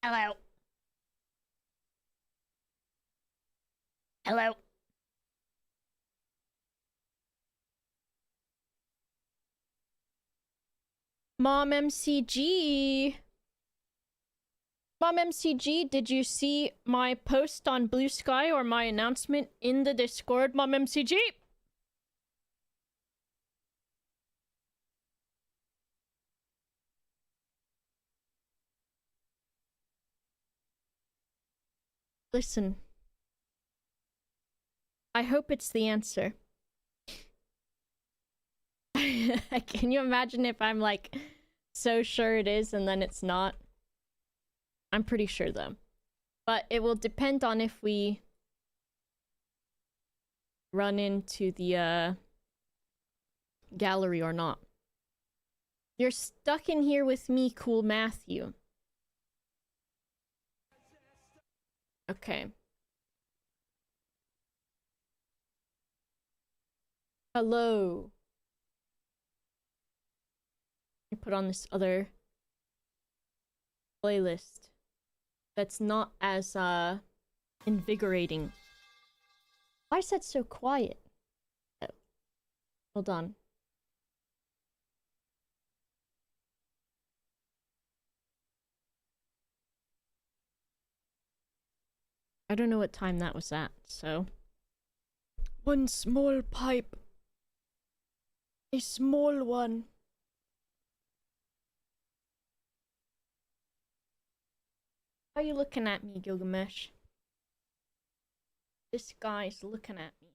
Hello. Hello. Mom MCG. Mom MCG, did you see my post on Blue Sky or my announcement in the Discord, Mom MCG? Listen. I hope it's the answer. Can you imagine if I'm like so sure it is and then it's not? I'm pretty sure though. But it will depend on if we run into the gallery or not. You're stuck in here with me, cool Matthew. Okay. Hello. You put on this other playlist that's not as invigorating. Why is that so quiet? Oh, hold on. I don't know what time that was at, so. One small pipe. A small one. Why are you looking at me, Gilgamesh? This guy's looking at me.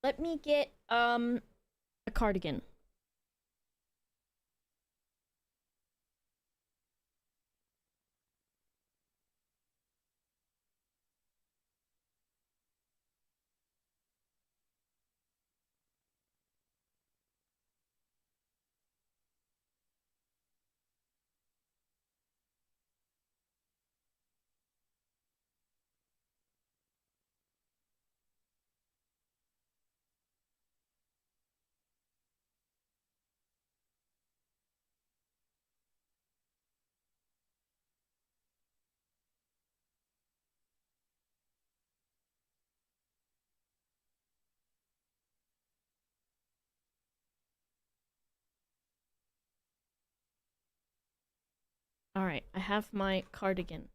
Let me get, a cardigan. Alright, I have my cardigan.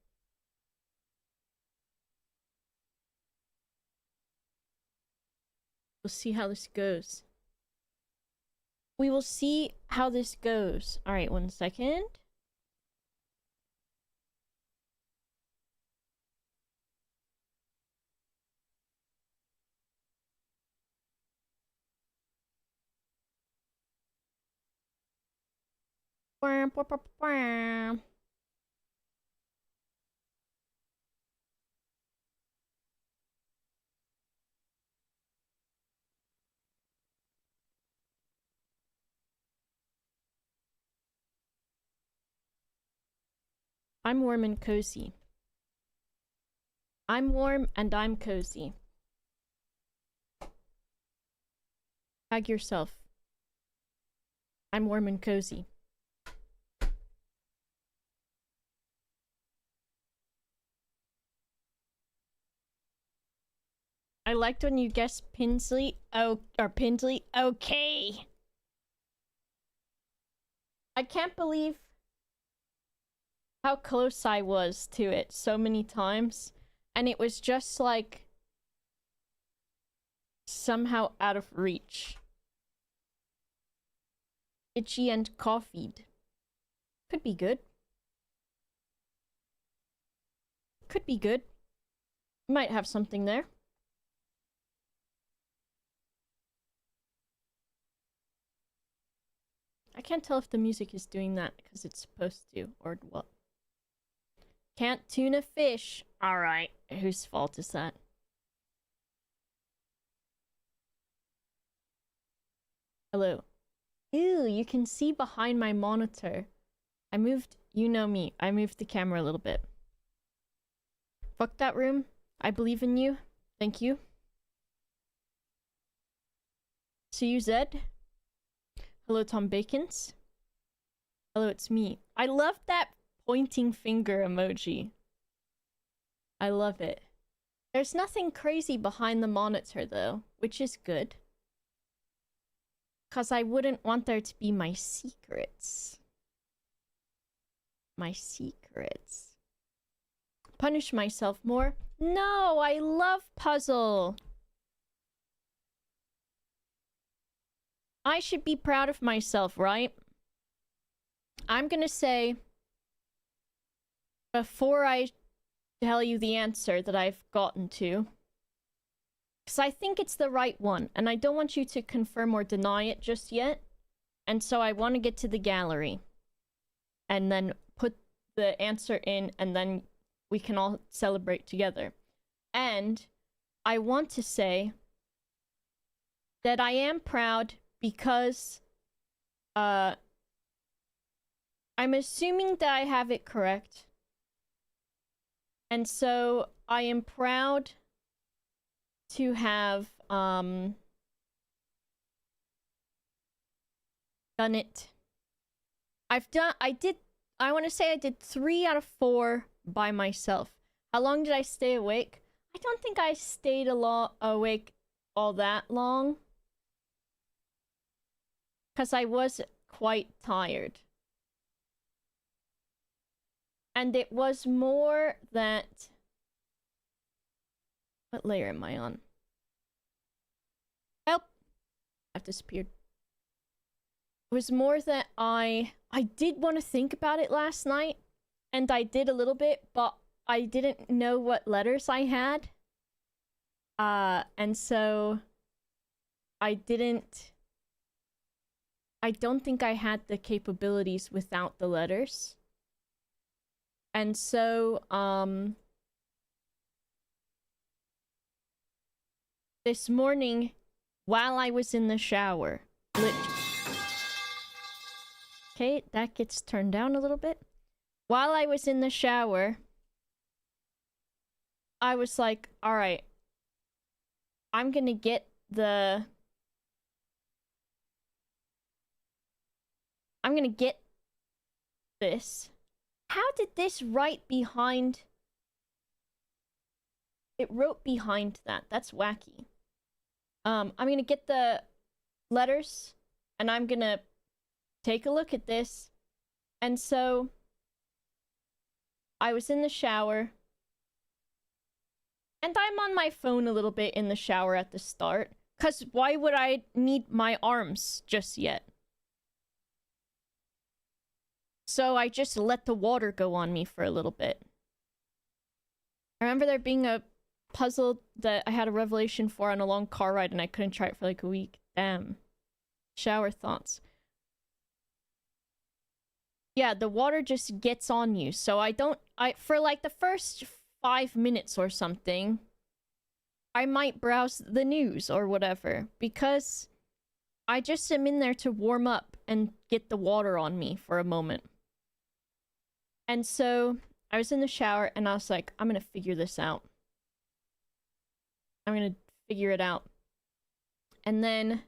We'll see how this goes. We will see how this goes. Alright, 1 second. I'm warm and cozy. I'm warm and I'm cozy. Tag yourself. I'm warm and cozy. I liked when you guessed Pinsley. Oh, or Pindley. Okay. I can't believe how close I was to it so many times. And it was just like somehow out of reach. Itchy and coffeeed. Could be good. Could be good. Might have something there. I can't tell if the music is doing that because it's supposed to, or what. Can't tune a fish. Alright, whose fault is that? Hello. Ew, you can see behind my monitor. I moved, you know me, I moved the camera a little bit. Fuck that room. I believe in you. Thank you. See you, Zed. Hello, Tom Bacons. Hello, it's me. I love that pointing finger emoji. I love it. There's nothing crazy behind the monitor though, which is good. Because I wouldn't want there to be my secrets. My secrets. Punish myself more? No, I love puzzle. I should be proud of myself, right? I'm gonna say, before I tell you the answer that I've gotten to, because I think it's the right one, and I don't want you to confirm or deny it just yet, and so I want to get to the gallery, and then put the answer in, and then we can all celebrate together. And I want to say that I am proud because I'm assuming that I have it correct. And so I am proud to have done it. I want to say I did 3 out of 4 by myself. How long did I stay awake? I don't think I stayed awake all that long. Because I was quite tired. And it was more that... What layer am I on? Help! I've disappeared. It was more that I did want to think about it last night. And I did a little bit, but I didn't know what letters I had. And so... I don't think I had the capabilities without the letters. And so, this morning, while I was in the shower, okay, that gets turned down a little bit. While I was in the shower, I was like, alright, I'm gonna get this. How did this write behind... It wrote behind that. That's wacky. I'm gonna get the letters, and I'm gonna take a look at this. And so... I was in the shower. And I'm on my phone a little bit in the shower at the start. Because why would I need my arms just yet? So I just let the water go on me for a little bit. I remember there being a puzzle that I had a revelation for on a long car ride and I couldn't try it for like a week. Damn. Shower thoughts. Yeah, the water just gets on you. So for like the first 5 minutes or something, I might browse the news or whatever. Because I just am in there to warm up and get the water on me for a moment. And so, I was in the shower, and I was like, I'm gonna figure this out. I'm gonna figure it out. And then...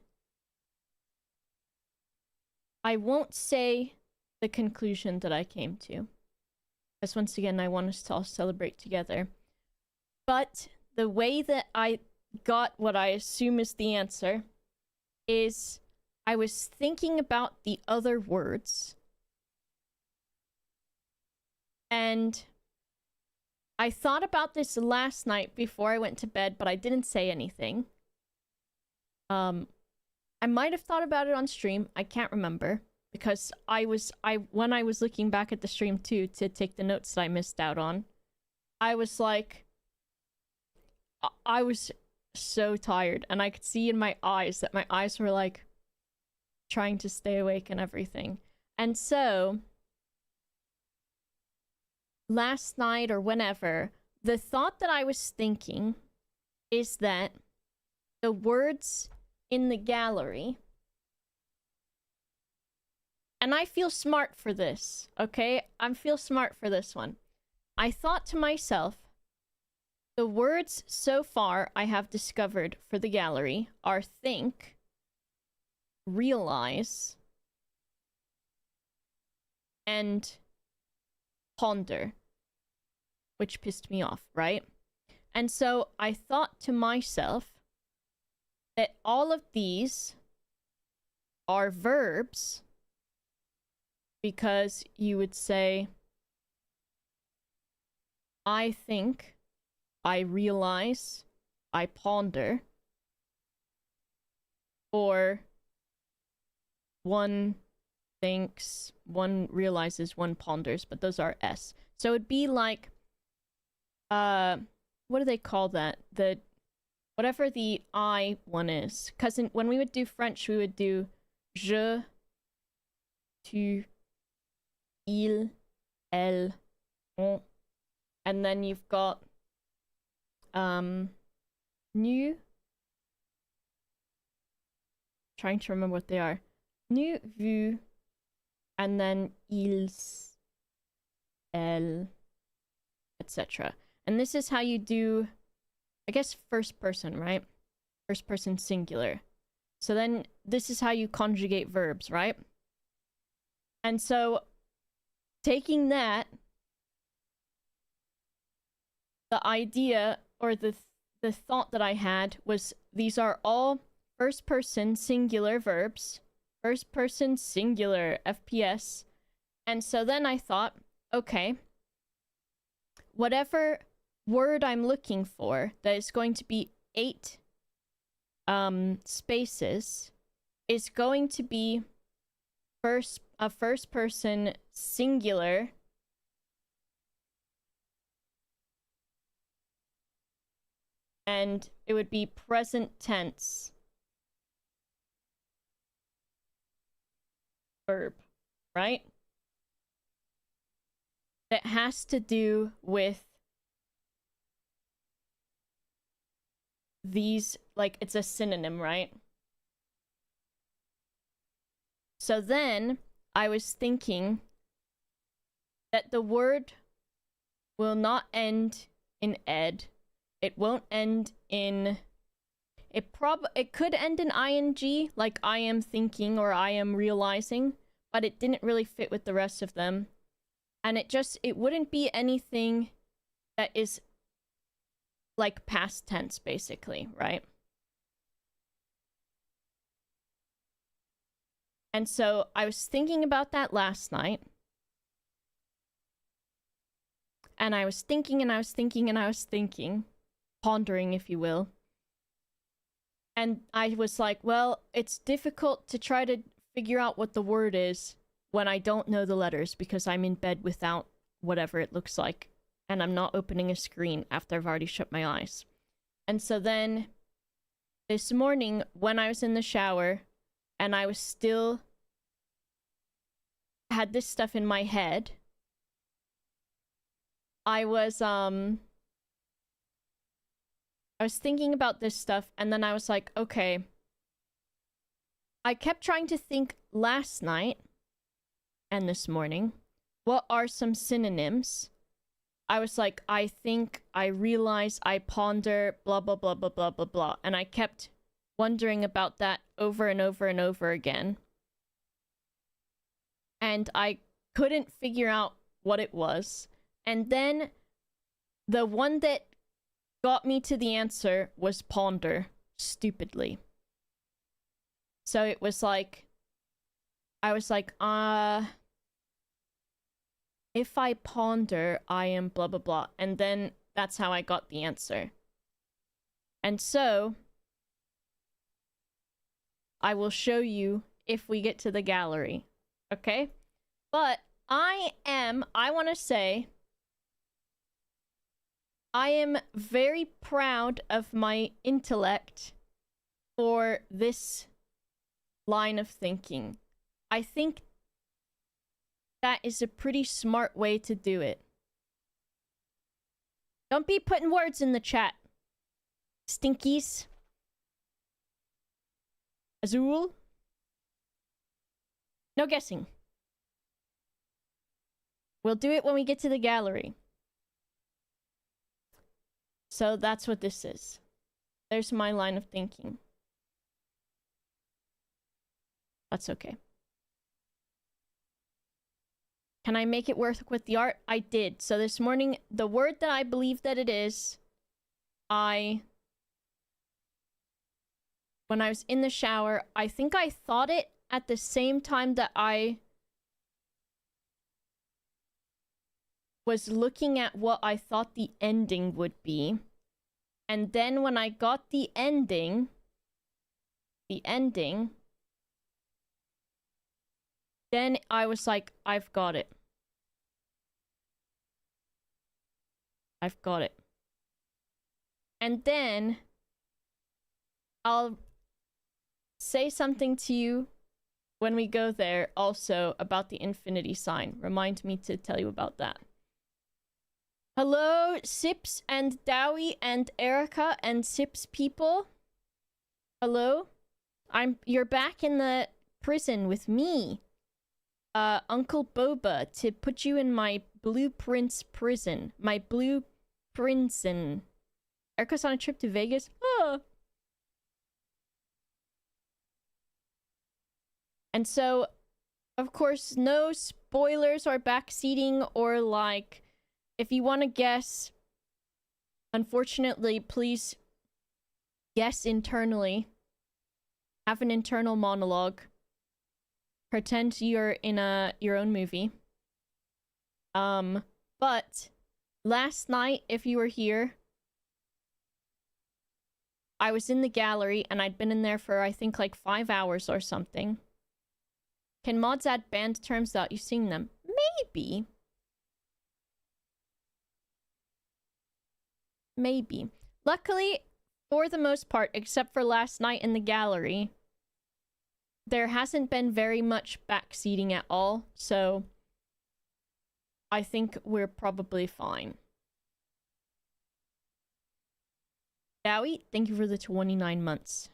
I won't say the conclusion that I came to. Because once again, I want us to all celebrate together. But, the way that I got what I assume is the answer... is... I was thinking about the other words... And I thought about this last night before I went to bed, but I didn't say anything. I might have thought about it on stream. I can't remember because when I was looking back at the stream too to take the notes that I missed out on, I was like, I was so tired, and I could see in my eyes that my eyes were like trying to stay awake and everything. And so last night or whenever, the thought that I was thinking is that the words in the gallery, and I feel smart for this, okay? I feel smart for this one. I thought to myself, the words so far I have discovered for the gallery are think, realize, and ponder, which pissed me off, right? And so I thought to myself that all of these are verbs because you would say, I think, I realize, I ponder, or one thinks, one realizes, one ponders, but those are S. So it'd be like, what do they call that? The whatever the I one is. Because when we would do French, we would do je, tu, il, elle, on. And then you've got nu. Trying to remember what they are. Nu, vu, and then ils, elle, etc. And this is how you do, I guess, first person, right? First person singular. So then this is how you conjugate verbs, right? And so taking that, the idea or the thought that I had was these are all first person singular verbs, first person singular FPS. And so then I thought, okay, whatever word I'm looking for that is going to be 8 spaces is going to be a first person singular and it would be present tense verb, right? That has to do with these, like it's a synonym, right? So then I was thinking that the word will not end in ed. It won't end in... It could end in ing, like I am thinking or I am realizing, but it didn't really fit with the rest of them. And it wouldn't be anything that is like past tense, basically, right? And so I was thinking about that last night. And I was thinking and I was thinking and I was thinking, pondering, if you will. And I was like, well, it's difficult to try to figure out what the word is when I don't know the letters because I'm in bed without whatever it looks like. And I'm not opening a screen after I've already shut my eyes. And so then this morning when I was in the shower and I was still had this stuff in my head, I was thinking about this stuff and then I was like, okay, I kept trying to think last night and this morning, what are some synonyms? I was like, I think, I realize, I ponder, blah, blah, blah, blah, blah, blah, blah. And I kept wondering about that over and over and over again. And I couldn't figure out what it was. And then the one that got me to the answer was ponder, stupidly. So it was like, I was like, if I ponder, I am blah, blah, blah. And then that's how I got the answer. And so I will show you if we get to the gallery. Okay? But I want to say, I am very proud of my intellect for this line of thinking. I think that is a pretty smart way to do it. Don't be putting words in the chat. Stinkies. Azul. No guessing. We'll do it when we get to the gallery. So that's what this is. There's my line of thinking. That's okay. Can I make it work with the art? I did. So this morning, the word that I believe that it is, when I was in the shower, I think I thought it at the same time that I was looking at what I thought the ending would be. And then when I got the ending, then I was like, I've got it. I've got it. And then I'll say something to you when we go there also about the infinity sign. Remind me to tell you about that. Hello, Sips and Dowie and Erica and Sips people. Hello. You're back in the prison with me. Uncle Boba, to put you in my Blue Prince prison. My Blue Princeton. Erica's on a trip to Vegas. Oh. And so, of course, no spoilers or backseating or like, if you want to guess, unfortunately, please guess internally. Have an internal monologue. Pretend you're in your own movie. But last night, if you were here, I was in the gallery and I'd been in there for I think like 5 hours or something. Can mods add banned terms without you seeing them? Maybe. Maybe. Luckily, for the most part, except for last night in the gallery, there hasn't been very much backseating at all, so I think we're probably fine. Dowie, thank you for the 29 months.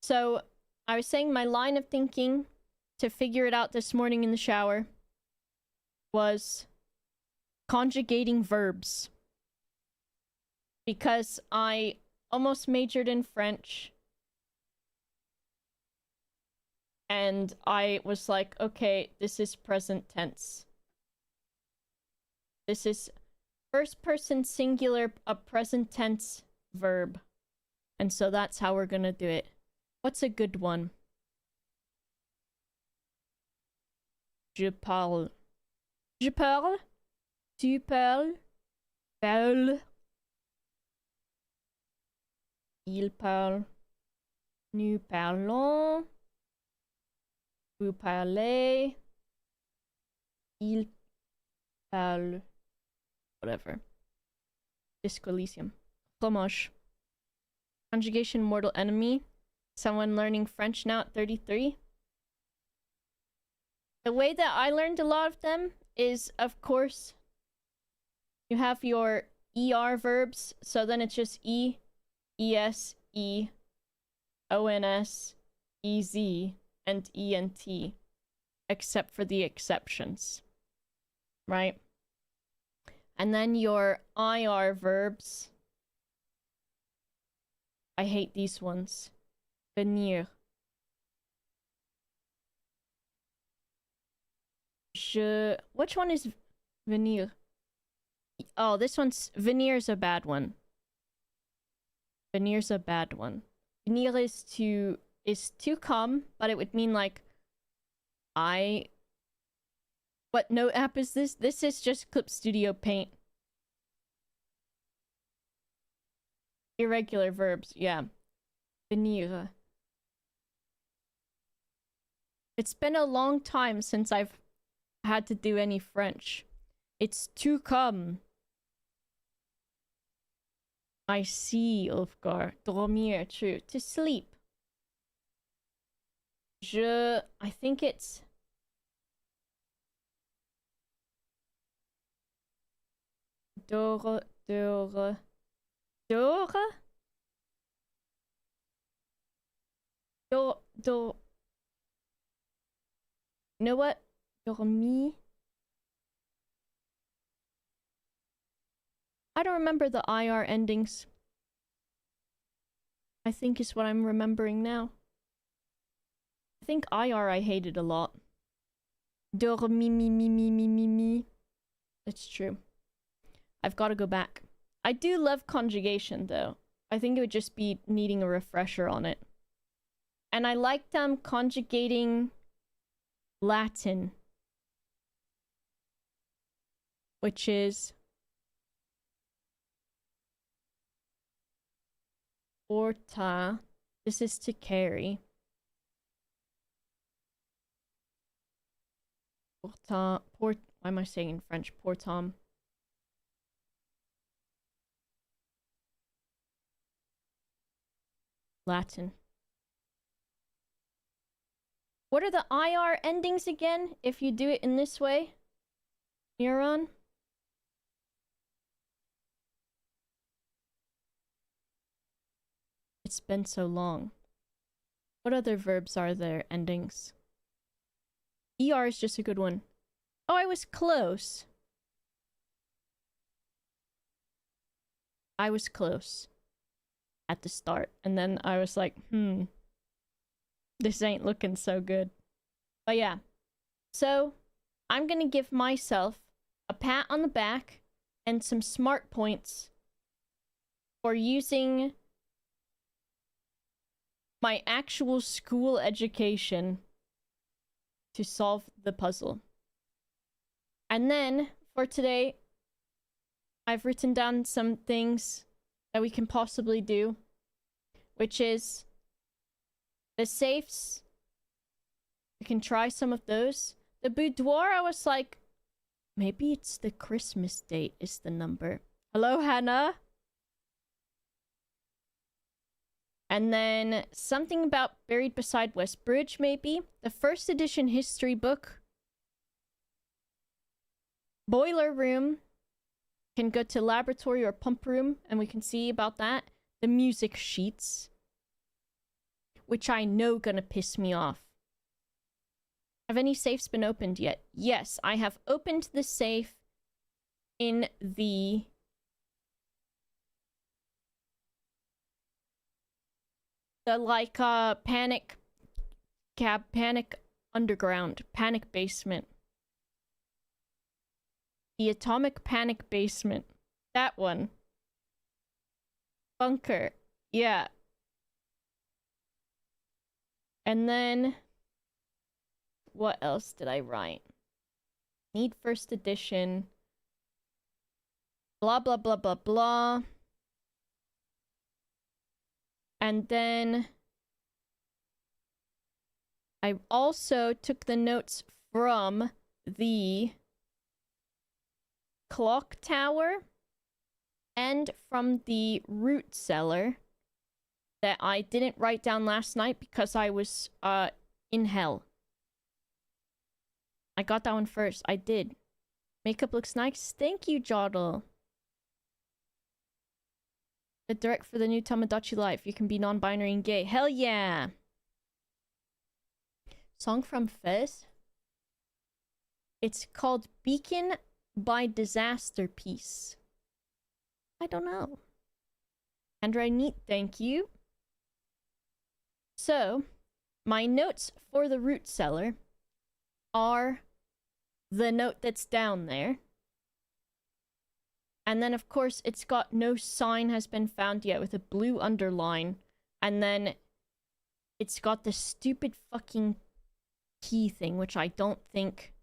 So, I was saying my line of thinking to figure it out this morning in the shower was conjugating verbs. Because I almost majored in French. And I was like, okay, this is present tense. This is first person singular, a present tense verb. And so that's how we're gonna do it. What's a good one? Je parle. Je parle. Tu parles. Parle. Il parle. Nous parlons. Vous parlez. Il parle. Whatever. Disco Elysium. Fromage. Conjugation mortal enemy. Someone learning French now at 33. The way that I learned a lot of them is, of course, you have your ER verbs, so then it's just E, ES, E, ONS, EZ, and ENT, except for the exceptions, right? And then your IR verbs. I hate these ones. Venir. Which one is venir? Oh, this one's... Venir's a bad one. Venir's a bad one. Venir is to come, but it would mean like... What note app is this? This is just Clip Studio Paint. Irregular verbs, yeah. Venir. It's been a long time since I've had to do any French. It's to come. I see, Ulfgar. Dormir, true. To sleep. I think it's... Dore. You know what? Dormi. I don't remember the IR endings. I think is what I'm remembering now. I think IR I hated a lot. dormi, me. It's true. I've got to go back. I do love conjugation, though. I think it would just be needing a refresher on it. And I liked conjugating Latin, which is porta. This is to carry. Porta. Why am I saying in French? Portam. Latin. What are the IR endings again if you do it in this way? Neuron? It's been so long. What other verbs are there endings? ER is just a good one. Oh, I was close. I was close at the start. And then I was like, this ain't looking so good. But yeah. So, I'm gonna give myself a pat on the back and some smart points for using my actual school education to solve the puzzle. And then, for today, I've written down some things that we can possibly do, which is the safes. We can try some of those. The boudoir, I was like, maybe it's the Christmas date is the number. Hello, Hannah? And then something about Buried Beside West Bridge, maybe. The first edition history book. Boiler room. Can go to laboratory or pump room, and we can see about that. The music sheets. Which I know gonna piss me off. Have any safes been opened yet? Yes, I have opened the safe in the panic underground, panic basement. The atomic panic basement. That one. Bunker. Yeah. And then what else did I write? Need first edition. Blah, blah, blah, blah, blah. And then I also took the notes from the clock tower and from the root cellar that I didn't write down last night because I was in hell. I got that one first. I did. Makeup looks nice. Thank you, Jodel. The direct for the new Tamagotchi life. You can be non-binary and gay. Hell yeah! Song from Fez. It's called Beacon by Disaster Piece. I don't know. Andrea Neat, thank you. So, my notes for the root cellar are the note that's down there. And then, of course, it's got no sign has been found yet with a blue underline. And then it's got the stupid fucking key thing, which I don't think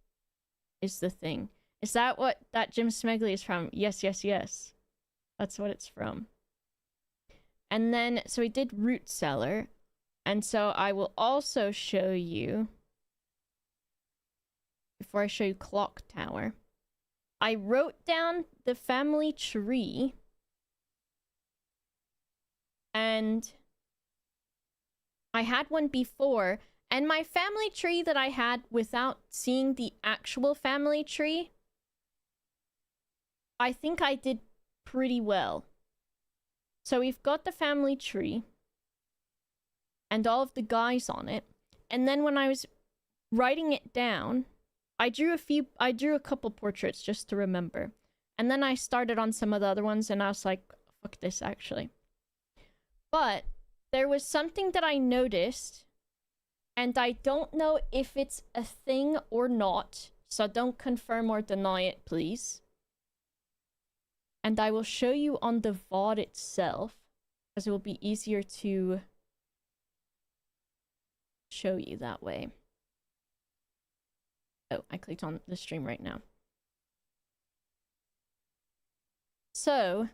is the thing. Is that what that Jim Smegley is from? Yes, yes, yes. That's what it's from. And then, so we did root cellar. And so I will also show you, before I show you clock tower, I wrote down the family tree. And I had one before. And my family tree that I had without seeing the actual family tree, I think I did pretty well. So we've got the family tree and all of the guys on it. And then when I was writing it down, I drew a couple portraits just to remember. And then I started on some of the other ones and I was like, fuck this actually. But there was something that I noticed, And I don't know if it's a thing or not, so don't confirm or deny it, please. And I will show you on the VOD itself, because it will be easier to show you that way. Oh, I clicked on the stream right now. So,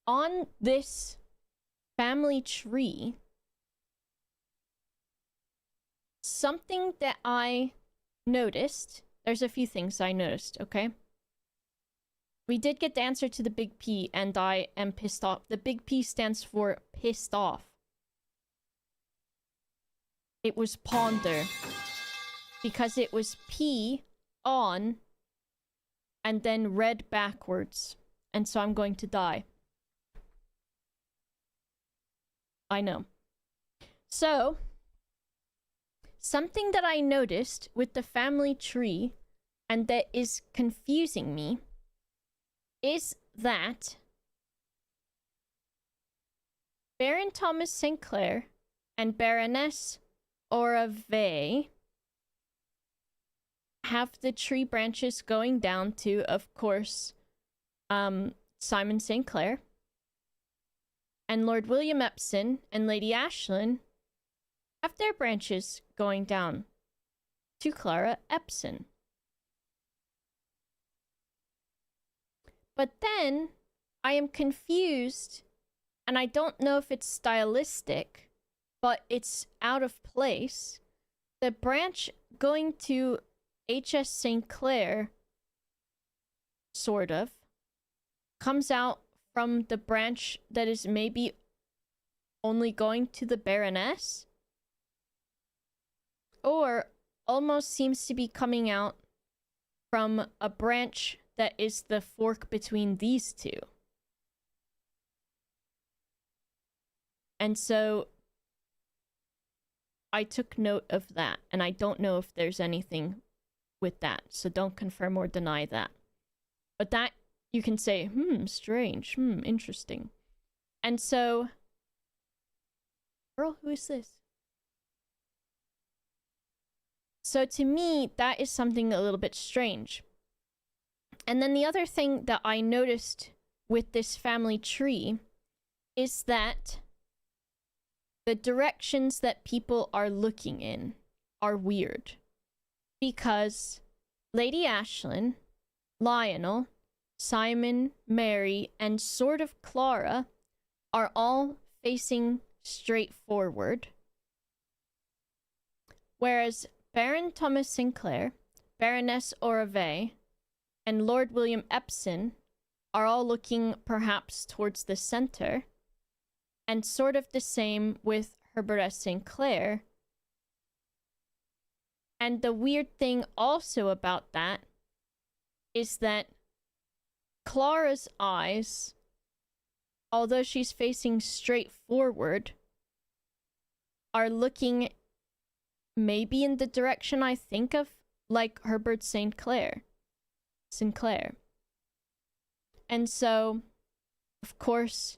on this family tree, something that I noticed, there's a few things I noticed, okay? We did get the answer to the big P, and I am pissed off. The big P stands for pissed off. It was ponder. Because it was P on and then read backwards. And so I'm going to die. I know. So, something that I noticed with the family tree and that is confusing me is that Baron Thomas Sinclair and Baroness Oravay have the tree branches going down to, of course, Simon St. Clair. And Lord William Epson and Lady Ashlyn have their branches going down to Clara Epson. But then I am confused, and I don't know if it's stylistic, but it's out of place. The branch going to H.S. St. Clair, sort of, comes out from the branch that is maybe only going to the Baroness, or almost seems to be coming out from a branch that is the fork between these two. And so I took note of that, and I don't know if there's anything with that, so don't confirm or deny that. But that, you can say, strange, interesting. And so, girl, who is this? So to me, that is something a little bit strange. And then the other thing that I noticed with this family tree is that the directions that people are looking in are weird. Because Lady Ashlyn, Lionel, Simon, Mary, and sort of Clara are all facing straight forward. Whereas Baron Thomas Sinclair, Baroness Oravay, and Lord William Epson are all looking perhaps towards the center. And sort of the same with Herbert S. St. Clair. And the weird thing also about that is that Clara's eyes, although she's facing straight forward, are looking maybe in the direction I think of, like Herbert Sinclair. And so, of course,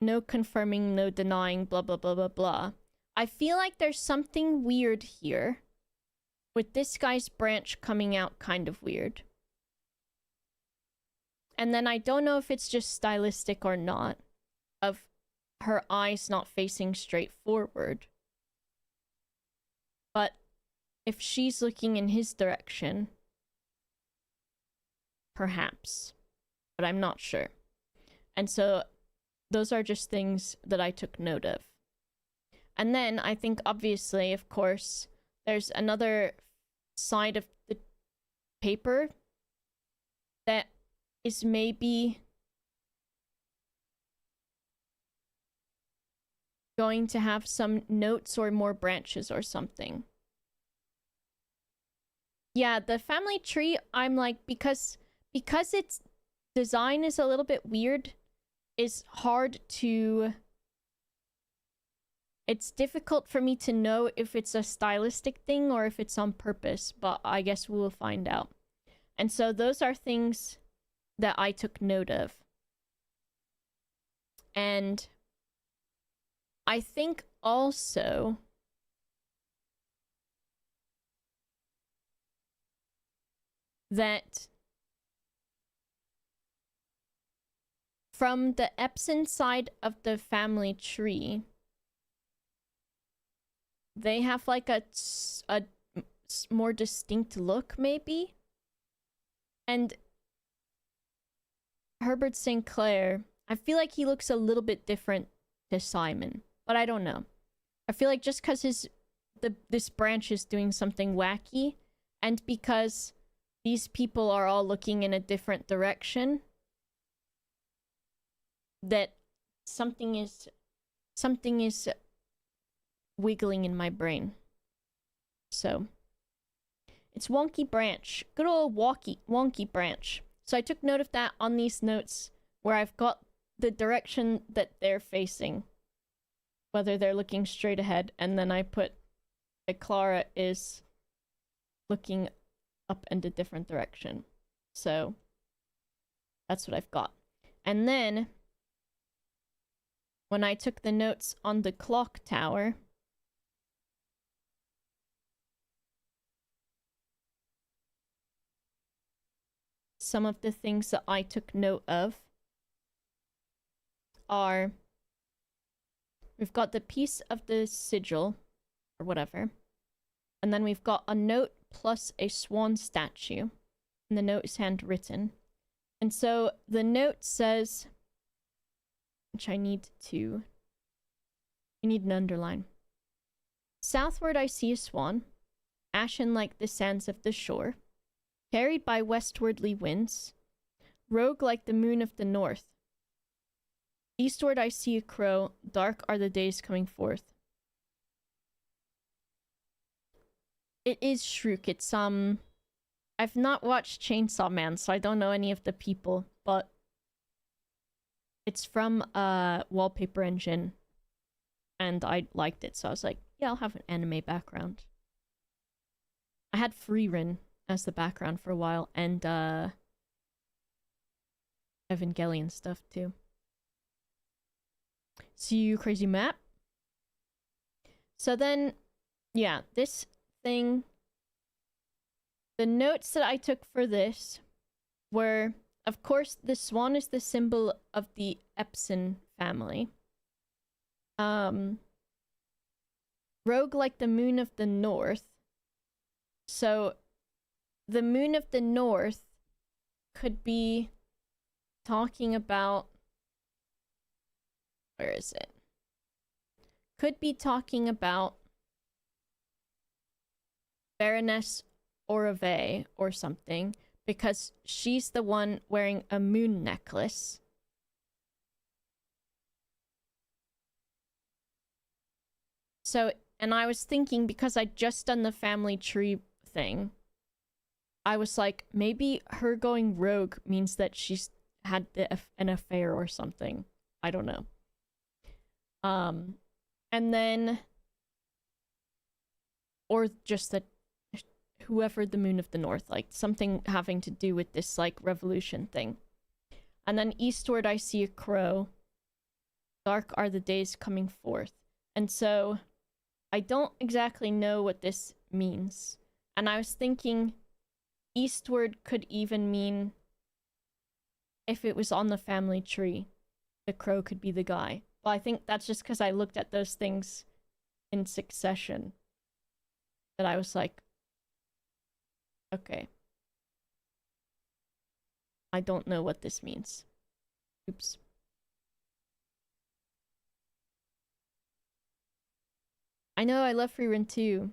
no confirming, no denying, blah, blah, blah, blah, blah. I feel like there's something weird here with this guy's branch coming out kind of weird. And then I don't know if it's just stylistic or not, of her eyes not facing straight forward. But if she's looking in his direction, perhaps. But I'm not sure. And so those are just things that I took note of. And then I think obviously, of course, there's another side of the paper that is maybe going to have some notes or more branches or something. Yeah, the family tree, I'm like, because its design is a little bit weird, is hard to... It's difficult for me to know if it's a stylistic thing or if it's on purpose, but I guess we will find out. And so those are things that I took note of. And I think also that from the Epson side of the family tree, they have like a more distinct look, maybe? And Herbert St. Clair, I feel like he looks a little bit different to Simon, but I don't know. I feel like just because this branch is doing something wacky, and because these people are all looking in a different direction, that something is wiggling in my brain. So it's wonky branch. Good old wonky branch. So I took note of that on these notes where I've got the direction that they're facing, whether they're looking straight ahead, and then I put that Clara is looking up in a different direction. So that's what I've got. And then when I took the notes on the clock tower, some of the things that I took note of are, we've got the piece of the sigil, or whatever, and then we've got a note plus a swan statue, and the note is handwritten. And so the note says, which I need an underline. Southward I see a swan, ashen like the sands of the shore, carried by westwardly winds, rogue like the moon of the north. Eastward I see a crow, dark are the days coming forth. It is Shrook. It's I've not watched Chainsaw Man, so I don't know any of the people, but it's from Wallpaper Engine, and I liked it, so I was like, yeah, I'll have an anime background. I had Freerin as the background for a while, and Evangelion stuff too. See you, crazy map. So then, yeah, this thing, the notes that I took for this were, of course, the swan is the symbol of the Epson family. Rogue like the moon of the north. So the moon of the north could be talking about, where is it? Could be talking about Baroness Orave or something, because she's the one wearing a moon necklace. So, and I was thinking, because I'd just done the family tree thing, I was like, maybe her going rogue means that she's had an affair or something. I don't know. And then, or just that whoever the moon of the north, like something having to do with this like revolution thing. And then eastward I see a crow, dark are the days coming forth. And so I don't exactly know what this means. And I was thinking eastward could even mean, if it was on the family tree, the crow could be the guy. Well, I think that's just because I looked at those things in succession that I was like, okay. I don't know what this means. Oops. I know, I love Freerun too.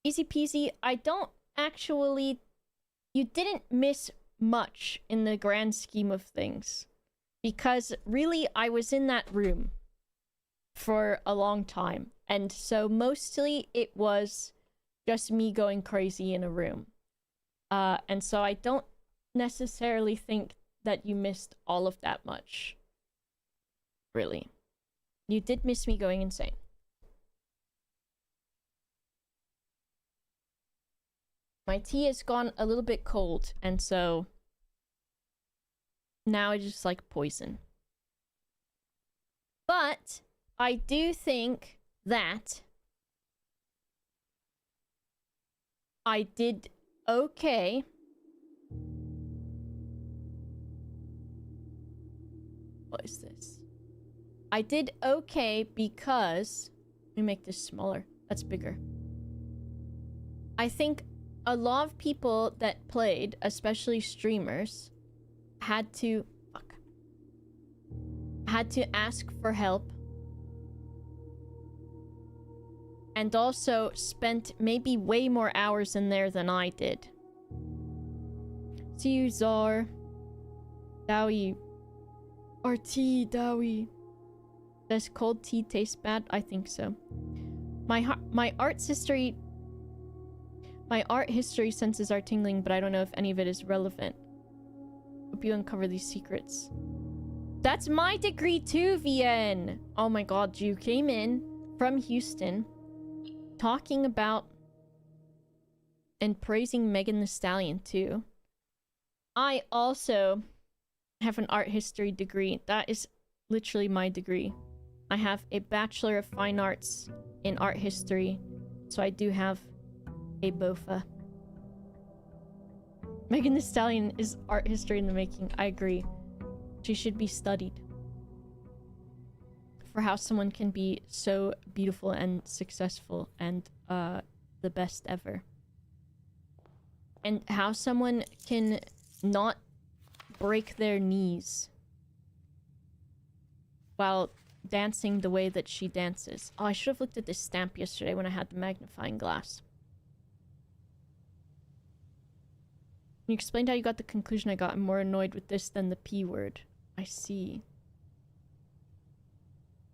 Easy peasy. I don't actually... You didn't miss much in the grand scheme of things. Because really, I was in that room for a long time. And so mostly it was just me going crazy in a room. And so I don't necessarily think that you missed all of that much. Really. You did miss me going insane. My tea has gone a little bit cold, and so now I just like poison. But I do think that I did okay. What is this? I did okay because... Let me make this smaller. That's bigger. I think a lot of people that played, especially streamers, had to ask for help. And also spent maybe way more hours in there than I did. See you, Czar. Dowie. RT, Dowie. Does cold tea taste bad? I think so. My art history senses are tingling, but I don't know if any of it is relevant. Hope you uncover these secrets. That's my degree too, VN! Oh my god, you came in from Houston talking about and praising Megan Thee Stallion too. I also have an art history degree. That is literally my degree. I have a Bachelor of Fine Arts in art history, so I do have a BOFA. Megan Thee Stallion is art history in the making. I agree. She should be studied for how someone can be so beautiful and successful and the best ever. And how someone can not break their knees while dancing the way that she dances. Oh, I should have looked at this stamp yesterday when I had the magnifying glass. You explained how you got the conclusion I got. I'm more annoyed with this than the P word. I see.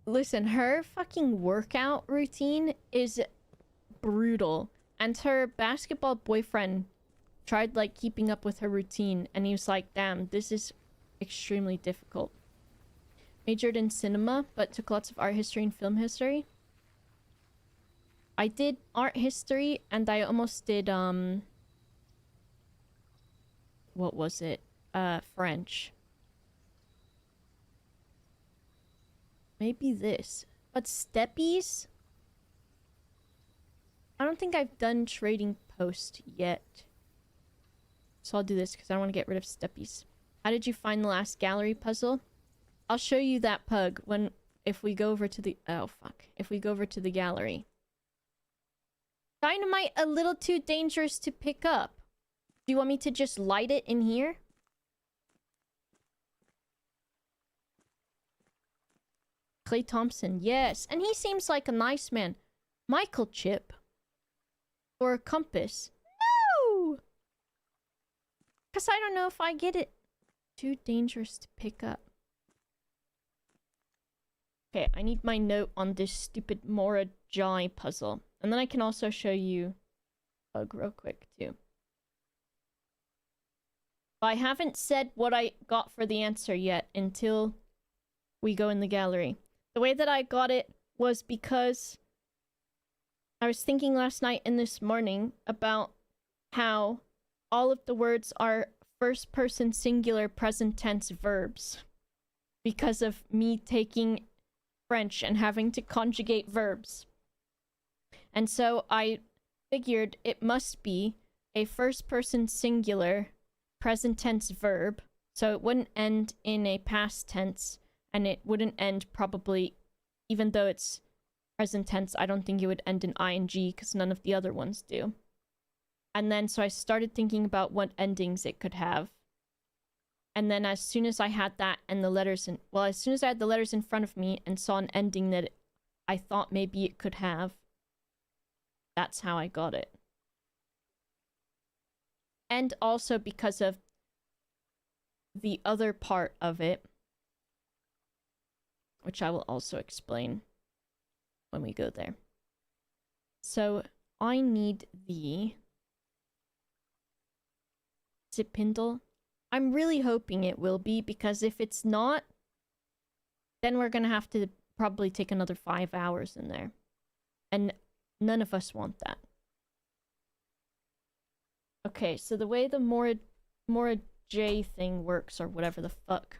Listen, her fucking workout routine is brutal. And her basketball boyfriend tried, like, keeping up with her routine. And he was like, damn, this is extremely difficult. Majored in cinema, but took lots of art history and film history. I did art history, and I almost did, what was it? French. Maybe this. But steppies? I don't think I've done trading post yet. So I'll do this, because I don't want to get rid of steppies. How did you find the last gallery puzzle? I'll show you that pug if we go over to the... Oh, fuck. If we go over to the gallery. Dynamite a little too dangerous to pick up. Do you want me to just light it in here? Clay Thompson, yes. And he seems like a nice man. Michael Chip. Or a compass. No! Because I don't know if I get it. Too dangerous to pick up. Okay, I need my note on this stupid Mora Jai puzzle. And then I can also show you Bug real quick, too. But I haven't said what I got for the answer yet until we go in the gallery. The way that I got it was because I was thinking last night and this morning about how all of the words are first-person singular present tense verbs. Because of me taking French and having to conjugate verbs. And so I figured it must be a first-person singular present tense verb, so it wouldn't end in a past tense, and it wouldn't end probably, even though it's present tense, I don't think it would end in ing, because none of the other ones do. And then so I started thinking about what endings it could have. And then as soon as I had that and the letters in... Well, as soon as I had the letters in front of me and saw an ending that I thought maybe it could have, that's how I got it. And also because of the other part of it, which I will also explain when we go there. So I need the... Is it Pindle? I'm really hoping it will be, because if it's not, then we're gonna have to probably take another 5 hours in there. And none of us want that. Okay, so the way the Mora J thing works, or whatever the fuck,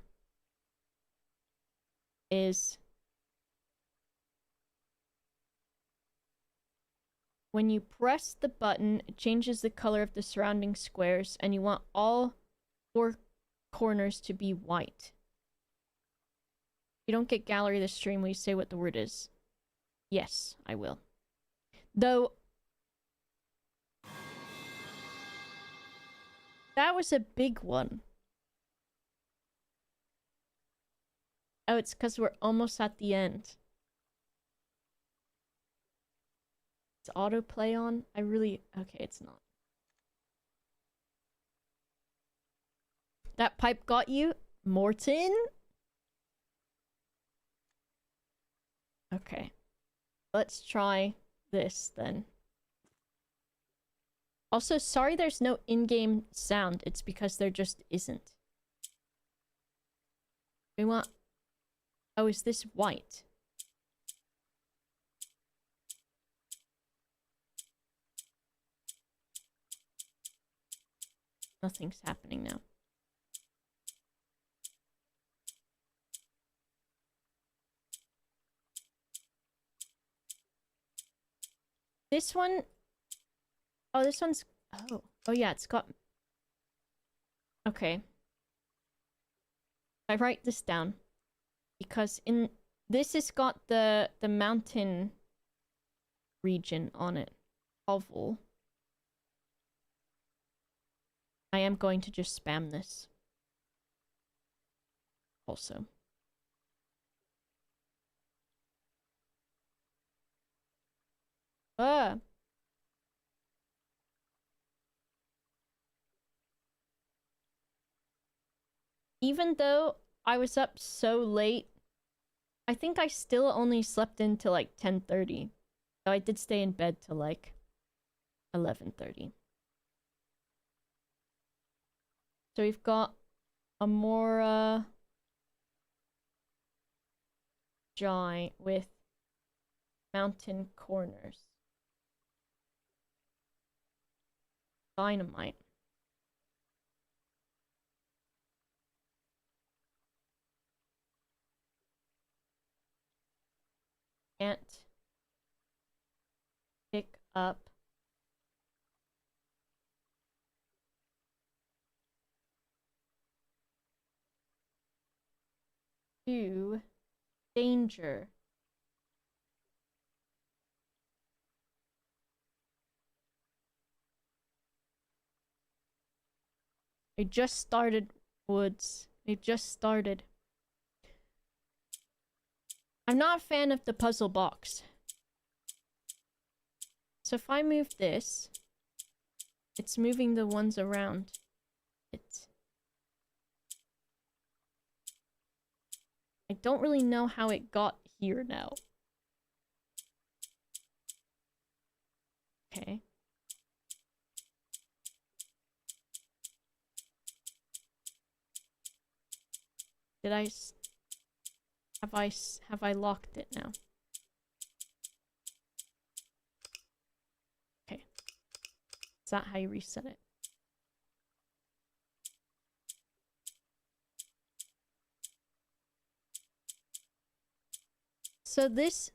is when you press the button, it changes the color of the surrounding squares, and you want all 4 corners to be white. You don't get gallery the stream, will you say what the word is? Yes, I will. Though that was a big one. Oh, it's because we're almost at the end. Is autoplay on? Okay, it's not. That pipe got you? Morton? Okay. Let's try this then. Also, sorry there's no in-game sound. It's because there just isn't. We want... Oh, is this white? Nothing's happening now. This one... Oh, this one's... Oh. Oh, yeah, it's got... Okay. I write this down. Because in... This has got the mountain region on it. Oval. I am going to just spam this. Also. Even though I was up so late, I think I still only slept until like 10:30. So I did stay in bed till like 11:30. So we've got a more giant with mountain corners. Dynamite. Can't pick up to danger. We just started, Woods. We just started. I'm not a fan of the puzzle box. So if I move this, it's moving the ones around it. I don't really know how it got here now. Okay. Did I... Have I locked it now? Okay. Is that how you reset it? So this...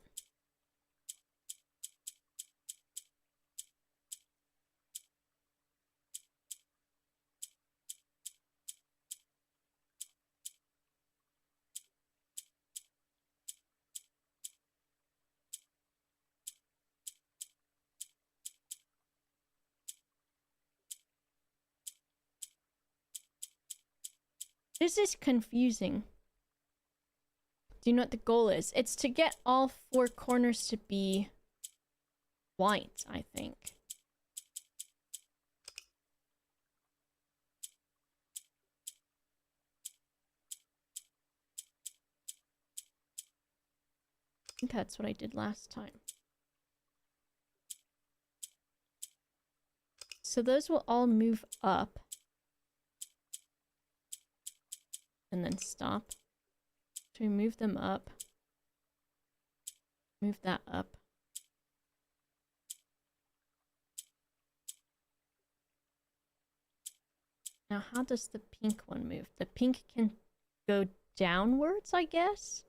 This is confusing. Do you know what the goal is? It's to get all 4 corners to be white, I think. I think that's what I did last time. So those will all move up. And then stop. So we move them up. Move that up. Now, how does the pink one move? The pink can go downwards, I guess?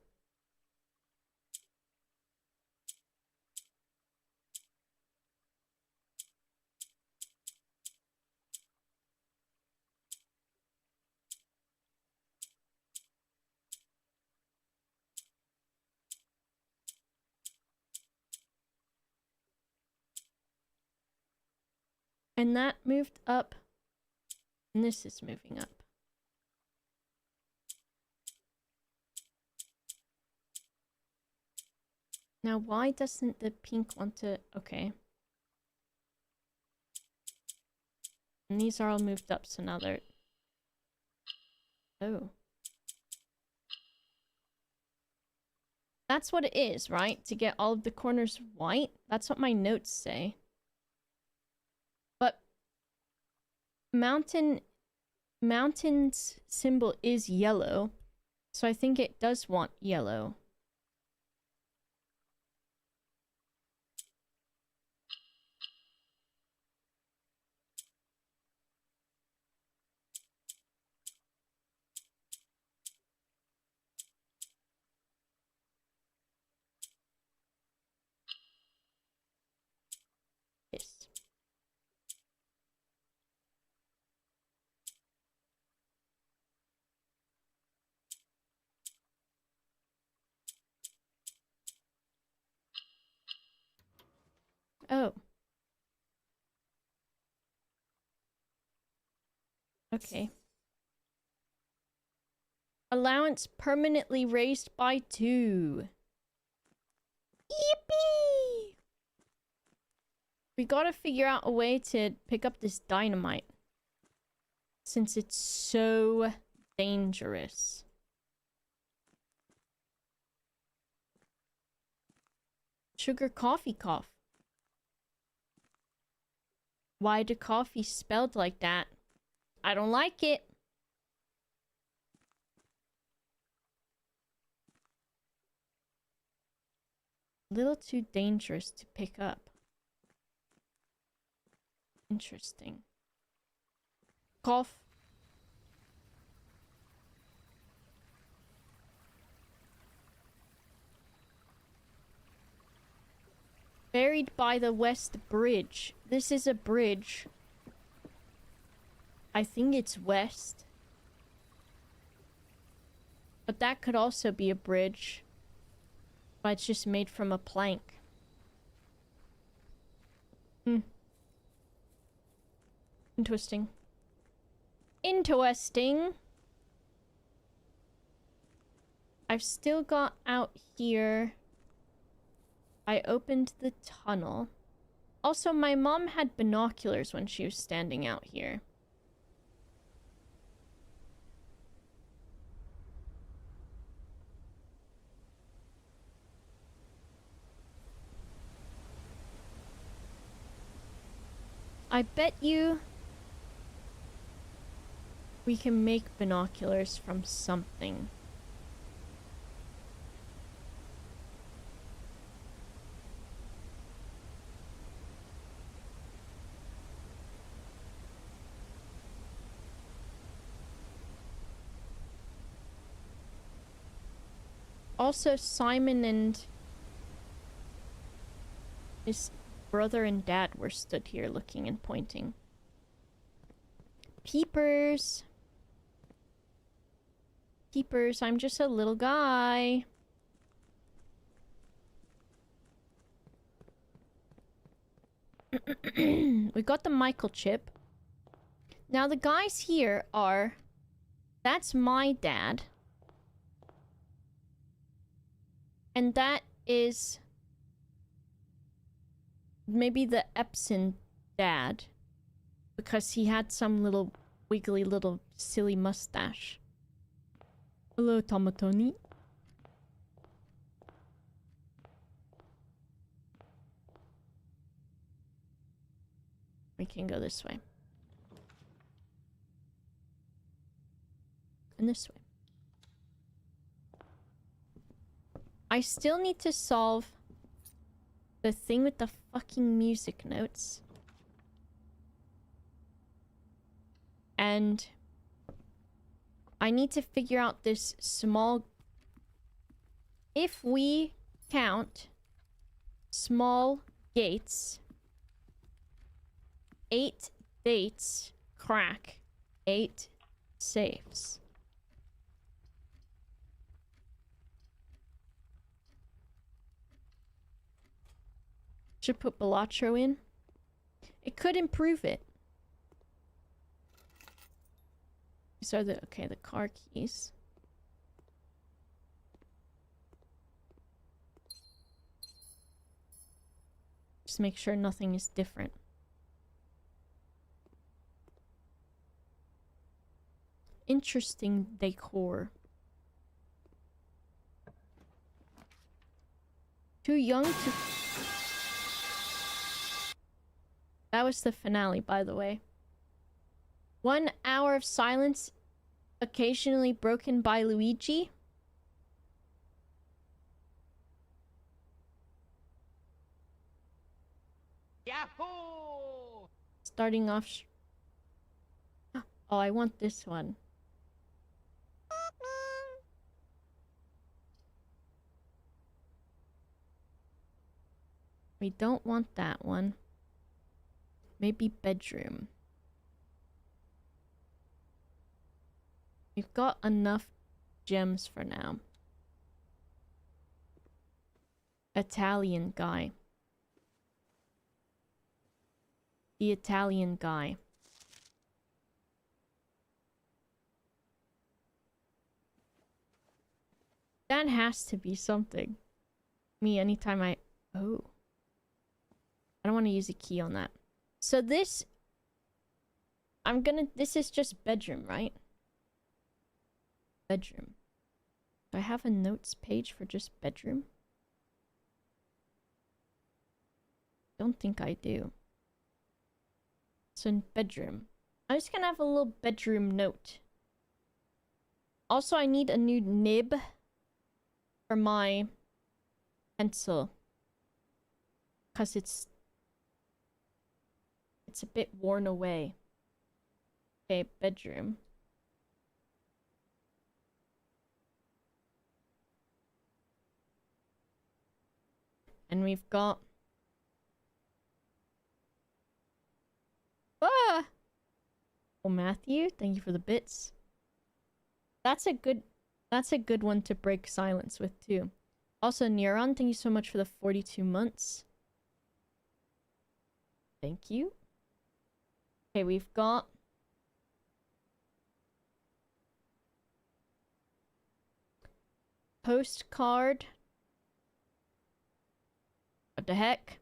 And that moved up. And this is moving up. Now, why doesn't the pink want to... Okay. And these are all moved up, so now they're... Oh. That's what it is, right? To get all of the corners white? That's what my notes say. But... Mountain's symbol is yellow. So I think it does want yellow. Yes. Oh. Okay. Allowance permanently raised by 2. Yippee! We gotta figure out a way to pick up this dynamite. Since it's so dangerous. Sugar coffee cough. Why do coffee spelled like that? I don't like it. A little too dangerous to pick up. Interesting. Cough. Buried by the West Bridge. This is a bridge. I think it's west. But that could also be a bridge. But it's just made from a plank. Interesting. Interesting. I've still got out here. I opened the tunnel. Also, my mom had binoculars when she was standing out here. I bet you we can make binoculars from something. Also, Simon and his brother and dad were stood here looking and pointing. Peepers. Peepers, I'm just a little guy. We got the microchip. Now the guys here are... That's my dad. And that is... maybe the Epson dad. Because he had some little wiggly little silly mustache. Hello, Tomatoni. We can go this way. And this way. I still need to solve the thing with the fucking music notes. And And I need to figure out this small... If we count small gates, 8 dates crack 8 safes. Should put Balatro in. It could improve it. These are the car keys. Just make sure nothing is different. Interesting decor. Too young to... That was the finale, by the way. 1 hour of silence, occasionally broken by Luigi. Yahoo! Starting off... Oh, I want this one. We don't want that one. Maybe bedroom. We've got enough gems for now. Italian guy. The Italian guy. That has to be something. Me, anytime I... Oh. I don't want to use a key on that. So this... This is just bedroom, right? Bedroom. Do I have a notes page for just bedroom? Don't think I do. So in bedroom. I'm just gonna have a little bedroom note. Also, I need a new nib for my pencil. Because it's a bit worn away. Okay, bedroom. And we've got... Ah! Oh, Matthew, thank you for the bits. That's a good one to break silence with, too. Also, Neuron, thank you so much for the 42 months. Thank you. Okay, we've got... Postcard. What the heck?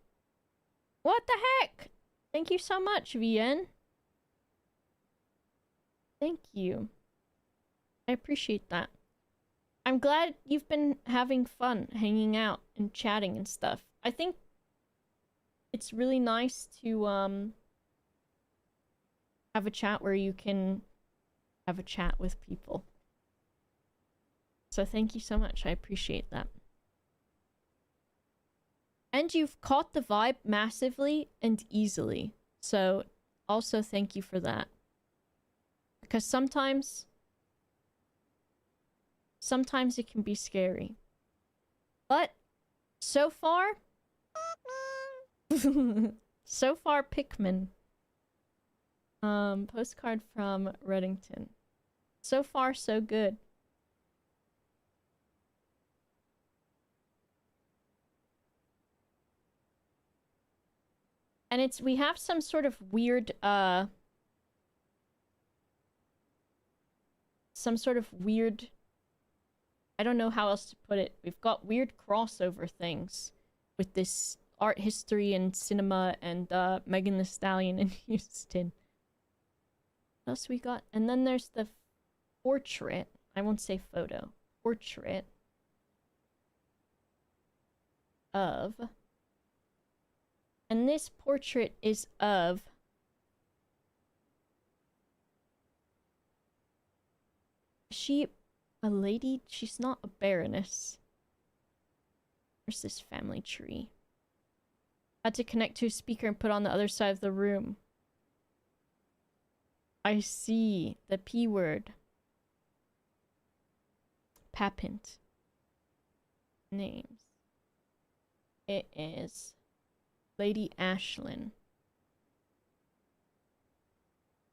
What the heck? Thank you so much, VN. Thank you. I appreciate that. I'm glad you've been having fun hanging out and chatting and stuff. I think it's really nice to have a chat where you can have a chat with people. So thank you so much. I appreciate that. And you've caught the vibe massively and easily. So also thank you for that. Because sometimes it can be scary. But so far so far Pikmin. Postcard from Reddington. So far so good. And we have some sort of weird, I don't know how else to put it. We've got weird crossover things with this art history and cinema and, Megan Thee Stallion in Houston. What else we got? And then there's the portrait. I won't say photo. Portrait of... And this portrait is of... Is she a lady? She's not a baroness. Where's this family tree? Had to connect to a speaker and put on the other side of the room. I see the P word. Papint. Names. It is Lady Ashlyn.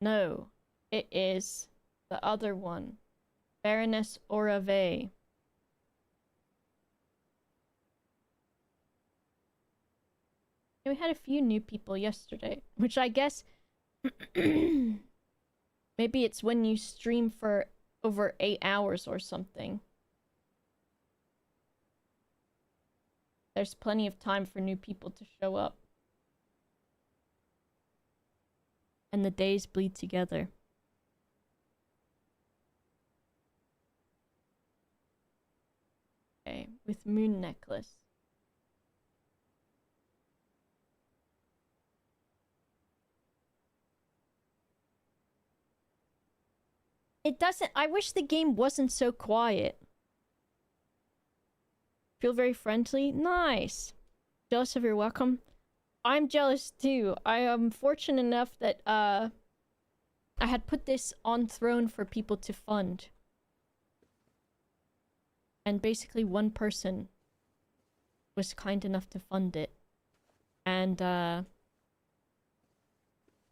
No, it is the other one. Baroness Orave. We had a few new people yesterday, which I guess maybe it's when you stream for over 8 hours or something. There's plenty of time for new people to show up. And the days bleed together. Okay, with moon necklace. It doesn't... I wish the game wasn't so quiet. Feel very friendly? Nice. Jealous of your welcome? I'm jealous too. I am fortunate enough that I had put this on Throne for people to fund. And basically one person was kind enough to fund it. And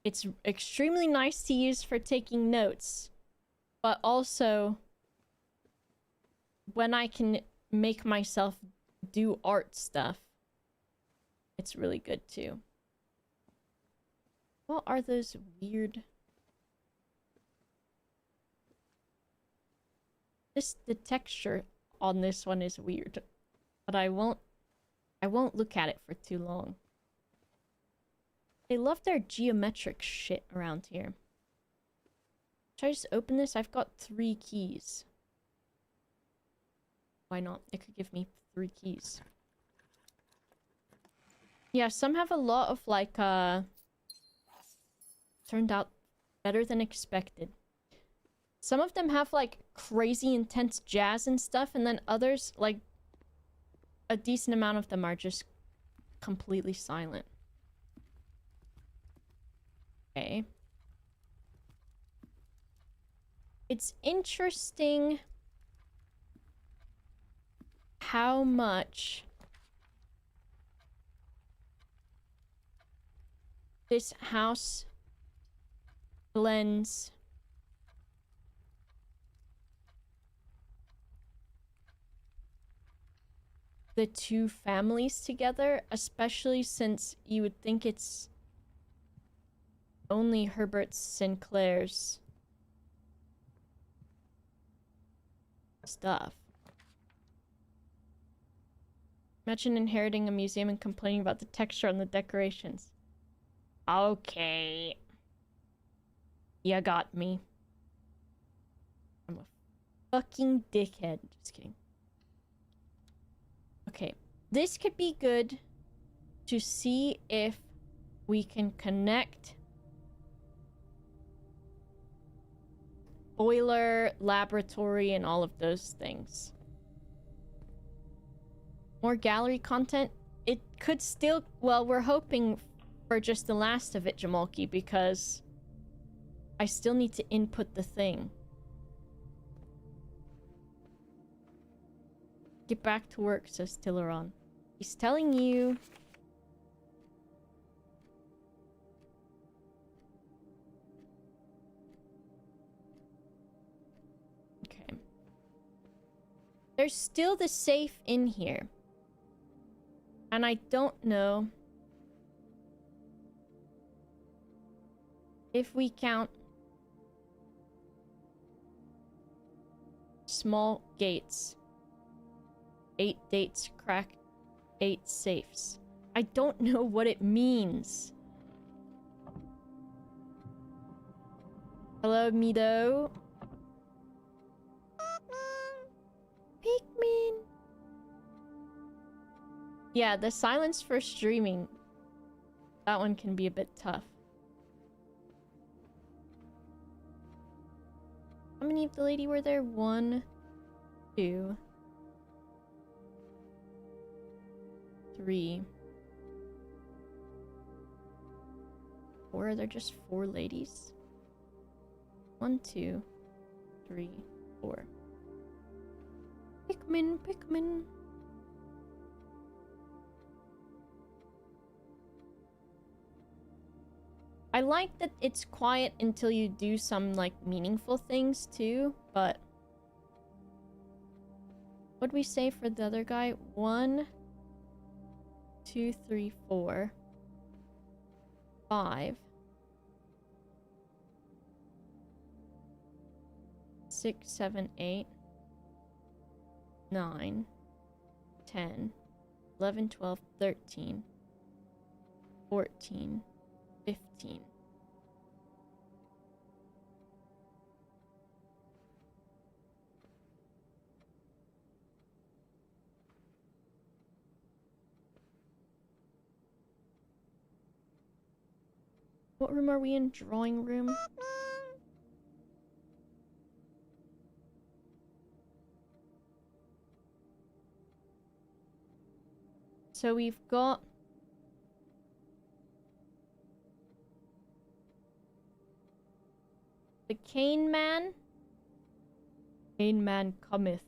it's extremely nice to use for taking notes. But also, when I can make myself do art stuff, it's really good too. What are those weird... The texture on this one is weird. But I won't look at it for too long. They love their geometric shit around here. Should I just open this? I've got 3 keys. Why not? It could give me 3 keys. Yeah, some have a lot of, like, turned out better than expected. Some of them have, like, crazy intense jazz and stuff, and then others, like, a decent amount of them are just completely silent. Okay. It's interesting how much this house blends the 2 families together, especially since you would think it's only Herbert Sinclair's stuff. Imagine inheriting a museum and complaining about the texture on the decorations. Okay. You got me. I'm a fucking dickhead. Just kidding. Okay. This could be good to see if we can connect boiler, laboratory, and all of those things. More gallery content? It could still... Well, we're hoping for just the last of it, Jamalki, because I still need to input the thing. Get back to work, says Tilleron. He's telling you... Okay. There's still the safe in here. And I don't know if we count small gates. 8 dates crack 8 safes. I don't know what it means. Hello, Mido. Pikmin. Yeah, the silence for streaming. That one can be a bit tough. How many of the lady were there? 1, 2, 3, 4. Are there just 4 ladies? 1, 2, 3, 4. Pikmin, Pikmin. I like that it's quiet until you do some, like, meaningful things, too, but... What'd we say for the other guy? 1, 2, 3, 4, 5, 6, 7, 8, 9, 10, 11, 12, 13, 14, 15. What room are we in? Drawing room? So we've got... the Cane Man? Cane Man cometh.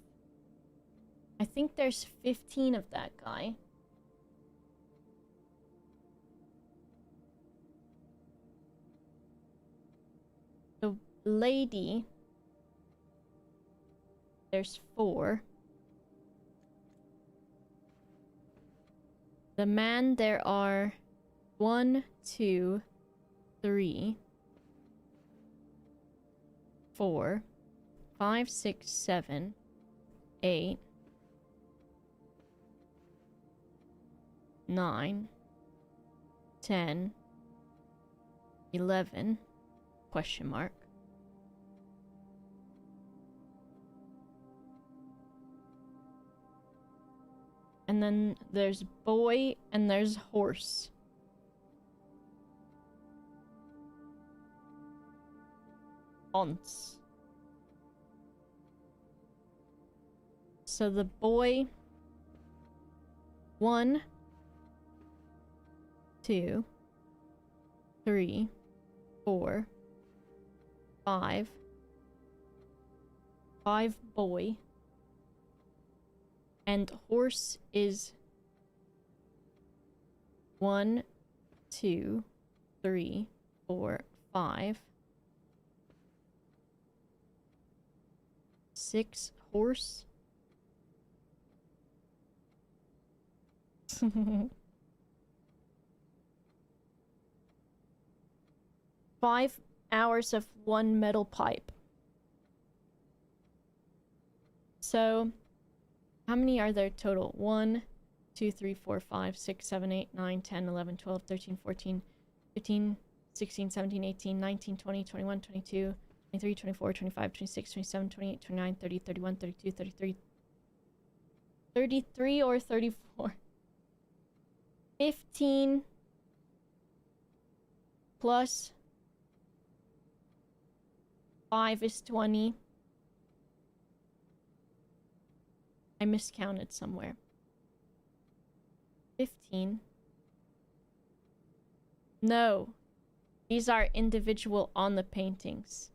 I think there's 15 of that guy. The lady... there's 4. The man, there are 1, 2, 3, 4, 5, 6, 7, 8, 9, 10, 11, question mark. And then there's boy and there's horse. Aunts. So the boy... 1, 2, 3, 4, 5. 5 boy. And horse is 1, 2, 3, 4, 5. 6 horse. 5 hours of 1 metal pipe. So, how many are there total? 1, 2, 3, 4, 5, 6, 7, 8, 9, 10, 11, 12, 13, 14, 15, 16, 17, 18, 19, 20, 21, 22, 23, 24, 25, 26, 27, 28, 29, 30, 31, 32, 33. 33 or 34? 15 plus 5 is 20. I miscounted somewhere. 15. No. These are individual on the paintings.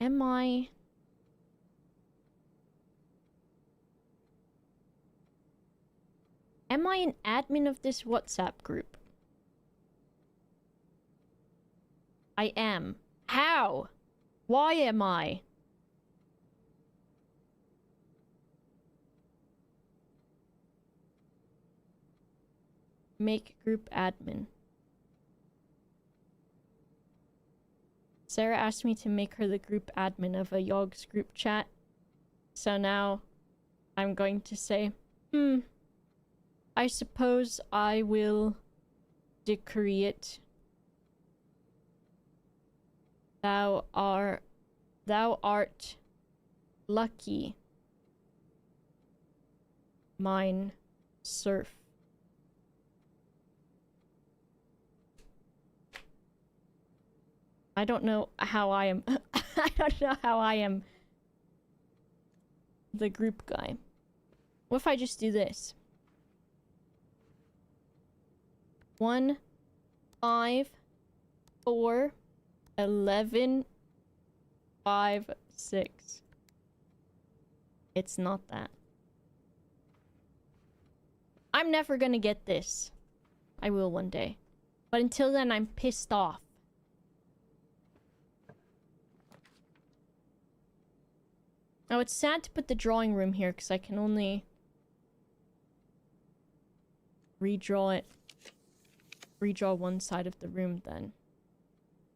Am I an admin of this WhatsApp group? I am. How? Why am I? Make group admin. Sarah asked me to make her the group admin of a Yogg's group chat. So now I'm going to say, I suppose I will decree it. Thou art lucky, mine serf. I don't know how I am. I don't know how I am the group guy. What if I just do this? 1, 5, 4, 11, 5, 6. It's not that. I'm never gonna get this. I will one day. But until then, I'm pissed off. Now, it's sad to put the drawing room here because I can only redraw it. Redraw one side of the room then.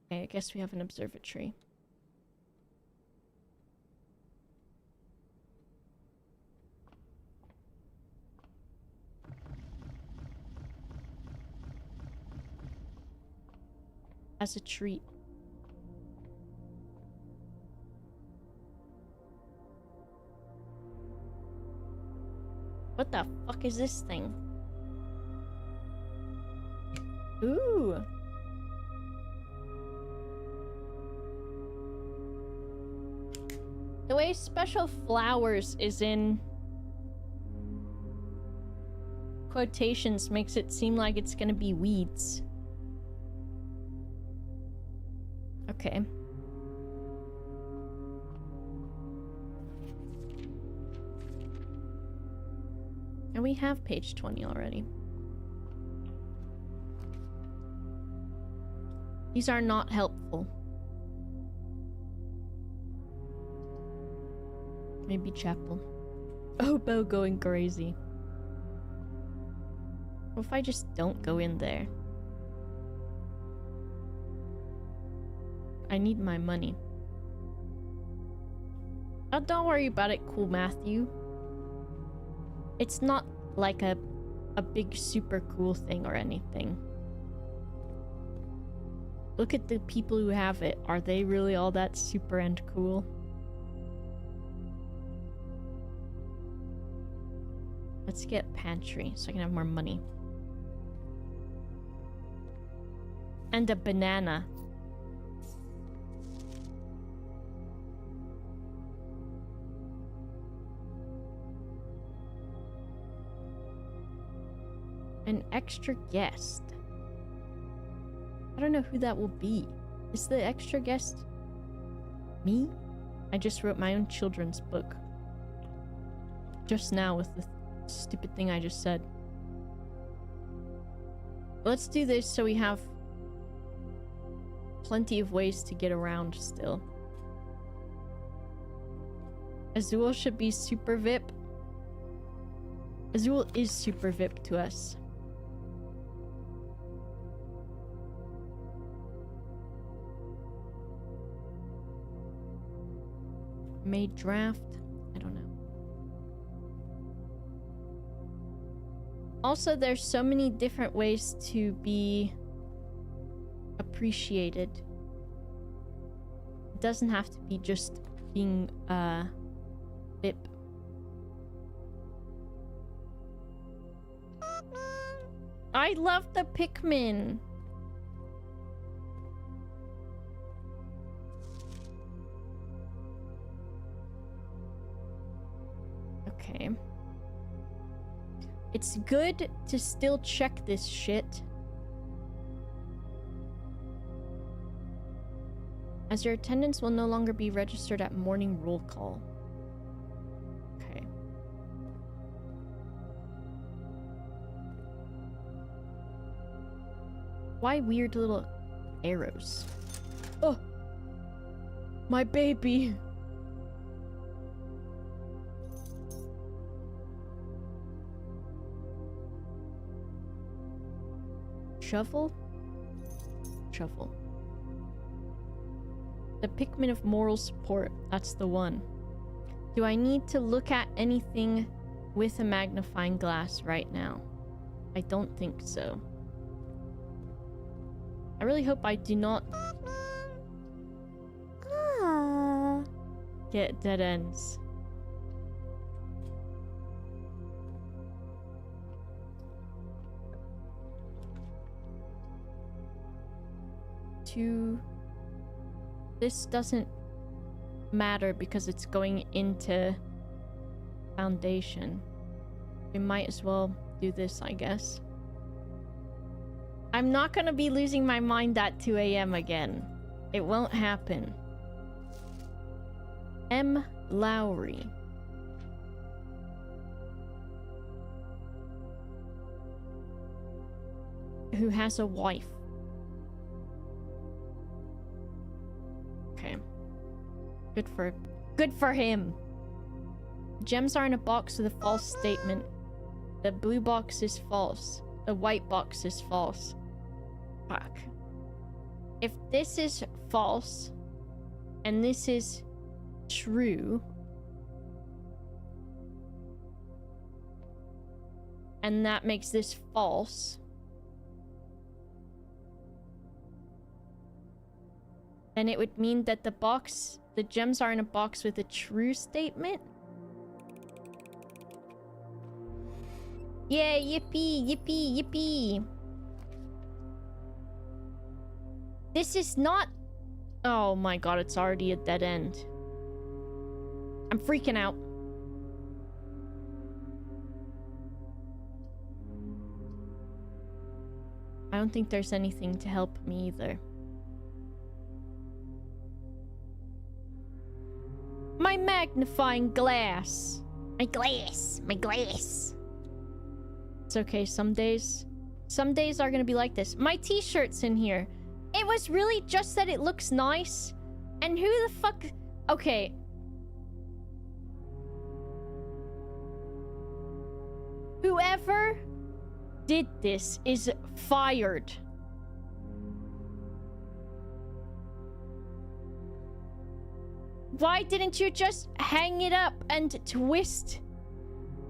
Okay, I guess we have an observatory. As a treat. What the fuck is this thing? Ooh. The way special flowers is in quotations makes it seem like it's gonna be weeds. Okay. And we have page 20 already. These are not helpful. Maybe chapel. Oh, Bo going crazy. What if I just don't go in there? I need my money. Oh, don't worry about it, cool Matthew. It's not like a big super cool thing or anything. Look at the people who have it. Are they really all that super and cool? Let's get pantry so I can have more money. And a banana. An extra guest. I don't know who that will be. Is the extra guest me? I just wrote my own children's book. Just now with the stupid thing I just said. Let's do this so we have plenty of ways to get around still. Azul should be super VIP. Azul is super VIP to us. Made draft? I don't know. Also, there's so many different ways to be appreciated. It doesn't have to be just being VIP. I love the Pikmin. Okay. It's good to still check this shit. As your attendance will no longer be registered at morning roll call. Okay. Why weird little arrows? Oh! My baby! Shovel? Shovel. The Pikmin of moral support. That's the one. Do I need to look at anything with a magnifying glass right now? I don't think so. I really hope I do not get dead ends. This doesn't matter because it's going into foundation. We might as well do this, I guess. I'm not gonna be losing my mind at 2 a.m. again. It won't happen. M. Lowry. Who has a wife. Okay. Good for him. Gems are in a box with a false statement. The blue box is false. The white box is false. Fuck. If this is false and this is true, and that makes this false, then it would mean that the gems are in a box with a true statement. Yeah, yippee, yippee, yippee. This is not... Oh my god, it's already a dead end. I'm freaking out. I don't think there's anything to help me either. My magnifying glass. My glass. My glass. It's okay, some days are gonna be like this. My t-shirt's in here. It was really just that it looks nice. And who the fuck... Okay. Whoever did this is fired. Why didn't you just hang it up and twist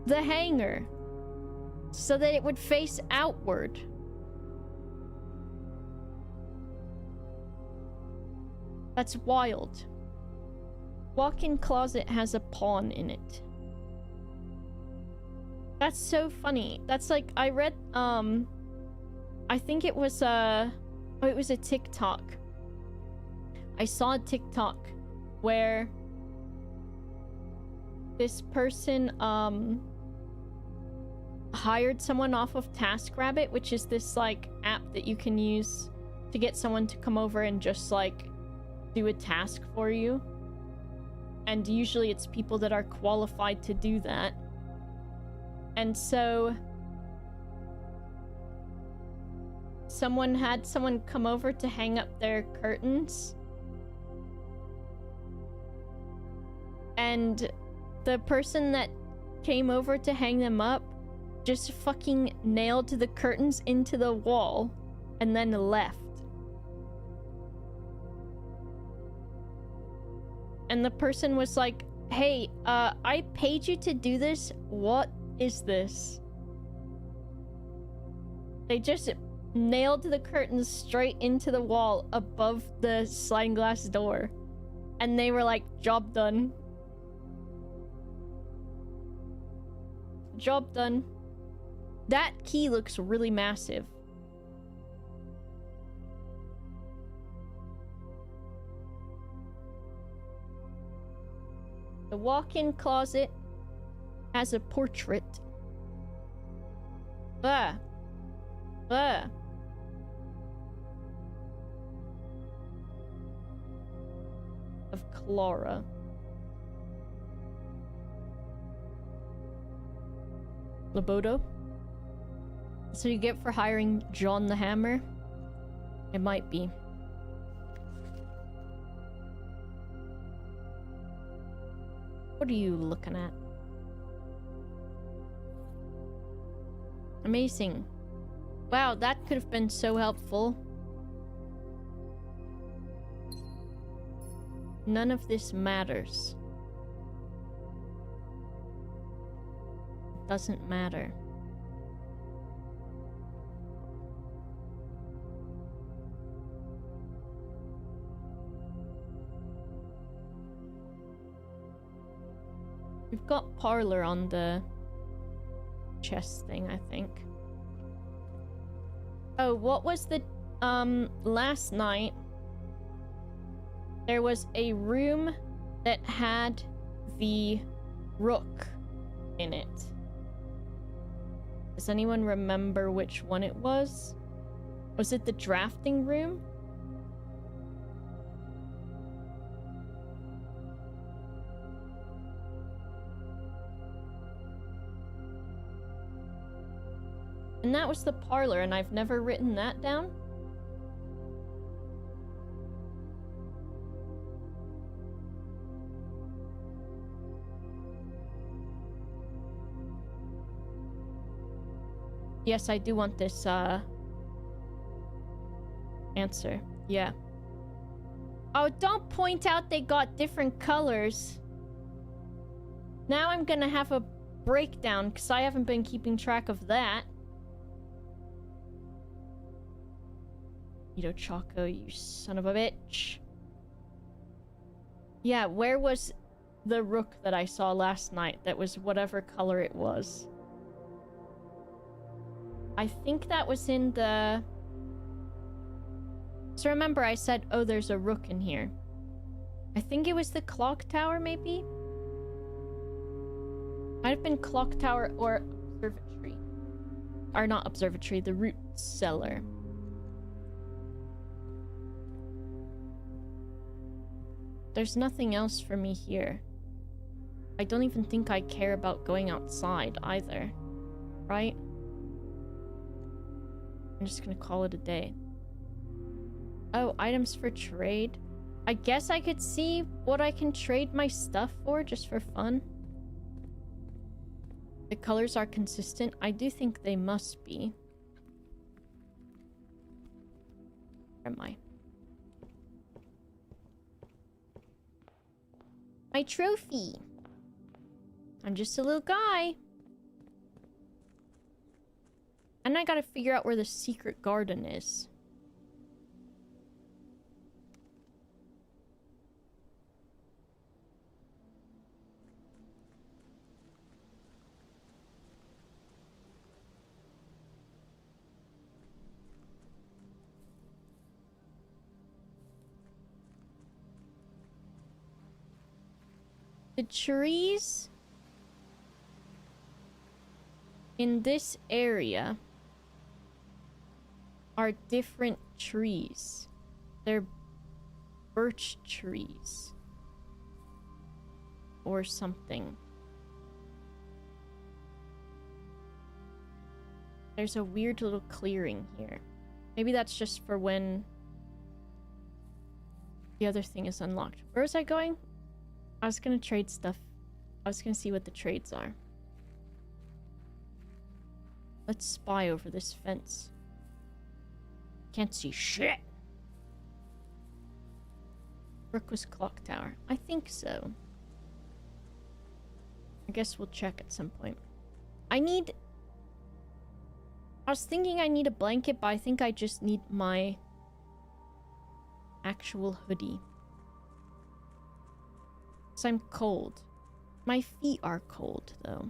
the hanger so that it would face outward? That's wild. Walk-in closet has a pawn in it. That's so funny. That's like, I read, I think it was a TikTok. I saw a TikTok where this person, hired someone off of TaskRabbit, which is this, like, app that you can use to get someone to come over and just, like, do a task for you. And usually it's people that are qualified to do that. And so someone had someone come over to hang up their curtains. And the person that came over to hang them up just fucking nailed the curtains into the wall and then left. And the person was like, hey, I paid you to do this. What is this? They just nailed the curtains straight into the wall above the sliding glass door. And they were like, job done. Job done. That key looks really massive. The walk-in closet has a portrait. Of Clara. Loboto? So you get for hiring John the Hammer? It might be. What are you looking at? Amazing. Wow, that could have been so helpful. None of this matters. It doesn't matter. We've got parlor on the chest thing, I think. Oh, what was the last night There was a room that had the rook in it. Does anyone remember which one it was? Was it the drafting room? And that was the parlor, and I've never written that down? Yes, I do want this, answer. Yeah. Oh, don't point out they got different colors. Now I'm gonna have a breakdown, because I haven't been keeping track of that. Choco, you son of a bitch. Yeah, where was the rook that I saw last night that was whatever color it was? I think that was in the... So remember I said, oh, there's a rook in here. I think it was the clock tower, maybe? Might have been clock tower or observatory. Or not observatory, the root cellar. There's nothing else for me here. I don't even think I care about going outside either. Right? I'm just gonna call it a day. Oh, items for trade. I guess I could see what I can trade my stuff for just for fun. The colors are consistent. I do think they must be. Where am I? My trophy. I'm just a little guy. And I gotta figure out where the secret garden is. The trees in this area are different trees. They're birch trees. Or something. There's a weird little clearing here. Maybe that's just for when the other thing is unlocked. Where was I going? I was gonna trade stuff. I was gonna see what the trades are. Let's spy over this fence. Can't see shit. Rook was clock tower. I think so. I guess we'll check at some point. I was thinking I need a blanket, but I think I just need my actual hoodie. So I'm cold. My feet are cold, though.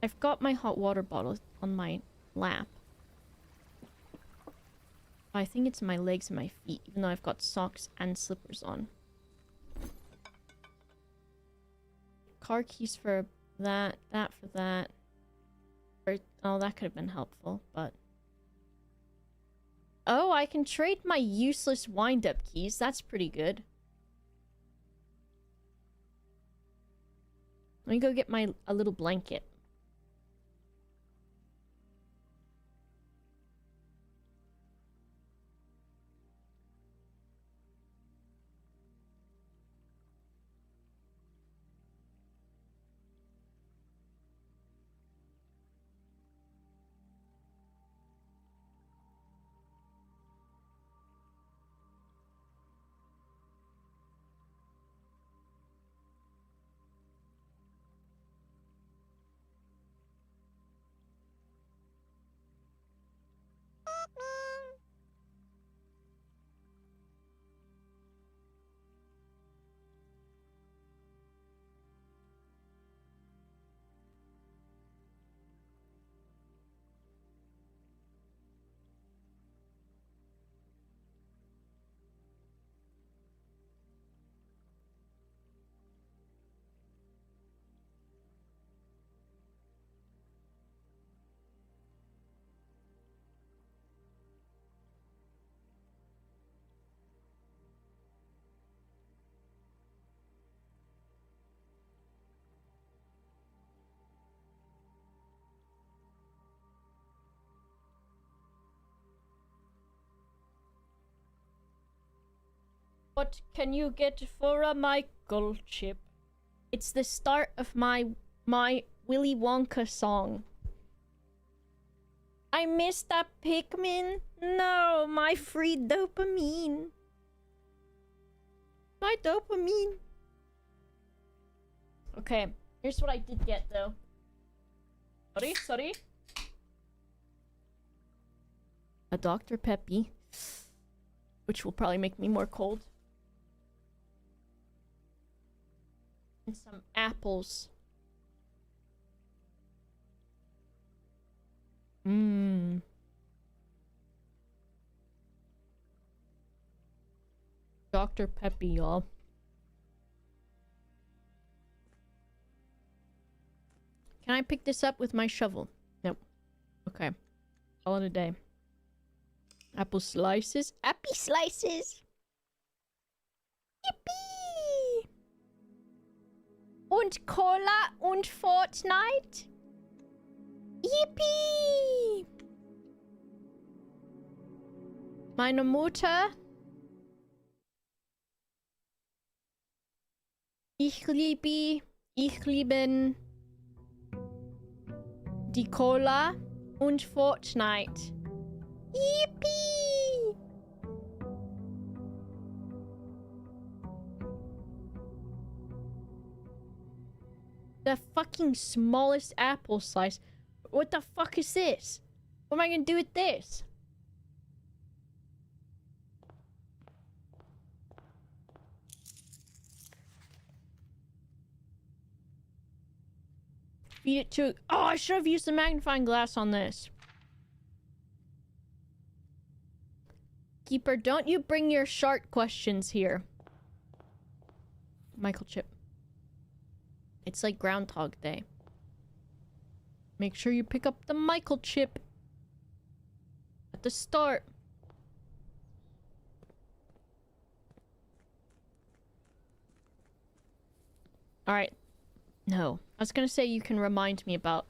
I've got my hot water bottle on my lap. I think it's my legs and my feet, even though I've got socks and slippers on. Car keys for that, that for that. Oh, that could have been helpful, but... Oh, I can trade my useless wind-up keys. That's pretty good. Let me go get a little blanket. What can you get for a Michael chip? It's the start of my Willy Wonka song. I missed that Pikmin. No, my free dopamine. My dopamine. Okay, here's what I did get though. Sorry. A Dr. Peppy, which will probably make me more cold. And some apples. Mmm. Dr. Peppy, y'all. Can I pick this up with my shovel? Nope. Okay. Call it a day. Apple slices. Appy slices! Yippee! Und Cola und Fortnite? Yippee! Meine Mutter. Ich lieben die Cola und Fortnite. Yippee! The fucking smallest apple slice. What the fuck is this? What am I gonna do with this? Feed it to... Oh, I should have used the magnifying glass on this. Keeper, don't you bring your shark questions here. Michael chip. It's like Groundhog Day. Make sure you pick up the Michael chip at the start. Alright. No. I was gonna say you can remind me about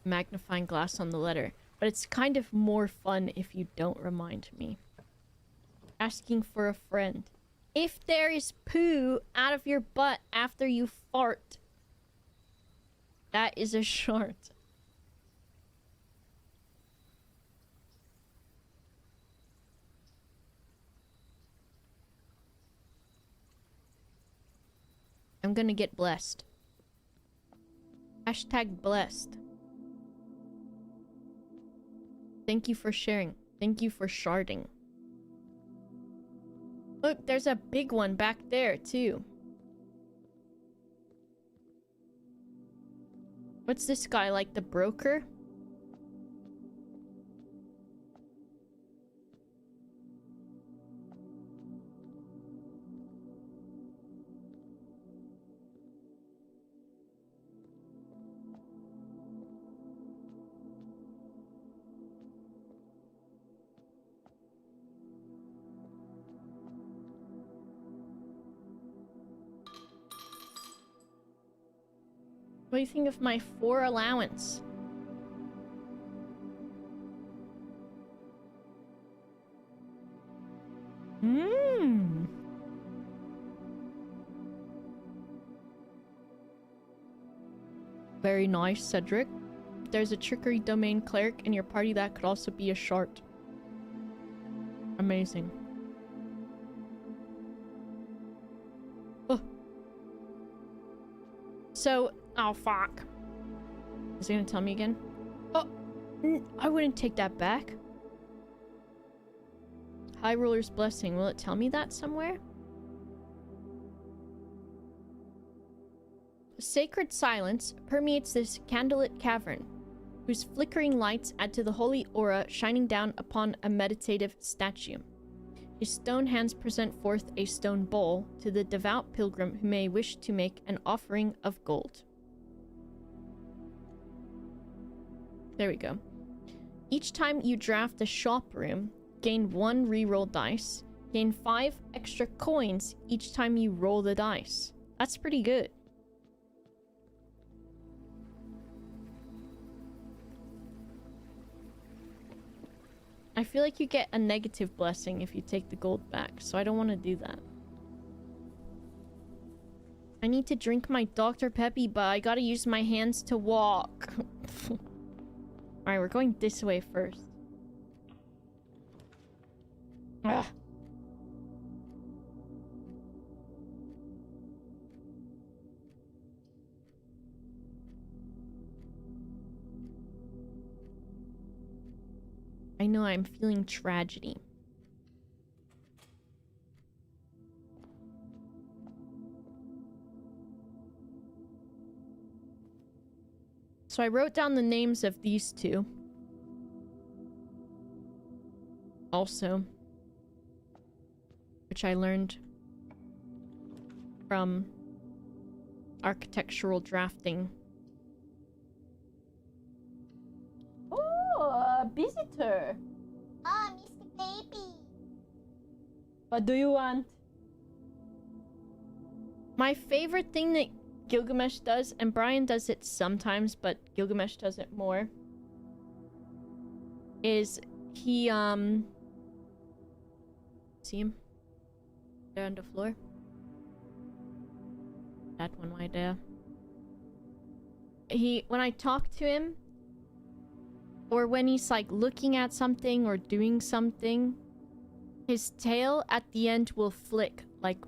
magnifying glass on the letter, but it's kind of more fun if you don't remind me. Asking for a friend. If there is poo out of your butt after you fart, that is a shart. I'm gonna get blessed. Hashtag blessed. Thank you for sharing. Thank you for sharding. Look, there's a big one back there, too. What's this guy, like the broker? What do you think of my 4 allowance? Very nice, Cedric. There's a trickery domain cleric in your party that could also be a shart. Amazing. Oh. So, oh fuck. Is he gonna tell me again? Oh, I wouldn't take that back. High Roller's Blessing. Will it tell me that somewhere? Sacred silence permeates this candlelit cavern, whose flickering lights add to the holy aura shining down upon a meditative statue. His stone hands present forth a stone bowl to the devout pilgrim who may wish to make an offering of gold. There we go. Each time you draft the shop room, gain 1 reroll dice, gain 5 extra coins each time you roll the dice. That's pretty good. I feel like you get a negative blessing if you take the gold back, so I don't want to do that. I need to drink my Dr. Peppy, but I gotta use my hands to walk. Alright, we're going this way first. Ugh. I know I'm feeling tragedy. So I wrote down the names of these two. Also. Which I learned from architectural drafting. Oh, a visitor. Oh, Mr. Baby. What do you want? My favorite thing that Gilgamesh does, and Brian does it sometimes, but Gilgamesh does it more, is he, see him? There on the floor? That one right there. When I talk to him, or when he's like looking at something or doing something, his tail at the end will flick, like,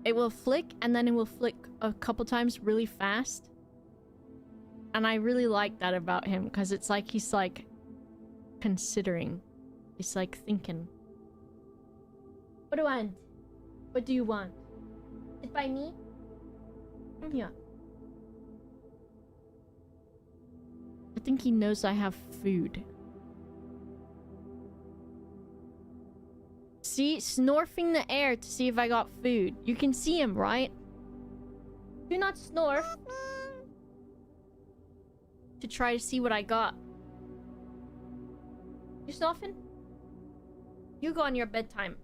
it will flick and then it will flick a couple times really fast. And I really like that about him, because it's like he's like considering. He's like thinking. What do I want? What do you want? Sit by me. Come here. I think he knows I have food. See? Snorfing the air to see if I got food. You can see him, right? Do not snorf. To try to see what I got. You snorfing? You go on your bedtime.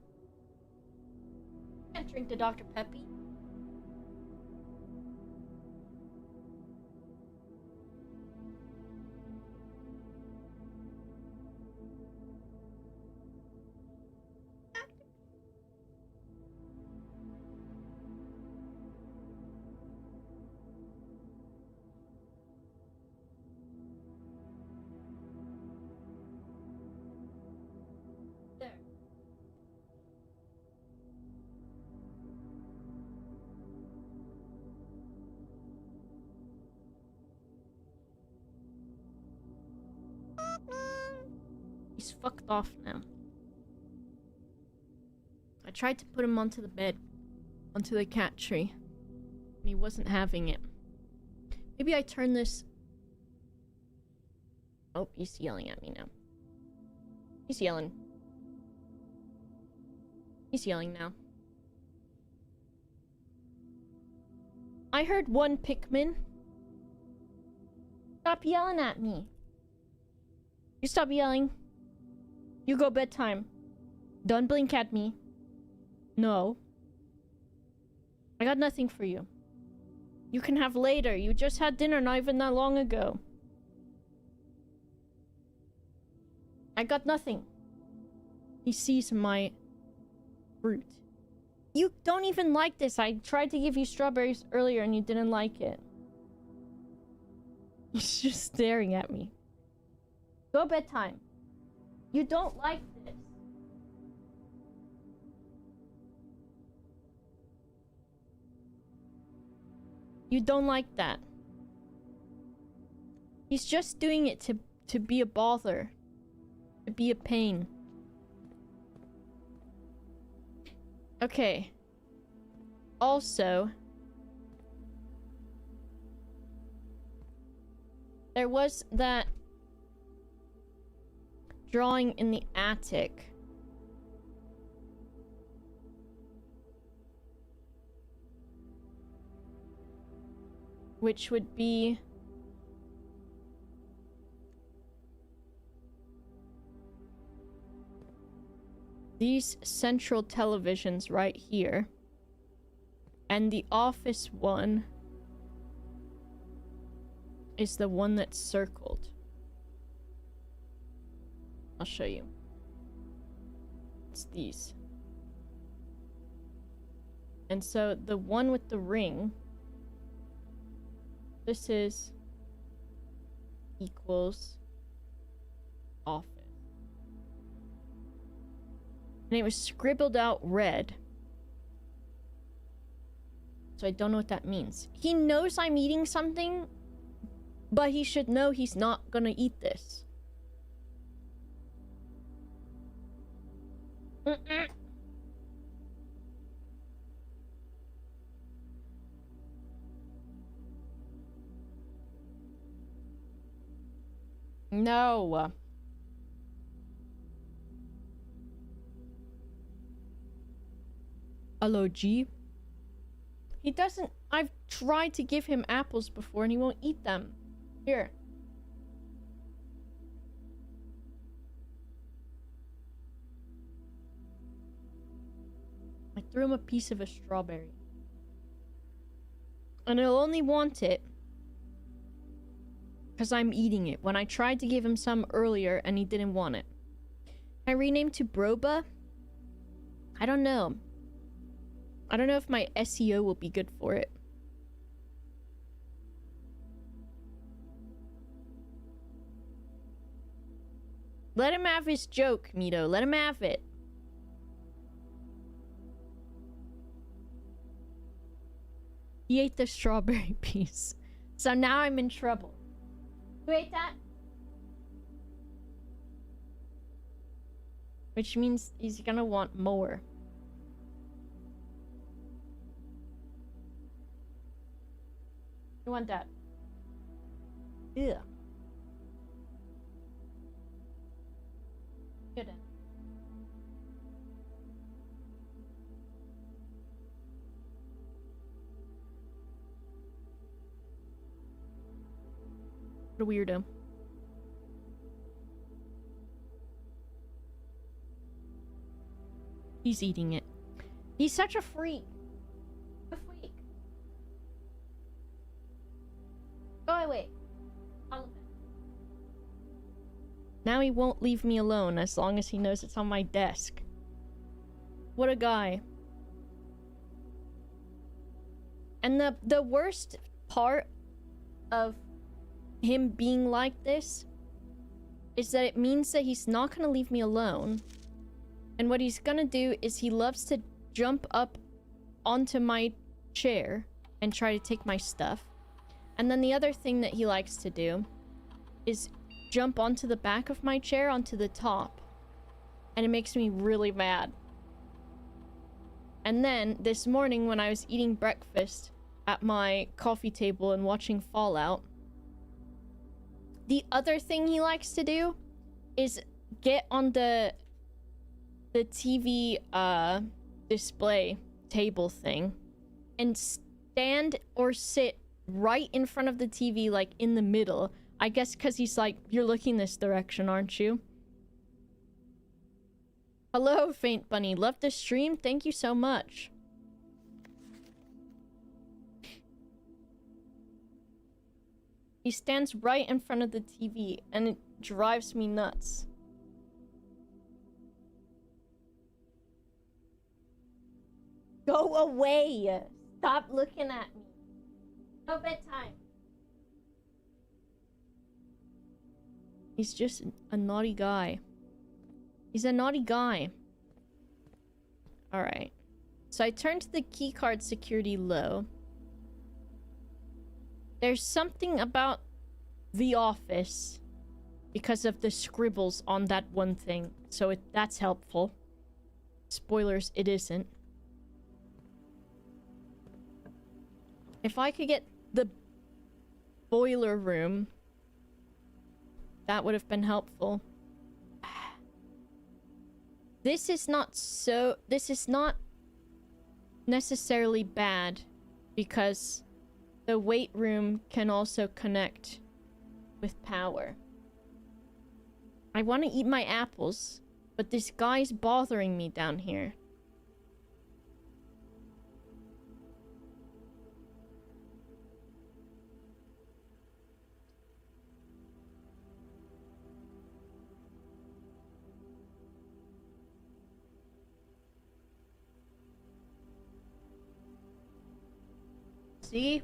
Can't drink the Dr. Peppy. There. He's fucked off now. I tried to put him onto the bed, onto the cat tree, and he wasn't having it. Maybe I turn this... Oh, he's yelling at me now. He's yelling. He's yelling now. I heard one Pikmin. Stop yelling at me. You stop yelling. You go bedtime. Don't blink at me. No. I got nothing for you. You can have later. You just had dinner not even that long ago. I got nothing. He sees my fruit. You don't even like this. I tried to give you strawberries earlier and you didn't like it. He's just staring at me. Go bedtime. You don't like this. You don't like that. He's just doing it to be a bother. To be a pain. Okay. Also, there was that drawing in the attic. Which would be these central televisions right here. And the office one is the one that's circled. I'll show you. It's these. And so the one with the ring, this is equals office. And it was scribbled out red. So I don't know what that means. He knows I'm eating something, but he should know he's not gonna eat this. No. Hello, G. He doesn't... I've tried to give him apples before and he won't eat them. Here. I threw him a piece of a strawberry. And he'll only want it because I'm eating it. When I tried to give him some earlier and he didn't want it. I renamed to Broba? I don't know. I don't know if my SEO will be good for it. Let him have his joke, Mito. Let him have it. He ate the strawberry piece. So now I'm in trouble. Who ate that? Which means he's gonna want more. You want that? Yeah. Good. What a weirdo. He's eating it. He's such a freak. A freak. Go away. All of it. Now he won't leave me alone as long as he knows it's on my desk. What a guy. And the worst part of him being like this is that it means that he's not gonna leave me alone. And what he's gonna do is he loves to jump up onto my chair and try to take my stuff. And then the other thing that he likes to do is jump onto the back of my chair, onto the top. And it makes me really mad. And then this morning when I was eating breakfast at my coffee table and watching Fallout, the other thing he likes to do is get on the TV display table thing and stand or sit right in front of the TV, like in the middle. I guess because he's like, you're looking this direction, aren't you? Hello, Faint Bunny. Love the stream. Thank you so much. He stands right in front of the TV and it drives me nuts. Go away! Stop looking at me. No bedtime. He's just a naughty guy. He's a naughty guy. Alright. So I turned the keycard security low. There's something about the office because of the scribbles on that one thing. So that's helpful. Spoilers, it isn't. If I could get the boiler room, that would have been helpful. This is not necessarily bad because the weight room can also connect with power. I want to eat my apples, but this guy's bothering me down here. See?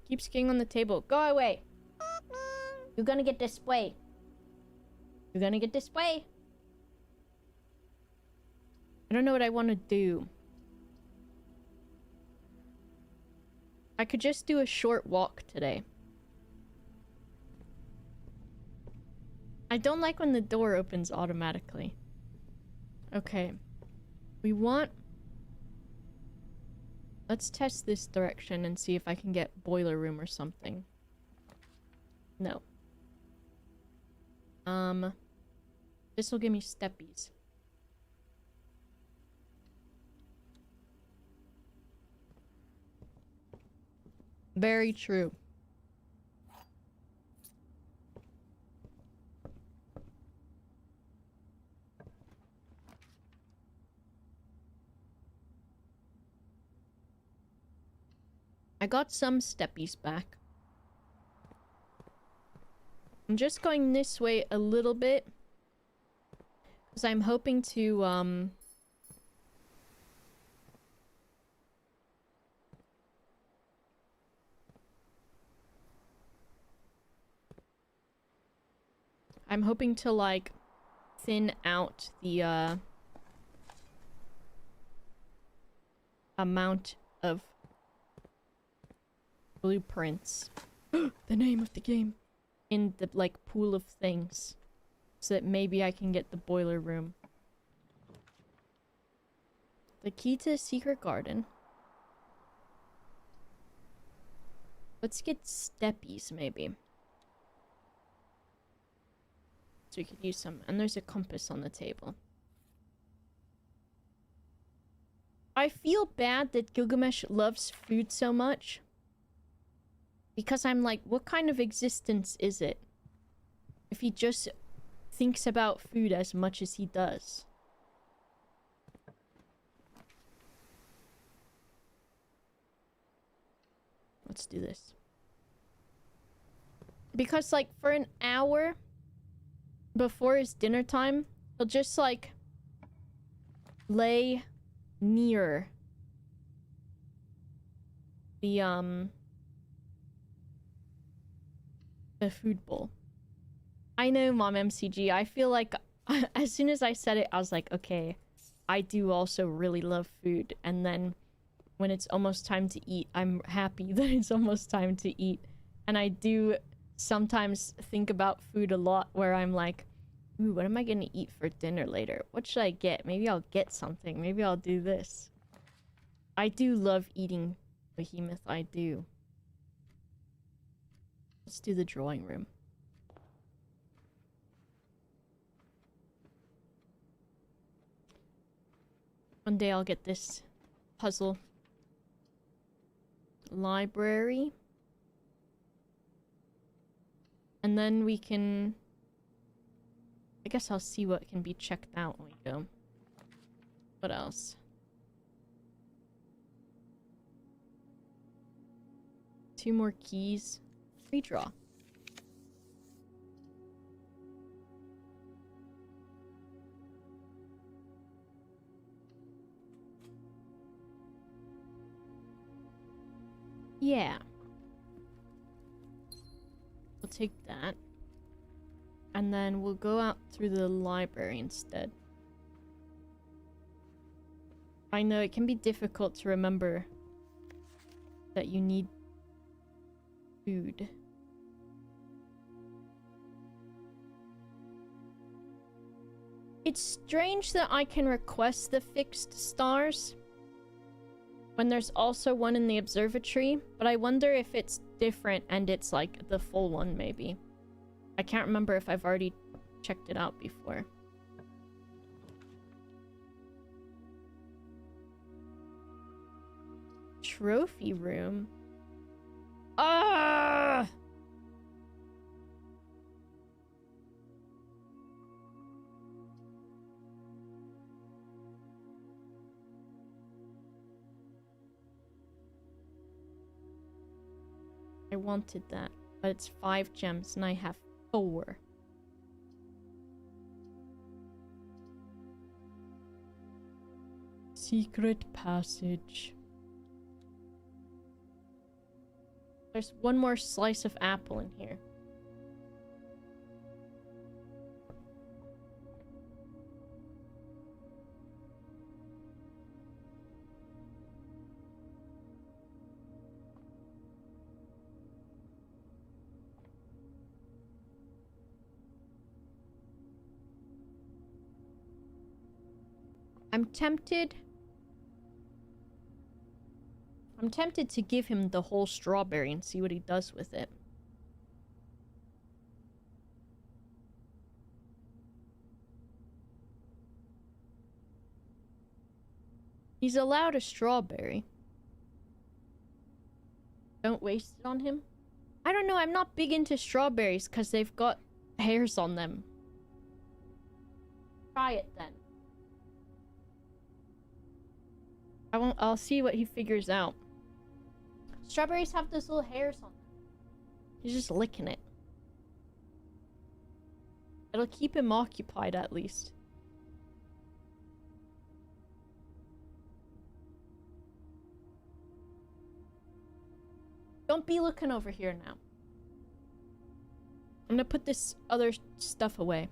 Keeps getting on the table. Go away. You're gonna get this way. You're gonna get this way. I don't know what I want to do. I could just do a short walk today. I don't like when the door opens automatically. Okay. We want... Let's test this direction and see if I can get boiler room or something. No. This will give me steppies. Very true. I got some steppies back. I'm just going this way a little bit. Because I'm hoping to, I'm hoping to, like, thin out the, amount of blueprints. The name of the game. In the, like, pool of things. So that maybe I can get the boiler room. The key to the secret garden. Let's get steppies, maybe. So we could use some. And there's a compass on the table. I feel bad that Gilgamesh loves food so much. Because I'm like, what kind of existence is it? If he just thinks about food as much as he does. Let's do this. Because, like, for an hour before his dinner time, he'll just, like, lay near the food bowl. I know, Mom MCG. I feel like as soon as I said it, I was like, okay, I do also really love food. And then when it's almost time to eat, I'm happy that it's almost time to eat. And I do sometimes think about food a lot where I'm like, ooh, what am I gonna eat for dinner later? What should I get? Maybe I'll get something. Maybe I'll do this. I do love eating Behemoth. I do. Let's do the drawing room. One day I'll get this puzzle. Library. And then we can... I guess I'll see what can be checked out when we go. What else? Two more keys. Redraw. Yeah. We'll take that. And then we'll go out through the library instead. I know it can be difficult to remember that you need food. It's strange that I can request the fixed stars when there's also one in the observatory, but I wonder if it's different and it's like the full one maybe. I can't remember if I've already checked it out before. Trophy room? Ah! I wanted that, but it's 5 gems and I have 4. Secret passage. There's one more slice of apple in here. I'm tempted to give him the whole strawberry and see what he does with it. He's allowed a strawberry. Don't waste it on him. I don't know, I'm not big into strawberries because they've got hairs on them. Try it then. I'll see what he figures out. Strawberries have those little hairs on them. He's just licking it. It'll keep him occupied at least. Don't be looking over here now. I'm gonna put this other stuff away.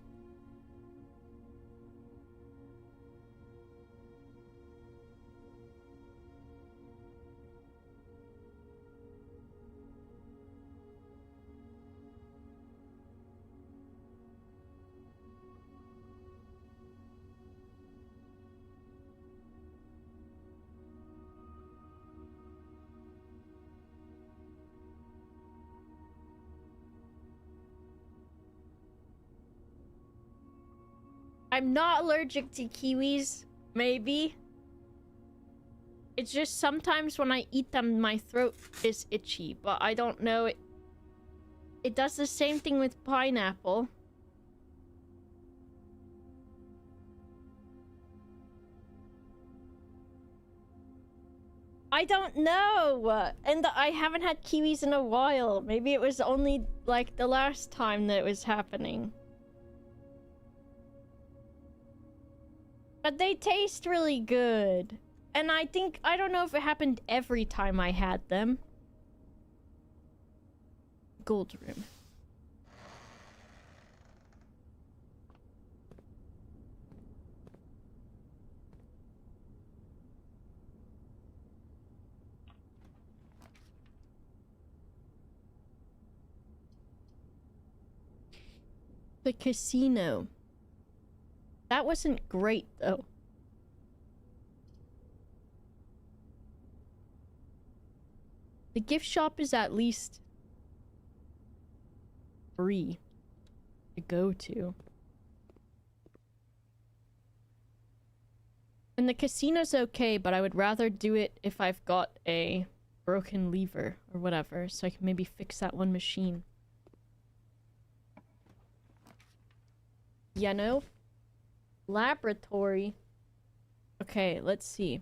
I'm not allergic to kiwis, maybe. It's just sometimes when I eat them, my throat is itchy, but I don't know. It does the same thing with pineapple. I don't know! And I haven't had kiwis in a while. Maybe it was only, like, the last time that it was happening. But they taste really good. And I don't know if it happened every time I had them. Gold room. The casino. That wasn't great, though. The gift shop is at least free to go to. And the casino's okay, but I would rather do it if I've got a broken lever or whatever, so I can maybe fix that one machine. You know? Laboratory. Okay, let's see.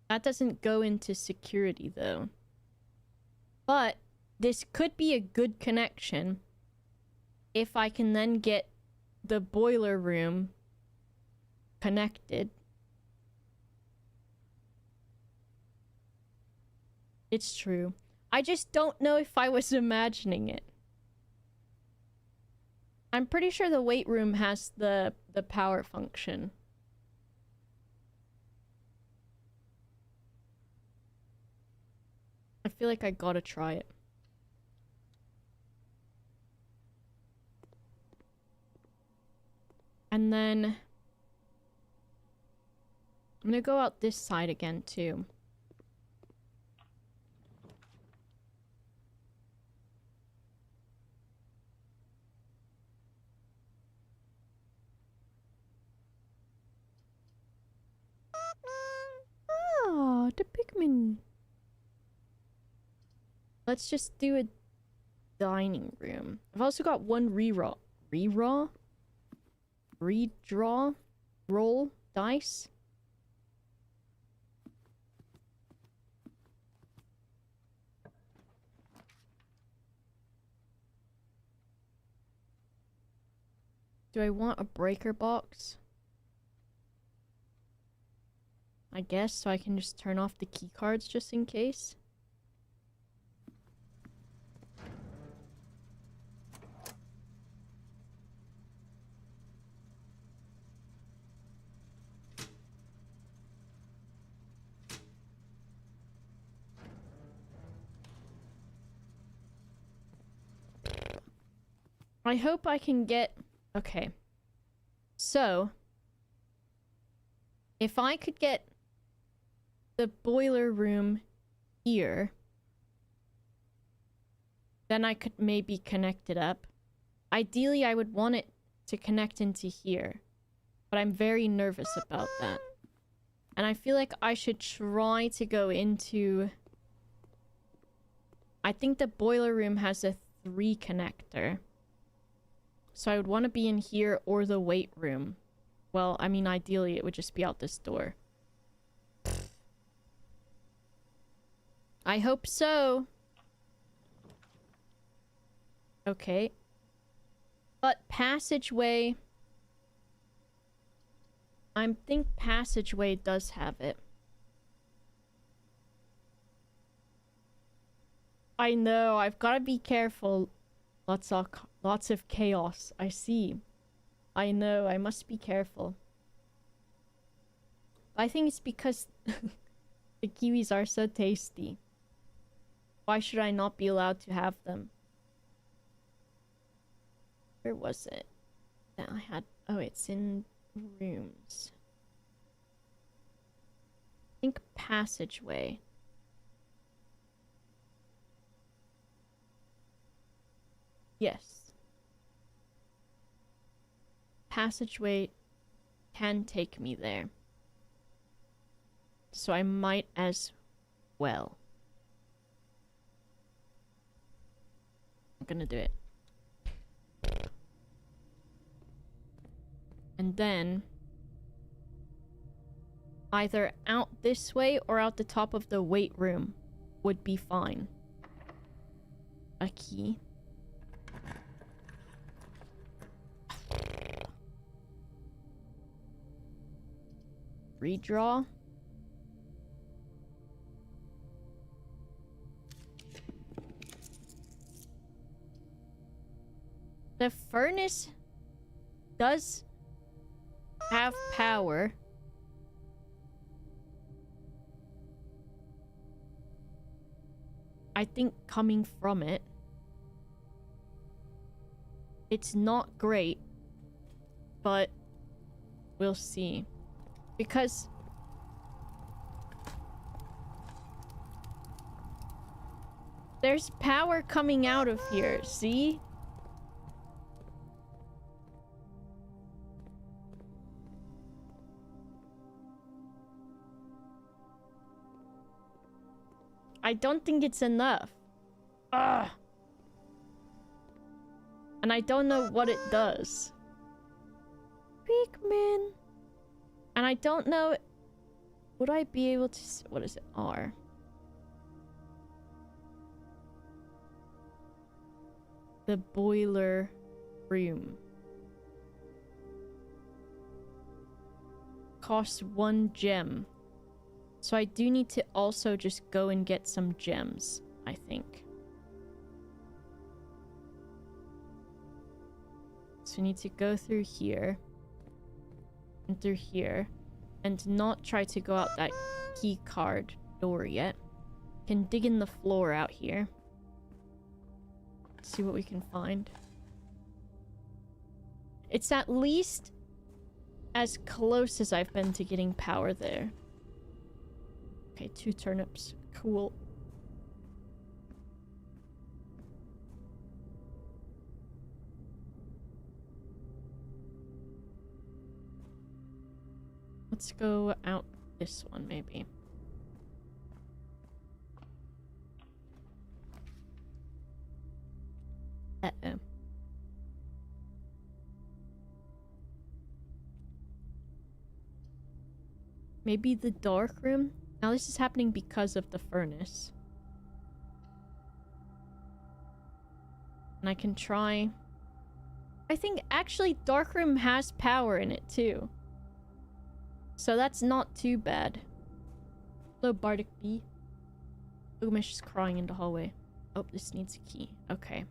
That doesn't go into security, though. But this could be a good connection if I can then get the boiler room connected. It's true. I just don't know if I was imagining it. I'm pretty sure the weight room has the power function. I feel like I gotta try it. And then I'm gonna go out this side again too. Ah, the Pikmin. Let's just do a dining room. I've also got one redraw roll dice. Do I want a breaker box? I guess, so I can just turn off the key cards just in case. I hope I can get... Okay. So, if I could get the boiler room here, then I could maybe connect it up. Ideally, I would want it to connect into here, but I'm very nervous about that. And I feel like I should try to go into... I think the boiler room has a 3 connector. So I would want to be in here or the weight room. Well, I mean, ideally it would just be out this door. I hope so. Okay. But passageway... I think passageway does have it. I know, I've got to be careful. Lots of chaos. I see. I know, I must be careful. I think it's because the kiwis are so tasty. Why should I not be allowed to have them? Where was it that I had? Oh, it's in rooms. I think passageway. Yes. Passageway can take me there. So I might as well. I'm gonna do it. And then either out this way or out the top of the weight room would be fine. A key. Redraw. The furnace does have power. I think coming from it. It's not great, but we'll see. Because there's power coming out of here, see? I don't think it's enough. Ugh. And I don't know what it does. Pigman. And I don't know... Would I be able to... What is it? R. The boiler room. Costs 1 gem. So I do need to also just go and get some gems, I think. So we need to go through here. And through here. And not try to go out that key card door yet. Can dig in the floor out here. See what we can find. It's at least as close as I've been to getting power there. Okay, 2 turnips. Cool. Let's go out this one, maybe. Uh-oh. Maybe the dark room? Now this is happening because of the furnace. And I can try... I think actually dark room has power in it too. So that's not too bad. Hello, Bardic Bee. Gilgamesh is crying in the hallway. Oh, this needs a key. Okay.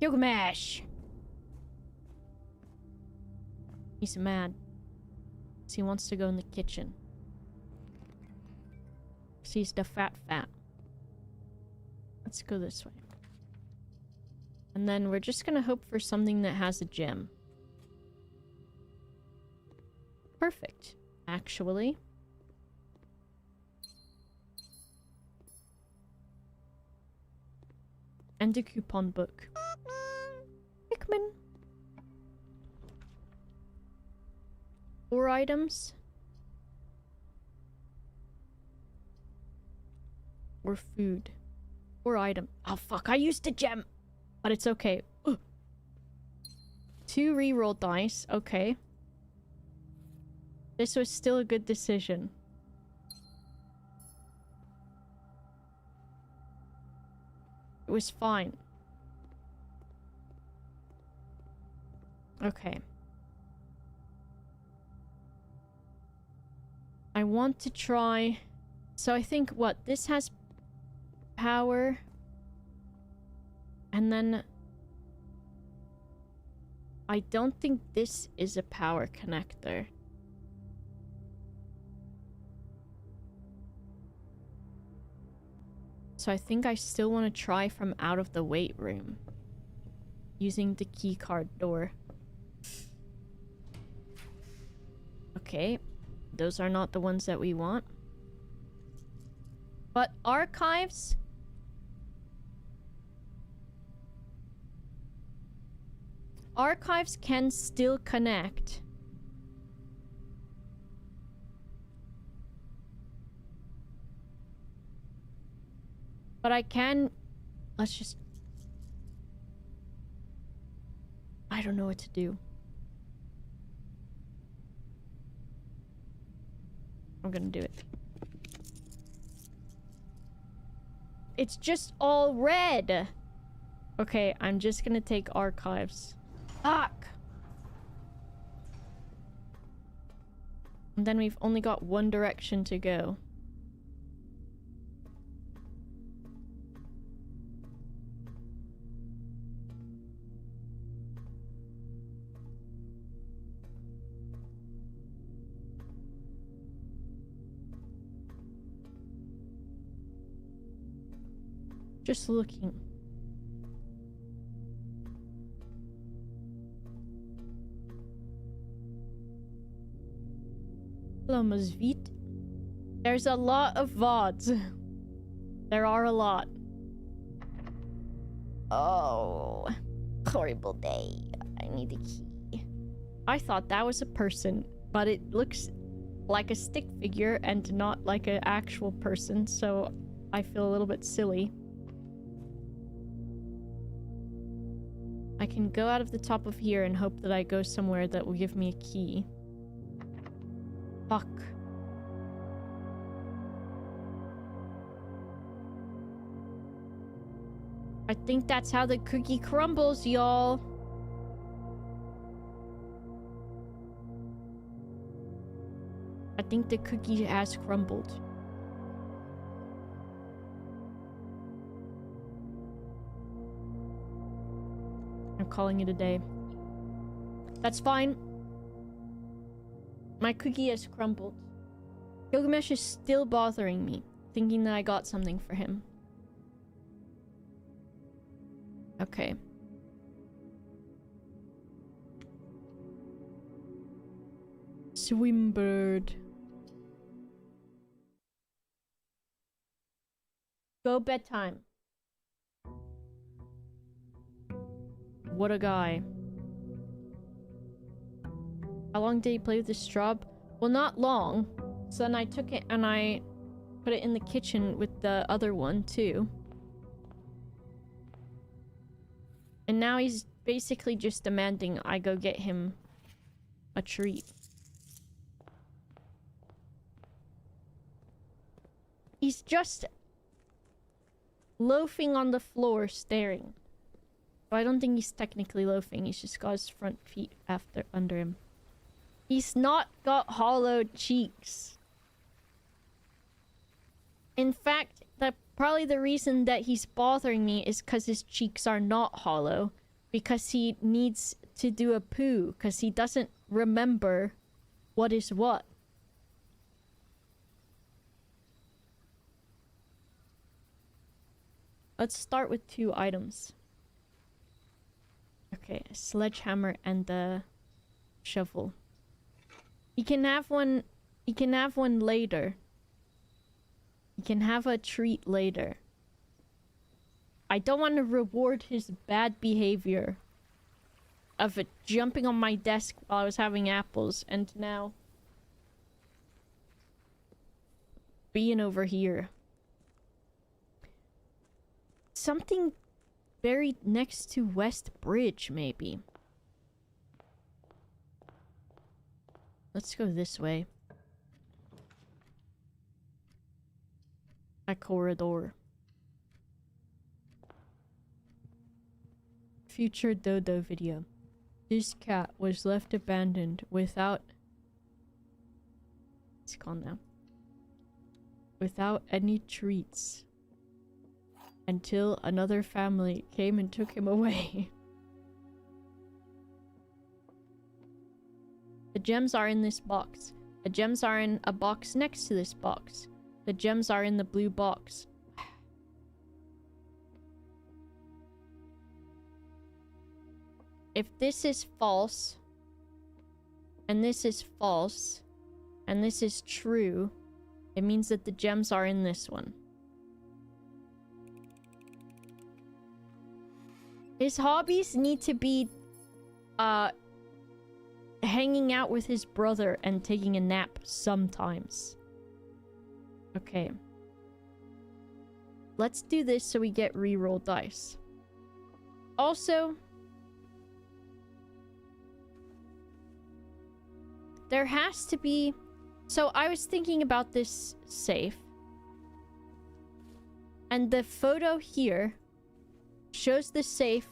Gilgamesh! He's mad. So he wants to go in the kitchen. So he's the fat. Let's go this way. And then we're just gonna hope for something that has a gem. Perfect, actually. And a coupon book. Pikmin. 4 items. Or food. 4 items. Oh fuck, I used a gem! But it's okay. Ugh. 2 reroll dice. Okay. This was still a good decision. It was fine. Okay. I want to try... So I think, what? This has power. And then... I don't think this is a power connector. So I think I still want to try from out of the weight room. Using the keycard door. Okay. Those are not the ones that we want. But archives? Archives can still connect. But I can... Let's just... I don't know what to do. I'm gonna do it. It's just all red! Okay, I'm just gonna take archives. Fuck! And then we've only got one direction to go. Just looking. Hello, Mazvit. There's a lot of VODs. There are a lot. Oh. Horrible day. I need a key. I thought that was a person, but it looks like a stick figure and not like an actual person, so I feel a little bit silly. I can go out of the top of here and hope that I go somewhere that will give me a key. Fuck. I think that's how the cookie crumbles, y'all. I think the cookie has crumbled. I'm calling it a day. That's fine. My cookie has crumbled. Gilgamesh is still bothering me, thinking that I got something for him. Okay. Swimbird. Go bedtime. What a guy. How long did he play with the straw? Well, not long. So then I took it and I put it in the kitchen with the other one too. And now he's basically just demanding I go get him a treat. He's just loafing on the floor staring. So I don't think he's technically loafing. He's just got his front feet under him. He's not got hollow cheeks. In fact, probably the reason that he's bothering me is because his cheeks are not hollow. Because he needs to do a poo. Because he doesn't remember what is what. Let's start with 2 items. Okay, a sledgehammer and the shovel. He can have one. He can have one later. He can have a treat later. I don't want to reward his bad behavior of jumping on my desk while I was having apples and now being over here. Something buried next to West Bridge, maybe. Let's go this way. A corridor. Future Dodo video. This cat was left abandoned without... It's gone now. Without any treats. Until another family came and took him away. The gems are in this box. The gems are in a box next to this box. The gems are in the blue box. If this is false, and this is false, and this is true, it means that the gems are in this one. His hobbies need to be, hanging out with his brother and taking a nap sometimes. Okay. Let's do this so we get reroll dice. Also, there has to be... So I was thinking about this safe. And the photo here shows the safe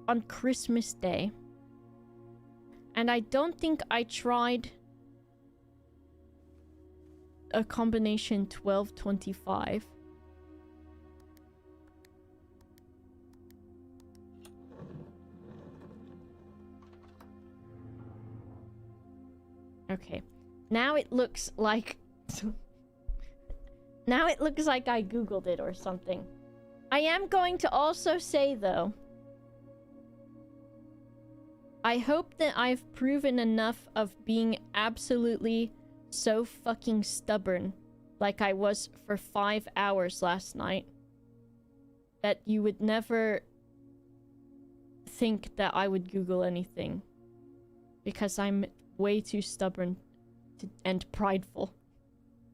on Christmas Day. And I don't think I tried a combination 12-25. Okay. Now it looks like... Now it looks like I googled it or something. I am going to also say, though, I hope that I've proven enough of being absolutely so fucking stubborn, like I was for 5 hours last night, that you would never think that I would Google anything. Because I'm way too stubborn and prideful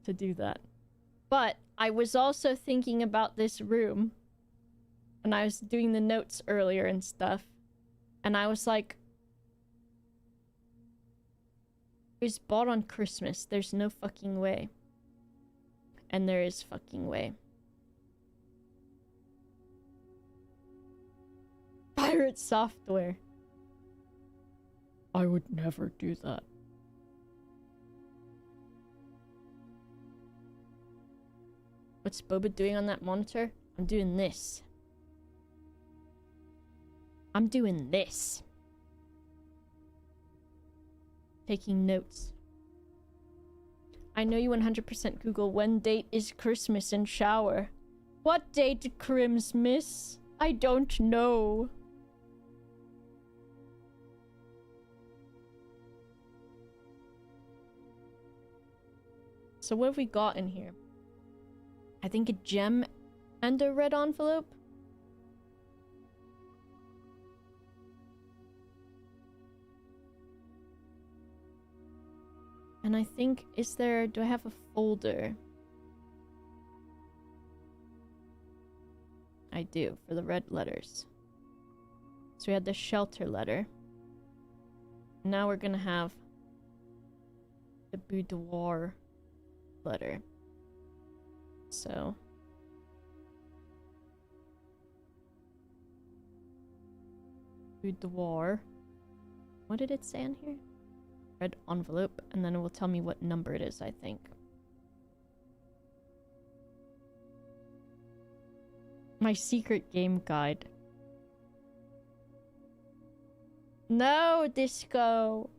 to do that. But I was also thinking about this room, and I was doing the notes earlier and stuff, and I was like, it was bought on Christmas. There's no fucking way. And there is fucking way. Pirate software. I would never do that. What's Boba doing on that monitor? I'm doing this. I'm doing this. Taking notes. I know you 100% Google when date is Christmas and shower. What date, Crimsmas? I don't know. So what have we got in here? I think a gem and a red envelope. And I think, do I have a folder? I do, for the red letters. So we had the shelter letter. Now we're gonna have the boudoir letter. So Boudoir. What did it say in here? Red envelope, and then it will tell me what number it is, I think. My secret game guide. No, Disco!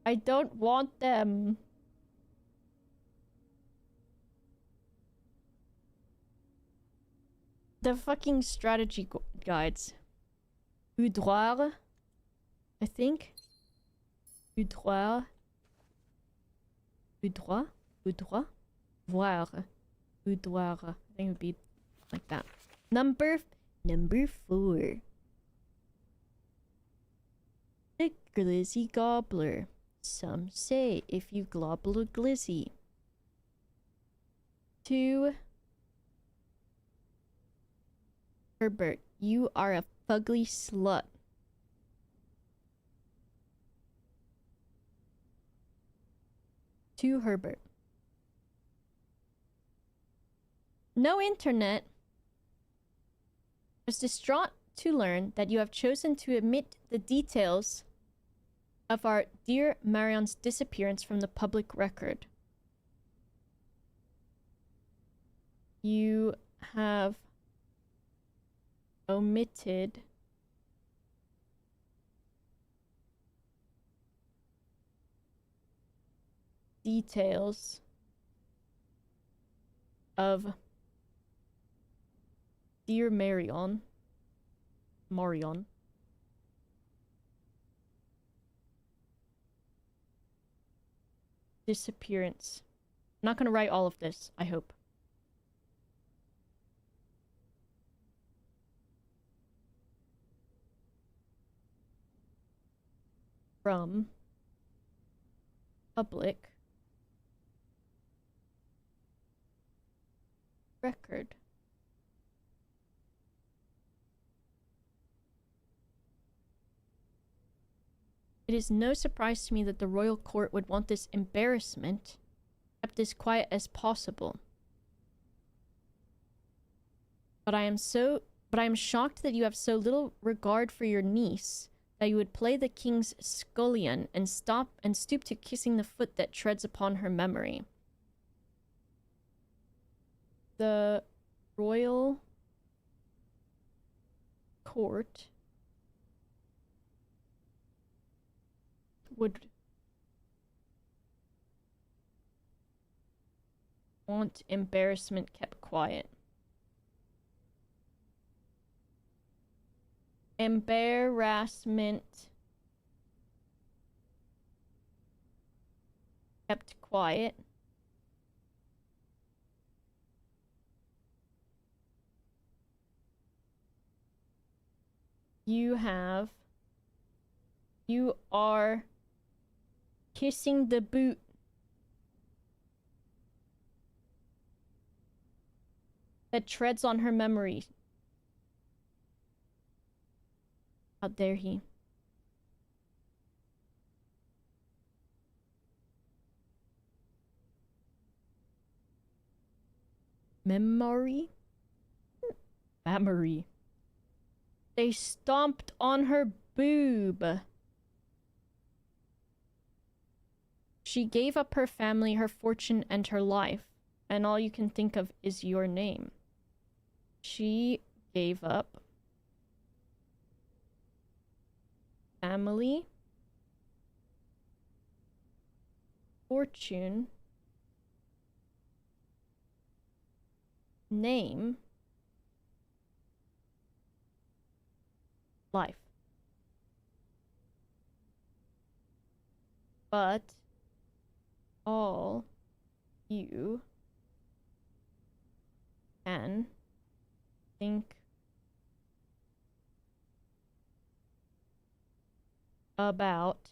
I don't want them. The fucking strategy guides. Boudoir, I think. Boudoir. Boudoir? Boudoir? Voir. Boudoir. I think it would be like that. Number 4. The glizzy gobbler. Some say if you gobble a glizzy. 2. Herbert, you are a fugly slut. 2 Herbert. No internet. I was distraught to learn that you have chosen to omit the details of our dear Marion's disappearance from the public record. You have omitted details of dear Marion disappearance. I'm not gonna write all of this, I hope. From public record. It is no surprise to me that the royal court would want this embarrassment kept as quiet as possible. But I am shocked that you have so little regard for your niece that you would play the king's scullion and stoop to kissing the foot that treads upon her memory. The royal court would want embarrassment kept quiet. Embarrassment kept quiet. You are kissing the boot. That treads on her memory. How dare he? Memory? Memory. They stomped on her boob. She gave up her family, her fortune, and her life, and all you can think of is your name. She gave up family, fortune, name, life. But all you can think about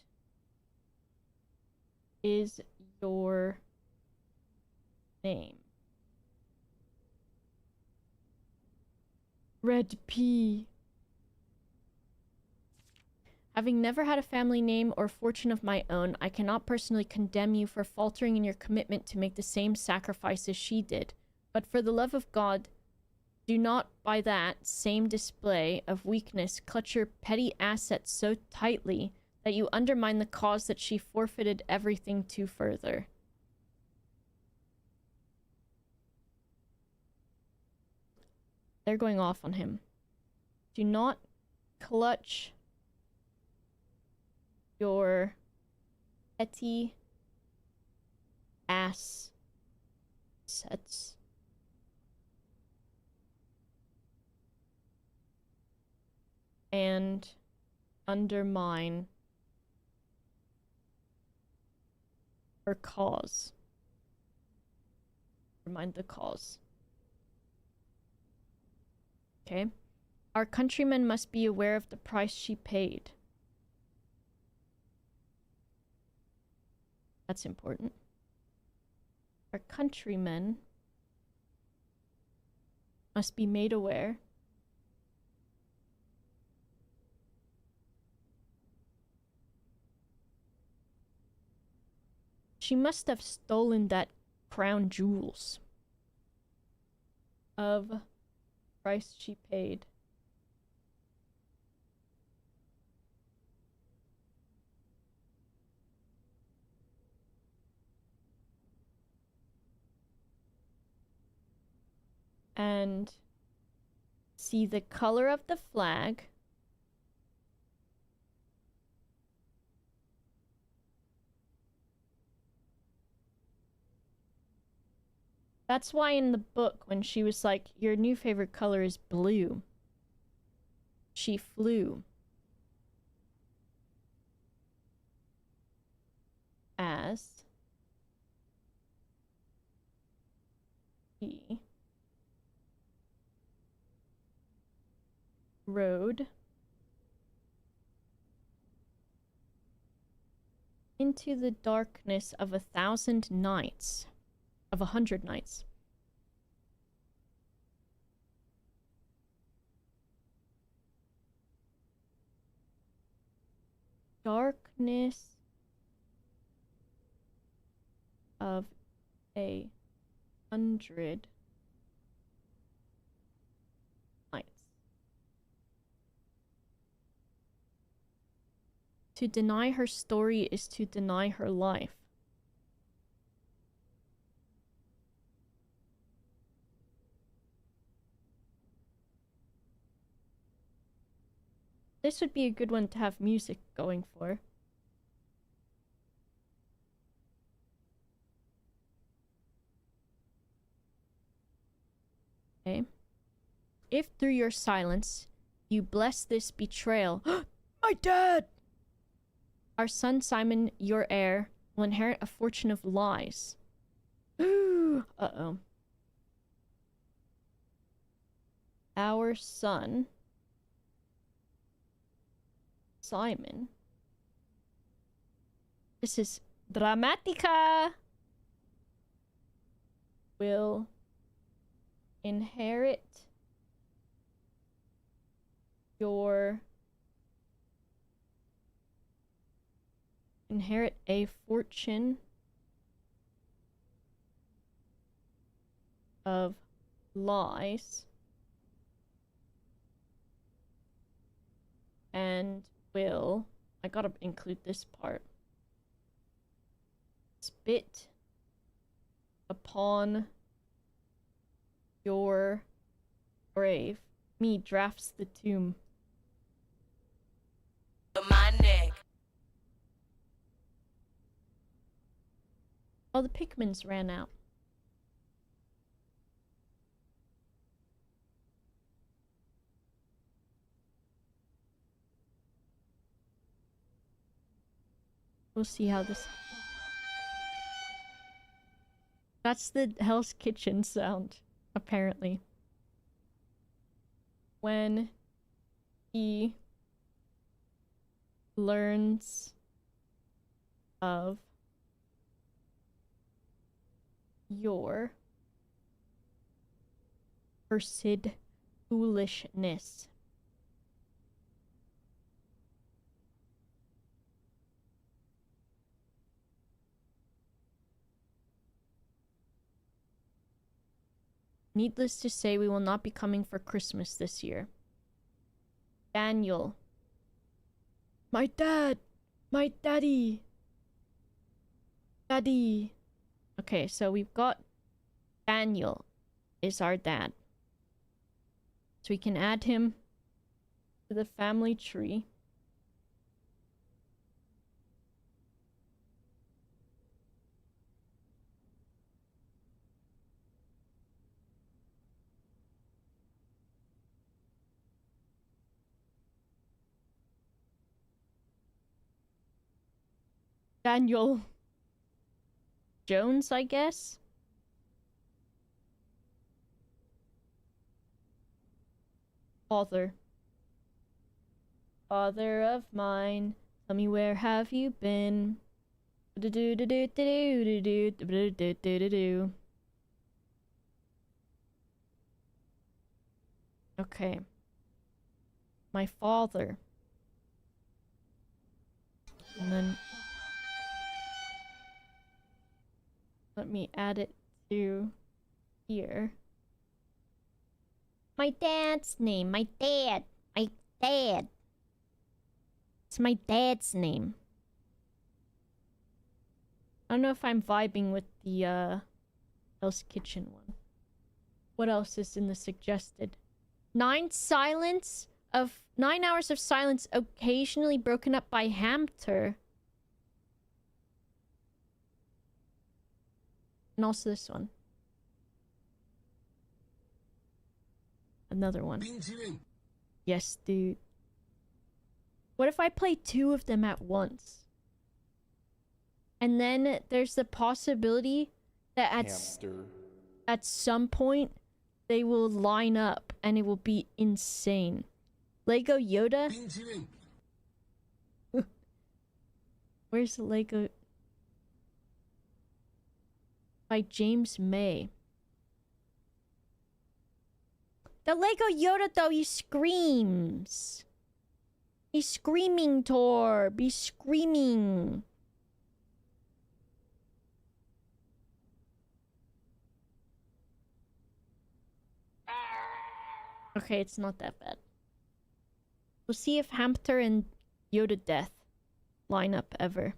is your name. Red P. Having never had a family name or fortune of my own, I cannot personally condemn you for faltering in your commitment to make the same sacrifices she did. But for the love of God, Do not, by that same display of weakness, clutch your petty assets so tightly that you undermine the cause that she forfeited everything to further. They're going off on him. Do not clutch your petty assets and undermine her cause. Undermine the cause. Okay. Our countrymen must be aware of the price she paid. That's important. Our countrymen must be made aware she must have stolen that crown jewels of price she paid. And see the color of the flag. That's why in the book, when she was like, your new favorite color is blue, she flew as he rode into the darkness of 1,000 nights. Of 100 nights. Darkness of 100 nights. To deny her story is to deny her life. This would be a good one to have music going for. Okay. If through your silence you bless this betrayal, my dad! Our son Simon, your heir, will inherit a fortune of lies. Uh-oh. Our son Simon. This is Dramatica. Will inherit a fortune of lies and will, I gotta include this part, spit upon your grave. Me drafts the tomb. My neck. Oh, the Pikmins ran out. We'll see how this... That's the Hell's Kitchen sound, apparently. When he learns of your cursed foolishness. Needless to say, we will not be coming for Christmas this year. Daniel. My dad! My daddy! Daddy! Okay, so we've got Daniel is our dad. So we can add him to the family tree. Daniel Jones, I guess? Father. Father of mine, tell me where have you been? Okay. My father. And then let me add it to here. My dad's name. My dad. My dad. It's my dad's name. I don't know if I'm vibing with the Hell's Kitchen one. What else is in the suggested? 9 hours of silence occasionally broken up by Hamter. And also this one. Another one. Yes, dude. What if I play 2 of them at once? And then there's the possibility that at some point they will line up and it will be insane. Lego Yoda? Where's the Lego? By James May. The Lego Yoda, though, he screams. He's screaming, Torb. He's screaming. Okay, it's not that bad. We'll see if Hamter and Yoda Death line up ever.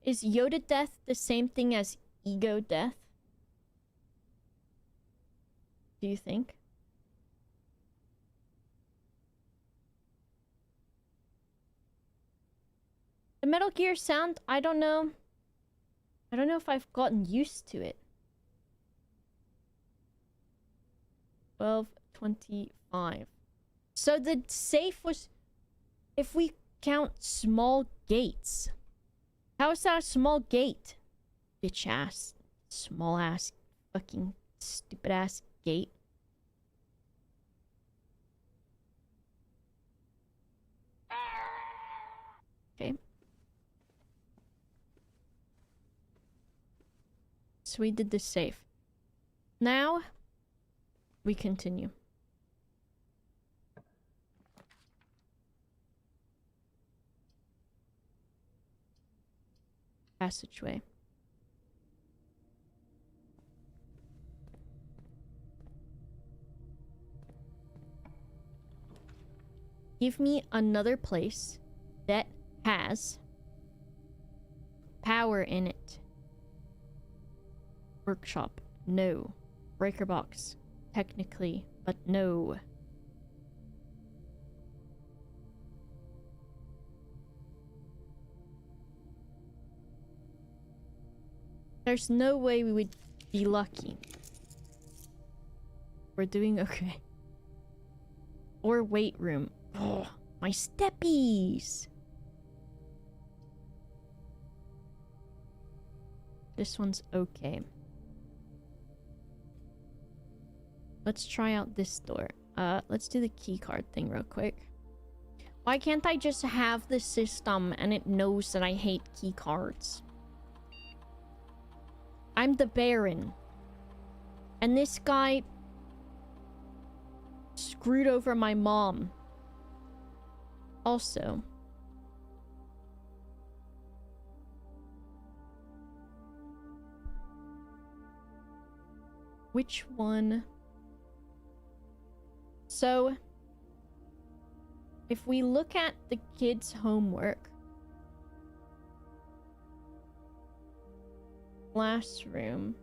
Is Yoda Death the same thing as Ego Death? Do you think? The Metal Gear sound, I don't know. I don't know if I've gotten used to it. 12:25. So the safe was, if we count small gates. How is that a small gate? Bitch ass, small ass, fucking stupid ass gate. Okay. So we did the safe. Now we continue. Passageway. Give me another place that has power in it. Workshop. No. Breaker box. Technically, but no. There's no way we would be lucky. We're doing okay. Or weight room. Oh, my steppies! This one's okay. Let's try out this door. Let's do the key card thing real quick. Why can't I just have the system and it knows that I hate key cards? I'm the Baron. And this guy screwed over my mom. Also, Which one? So, if we look at the kids' homework, classroom,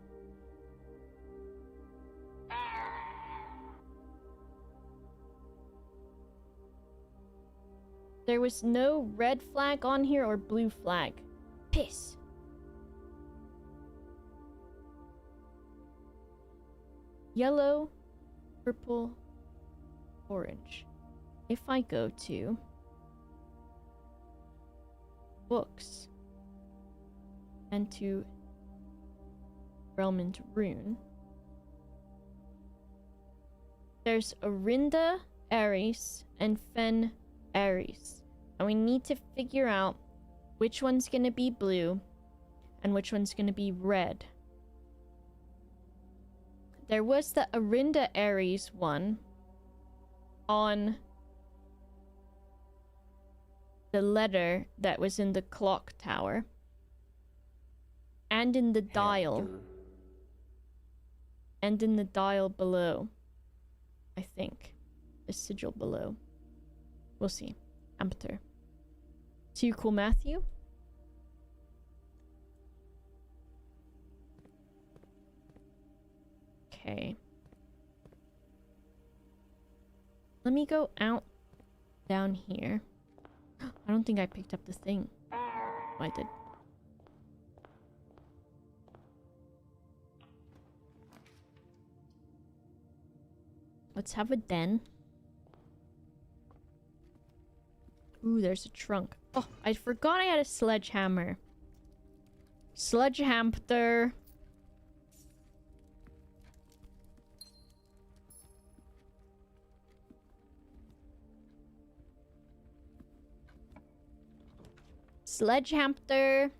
there was no red flag on here or blue flag. Piss. Yellow, purple, orange. If I go to books and to Relmond Rune, there's Orinda Aries and Fen Aries. And we need to figure out which one's gonna be blue and which one's gonna be red. There was the Orinda Aries one on the letter that was in the clock tower and in the dial. And in the dial below, I think. The sigil below. We'll see. Ampter. So you cool, Matthew? Okay. Let me go out down here. I don't think I picked up the thing. Oh, I did. Let's have a den. Ooh, there's a trunk. Oh, I forgot I had a sledgehammer. Sledgehammer. Sledgehammer.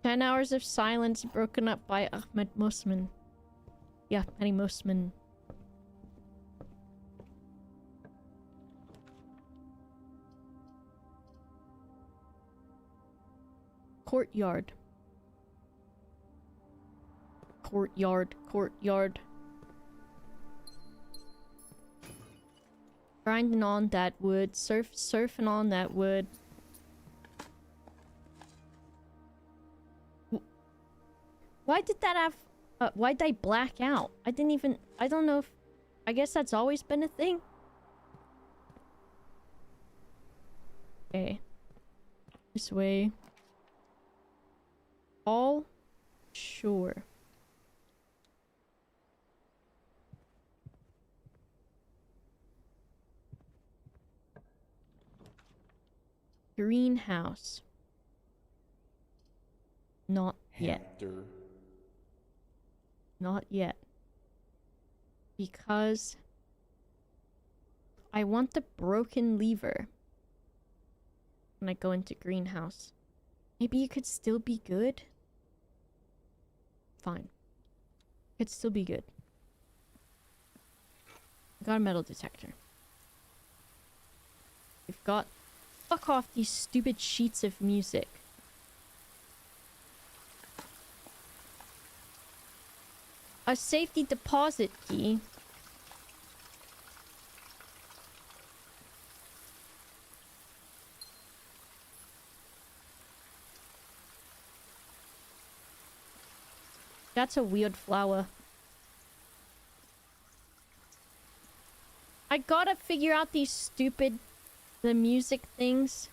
10 hours of silence broken up by Ahmed Mosman. Yeah, Ahmed Mosman. Courtyard. Courtyard, courtyard. Grinding on that wood, surfing on that wood. Why did that have... why'd I black out? I don't know if... I guess that's always been a thing. Okay. This way. All sure. Greenhouse. Not yet. Not yet. Because I want the broken lever when I go into greenhouse. Maybe you could still be good? Fine. Could still be good. I got a metal detector. We've got... Fuck off these stupid sheets of music. A safety deposit key. That's a weird flower. I gotta figure out these stupid... the music things.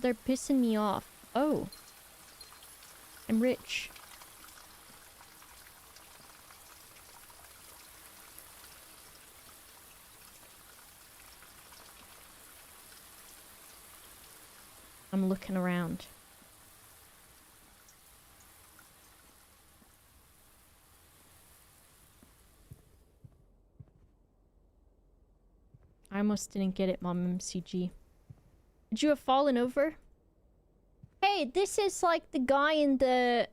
They're pissing me off. Oh. I'm rich. I'm looking around. I almost didn't get it, Mom MCG. Would you have fallen over? Hey, this is like the guy in the...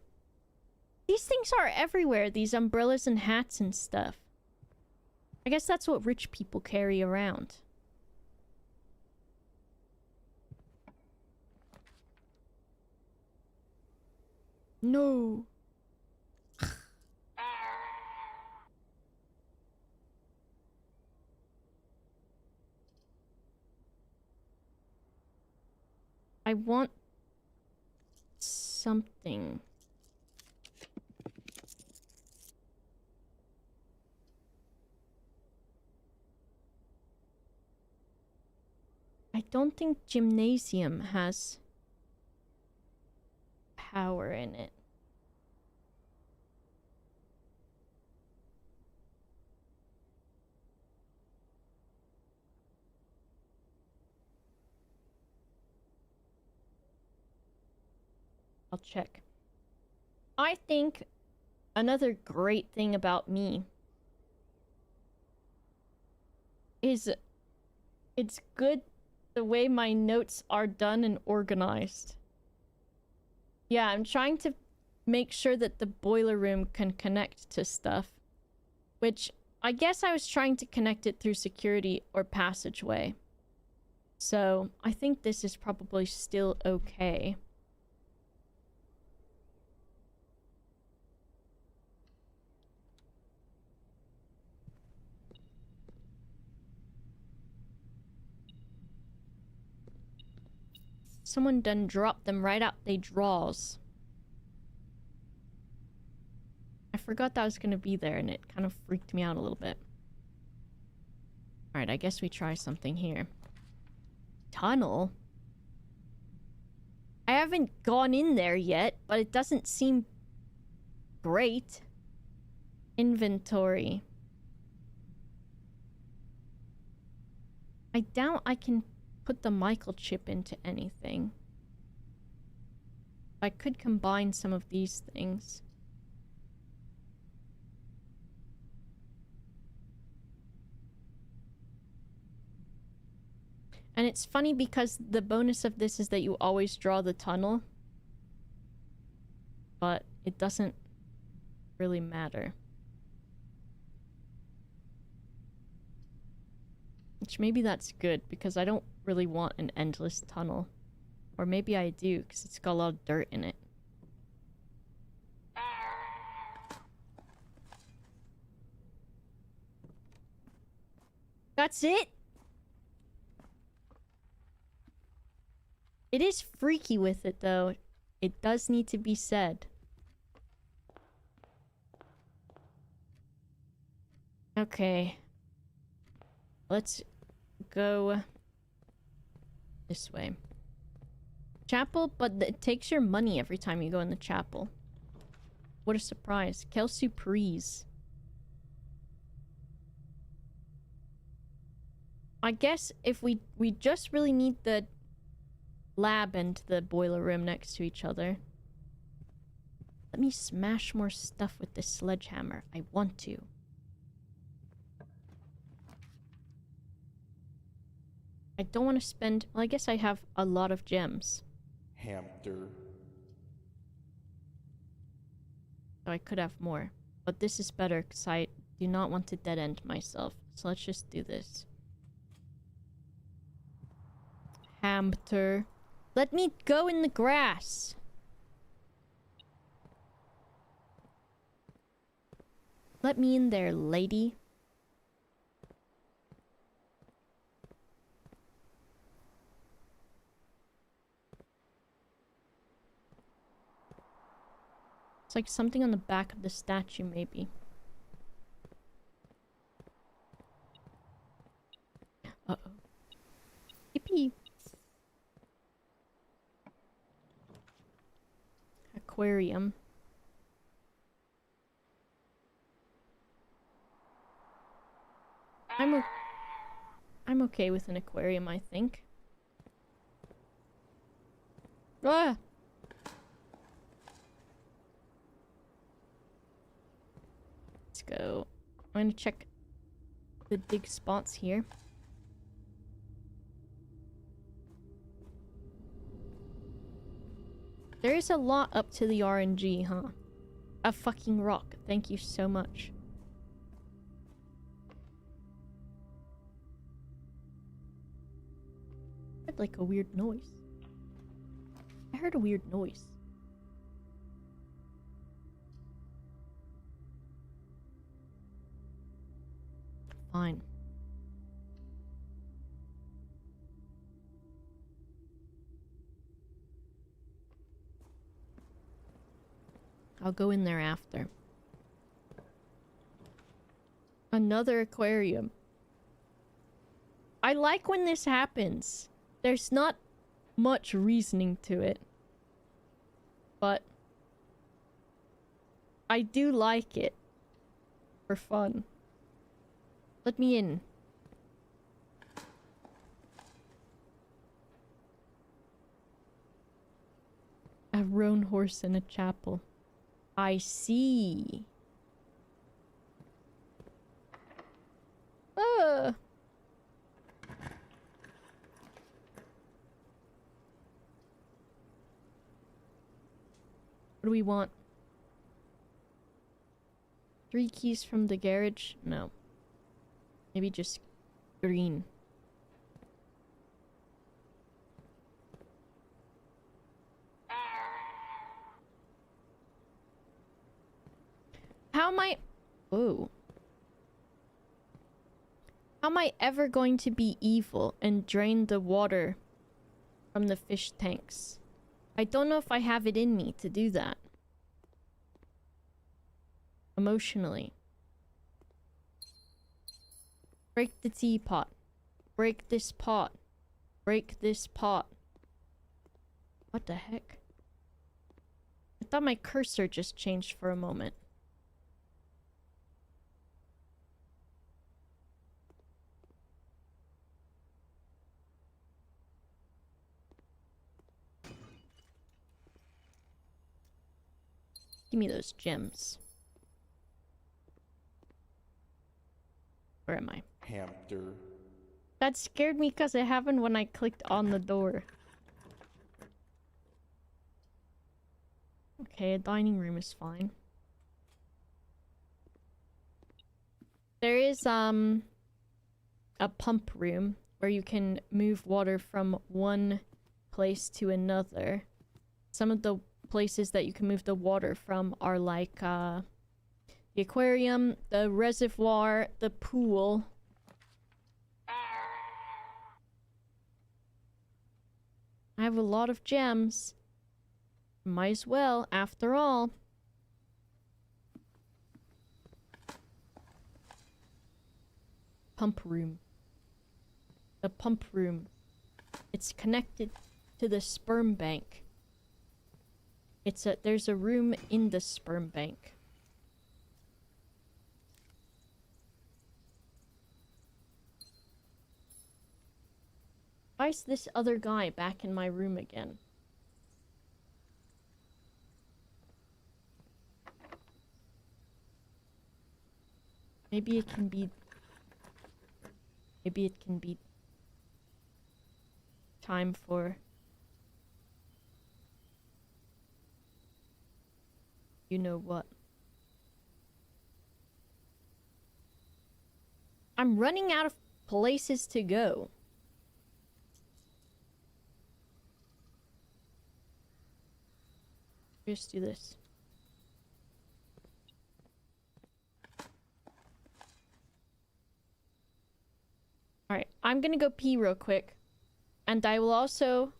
These things are everywhere, these umbrellas and hats and stuff. I guess that's what rich people carry around. No. I want something. I don't think gymnasium has power in it. I'll check. I think another great thing about me is it's good the way my notes are done and organized. Yeah, I'm trying to make sure that the boiler room can connect to stuff. Which, I guess I was trying to connect it through security or passageway. So, I think this is probably still okay. Someone done dropped them right out they draws. I forgot that was gonna be there and it kind of freaked me out a little bit. Alright, I guess we try something here. Tunnel? I haven't gone in there yet, but it doesn't seem great. Inventory. I doubt I can put the microchip into anything. I could combine some of these things. And it's funny because the bonus of this is that you always draw the tunnel. But it doesn't really matter. Which maybe that's good because I don't really want an endless tunnel. Or maybe I do because it's got a lot of dirt in it. That's it? It is freaky with it, though. It does need to be said. Okay. Let's go this way. Chapel, but it takes your money every time you go in the chapel. What a surprise. Quelle surprise. I guess if we just really need the lab and the boiler room next to each other. Let me smash more stuff with this sledgehammer. I want to. I don't want to spend... Well, I guess I have a lot of gems. Hamster. So I could have more. But this is better because I do not want to dead end myself. So let's just do this. Hamster. Let me go in the grass. Let me in there, lady. It's like something on the back of the statue, maybe. Uh-oh. Yippee. Aquarium. I'm okay with an aquarium, I think. Ah! Let's go. I'm gonna check the dig spots here. There is a lot up to the RNG, huh? A fucking rock. Thank you so much. I heard like a weird noise. I heard a weird noise. Fine. I'll go in there after. Another aquarium. I like when this happens. There's not much reasoning to it. But I do like it. For fun. Let me in. A roan horse in a chapel. I see. What do we want? 3 keys from the garage? No. Maybe just green. How am I... Whoa. How am I ever going to be evil and drain the water from the fish tanks? I don't know if I have it in me to do that. Emotionally. Break the teapot. Break this pot. Break this pot. What the heck? I thought my cursor just changed for a moment. Give me those gems. Where am I? Hamster. That scared me because it happened when I clicked on the door. Okay, a dining room is fine. There is a pump room where you can move water from one place to another. Some of the places that you can move the water from are like the aquarium, the reservoir, the pool. I have a lot of gems. Might as well, after all. Pump room. The pump room. It's connected to the sperm bank. There's a room in the sperm bank. Why is this other guy back in my room again? Maybe it can be time for you know what. I'm running out of places to go. Just do this. Alright, I'm gonna go pee real quick. And I will also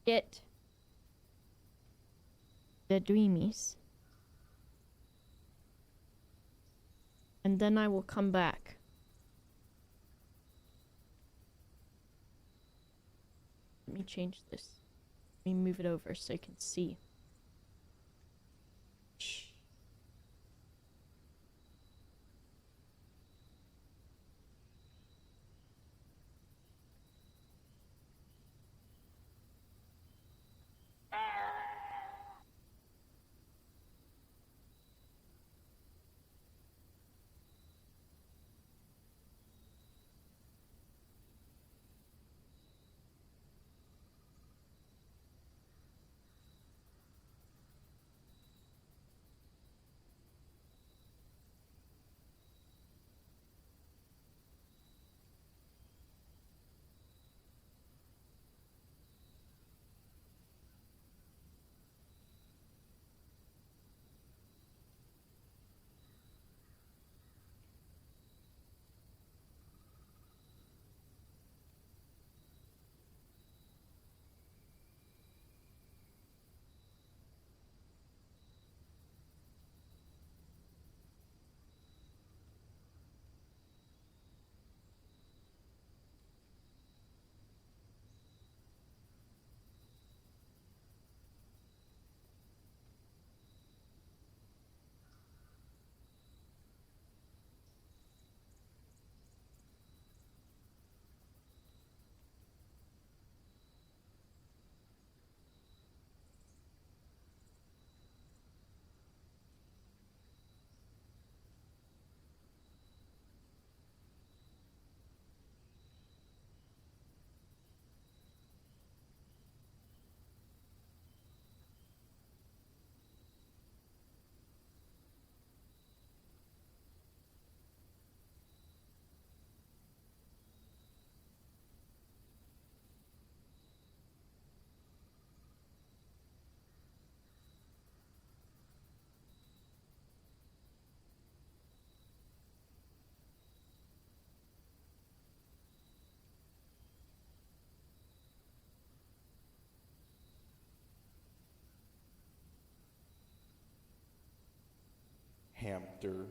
get the dreamies. And then I will come back. Let me change this. Let me move it over so you can see. Shh. hamster,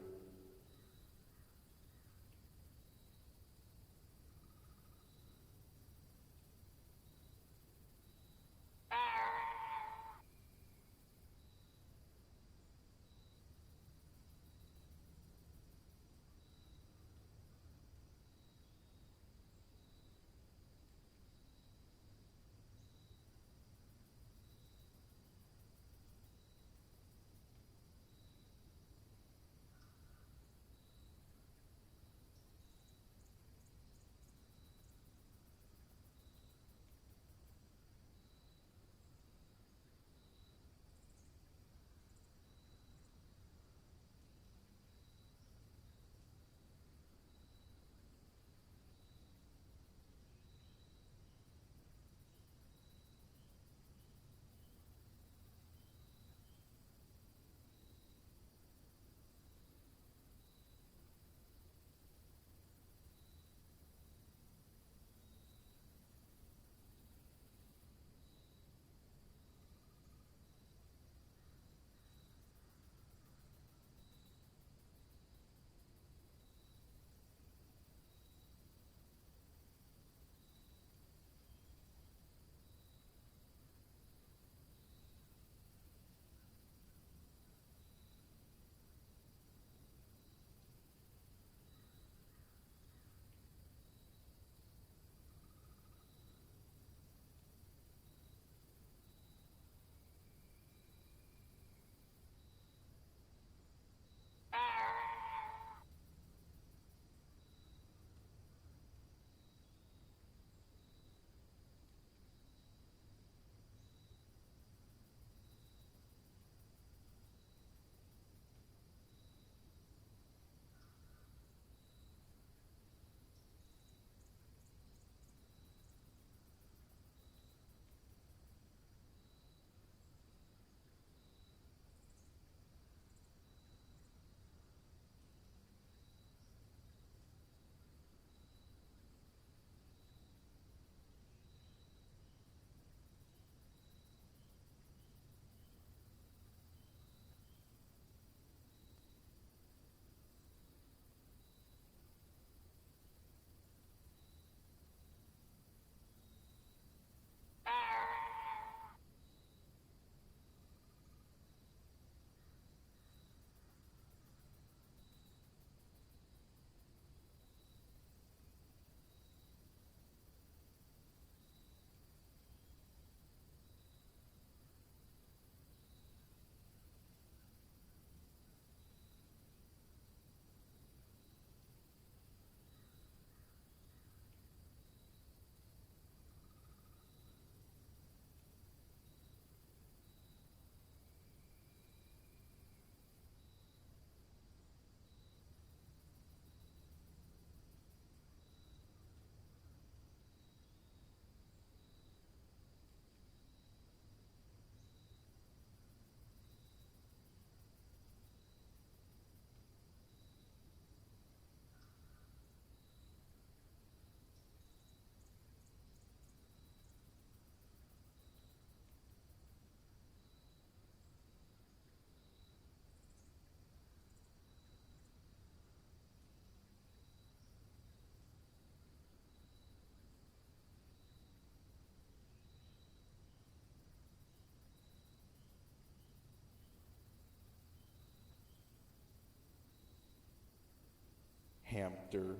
hamster,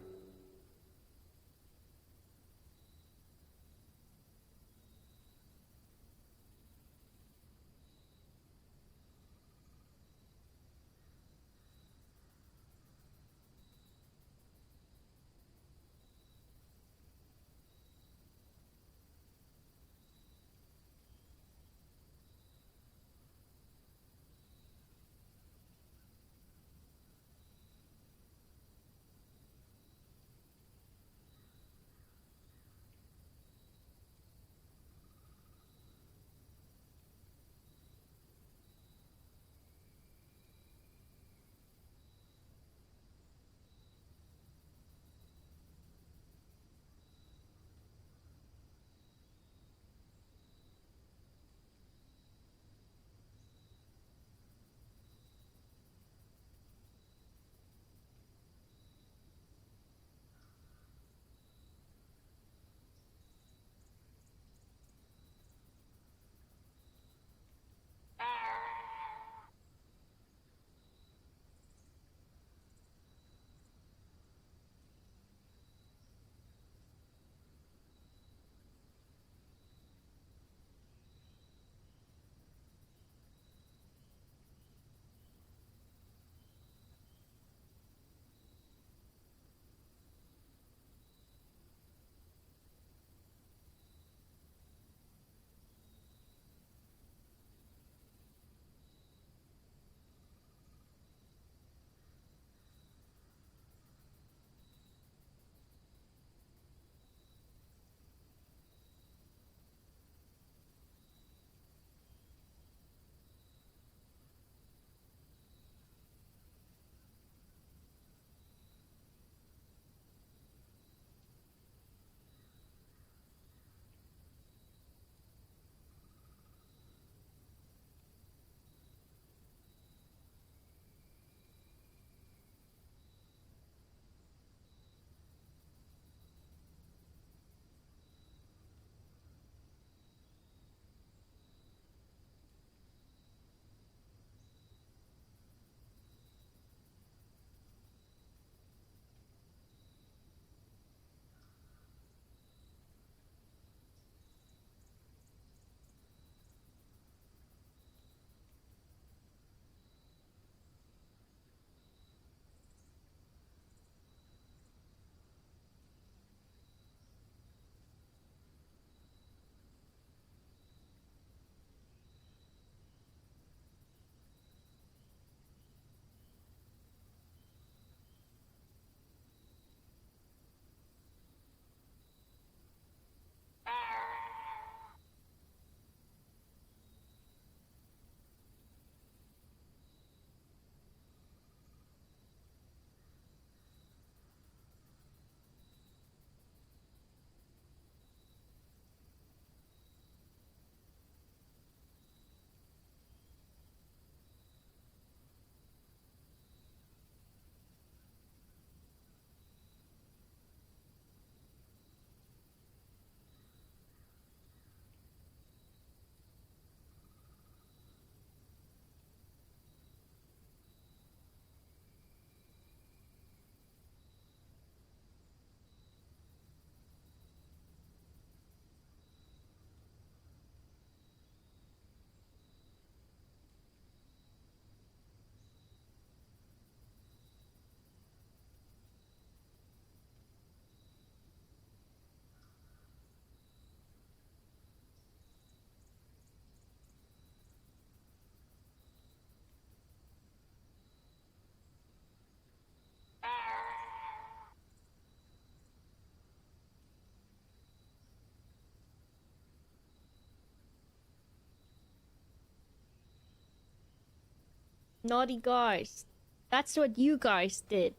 Naughty guys. That's what you guys did.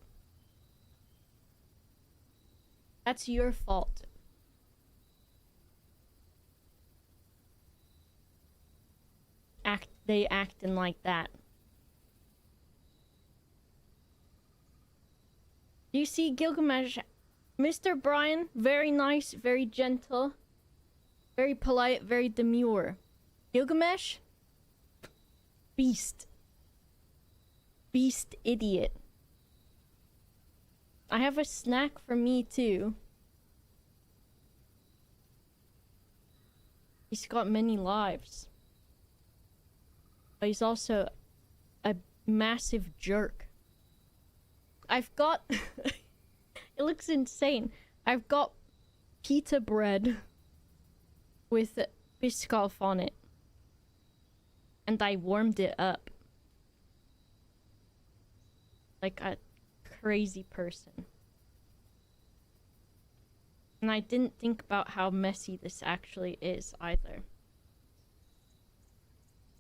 That's your fault. They acting like that. You see Gilgamesh, Mr. Brian, very nice, very gentle, very polite, very demure. Gilgamesh, beast. Beast idiot. I have a snack for me too. He's got many lives. But he's also a massive jerk. I've got... It looks insane. I've got pita bread with Biscoff on it. And I warmed it up. Like a crazy person. And I didn't think about how messy this actually is either.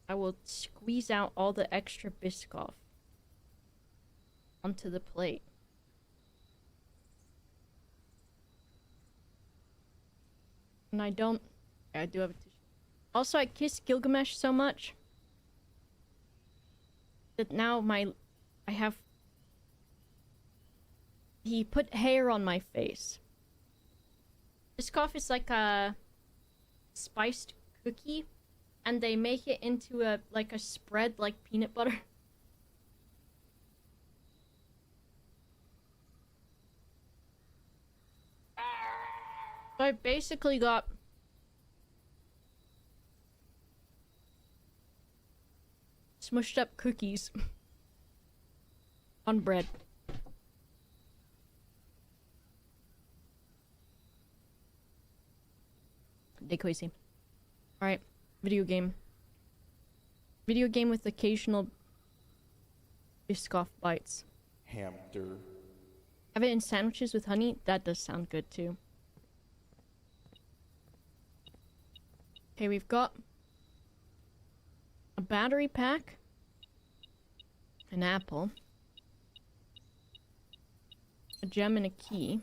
I will squeeze out all the extra Biscoff onto the plate. And I don't... I do have a tissue. Also, I kiss Gilgamesh so much that now I have... He put hair on my face. Biscoff is like a spiced cookie, and they make it into a spread like peanut butter. So I basically got smushed up cookies on bread. They crazy. Alright, video game. Video game with occasional Biscoff bites. Hamster. Have it in sandwiches with honey? That does sound good too. Okay, we've got a battery pack, an apple, a gem and a key.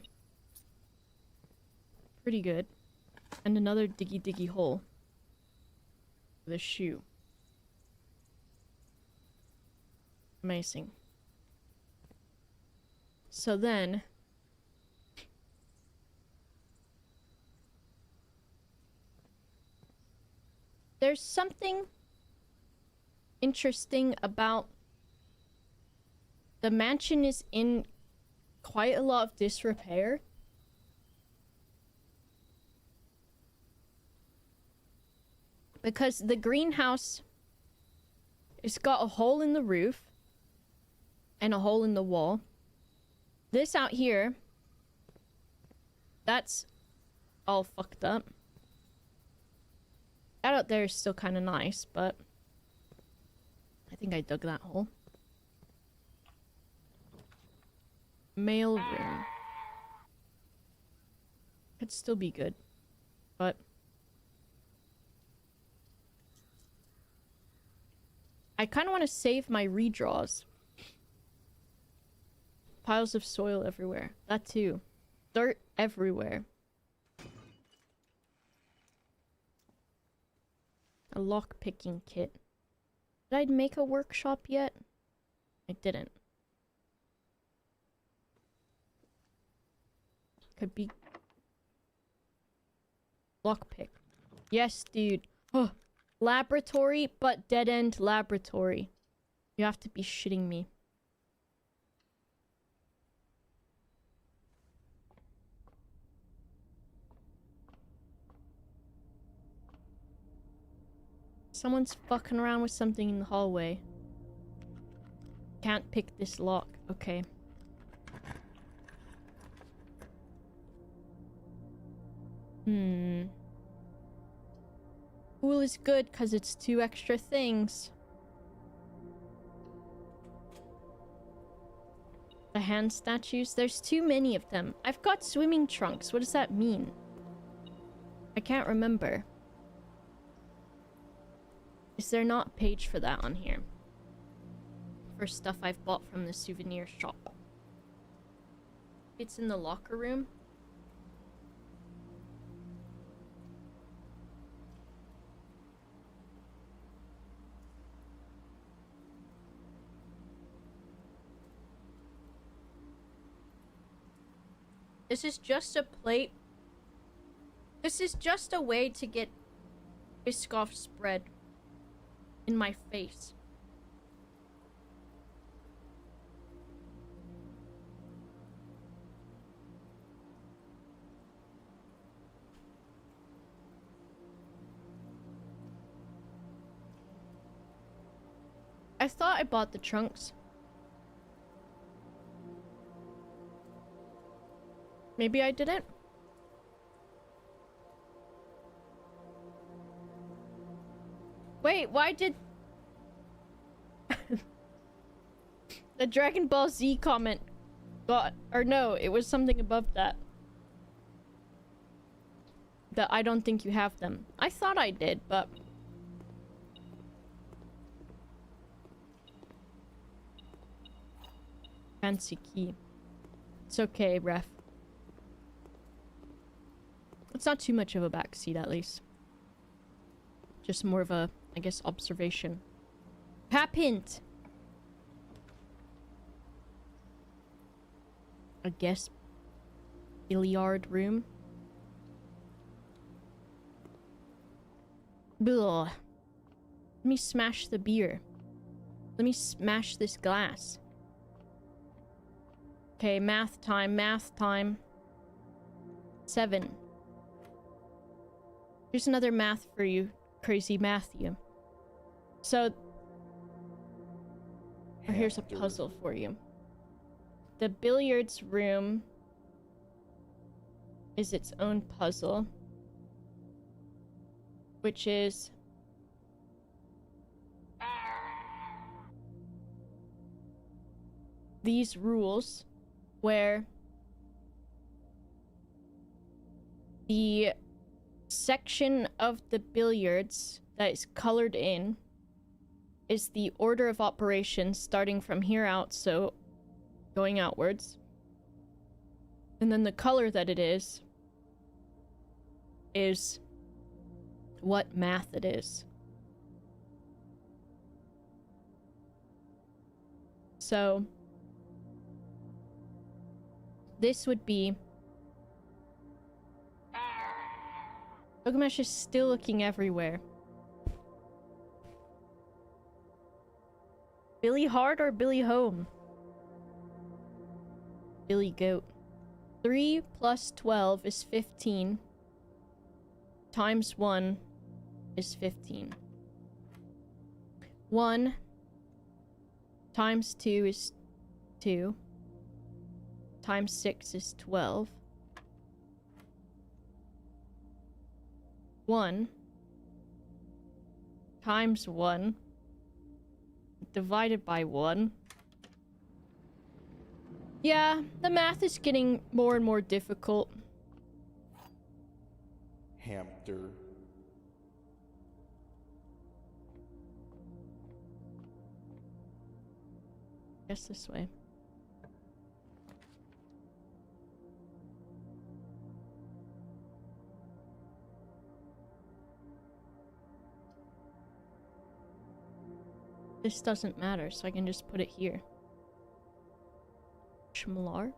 Pretty good. And another diggy diggy hole with a shoe. Amazing. So then there's something interesting about the mansion is in quite a lot of disrepair. Because the greenhouse, it's got a hole in the roof and a hole in the wall. This out here, that's all fucked up. That out there is still kind of nice, but I think I dug that hole. Mail room. Could still be good, but I kind of want to save my redraws. Piles of soil everywhere. That too. Dirt everywhere. A lock-picking kit. Did I make a workshop yet? I didn't. Could be... Lockpick. Yes, dude. Oh. Laboratory, but dead-end laboratory. You have to be shitting me. Someone's fucking around with something in the hallway. Can't pick this lock. Okay. Pool is good because it's 2 extra things. The hand statues. There's too many of them. I've got swimming trunks. What does that mean? I can't remember. Is there not a page for that on here? for stuff I've bought from the souvenir shop. It's in the locker room. This is just a plate. This is just a way to get Biscoff spread in my face. I thought I bought the trunks. Maybe I didn't. Wait, why did... the Dragon Ball Z comment got... Or no, it was something above that. That I don't think you have them. I thought I did, but... Fancy key. It's okay, ref. It's not too much of a backseat, at least. Just more of a, I guess, observation. Happened! I guess... billiard room. Ugh. Let me smash the beer. Let me smash this glass. Okay, math time, math time. 7. Here's another math for you, crazy Matthew. So... or here's a puzzle for you. The billiards room is its own puzzle, which is... these rules, where the section of the billiards that is colored in is the order of operations starting from here out, so going outwards. And then the color that it is what math it is. So this would be... Gilgamesh is still looking everywhere. Billy Hard or Billy Home? Billy Goat. 3 plus 12 is 15. Times 1 is 15. 1 times 2 is 2. Times 6 is 12. 1 times 1 divided by 1. Yeah, the math is getting more and more difficult. Hamster. Guess this way. This doesn't matter, so I can just put it here. Shmalar.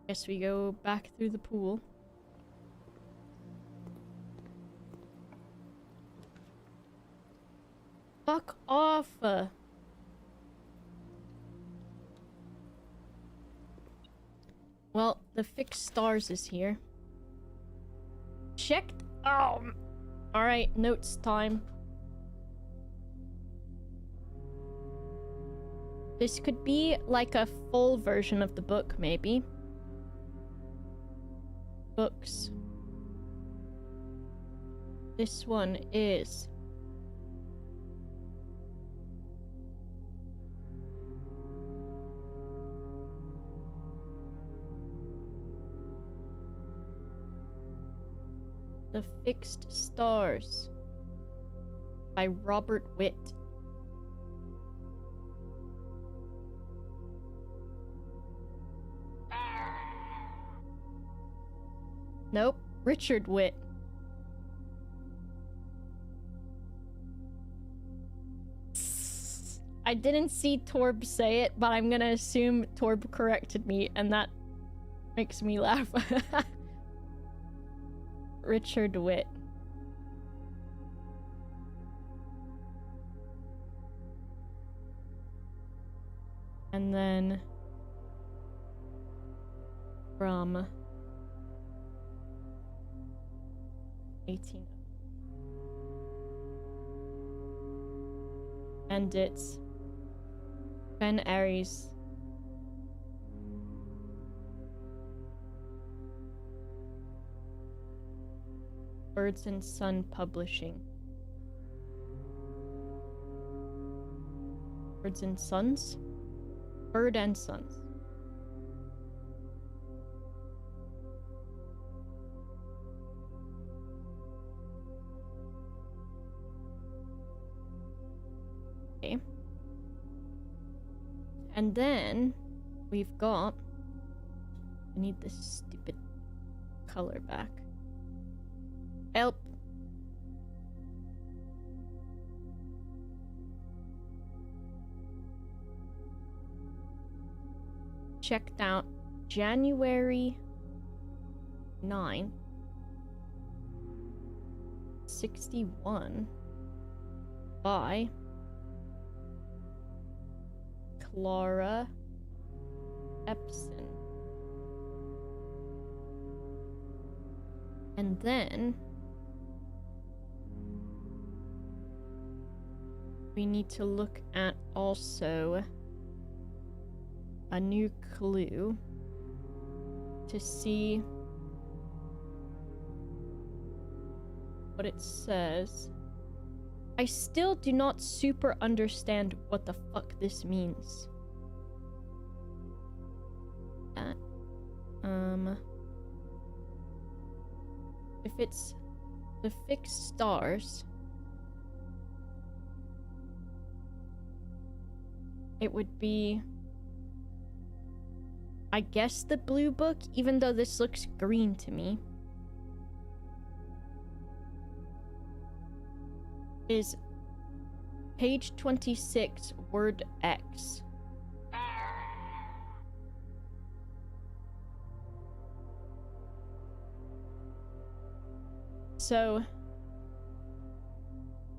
Guess we go back through the pool. Fuck off! Well, the fixed stars is here. Checked. Oh. Alright, notes time. This could be like a full version of the book, maybe. Books. This one is... The Fixed Stars by Robert Witt. Nope, Richard Witt. I didn't see Torb say it, but I'm gonna assume Torb corrected me, and that makes me laugh. Richard Witt. And then from 18. And it's Ben Aries. Birds and Sun Publishing. Birds and Sons? Bird and Sons. Okay. And then we've got... I need this stupid color back. Help. Checked out January 9th, 61 by Clara Epson. And then we need to look at also a new clue to see what it says. I still do not super understand what the fuck this means. If it's the Fixed Stars, it would be, I guess, the blue book, even though this looks green to me. Is page 26, word X. So,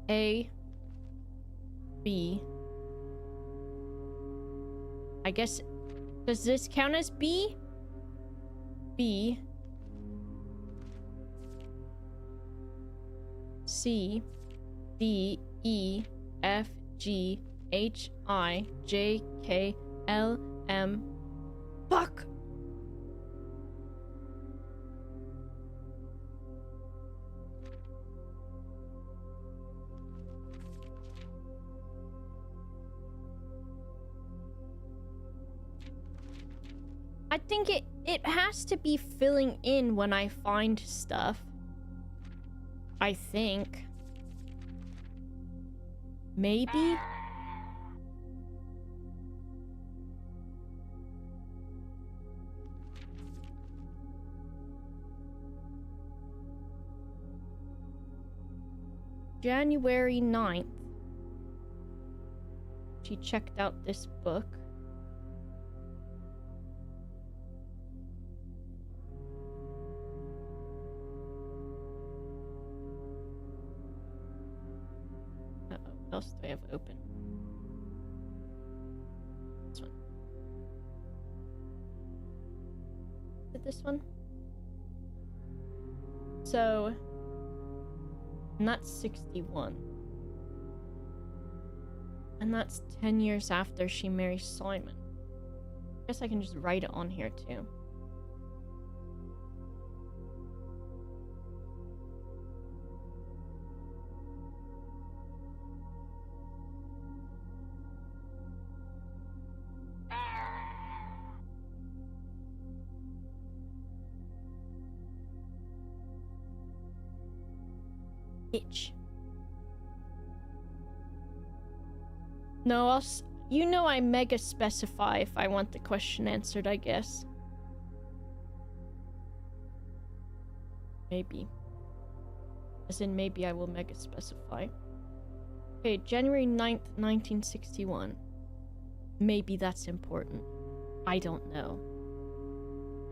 A, B. I guess, does this count as B? B. C. D, E, F, G, H, I, J, K, L, M. Fuck! I think it has to be filling in when I find stuff. I think. Maybe? January 9th. She checked out this book. What else do I have open? This one. Is it this one? So, and that's 61. And that's 10 years after she marries Simon. I guess I can just write it on here too. Itch. No, you know I mega specify if I want the question answered, I guess. Maybe. As in, maybe I will mega specify. Okay, January 9th, 1961. Maybe that's important. I don't know.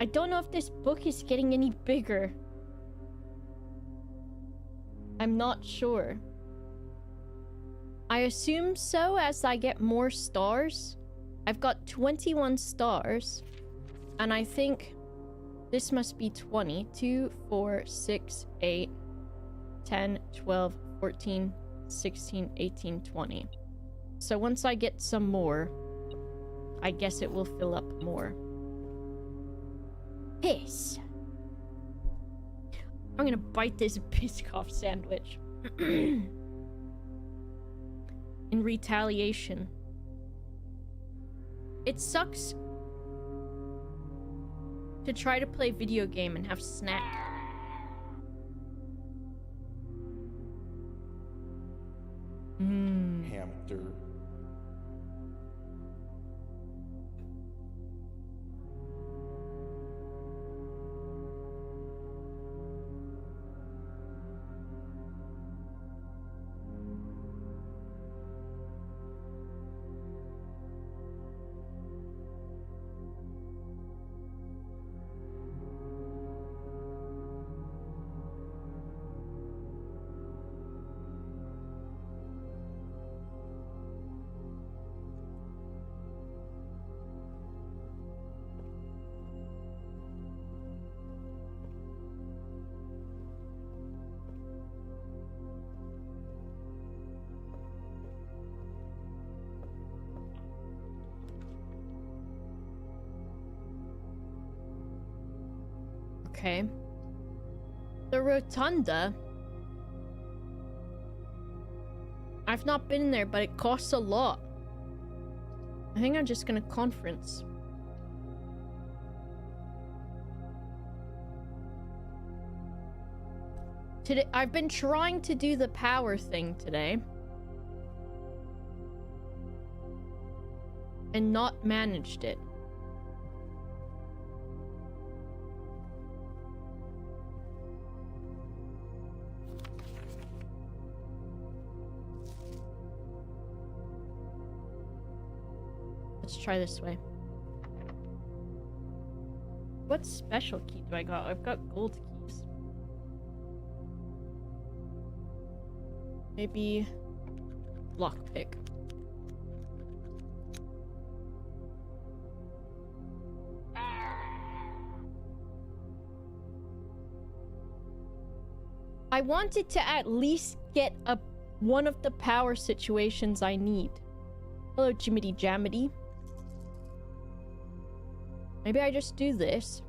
I don't know if this book is getting any bigger. I'm not sure. I assume so as I get more stars. I've got 21 stars. And I think this must be 20. 2, 4, 6, 8, 10, 12, 14, 16, 18, 20. So once I get some more, I guess it will fill up more. Piss. I'm gonna bite this Biscoff sandwich. In retaliation. It sucks to try to play video game and have snack. Hamster. Okay. The Rotunda. I've not been there, but it costs a lot. I think I'm just gonna conference. Today, I've been trying to do the power thing today. And not managed it. Let's try this way. What special key do I got? I've got gold keys. Maybe lockpick. I wanted to at least get one of the power situations I need. Hello, Jimity Jamity. Maybe I just do this.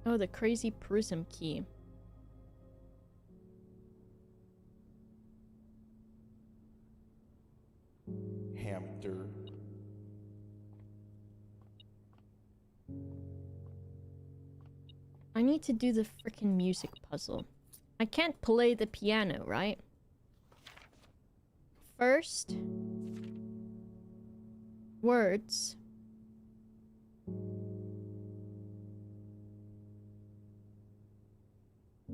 Oh, the crazy prism key. Hamster. I need to do the freaking music puzzle. I can't play the piano, right? First, words.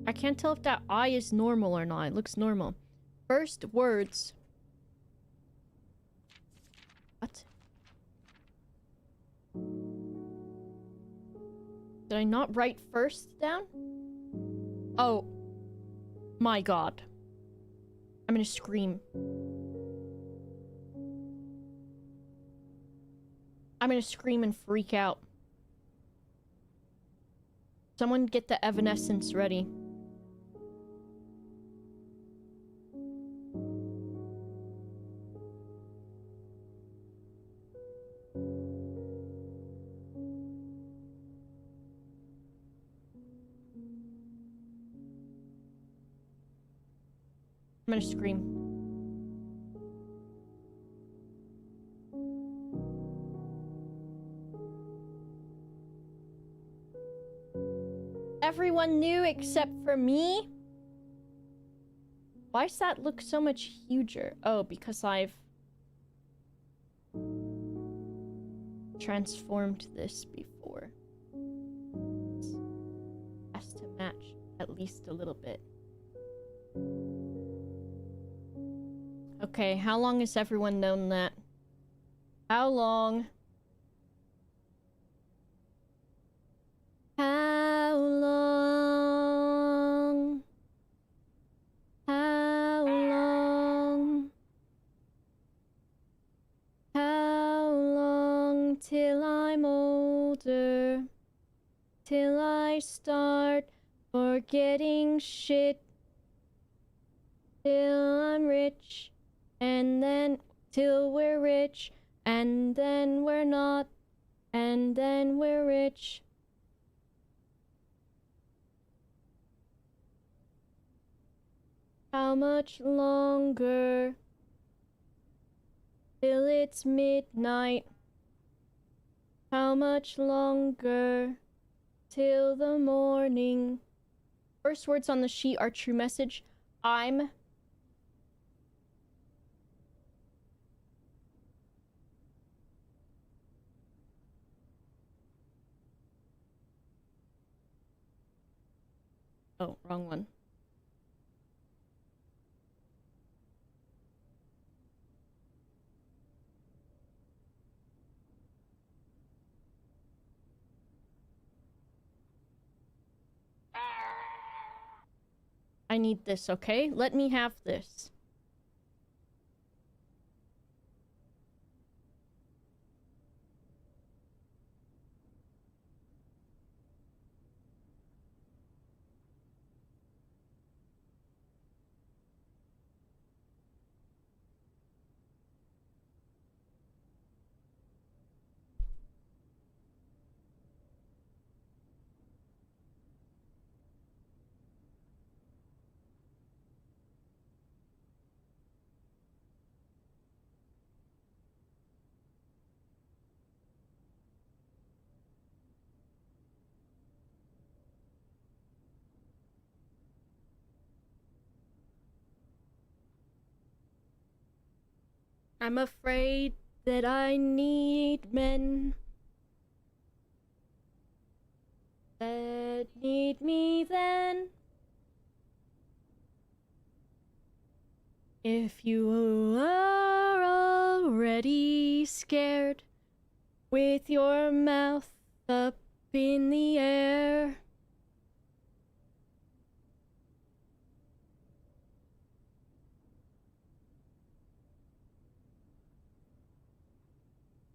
I can't tell if that eye is normal or not. It looks normal. First, words. What? Did I not write first down? Oh. My god. I'm gonna scream. I'm gonna scream and freak out. Someone get the evanescence ready. I'm gonna scream. everyone new except for me? Why does that look so much huger? Oh, because I've transformed this before. It has to match at least a little bit. Okay, how long has everyone known that? How long? How long? How long? How long till I'm older? Till I start forgetting shit? Till I'm rich, and then till we're rich, and then we're not, and then we're rich. How much longer? Till it's midnight. How much longer? Till the morning. First words on the sheet are true message. I'm oh, wrong one. I need this, okay? Let me have this. I'm afraid that I need men that need me then. If you are already scared with your mouth up in the air,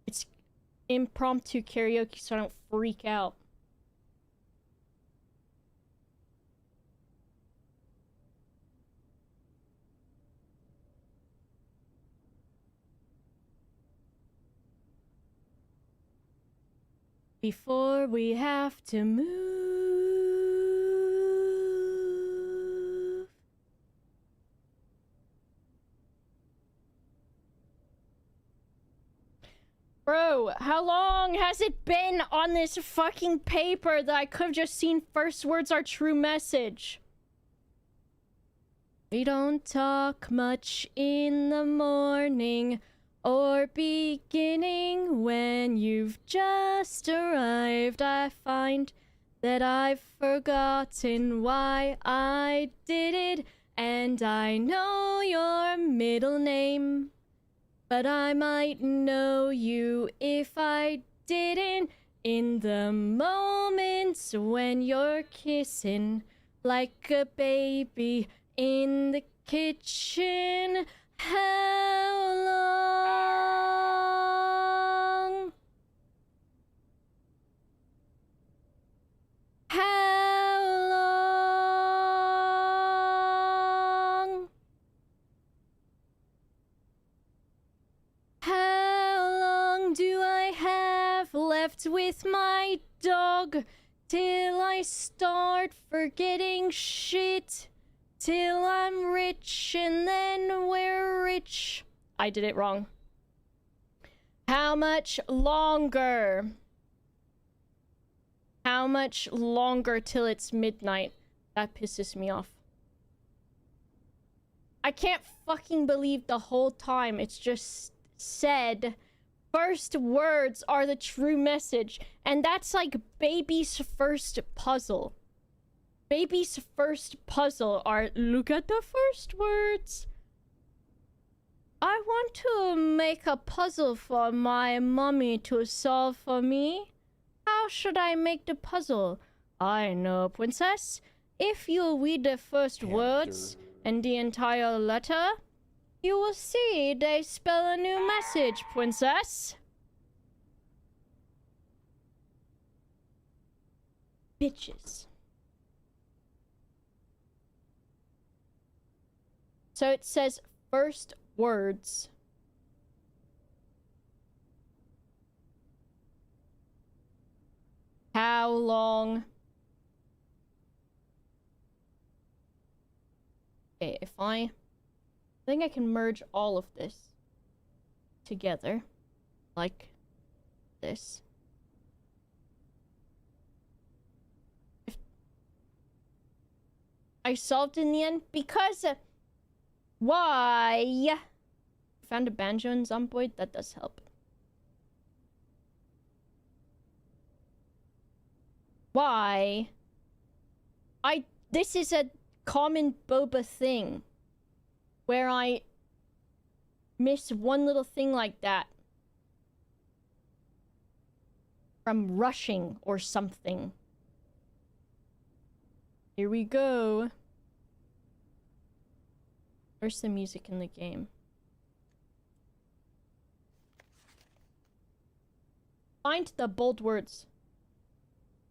it's impromptu karaoke so I don't freak out. Before we have to move. Bro, how long has it been on this fucking paper that I could have just seen first words are true message? We don't talk much in the morning or beginning when you've just arrived. I find that I've forgotten why I did it, and I know your middle name, but I might know you if I didn't. In the moments when you're kissing like a baby in the kitchen. How long? How long? How long do I have left with my dog till I start forgetting shit? Till I'm rich and then we're rich. I did it wrong. How much longer? How how much longer till it's midnight. That pisses me off. I can't fucking believe the whole time it's just said first words are the true message. And that's like baby's first puzzle. Baby's first puzzle are, look at the first words. I want to make a puzzle for my mommy to solve for me. How should I make the puzzle? I know, princess. If you read the first words and the entire letter, you will see they spell a new message, princess. Bitches. So it says first words. How long? Okay, if I think I can merge all of this together like this. I solved in the end because why? Found a banjo in Zomboid, that does help. Why? This is a common boba thing where I miss one little thing like that from rushing or something. Here we go. Where's the music in the game? Find the bold words.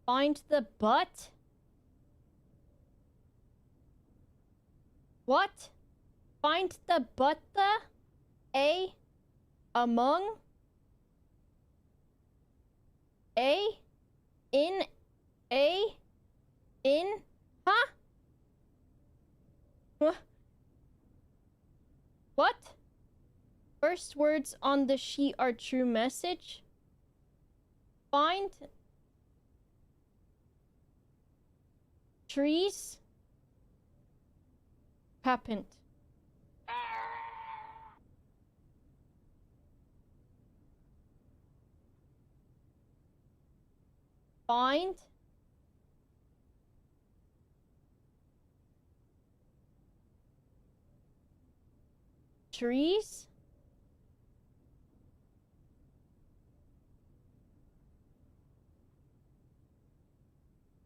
Find the butt? What? Find the but a among a in a in huh? What? First words on the sheet are true message. Find trees. Happened. Find trees.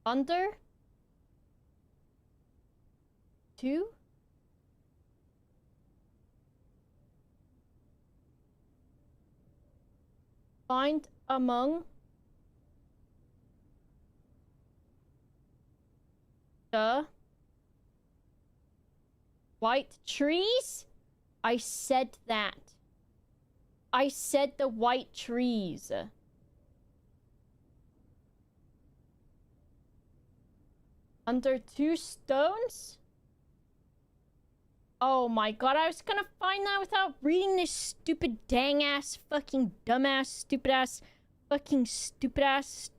Under two. Find among the white trees? I said that. I said the white trees. Under two stones? Oh my god, I was gonna find that without reading this stupid dang ass fucking dumbass stupid ass fucking stupid ass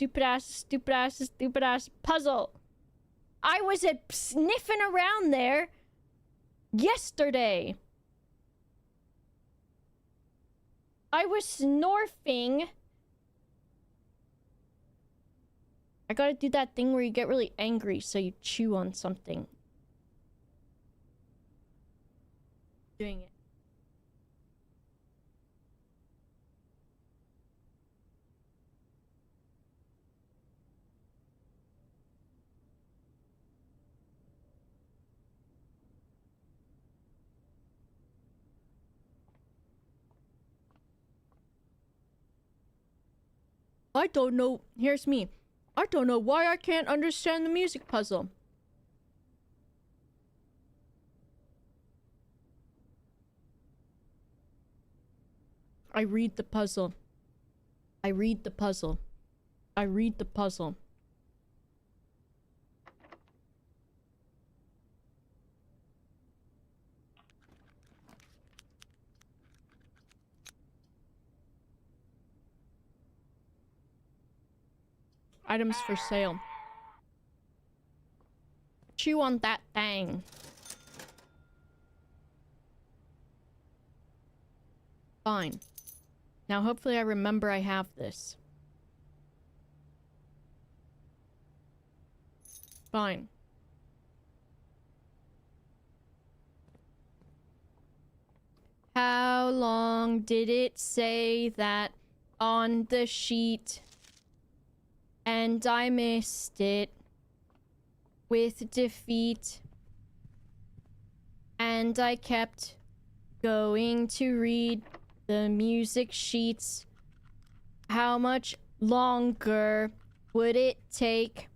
puzzle. I was sniffing around there yesterday. I was snorfing. I gotta do that thing where you get really angry, so you chew on something. Doing it. I don't know. Here's me. I don't know why I can't understand the music puzzle. I read the puzzle. I read the puzzle. I read the puzzle. Items for sale. Chew on that thing. Fine. Now hopefully I remember I have this. Fine. How long did it say that on the sheet? And I missed it with defeat. And I kept going to read the music sheets. How much longer would it take?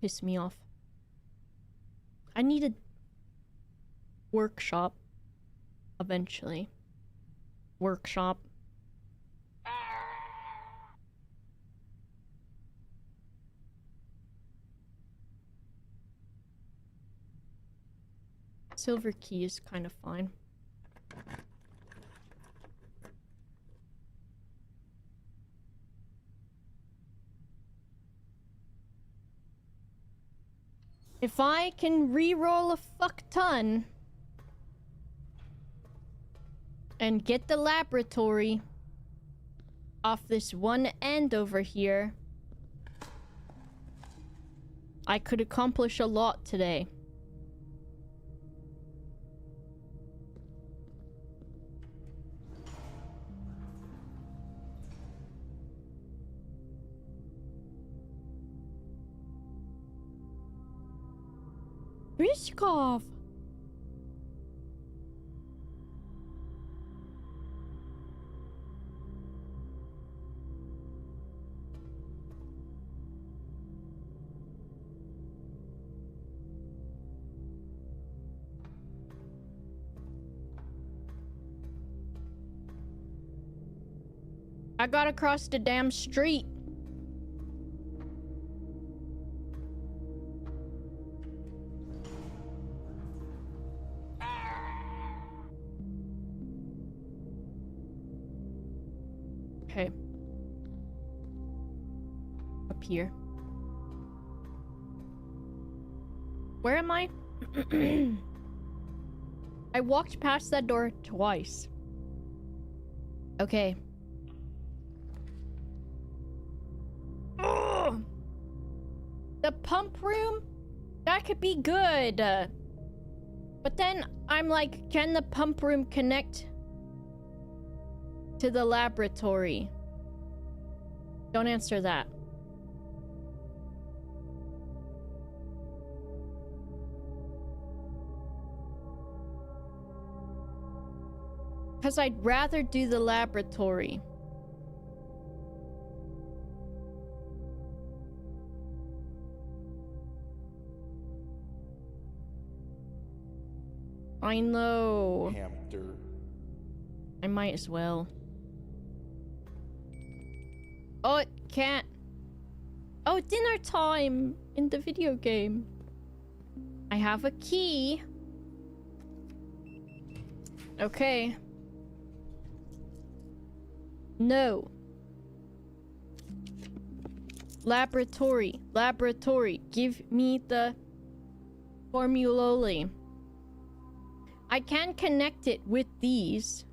Piss me off. I need a workshop eventually. Workshop. Silver key is kind of fine. If I can re-roll a fuck ton and get the laboratory off this one end over here, I could accomplish a lot today. Rishkov! I gotta cross the damn street. Okay. Up here. Where am I? I walked past that door twice. Okay. Ugh. The pump room? That could be good. But then I'm like, can the pump room connect to the laboratory? Don't answer that. Because I'd rather do the laboratory. I know. Hamster. I might as well. Oh, it can't. Oh, dinner time in the video game. I have a key. Okay. No. Laboratory. Laboratory. Give me the formuloli. I can connect it with these.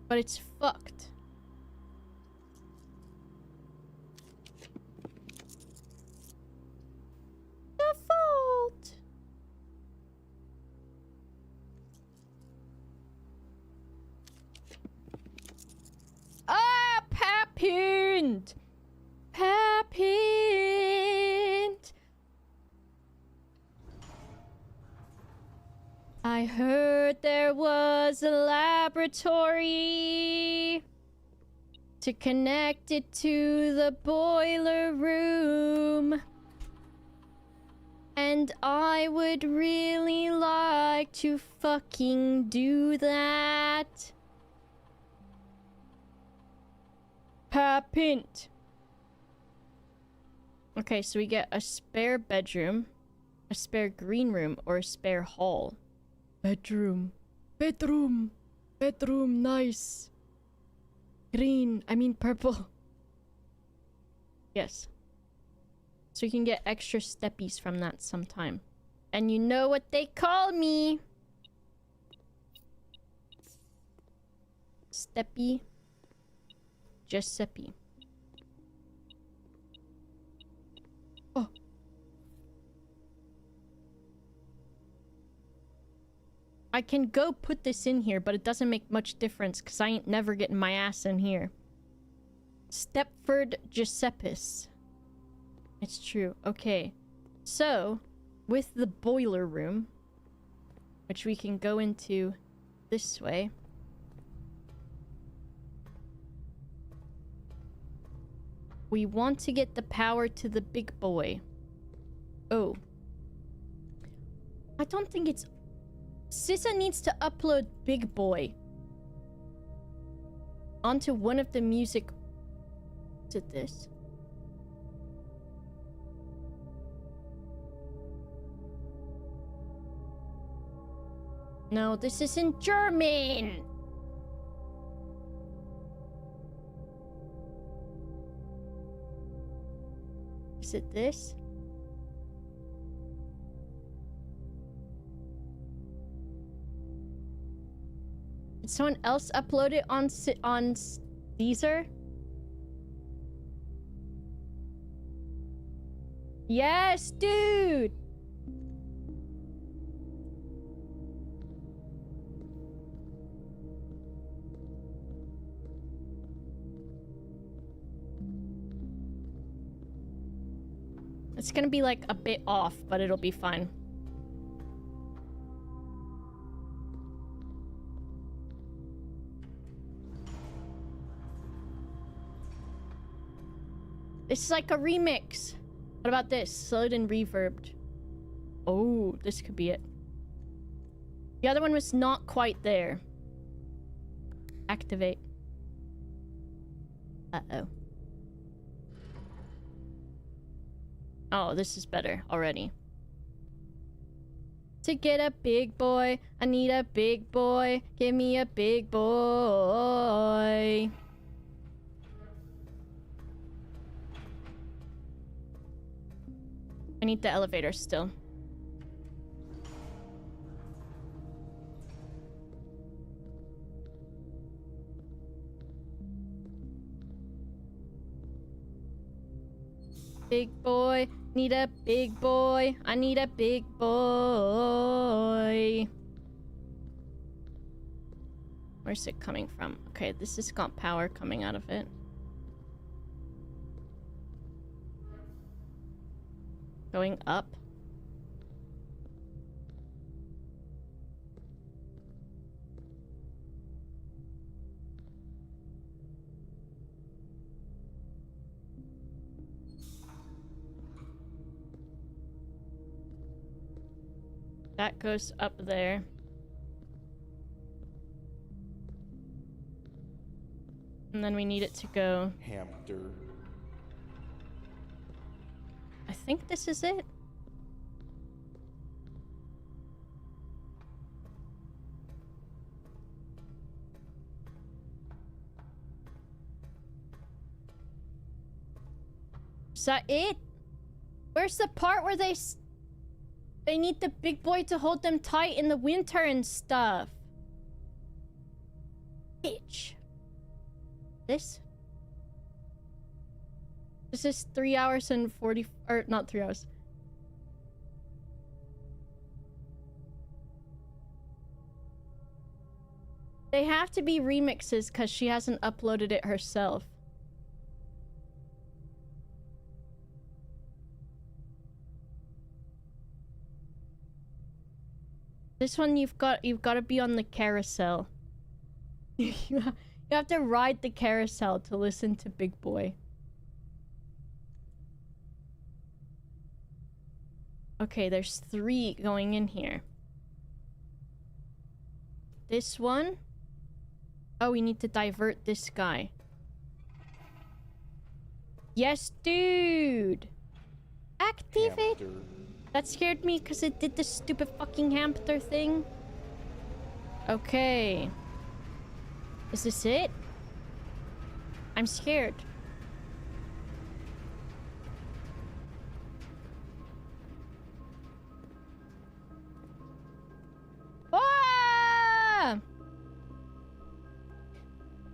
But it's fucked. Default. Ah, Papint! Papint! I heard there was a laboratory to connect it to the boiler room. And I would really like to fucking do that. Papint. Okay, so we get a spare bedroom, a spare green room, or a spare hall. Bedroom. Bedroom. Bedroom, nice. Green. I mean purple. Yes. So you can get extra steppies from that sometime. And you know what they call me? Steppy. Giuseppe. Oh. I can go put this in here, but it doesn't make much difference because I ain't never getting my ass in here. Stepford Giuseppes. It's true. Okay. So, with the boiler room, which we can go into this way. We want to get the power to the big boy. Oh. I don't think it's... Sissa needs to upload Big Boy onto one of the music... Is it this? No, this is in German! Is it this? Did someone else upload it on Deezer? Yes, dude! It's gonna be like a bit off, but it'll be fine. It's like a remix. What about this? Slowed and reverbed. Oh, this could be it. The other one was not quite there. Activate. Uh-oh. Oh, this is better already. To get a big boy, I need a big boy. Give me a big boy. I need the elevator still. Big boy, need a big boy. I need a big boy. Where's it coming from? Okay, this has got power coming out of it. Going up. That goes up there. And then we need it to go... Hamster. I think this is it. Is that it? Where's the part where they need the big boy to hold them tight in the winter and stuff? Bitch. This? This is 3 hours and 40... Or, not 3 hours. They have to be remixes because she hasn't uploaded it herself. This one you've got to be on the carousel. You have to ride the carousel to listen to Big Boy. Okay, there's 3 going in here. This one. Oh, we need to divert this guy. Yes, dude! Activate! Hamster. That scared me because it did the stupid fucking hamster thing. Okay. Is this it? I'm scared. Ah!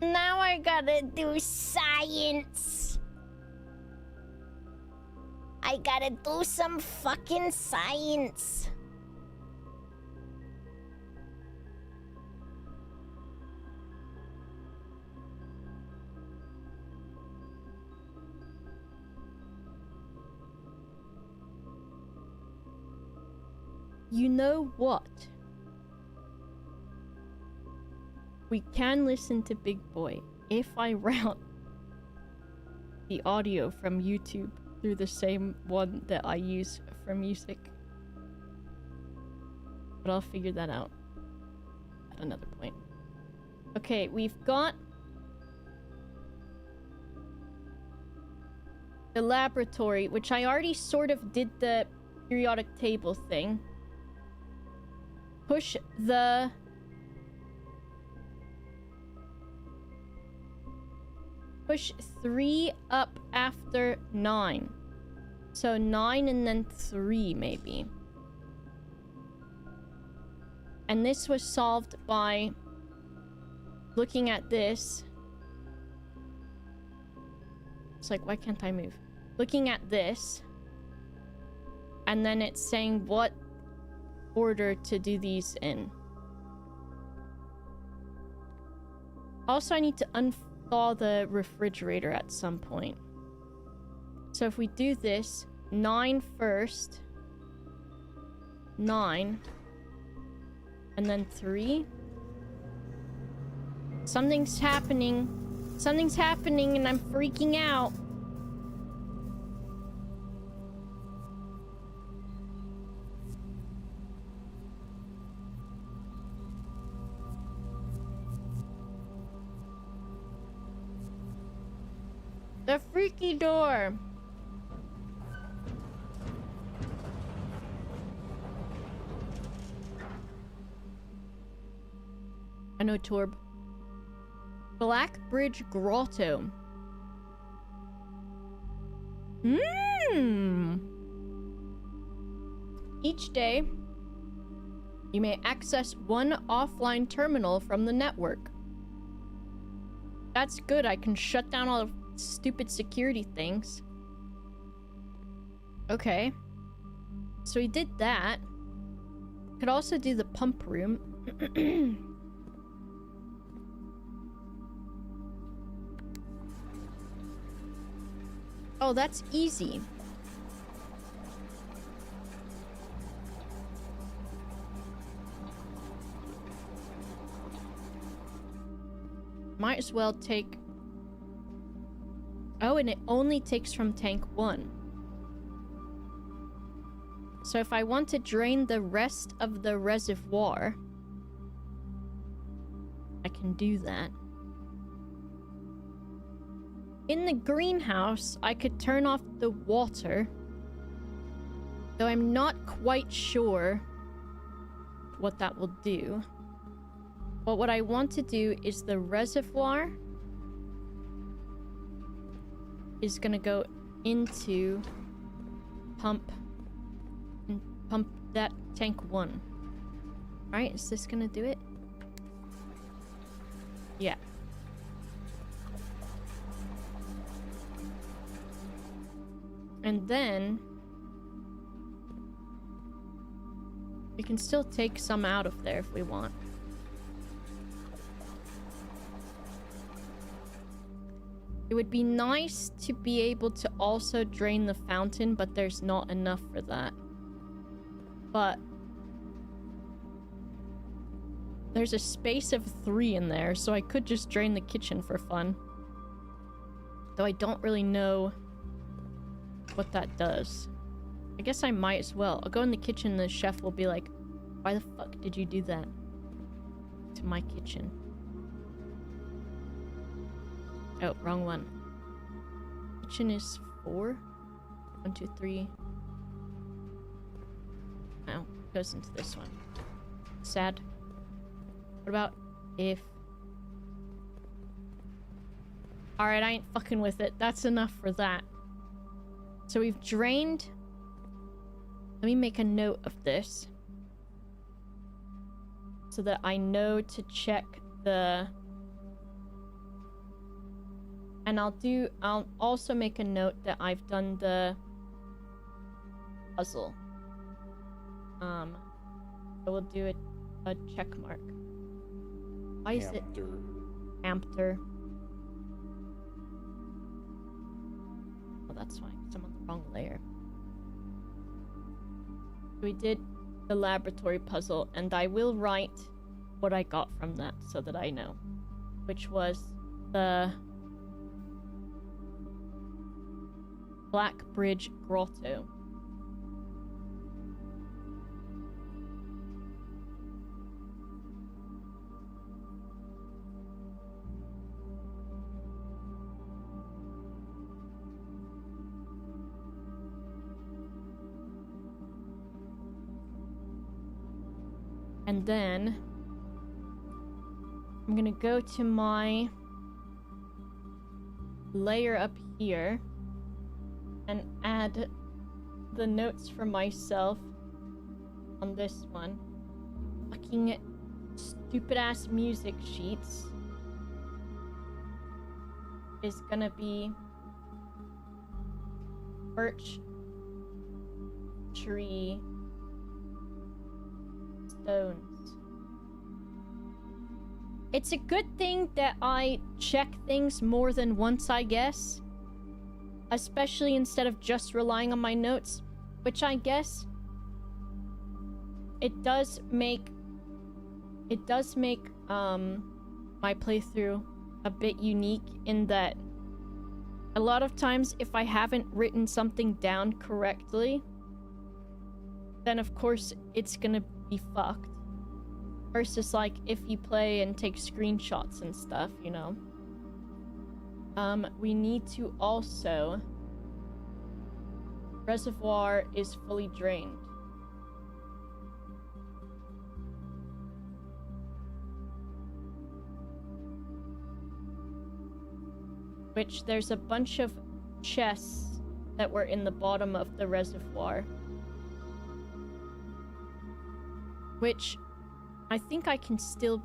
Now I gotta do science. I gotta do some fucking science. You know what? We can listen to Big Boy if I route the audio from YouTube through the same one that I use for music. But I'll figure that out at another point. Okay, we've got the laboratory, which I already sort of did the periodic table thing. Push 3 up after 9. So 9 and then 3 maybe. And this was solved by looking at this. It's like, why can't I move? Looking at this. And then it's saying what order to do these in. Also, I need to unthaw the refrigerator at some point. So if we do this, 9 first, 9, and then 3. Something's happening. Something's happening and I'm freaking out. The freaky door. I know, Torb. Black Bridge Grotto. Each day, you may access one offline terminal from the network. That's good. I can shut down all the stupid security things. Okay. So we did that. Could also do the pump room. Oh, that's easy. Might as well take... Oh, and it only takes from tank 1. So if I want to drain the rest of the reservoir, I can do that. In the greenhouse, I could turn off the water, though I'm not quite sure what that will do. But what I want to do is the reservoir is gonna go into pump that tank 1. Right? Is this gonna do it? Yeah. And then we can still take some out of there if we want. It would be nice to be able to also drain the fountain, but there's not enough for that. But there's a space of 3 in there, so I could just drain the kitchen for fun. Though I don't really know what that does. I guess I might as well. I'll go in the kitchen and the chef will be like, why the fuck did you do that to my kitchen? Oh, wrong one. Kitchen is 4. 1, 2, 3. Oh, goes into this one. Sad. What about if Alright, I ain't fucking with it. That's enough for that. So we've drained... Let me make a note of this. So that I know to check the... And I'll also make a note that I've done the puzzle. So we'll do a check mark. Why is it Hamter? Oh, that's fine, 'cause I'm on the wrong layer. We did the laboratory puzzle, and I will write what I got from that so that I know. Which was the Black Bridge Grotto. And then I'm gonna go to my layer up here and add the notes for myself on this one. Fucking stupid ass music sheets is gonna be birch tree stones. It's a good thing that I check things more than once, I guess. Especially instead of just relying on my notes, which I guess it does make my playthrough a bit unique in that a lot of times if I haven't written something down correctly, then of course it's gonna be fucked. Versus like if you play and take screenshots and stuff, you know. We need to also... Reservoir is fully drained. Which there's a bunch of chests that were in the bottom of the reservoir. Which I think I can still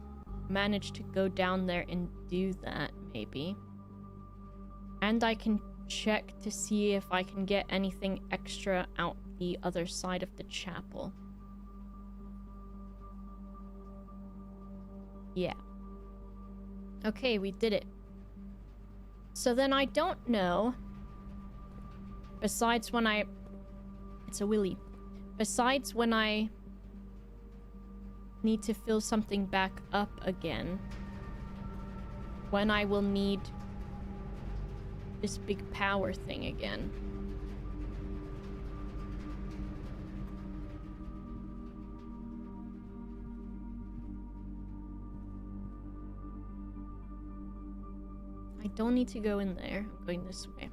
manage to go down there and do that, maybe. And I can check to see if I can get anything extra out the other side of the chapel. Yeah. Okay, we did it. So then I don't know, besides when I... It's a willy. Besides when I need to fill something back up again, when I will need this big power thing again. I don't need to go in there. I'm going this way.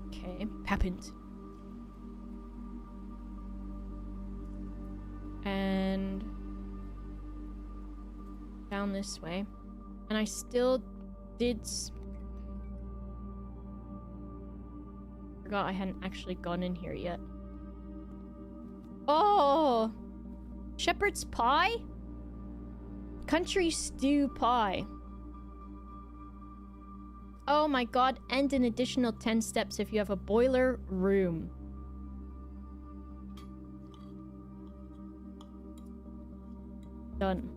Okay, happened. And down this way. And I still did... Forgot I hadn't actually gone in here yet. Oh! Shepherd's pie? Country stew pie. Oh my god, and an additional 10 steps if you have a boiler room. Done.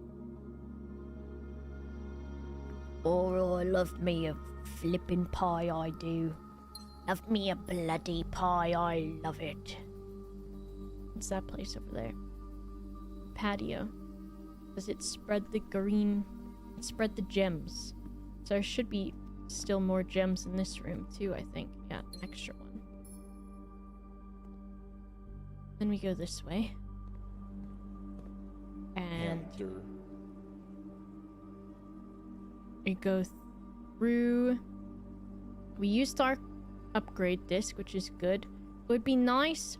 Oh, I love me a flippin' pie, I do. Love me a bloody pie, I love it. What's that place over there? Patio. Does it spread the green? It spread the gems. So there should be still more gems in this room too, I think. Yeah, an extra one. Then we go this way. And we go through. We used our upgrade disc, which is good. It would be nice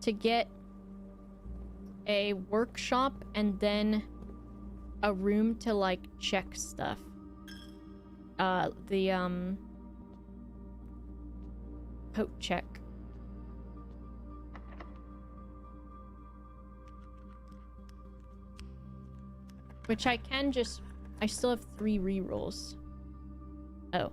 to get a workshop and then a room to like check stuff. The coat check. Which I can just... I still have 3 rerolls. Oh.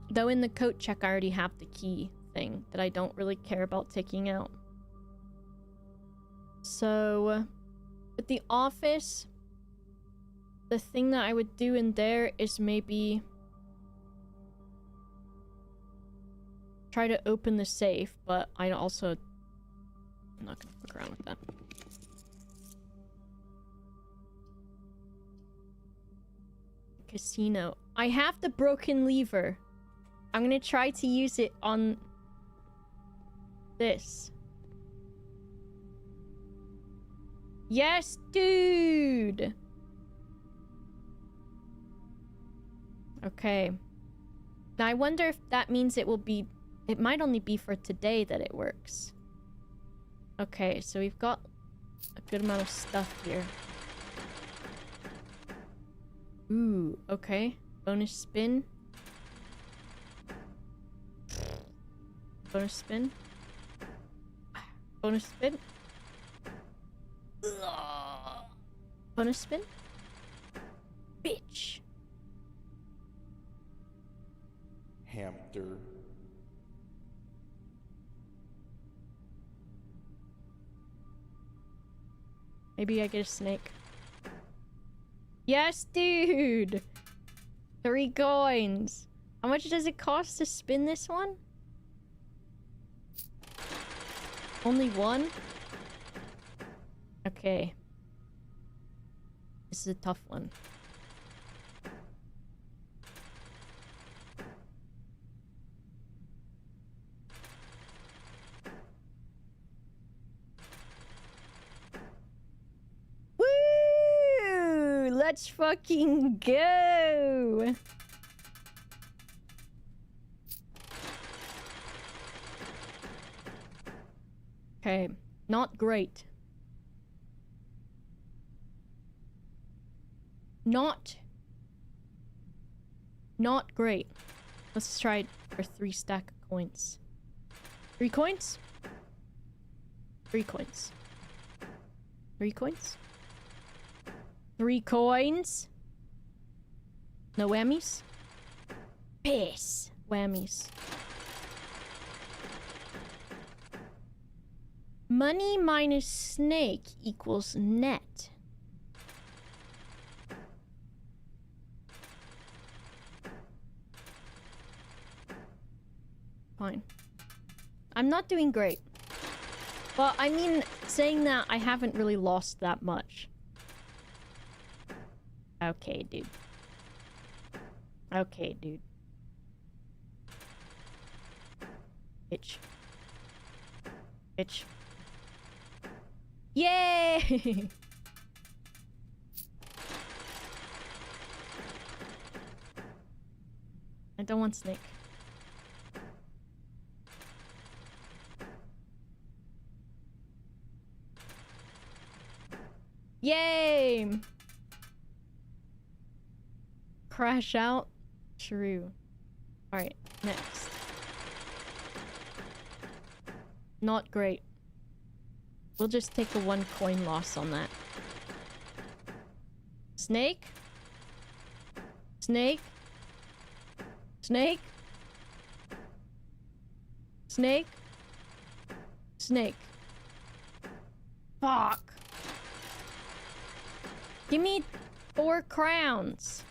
Though in the coat check I already have the key thing that I don't really care about taking out. So, with the office, the thing that I would do in there is maybe try to open the safe, but I also... I'm not gonna fuck around with that. Casino. I have the broken lever. I'm gonna try to use it on this. Yes, dude! Okay. Now I wonder if that means it will be... It might only be for today that it works. Okay, so we've got a good amount of stuff here. Ooh, okay. Bonus spin. Bonus spin. Bonus spin. Ugh. Bonus spin. Bitch. Hamster. Maybe I get a snake. Yes, dude! 3 coins. How much does it cost to spin this one? Only 1? Okay. This is a tough one. Woo! Let's fucking go! Okay, not great. Not great. Let's try it for 3 stack of coins. 3 coins? 3 coins. 3 coins? 3 coins? No whammies? Piss. Whammies. Money minus snake equals net. Fine. I'm not doing great. But I mean, saying that, I haven't really lost that much. Okay, dude. Okay, dude. Bitch. Bitch. Yay! I don't want snake. Yay! Crash out. True. Alright, next. Not great. We'll just take a 1 coin loss on that. Snake? Snake? Snake? Snake? Snake. Fuck. Give me 4 crowns.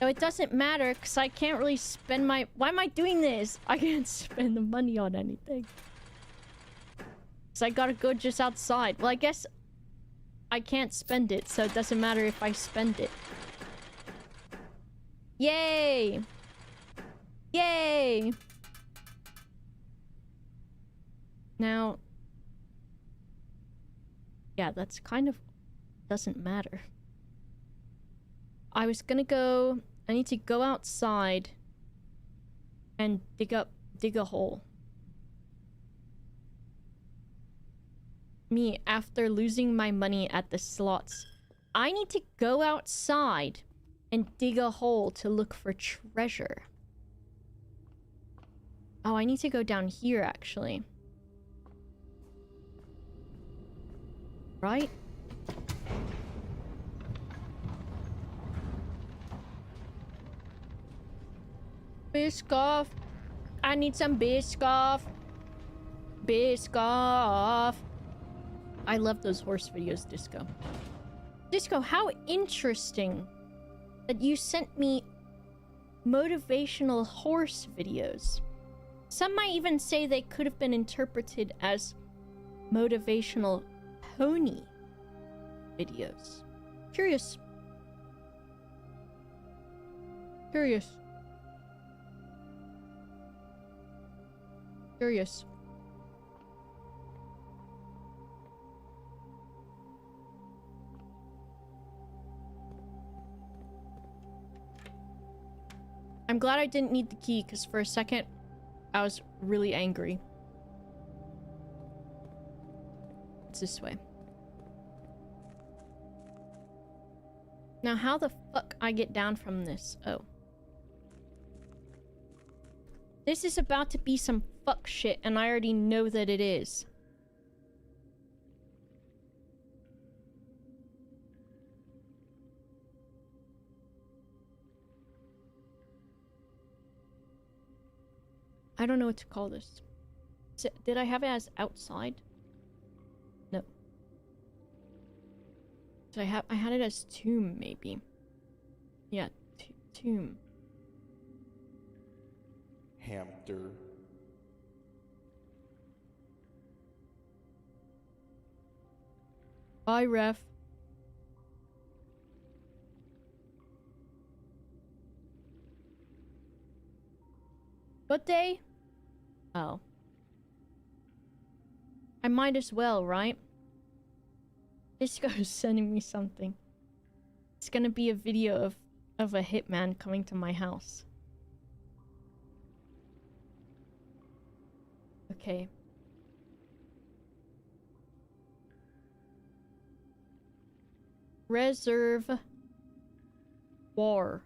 No, it doesn't matter, because I can't really spend my... Why am I doing this? I can't spend the money on anything. So I gotta go just outside. Well, I guess I can't spend it, so it doesn't matter if I spend it. Yay! Yay! Now... Yeah, that's kind of... doesn't matter. I was gonna go... I need to go outside and dig a hole. Me, after losing my money at the slots, I need to go outside and dig a hole to look for treasure. Oh, I need to go down here, actually. Right? Biscoff. I need some Biscoff. Biscoff. I love those horse videos, Disco. Disco, how interesting that you sent me motivational horse videos. Some might even say they could have been interpreted as motivational pony videos. Curious. Curious. Curious. I'm glad I didn't need the key, because for a second, I was really angry. It's this way. Now, how the fuck I get down from this? Oh. This is about to be some fuck shit, and I already know that it is. I don't know what to call this. Did I have it as outside? No. Did I had it as tomb, maybe. Yeah, tomb. Hamster. Bye, ref. What day? Oh. I might as well, right? Disco's sending me something. It's gonna be a video of a hitman coming to my house. Okay. Reserve War.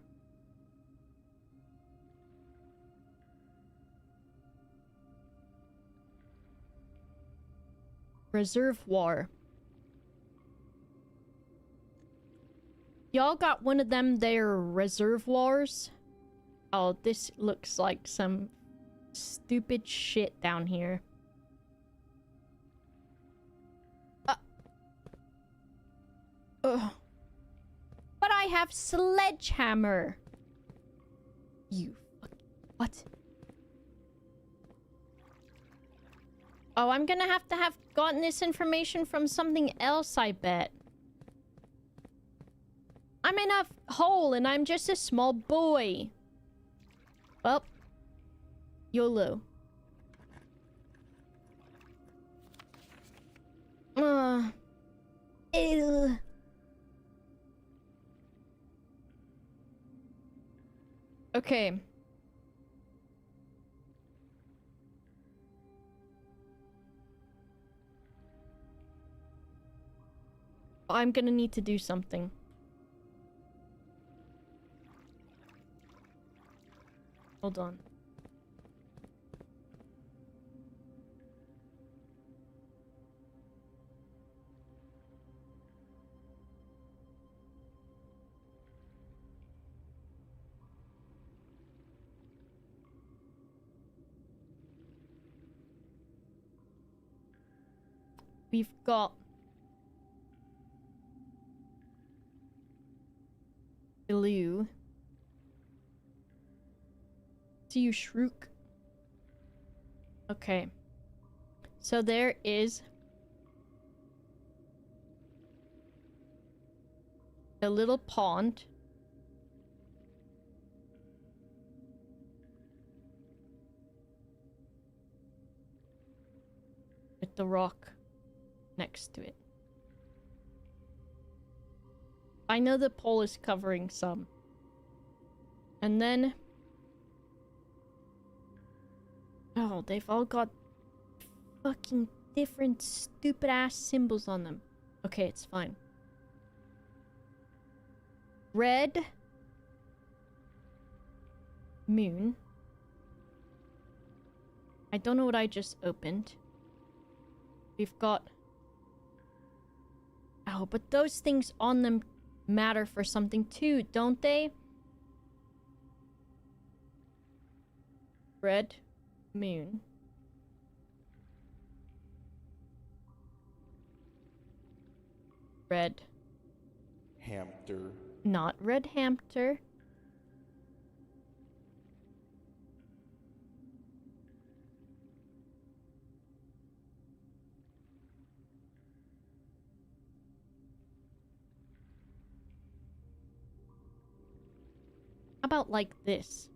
Reservoir. Y'all got one of them there reservoirs? Oh, this looks like some stupid shit down here. Ugh. But I have sledgehammer. You fucking... What? Oh, I'm gonna have to have gotten this information from something else, I bet. I'm in a hole and I'm just a small boy. Well, YOLO. Ew. Okay. I'm gonna need to do something. Hold on. We've got blue. See you, Shrook. Okay. So there is a little pond. With the rock next to it. I know the pole is covering some. And then... Oh, they've all got fucking different stupid ass symbols on them. Okay, it's fine. Red moon. I don't know what I just opened. We've got... Oh, but those things on them matter for something too, don't they? Red moon. Red. Hamster. Not red hamster. How about like this?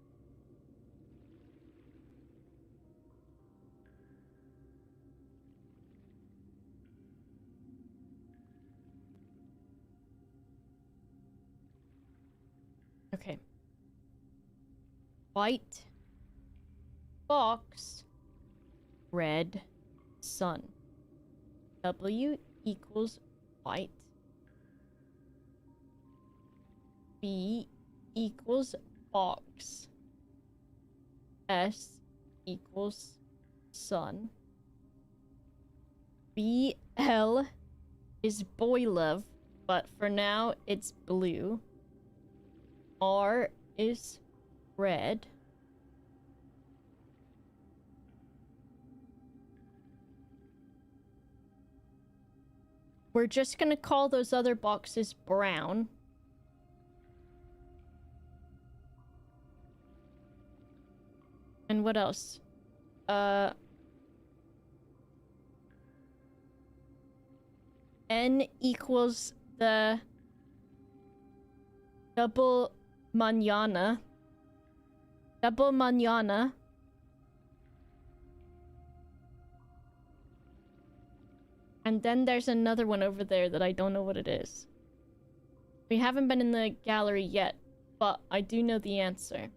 Okay. White box, red sun. W equals white. B equals box. S equals sun. BL is boy love, but for now it's blue. R is red. We're just gonna call those other boxes brown. And what else? N equals the double manana. Double manana. And then there's another one over there that I don't know what it is. We haven't been in the gallery yet, but I do know the answer.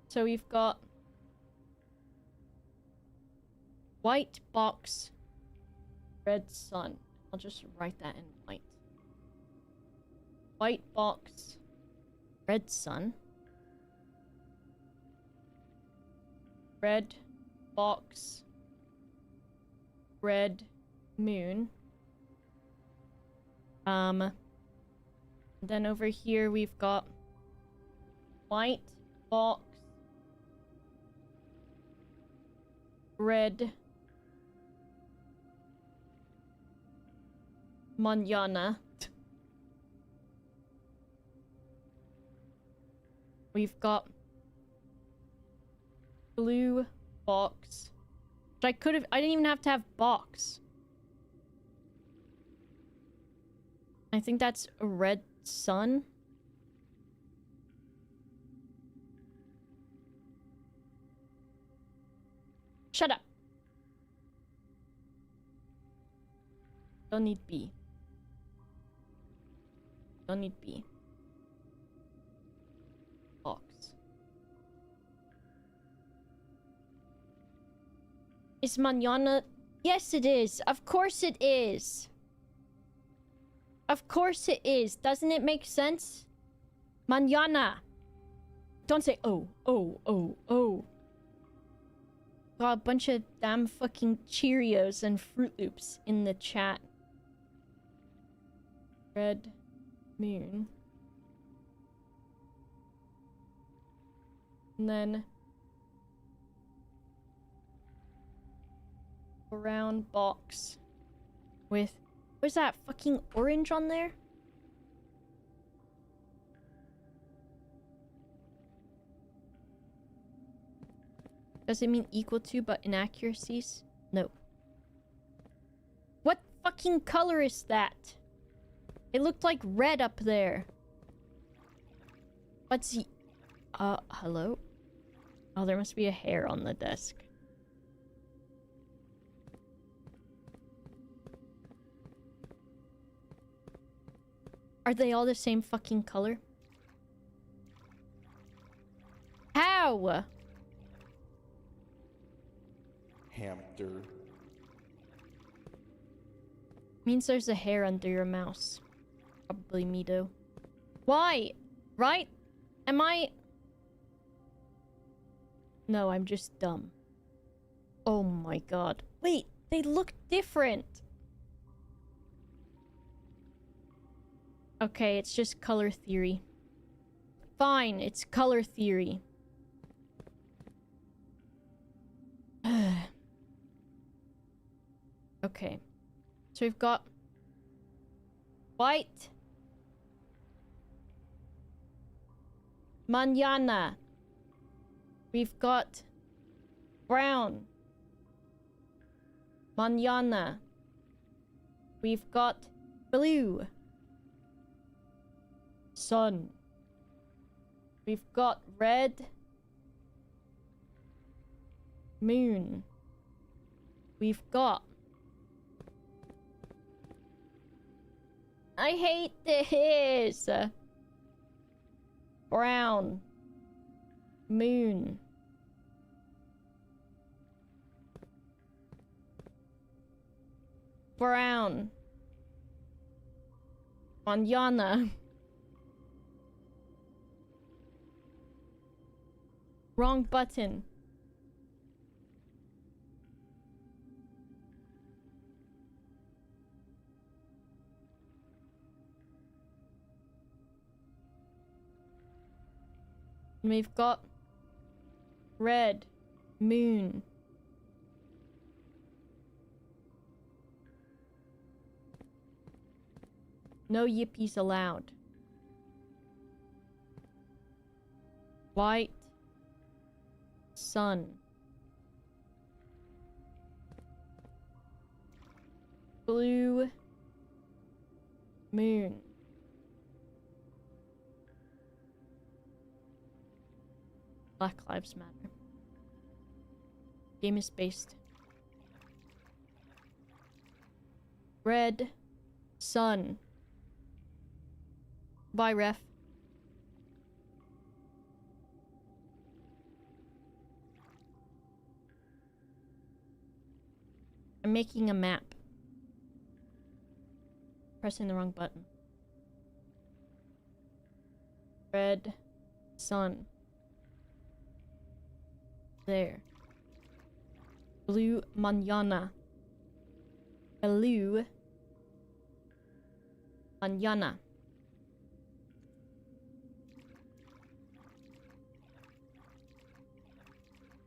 So we've got white box, red sun. I'll just write that in white. White box, red sun. Red box, red moon. Then over here we've got white box, red manana. We've got blue box. Which I didn't even have to have box. I think that's a red sun. Shut up. Don't need B. Don't need B. Box. Is manana... Yes, it is. Of course it is. Of course it is. Doesn't it make sense? Manana. Don't say oh, oh, oh, oh. Got a bunch of damn fucking Cheerios and Fruit Loops in the chat. Red moon. And then a round box with... What's that? Fucking orange on there? Does it mean equal to but inaccuracies? No. What fucking color is that? It looked like red up there. What's the... hello? Oh, there must be a hair on the desk. Are they all the same fucking color? How? Hamster. Means there's a hair under your mouse. Probably me though. Why? Right? Am I... No, I'm just dumb. Oh my god. Wait, they look different. Okay, it's just color theory. Fine, it's color theory. Okay. So we've got white. Mañana. We've got brown. Mañana. We've got blue. Sun. We've got red. Moon. We've got... I hate this! Brown. Moon. Brown. Mañana. Wrong button. We've got red moon. No yippies allowed. White sun. Blue moon. Black Lives Matter. Game is based. Red sun. Bye, ref. I'm making a map. Pressing the wrong button. Red sun. There. Blue mañana. Blue mañana.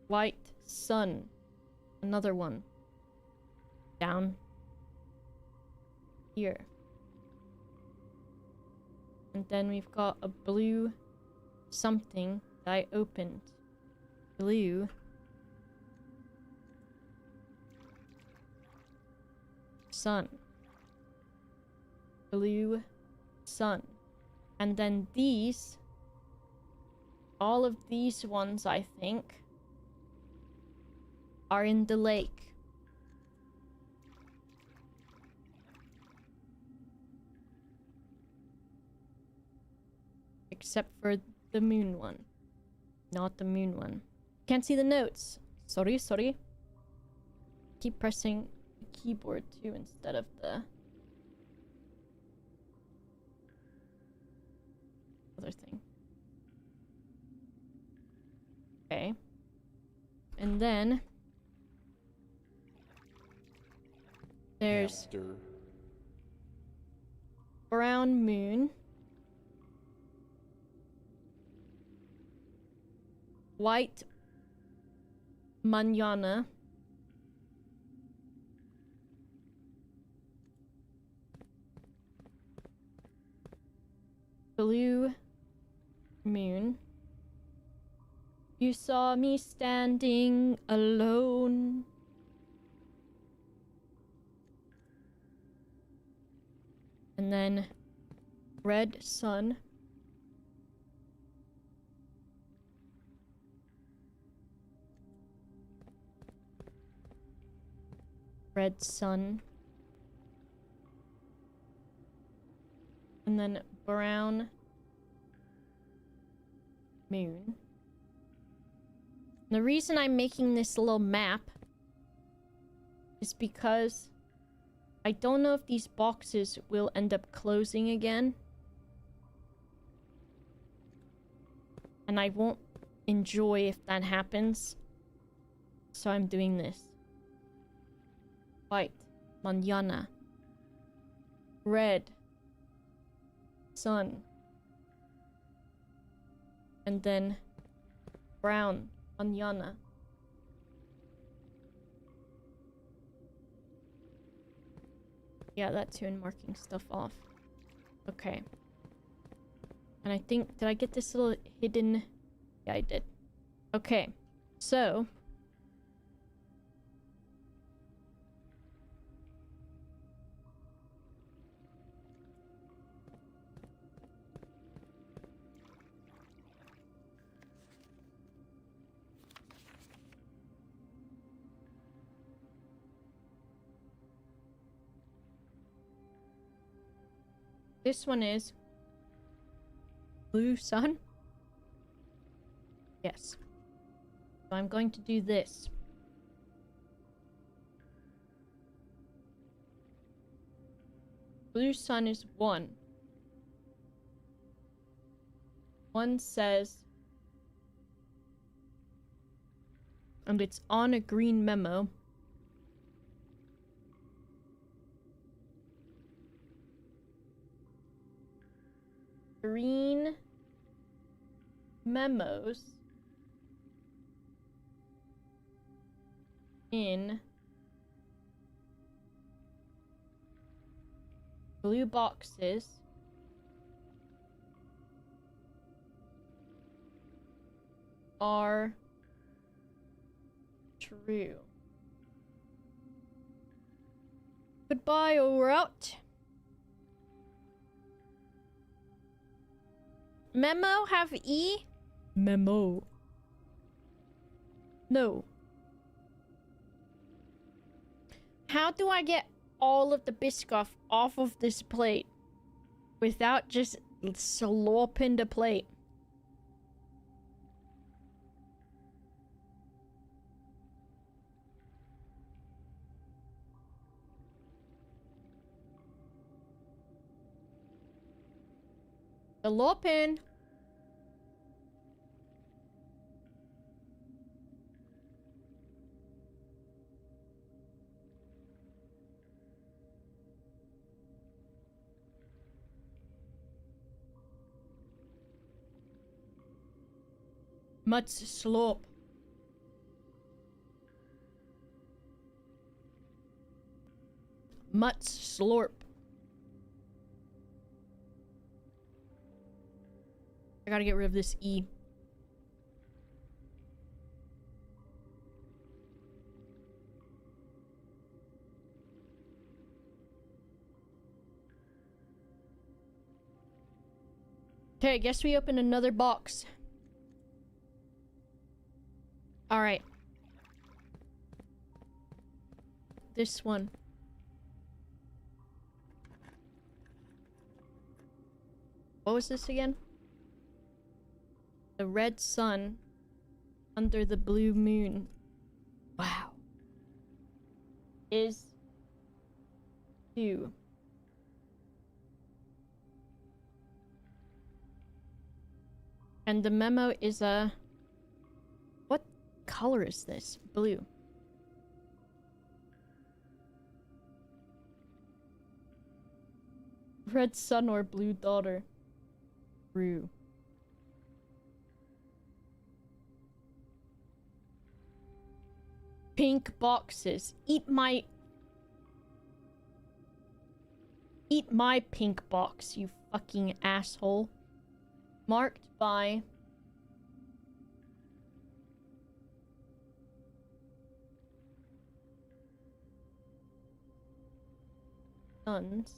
White sun. Another one. Down here. And then we've got a blue something that I opened. Blue sun. Blue sun. And then these, all of these ones, I think, are in the lake. Except for the moon one. Not the moon one. Can't see the notes. Sorry, sorry. Keep pressing the keyboard too instead of the other thing. Okay. And then there's Hamster. brown moon. White mañana. Blue moon. You saw me standing alone. And then red sun. Red sun. And then brown moon. The reason I'm making this little map is because I don't know if these boxes will end up closing again. And I won't enjoy if that happens. So I'm doing this. White. Mañana. Red. Sun. And then brown. Mañana. Yeah, that too, and marking stuff off. Okay. And I think, did I get this little hidden? Yeah, I did. Okay. So. This one is blue sun. Yes. So I'm going to do this. Blue sun is 1. 1 says, and it's on a green memo. Green memos in blue boxes are true. Goodbye, we're out. Memo have E? Memo. No. How do I get all of the Biscoff off of this plate without just slurping the plate? Slurping. Much slurp. Much slurp. I gotta get rid of this E. Okay, I guess we open another box. Alright. This one. What was this again? The red sun under the blue moon. Wow. Is 2. And the memo is a... What color is this? Blue. Red sun or blue daughter. True. Pink boxes. Eat my pink box, you fucking asshole. Marked by suns.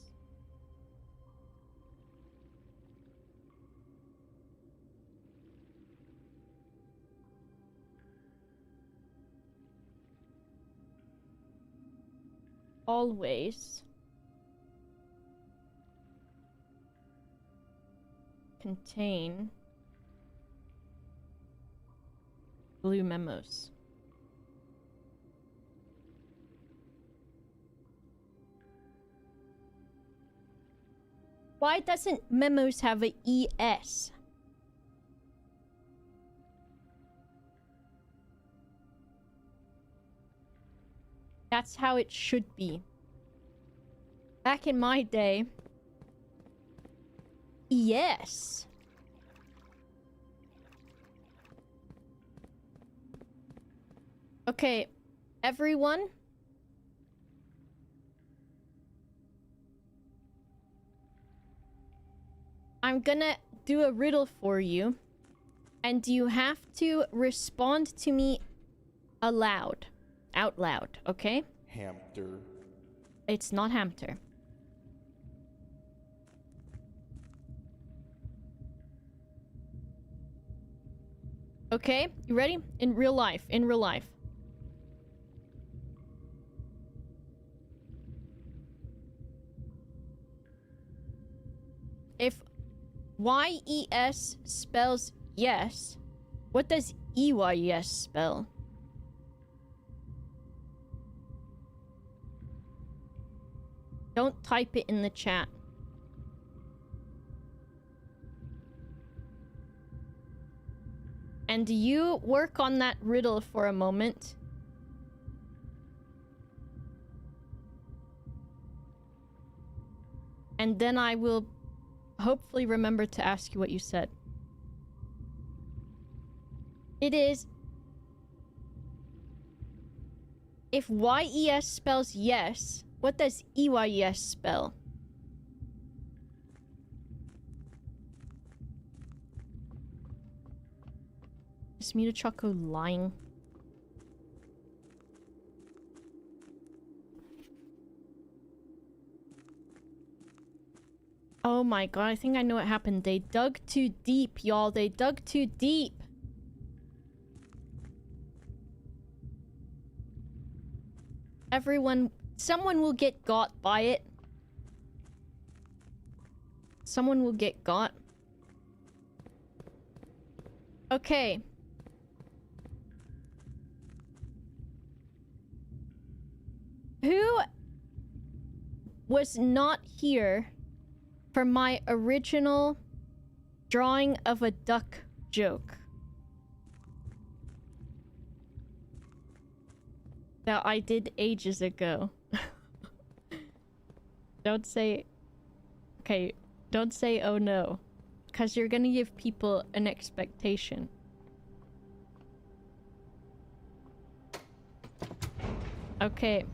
Always. contain blue memos. Why doesn't memos have a ES? That's how it should be. Back in my day, yes. Okay, everyone. I'm gonna do a riddle for you, and you have to respond to me aloud. Out loud, okay? Hamster. It's not hamster. Okay, you ready? In real life, in real life. If YES spells yes, what does EYES spell? Don't type it in the chat. And you work on that riddle for a moment. And then I will hopefully remember to ask you what you said. It is... If YES spells yes, what does EYES spell? Is Mita Choco lying? Oh my god, I think I know what happened. They dug too deep, y'all. They dug too deep. Everyone... Someone will get got by it. Someone will get got. Okay. Who was not here for my original drawing of a duck joke that I did ages ago? Don't say... Okay, don't say oh no, because you're gonna give people an expectation. Okay.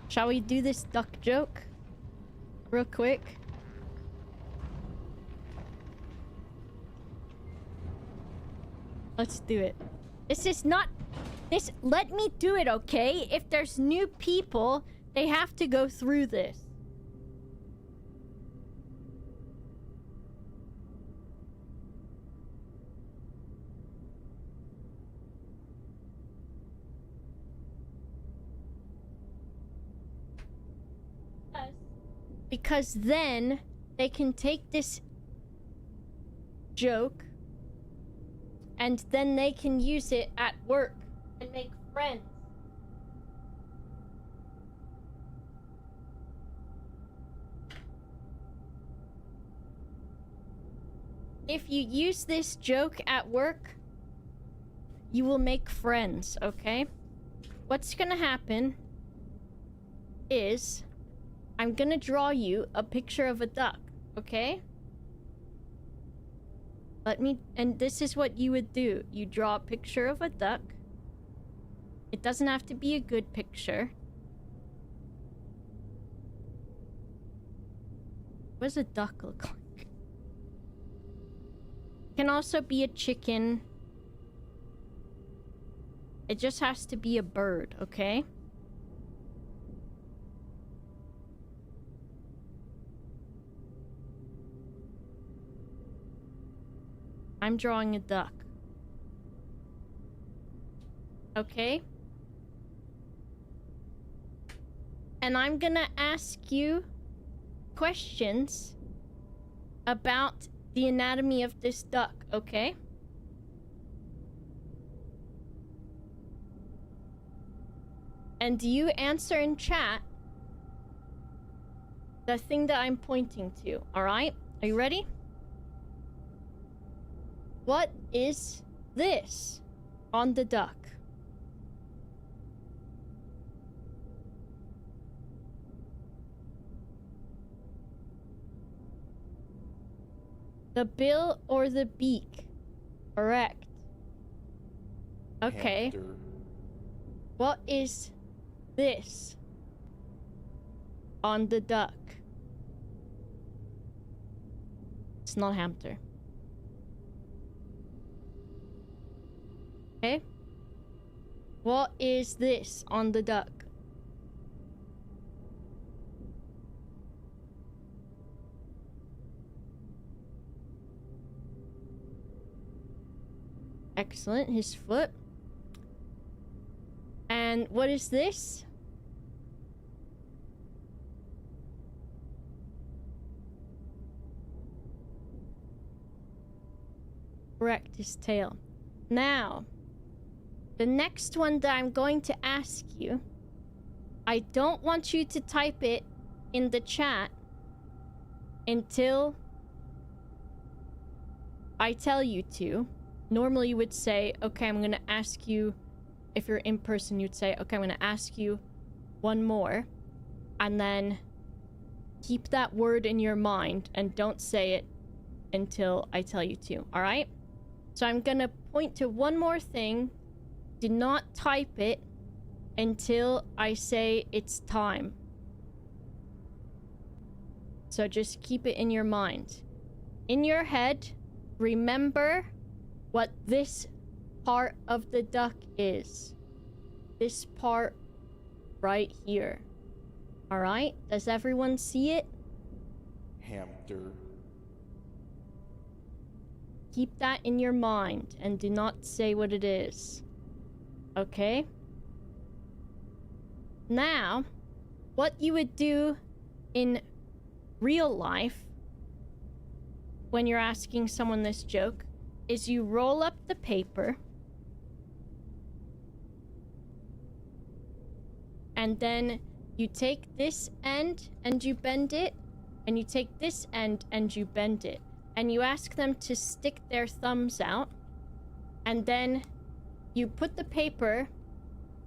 Shall we do this duck joke? Real quick. Let's do it. This is not... This... Let me do it, okay? If there's new people, they have to go through this. Because then they can take this joke and then they can use it at work and make friends. If you use this joke at work, you will make friends, okay? What's gonna happen is I'm gonna draw you a picture of a duck, okay? Let me... And this is what you would do. You draw a picture of a duck. It doesn't have to be a good picture. What does a duck look like? It can also be a chicken. It just has to be a bird, okay? I'm drawing a duck. Okay? And I'm gonna ask you questions about the anatomy of this duck, okay? And you answer in chat the thing that I'm pointing to, alright? Are you ready? What is this on the duck? The bill or the beak? Correct. Okay. Hamster. What is this on the duck? It's not hamster. Okay. What is this on the duck? Excellent. His foot. And what is this? Correct, his tail. Now, the next one that I'm going to ask you, I don't want you to type it in the chat until I tell you to. Normally you would say, okay, I'm gonna ask you, if you're in person, you'd say, okay, I'm gonna ask you one more, and then keep that word in your mind and don't say it until I tell you to, alright? So I'm gonna point to one more thing. Do not type it until I say it's time. So just keep it in your mind. In your head, remember what this part of the duck is. This part right here. Alright? Does everyone see it? Hamster. Keep that in your mind and do not say what it is. Okay? Now, what you would do in real life when you're asking someone this joke is you roll up the paper and then you take this end and you bend it, and you take this end and you bend it, and you ask them to stick their thumbs out, and then you put the paper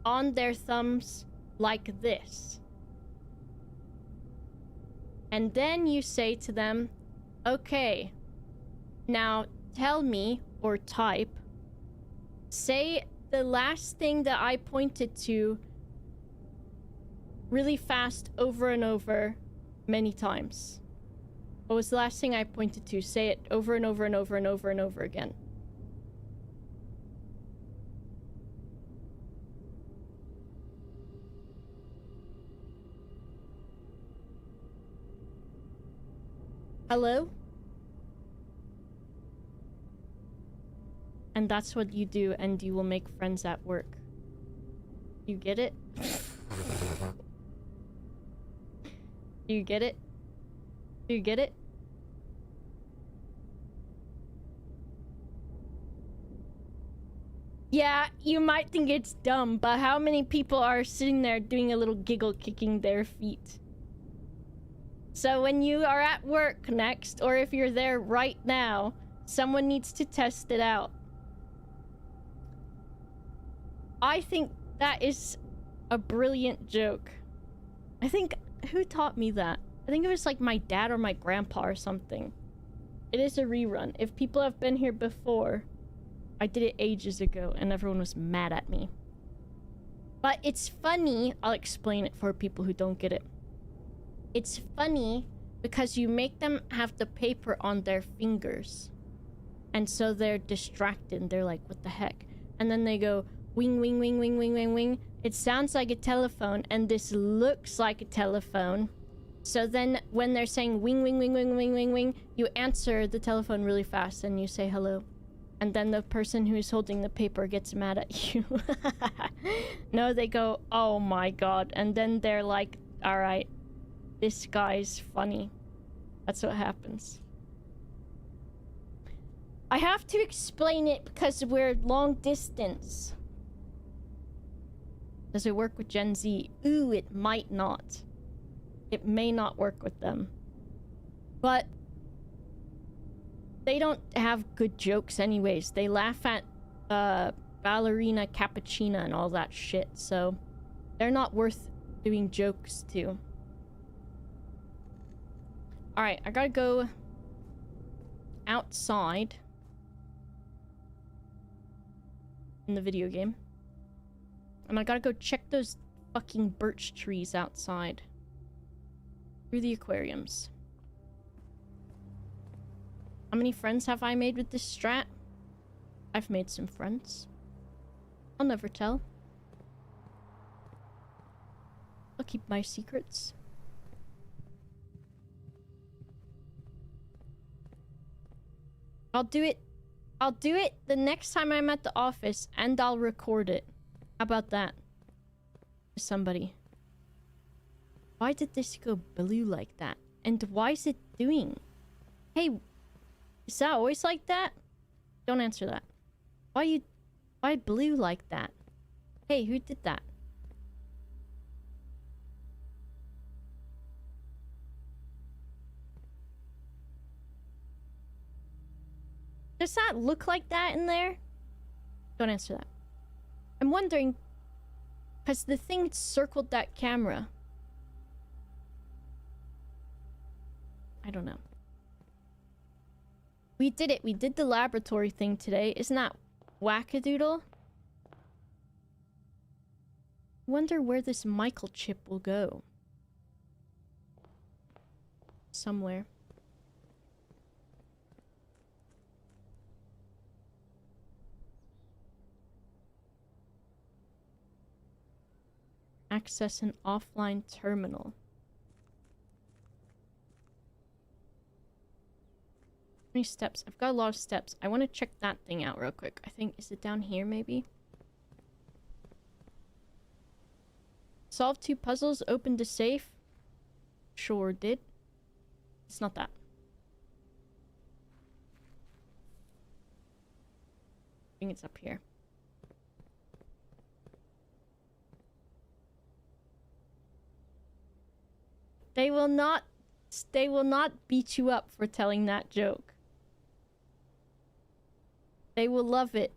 on their thumbs like this. And then you say to them, okay, now tell me, or type, say the last thing that I pointed to really fast over and over many times. What was the last thing I pointed to? Say it over and over and over and over and over again. Hello? And that's what you do, and you will make friends at work. You get it? Do you get it? Do you get it? Yeah, you might think it's dumb, but how many people are sitting there doing a little giggle, kicking their feet? So when you are at work next, or if you're there right now, someone needs to test it out. I think that is a brilliant joke. I think, who taught me that? I think it was like my dad or my grandpa or something. It is a rerun. If people have been here before, I did it ages ago and everyone was mad at me. But it's funny. I'll explain it for people who don't get it. It's funny because you make them have the paper on their fingers. And so they're distracted. They're like, what the heck? And then they go, wing, wing, wing, wing, wing, wing, wing. It sounds like a telephone, and this looks like a telephone. So then when they're saying wing, wing, wing, wing, wing, wing, wing, you answer the telephone really fast and you say hello. And then the person who's holding the paper gets mad at you. No, they go, oh my god. And then they're like, alright, this guy's funny. That's what happens. I have to explain it because we're long distance. Does it work with Gen Z? Ooh, it might not. It may not work with them. But they don't have good jokes anyways. They laugh at ballerina cappuccina and all that shit, so they're not worth doing jokes to. Alright, I gotta go outside in the video game. And I gotta go check those fucking birch trees outside. Through the aquariums. How many friends have I made with this strat? I've made some friends. I'll never tell. I'll keep my secrets. I'll do it the next time I'm at the office, and I'll record it. How about that? Somebody. Why did this go blue like that? And why is it doing? Hey, is that always like that? Don't answer that. Why blue like that? Hey, who did that? Does that look like that in there? Don't answer that. I'm wondering, because the thing circled that camera. I don't know. We did it. We did the laboratory thing today. Isn't that wackadoodle? Wonder where this Michael chip will go. Somewhere. Access an offline terminal. How many steps? I've got a lot of steps. I want to check that thing out real quick. I think, is it down here maybe? Solve 2 puzzles, opened a safe. Sure did. It's not that. I think it's up here. They will not beat you up for telling that joke. They will love it.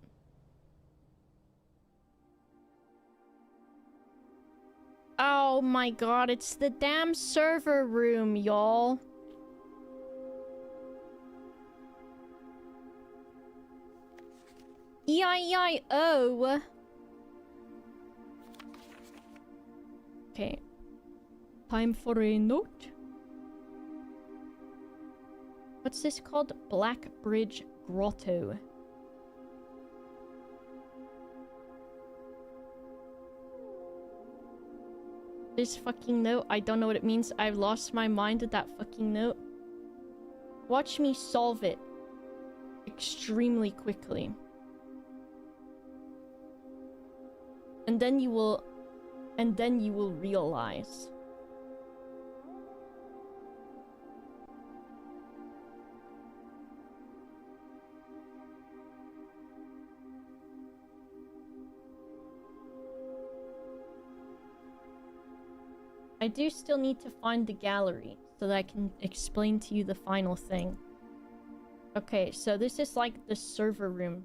Oh my god, it's the damn server room, y'all. E-I-E-I-O. Okay. Time for a note. What's this called? Black Bridge Grotto. This fucking note, I don't know what it means. I've lost my mind at that fucking note. Watch me solve it extremely quickly. And then you will realize. I do still need to find the gallery so that I can explain to you the final thing. Okay, so this is like the server room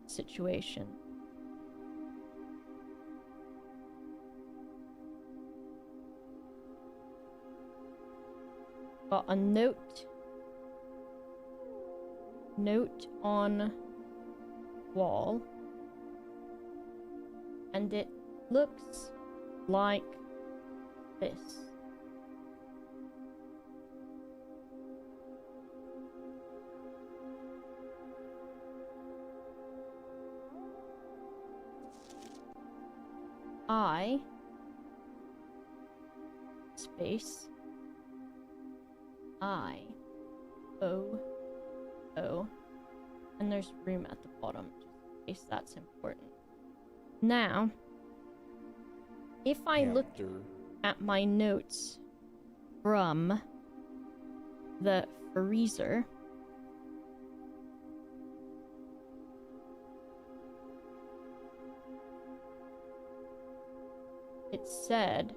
situation. Got a note on wall, and it looks like this. I space O and there's room at the bottom, just in case that's important. Now, if I look at my notes from the freezer, it said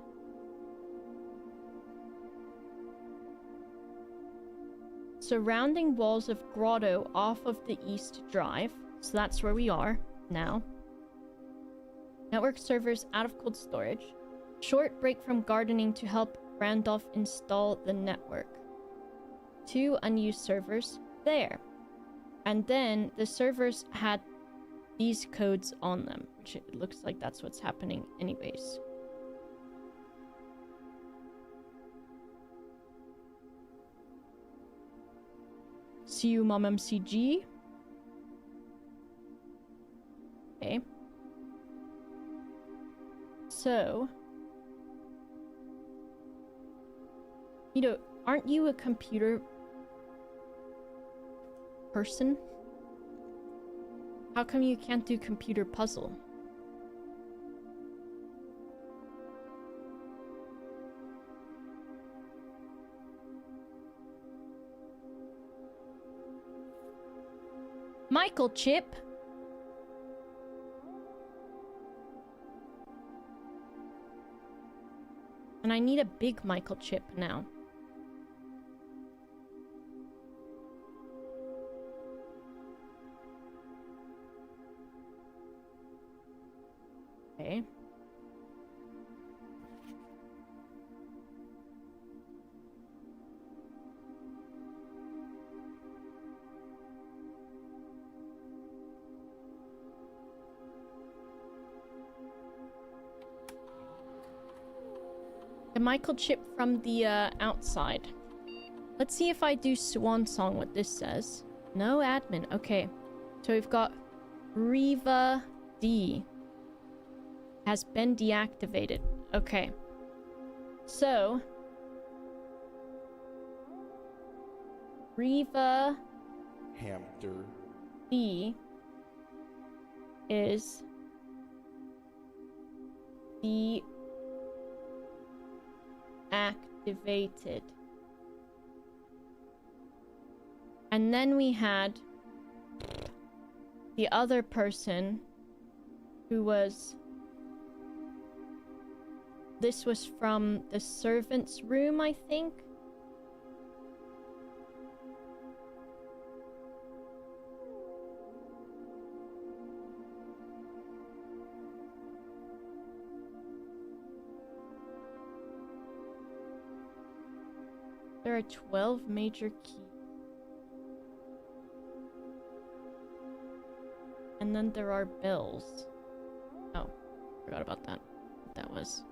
surrounding walls of grotto off of the east drive. So that's where we are now. Network servers out of cold storage. Short break from gardening to help Randolph install the network. 2 unused servers there. And then the servers had these codes on them, which it looks like that's what's happening anyways. See you, Mom MCG. Okay. So, you know, aren't you a computer person? How come you can't do computer puzzle? Michael Chip. And I need a big Michael Chip now. Okay. The Michael Chip from the outside. Let's see if I do Swan Song, what this says. No admin. Okay. So we've got Riva D. Has been deactivated. Okay. So Riva Hamster. D is deactivated. And then we had the other person who was... This was from the servant's room, I think. There are 12 major keys. And then there are bells. Oh, forgot about that. What that was.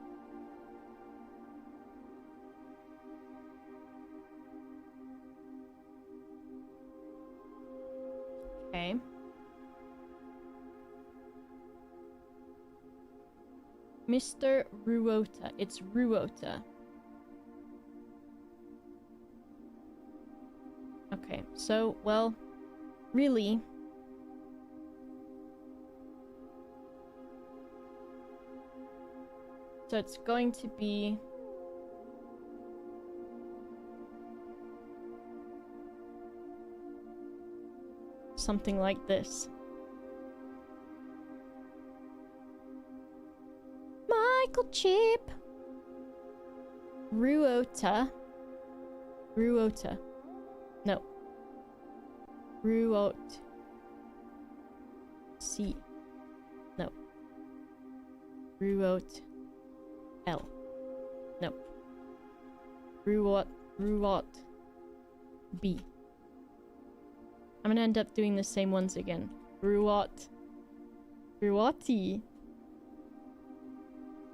Okay. Mr. Ruota. It's Ruota. Okay, so, well, really... So it's going to be... something like this. Michael Chip! Ruota. Ruota. No. Ruot. C. No. Ruot. L. No. Ruot. Ruot. B. I'm gonna end up doing the same ones again. Ruot. Ruoti.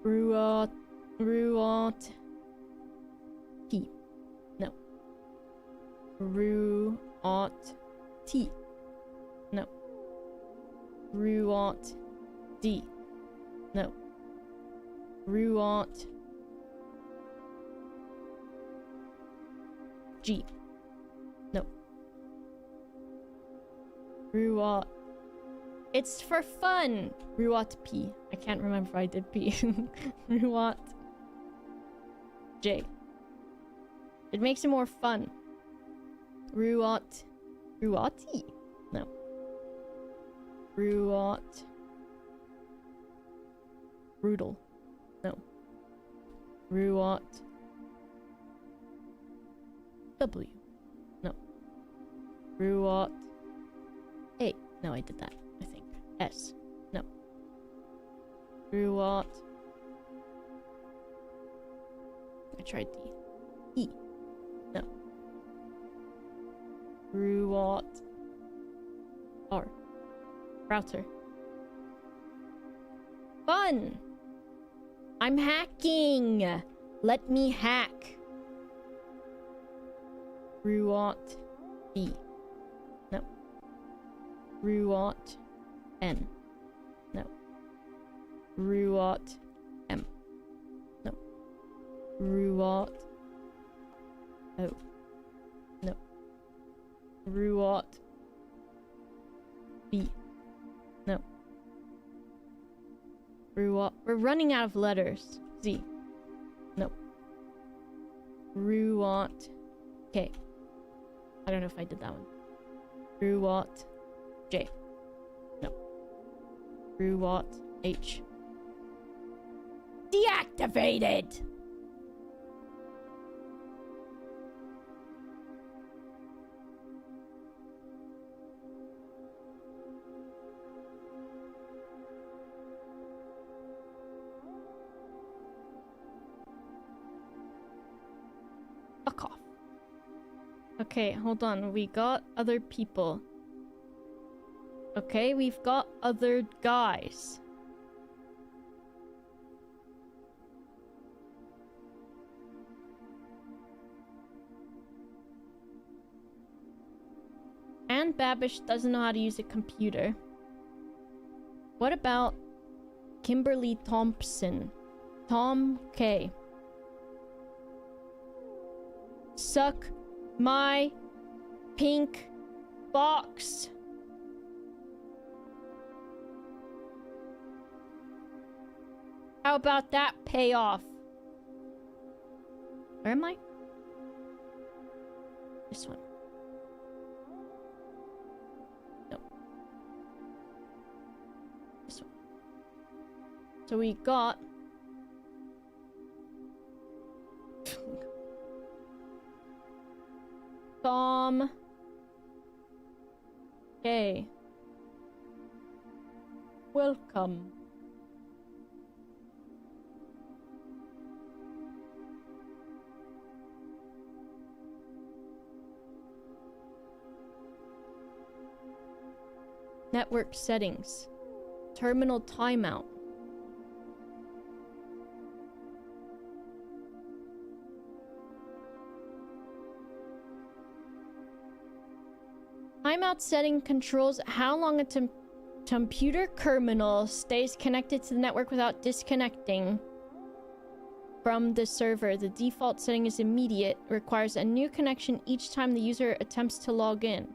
Ruot. Ruot. T. No. Ruot. T. No. Ruot. D. No. Ruot. G. No. Ruot. It's for fun! Ruot P. I can't remember if I did P. Ruot. J. It makes it more fun. Ruot. Ruoti. No. Ruot. Brutal. No. Ruot. W. No. Ruot. A. No, I did that, I think. S. No. Ruot. I tried D. E. No. Ruot. R. Router. Fun! I'm hacking! Let me hack. Ruot. B. No. Ruot. N. No. Ruot. M. No. Ruot. O. No. Ruot. B. No. Ruot. We're running out of letters. Z. No. Ruot. K. I don't know if I did that one. Ruot. J. No. Ruot. H. Deactivated! Fuck off. Okay, hold on. We got other people. Okay, we've got other guys. And Babish doesn't know how to use a computer. What about Kimberly Thompson? Tom K. Suck my pink box. How about that payoff? Where am I? This one. No. This one. So we got Tom K. Welcome. Network settings. Terminal timeout. Timeout setting controls how long a computer terminal stays connected to the network without disconnecting from the server. The default setting is immediate, requires a new connection each time the user attempts to log in.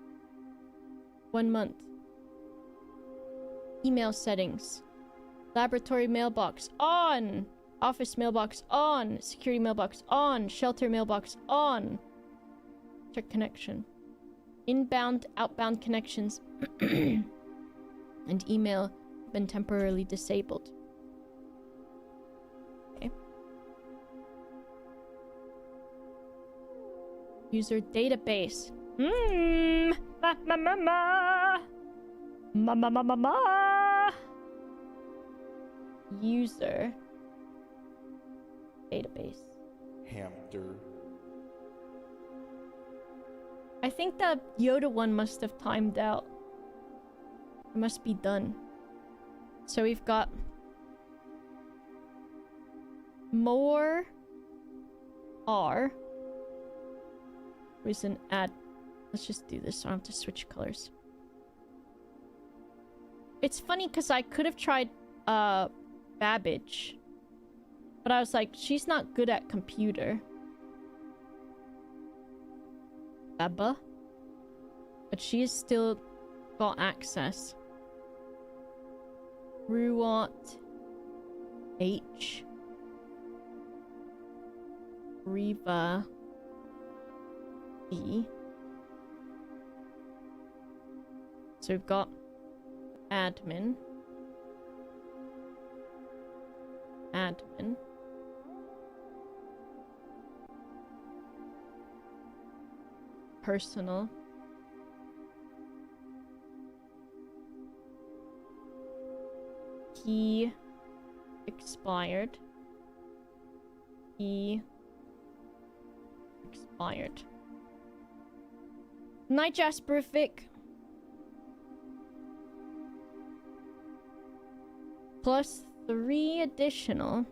1 month. Email settings. Laboratory mailbox on. Office mailbox on. Security mailbox on. Shelter mailbox on. Check connection. Inbound, outbound connections and email have been temporarily disabled. Okay. User database. User database. Hamster. I think the Yoda one must have timed out. It must be done. So we've got more R. Where's an add? Let's just do this so I don't have to switch colors. It's funny because I could have tried Babbage, but I was like, she's not good at computer. Baba, but she has still got access. Ruot H. Riva E. So we've got admin. Admin. personal. Key expired. Key expired. Night Jasperific. Plus 3 additional.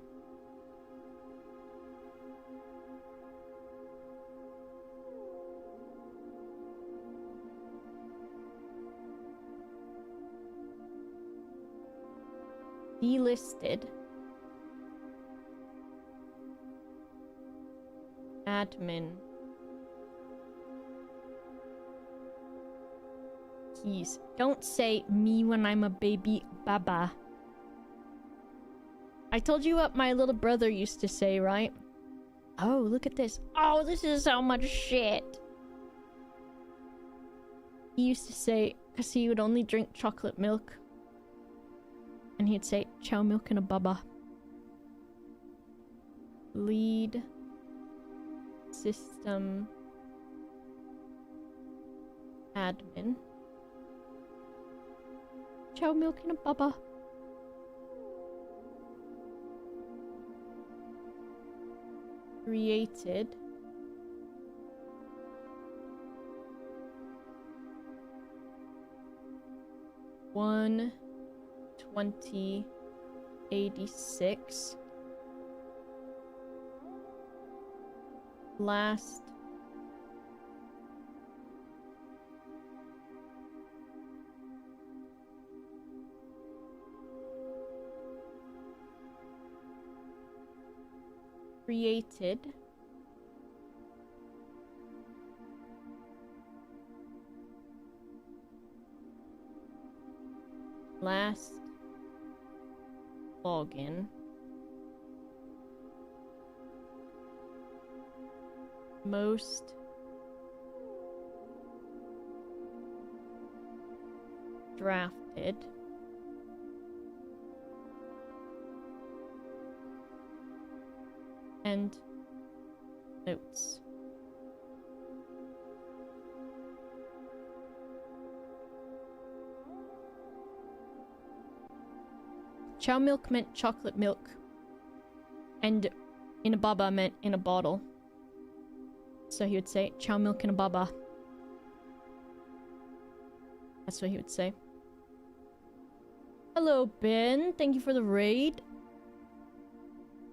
Delisted. Admin. Keys. Don't say me when I'm a baby baba. I told you what my little brother used to say, right? Oh, look at this. Oh, this is so much shit. He used to say, because he would only drink chocolate milk. And he'd say, chow milk and a baba. Lead. System. Admin. Chow milk and a baba. Created. One 2086. Last created last login most drafted and notes. Chow milk meant chocolate milk, and in a baba meant in a bottle. So he would say, chow milk in a baba. That's what he would say. Hello, Ben. Thank you for the raid.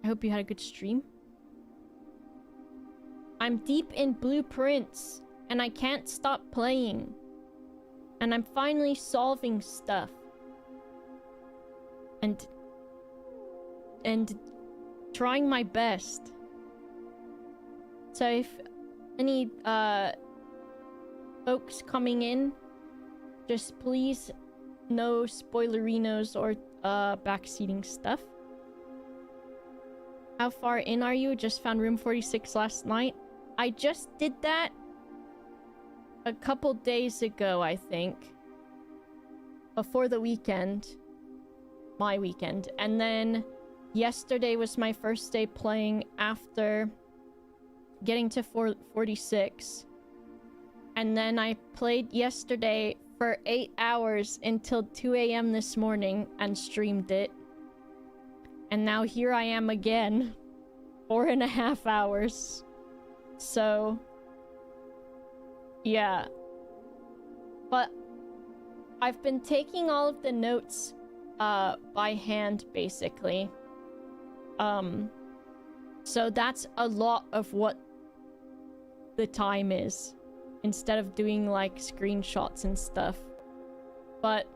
I hope you had a good stream. I'm deep in blueprints, and I can't stop playing. And I'm finally solving stuff. And trying my best. So if any folks coming in, just please no spoilerinos or backseating stuff. How far in are you? Just found room 46 last night. I just did that a couple days ago, I think. Before the weekend. My weekend. And then yesterday was my first day playing after getting to 46. And then I played yesterday for 8 hours until 2 a.m. this morning and streamed it. And now here I am again. 4.5 hours. So, yeah. But I've been taking all of the notes by hand, basically. So that's a lot of what the time is, instead of doing like screenshots and stuff. But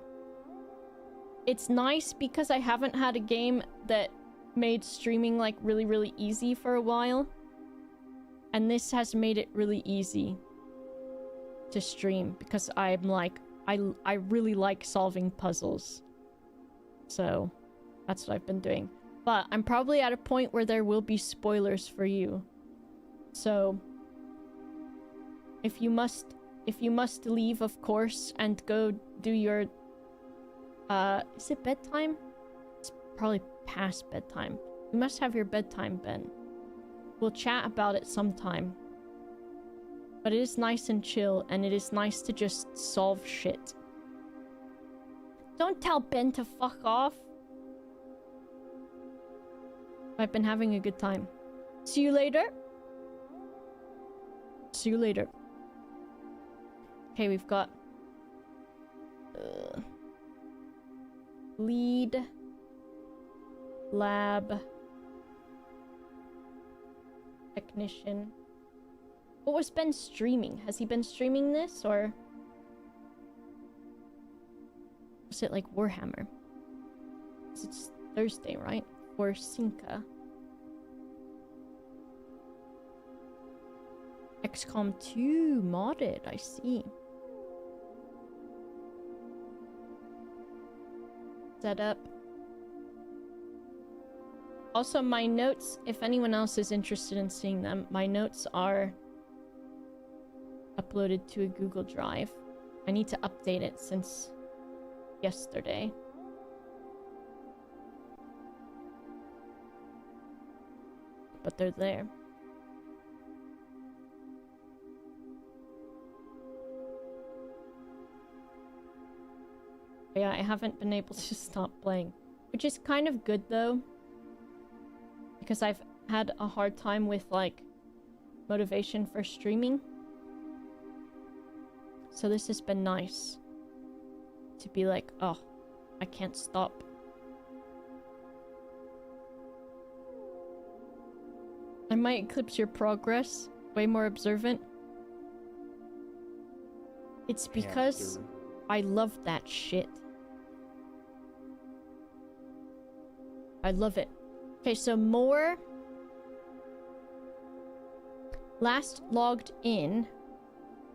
it's nice because I haven't had a game that made streaming like really easy for a while, and this has made it really easy to stream because I'm like I really like solving puzzles. So that's what I've been doing. But I'm probably at a point where there will be spoilers for you. So if you must leave, of course, and go do your is it bedtime? It's probably past bedtime. You must have your bedtime, Ben. We'll chat about it sometime. But it is nice and chill, and it is nice to just solve shit. Don't tell Ben to fuck off. I've been having a good time. See you later. See you later. Okay, we've got... lead... lab... technician. What was Ben streaming? Has he been streaming this, or... was it like Warhammer? 'Cause it's Thursday, right? Or Sinka. XCOM 2 modded, I see. Set up. Also, my notes, if anyone else is interested in seeing them, my notes are uploaded to a Google Drive. I need to update it since yesterday. But they're there. Yeah, I haven't been able to stop playing. Which is kind of good though. Because I've had a hard time with like motivation for streaming. So this has been nice. To be like, oh, I can't stop. I might eclipse your progress. Way more observant. It's because Hamster. I love that shit. I love it. Okay, so more. Last logged in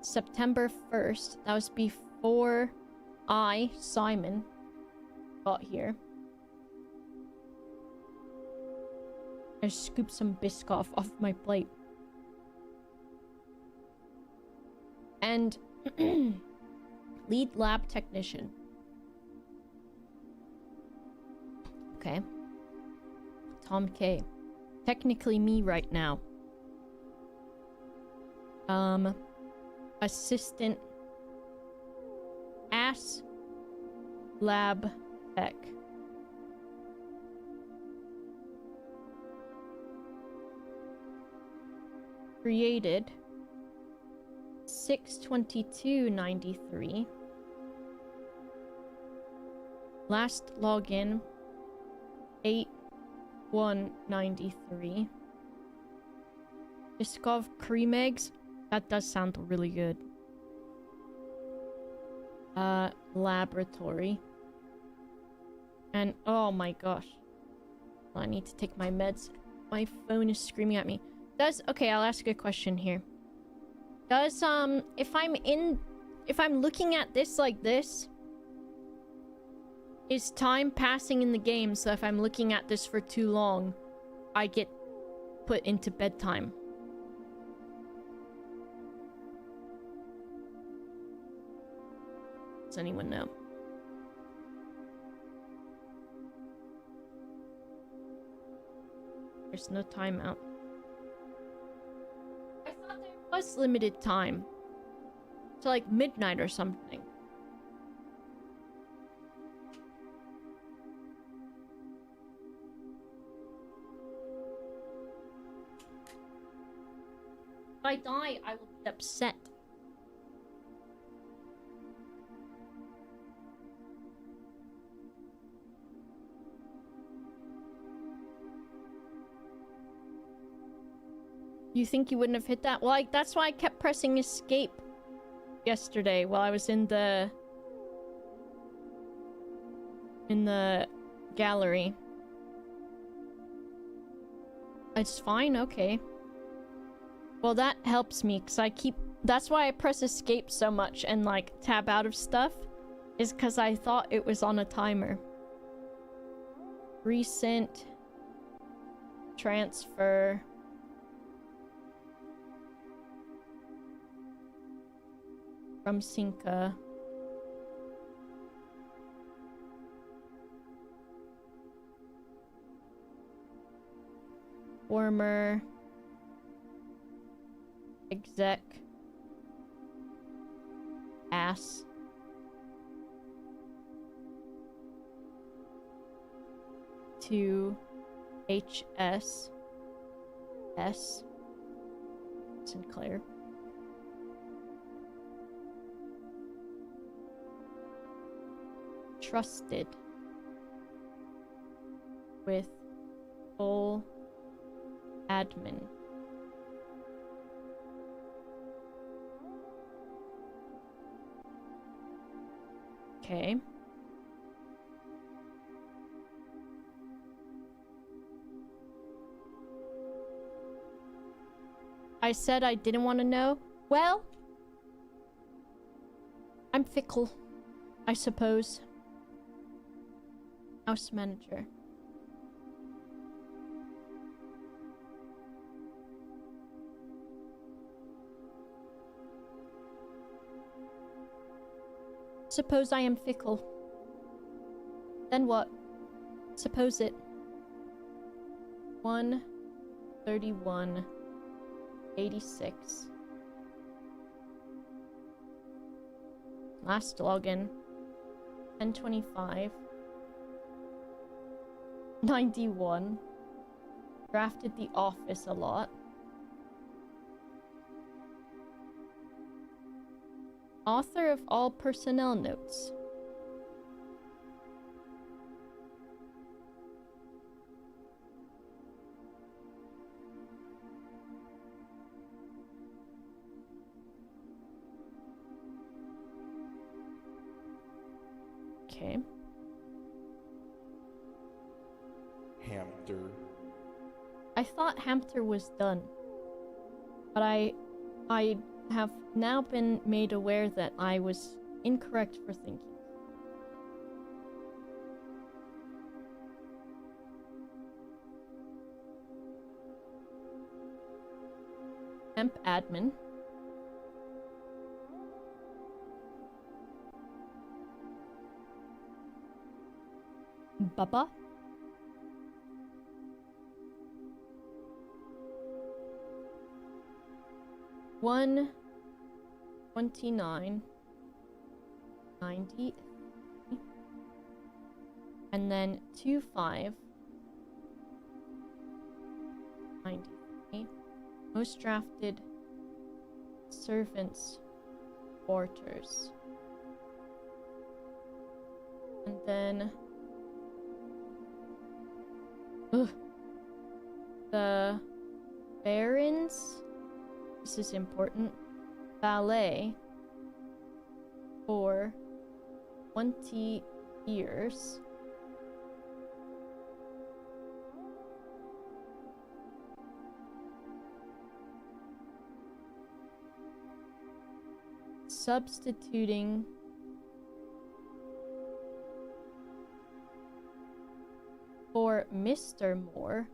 September 1st. That was before I, Simon, got here. I scooped some Biscoff off my plate. And lead lab technician. Okay. Tom K. Technically me right now. Assistant ass lab tech. Created 6/22/93. Last login 8/1/93. Biskov cream eggs. That does sound really good. Laboratory. And oh my gosh. I need to take my meds. My phone is screaming at me. Okay, I'll ask a question here. Does if I'm looking at this like this, is time passing in the game, so if I'm looking at this for too long, I get put into bedtime? Does anyone know? There's no timeout. I thought there was limited time. To like midnight or something. If I die, I will be upset. You think you wouldn't have hit that? Well, that's why I kept pressing escape yesterday while I was in the gallery. It's fine, okay. Well, that helps me because that's why I press escape so much and like tab out of stuff, is because I thought it was on a timer. Recent transfer. From Sinka. Former exec Ass. To HS S Sinclair. Trusted with full admin. Okay. I said I didn't want to know. Well, I'm fickle, I suppose. House manager. Suppose I am fickle. Then what? Suppose it. 131 86. Last login 1025 91. Drafted the office a lot. Author of all personnel notes. Okay. Hamster. I thought Hamster was done. But I have now been made aware that I was incorrect for thinking. Temp admin. Baba. One 29 90 and then 25 93. Most drafted servants quarters, and then the barons. This is important. Ballet for 20 years. Substituting for Mr. Moore.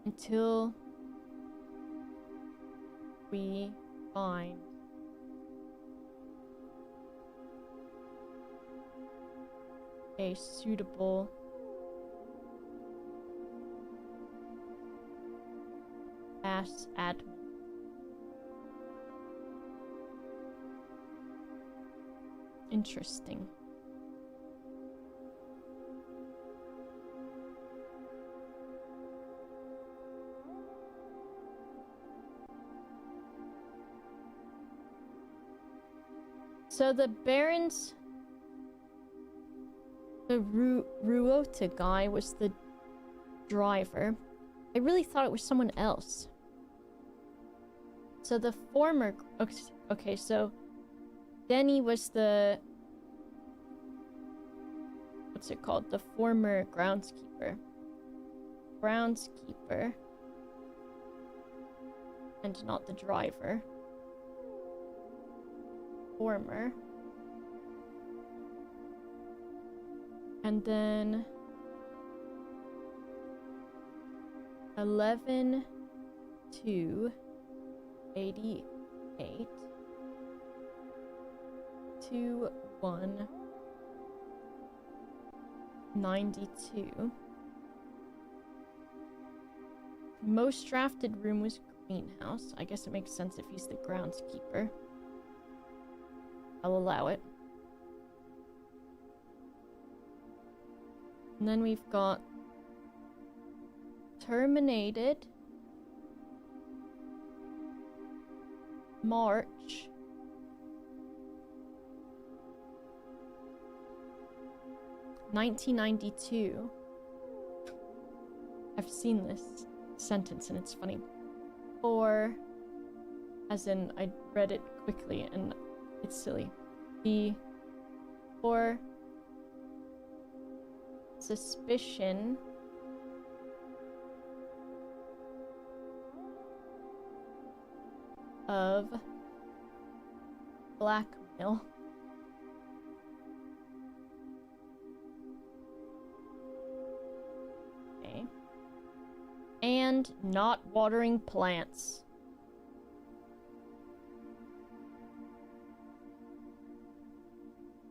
Until we find a suitable ass admin. Interesting. So the Barons, the Ruota guy was the driver. I really thought it was someone else. So the former, okay, so Denny was the, what's it called? The former groundskeeper. Groundskeeper. And not the driver. Former. And then 11 to 88 to 1 92 most drafted room was greenhouse. I guess it makes sense if he's the groundskeeper. I'll allow it. And then we've got terminated March 1992. I've seen this sentence and it's funny. Or, as in, I read it quickly and it's silly. Or suspicion of blackmail. Okay. And not watering plants.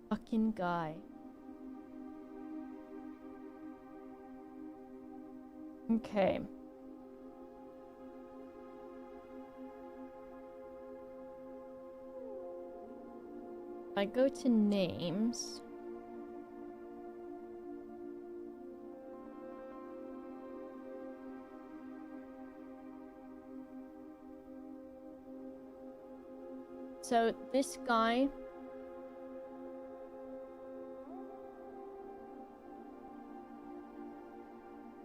Fucking guy. Okay. If I go to names. So this guy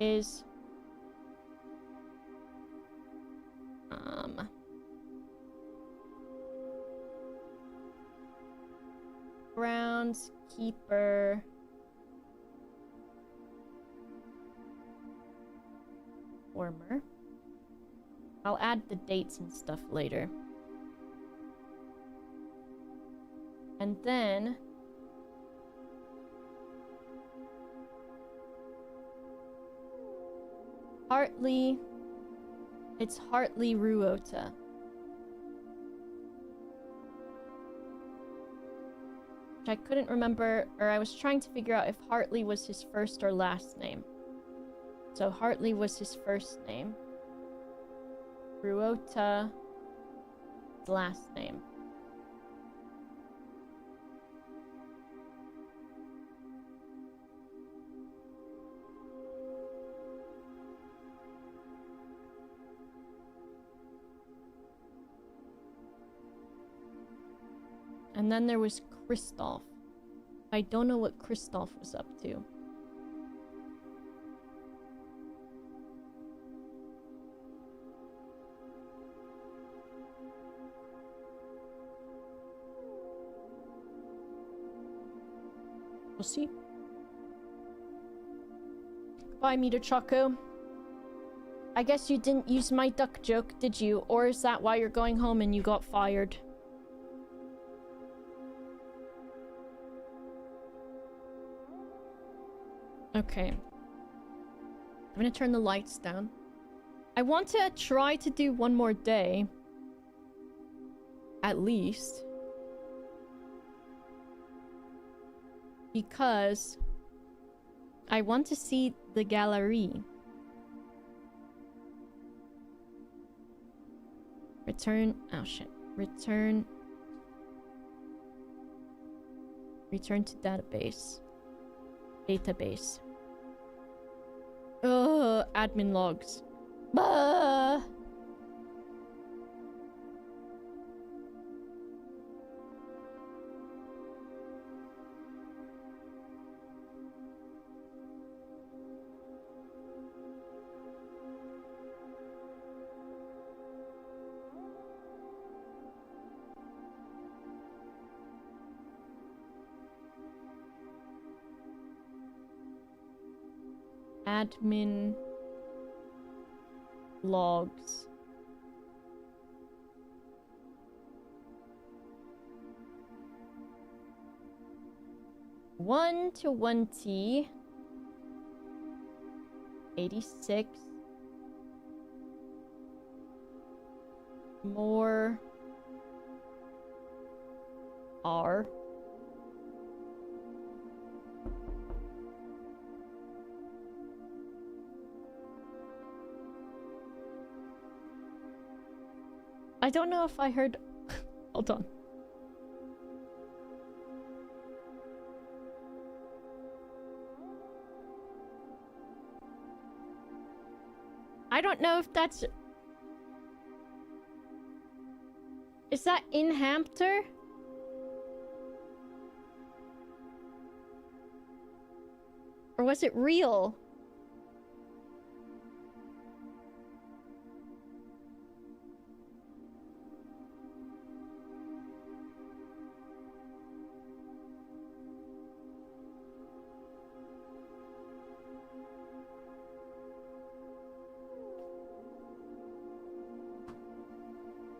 is groundskeeper former. I'll add the dates and stuff later. And then Hartley, it's Hartley Ruota. Which I couldn't remember, or I was trying to figure out if Hartley was his first or last name. So Hartley was his first name. Ruota, his last name. And then there was Christoph. I don't know what Christoph was up to. We'll see. Bye, Meter Choco. I guess you didn't use my duck joke, did you? Or is that why you're going home and you got fired? Okay. I'm gonna turn the lights down. I want to try to do one more day. At least. Because I want to see the gallery. Return. Oh shit. Return. Return to database. Database. Ugh, admin logs. Bah! Admin logs. One to 1T 86 more R I don't know if I heard... Hold on. I don't know if that's... Is that in Hampter? Or was it real?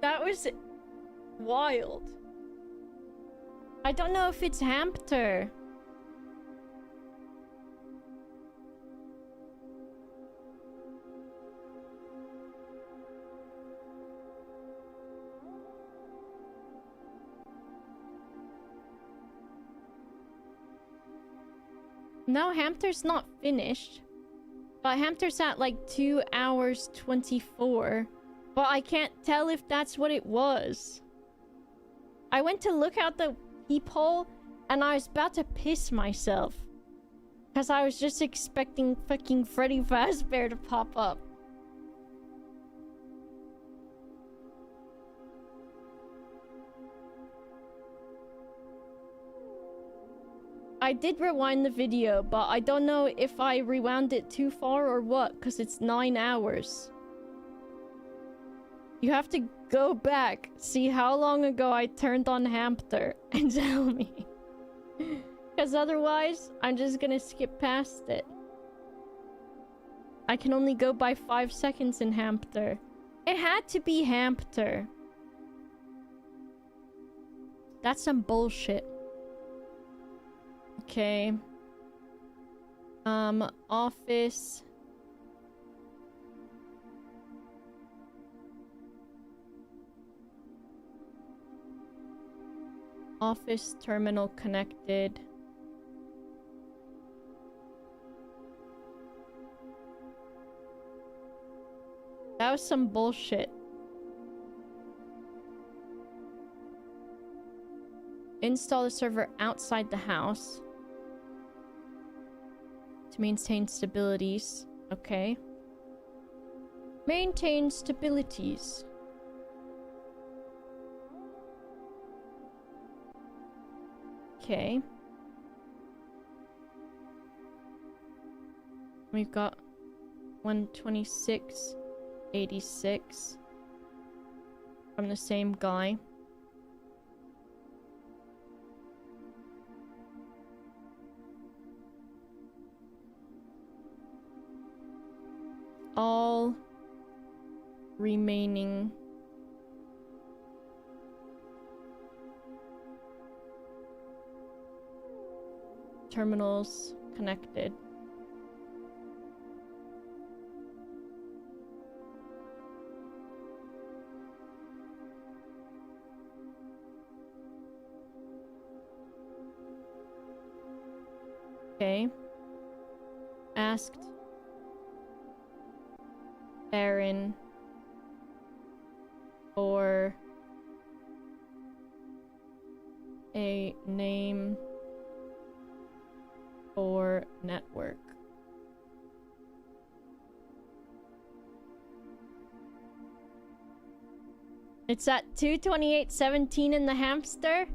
That was wild. I don't know if it's Hampter. No, Hampter's not finished. But Hampter's at like 2 hours 24. But I can't tell if that's what it was. I went to look out the peephole and I was about to piss myself. Because I was just expecting fucking Freddy Fazbear to pop up. I did rewind the video, but I don't know if I rewound it too far or what, because it's 9 hours. You have to go back, see how long ago I turned on Hampter, and tell me. Because otherwise, I'm just gonna skip past it. I can only go by 5 seconds in Hampter. It had to be Hampter. That's some bullshit. Okay. Office. Office terminal connected. That was some bullshit. Install the server outside the house to maintain stabilities. Okay. Maintain stabilities. Okay. We've got 126.86 from the same guy. All remaining terminals connected. Okay. Asked Aaron for a name for network. It's at 228.17 in the hamster.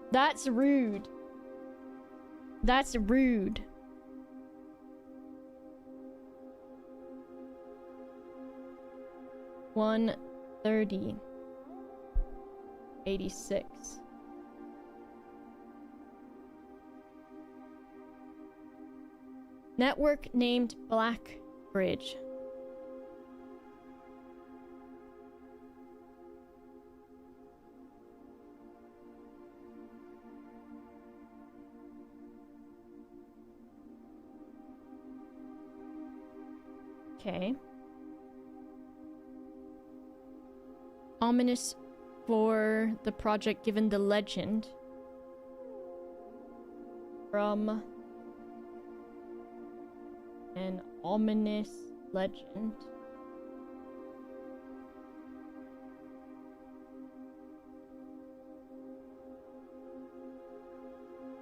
That's rude. That's rude. $130.86. Network named Blackbridge. Okay. ominous for the project given the legend from an ominous legend.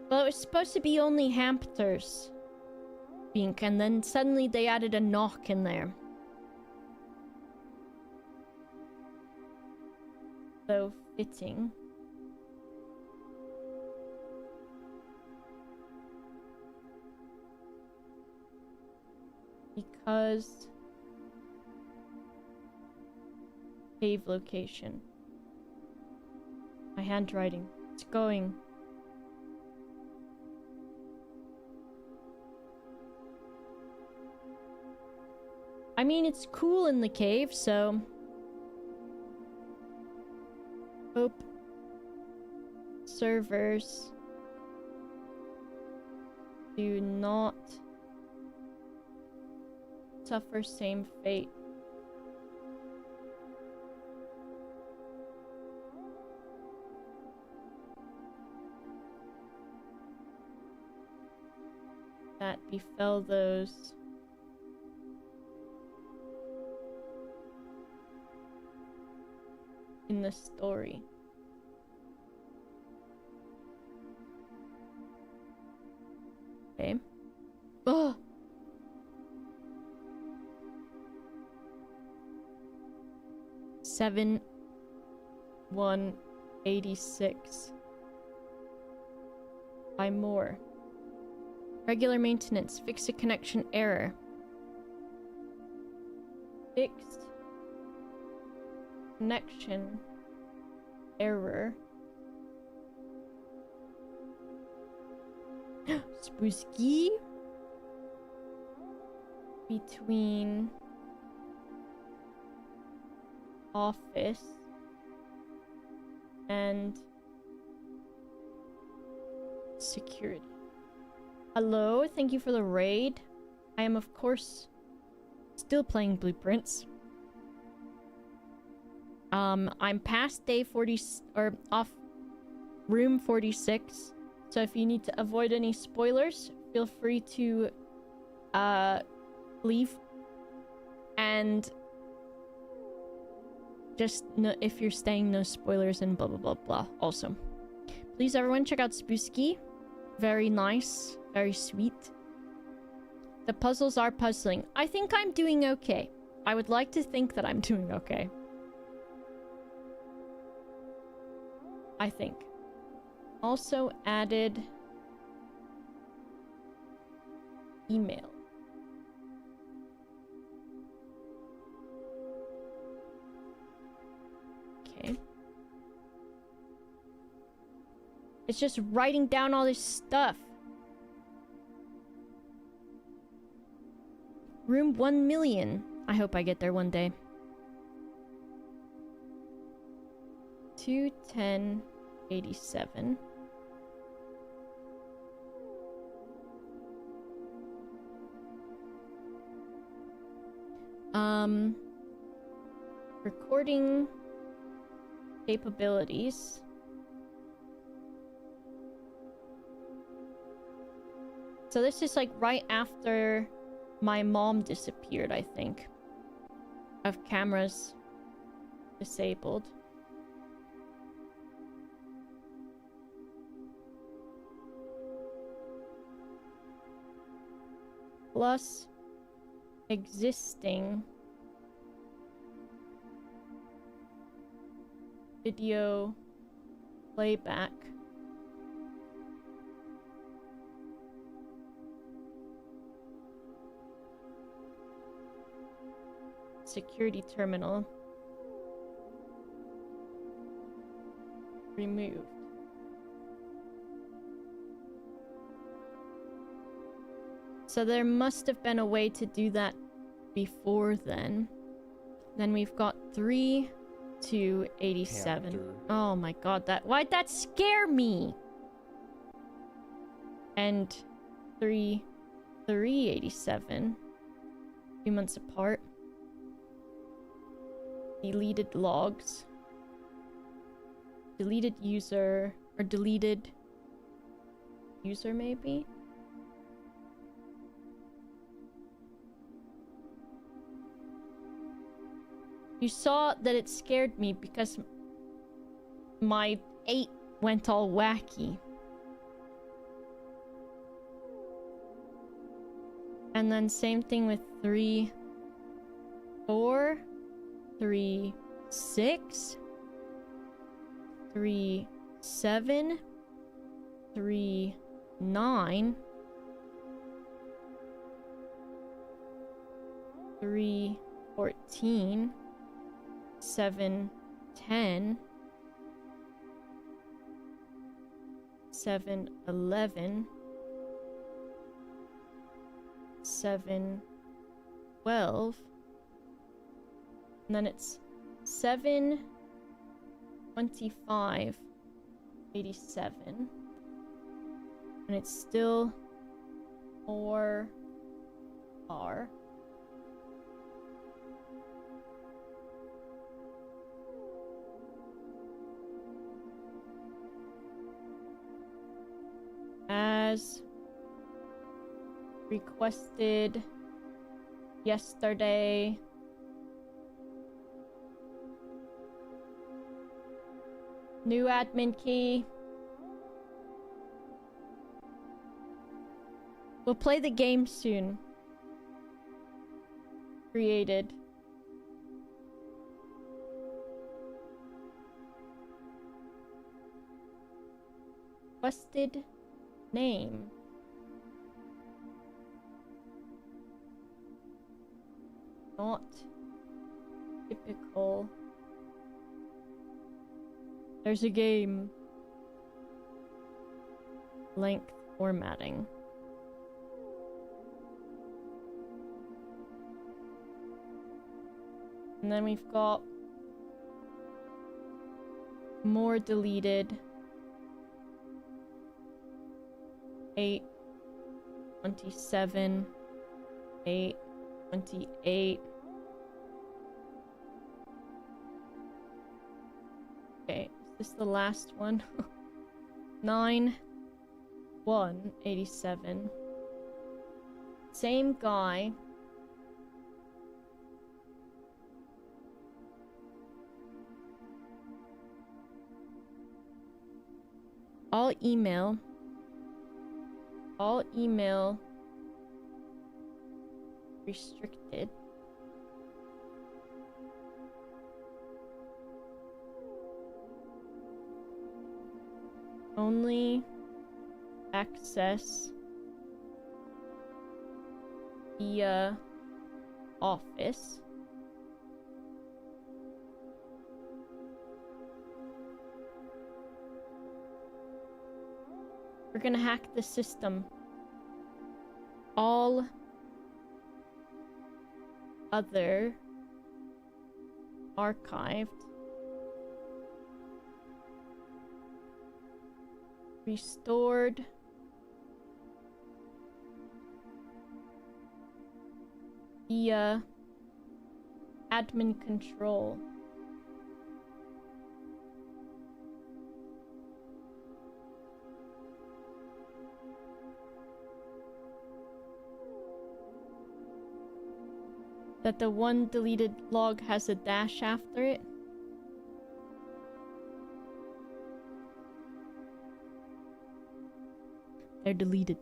Well, it was supposed to be only hamsters, Bink, and then suddenly they added a knock in there. So fitting. Because cave location. My handwriting. It's going. I mean, it's cool in the cave, so hope servers do not suffer same fate. That befell those in the story. Okay. Oh! Seven 186. Buy more. Regular maintenance. Fix a connection error. Fixed connection error. Spooky between office and security. Hello, thank you for the raid. I am of course still playing Blueprints. I'm past day 40 or off room 46. So if you need to avoid any spoilers, feel free to leave. And just no, if you're staying, no spoilers and blah blah blah blah. Also, please everyone check out Spooky. Very nice, very sweet. The puzzles are puzzling. I think I'm doing okay. I would like to think that I'm doing okay. I think. Also added email. Okay. It's just writing down all this stuff. Room 1 million. I hope I get there one day. 21087. Recording capabilities. So this is like right after my mom disappeared, I think. Of cameras disabled. Plus existing video playback. Security terminal removed. So there must have been a way to do that before then. Then we've got 3 to 87. Hamster. Oh my god, why'd that scare me? And 387. 2 months apart. Deleted logs. Deleted user, or deleted user maybe? You saw that it scared me because my 8 went all wacky. And then same thing with 3, 4, 3, 6, 3, 7, 3, 9, 3, 14, 7, 10, 7, 11, 7, 12, and then it's 7, 25, 87, and it's still 4 R. As requested yesterday. New admin key. We'll play the game soon. Created. Requested name. Not typical. There's a game. Length formatting. And then we've got more deleted. 8, 27, 8, 28. Okay, is this the last one? 9, 1, 87. Same guy. All email restricted. Only access via office. We're gonna hack the system. All other archived. Restored. Via admin control. That the one deleted log has a dash after it. They're deleted.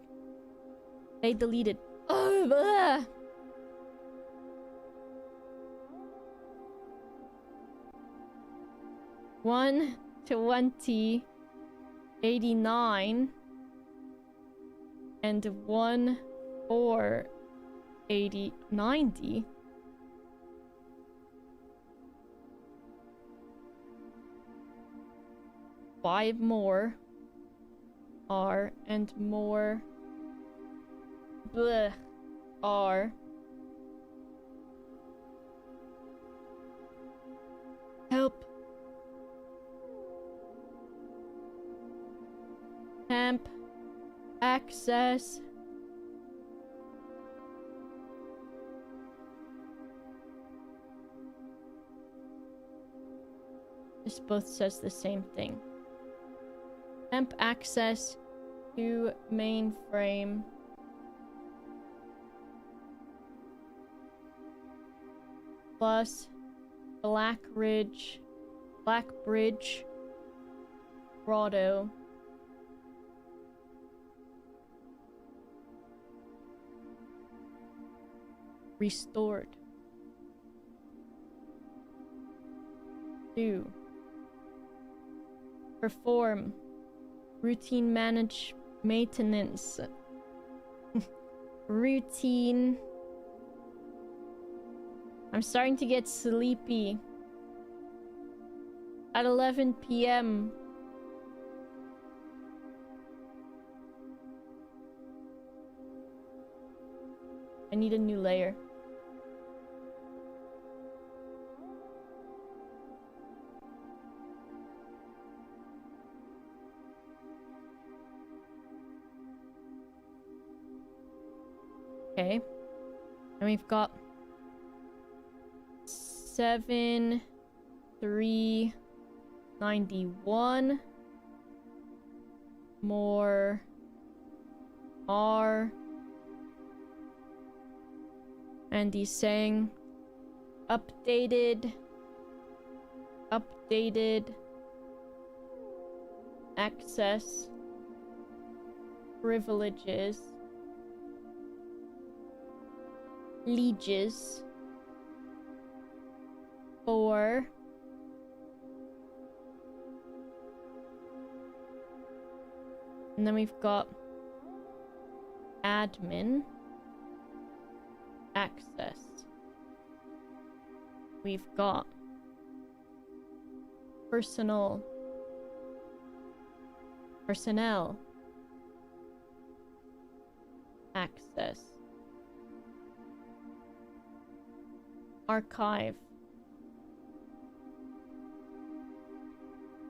They deleted. Oh, blah. 1, 20, 89, and 1, 4, 80, 90. Five more are and more bleh are. Help. Temp access. This both says the same thing. Temp access to mainframe. Plus Blackbridge, Grotto. Restored. 2. Perform routine manage maintenance. Routine. I'm starting to get sleepy. At 11 p.m. I need a new layer. Okay. And we've got 7,391 more R. And he's saying updated access privileges lieges for and then we've got admin access. We've got personnel access. Archive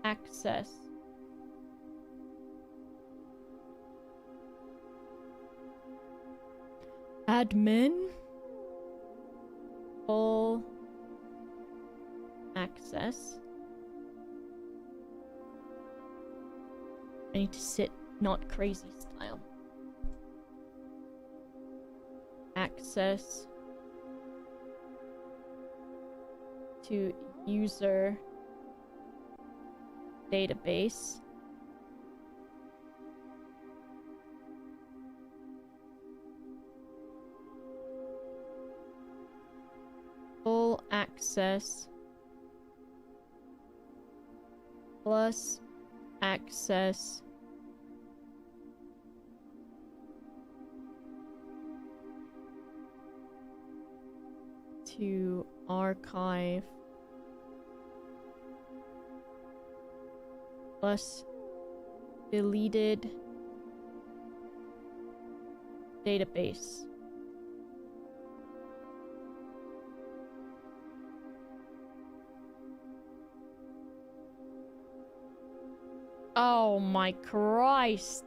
access. Admin full access. I need to sit not crazy style. Access to user database. Full access plus access to archive plus deleted database. Oh my Christ.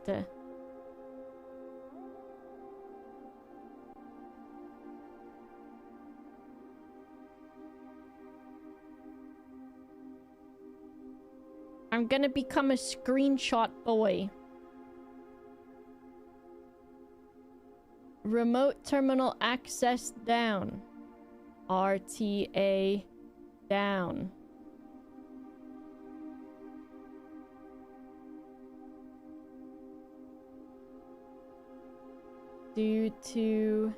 I'm gonna become a screenshot boy. Remote terminal access down. RTA down. Due to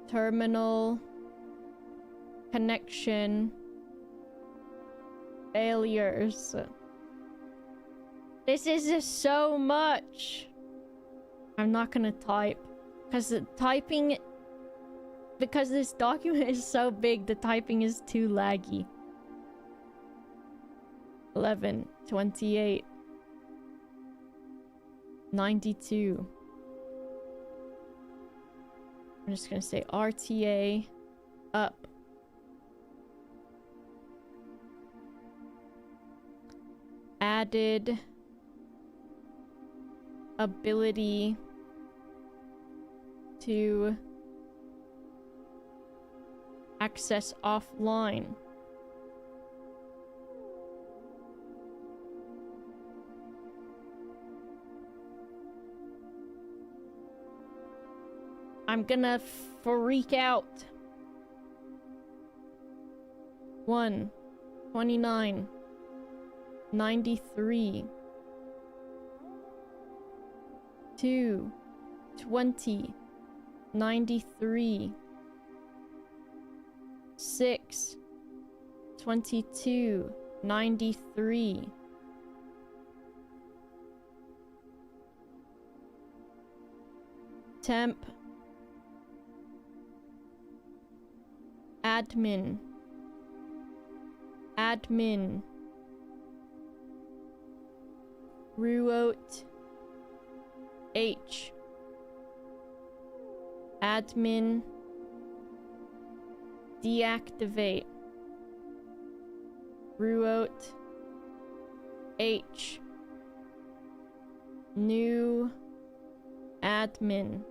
terminal connection failures. This is just so much. I'm not gonna type because because this document is so big, the typing is too laggy. 11, 28, 92. I'm just gonna say RTA up. Added ability to Access offline. I'm gonna freak out. 1, 29, 93, 2, 20, 93, 6, 22, 93. Temp. Admin. Admin. Ruot. H. Admin. Deactivate. Ruot. H. New. Admin.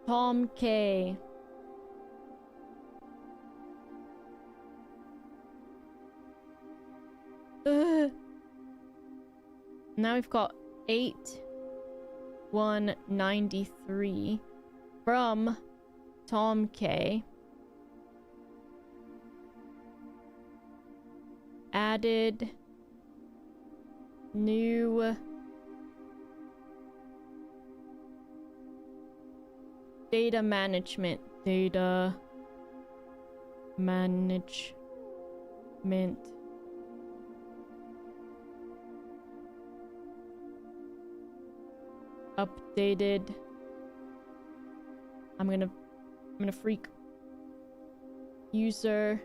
Tom K. Ugh. Now we've got 8193 from Tom K. Added new data management. Data management. Updated. I'm gonna freak. User.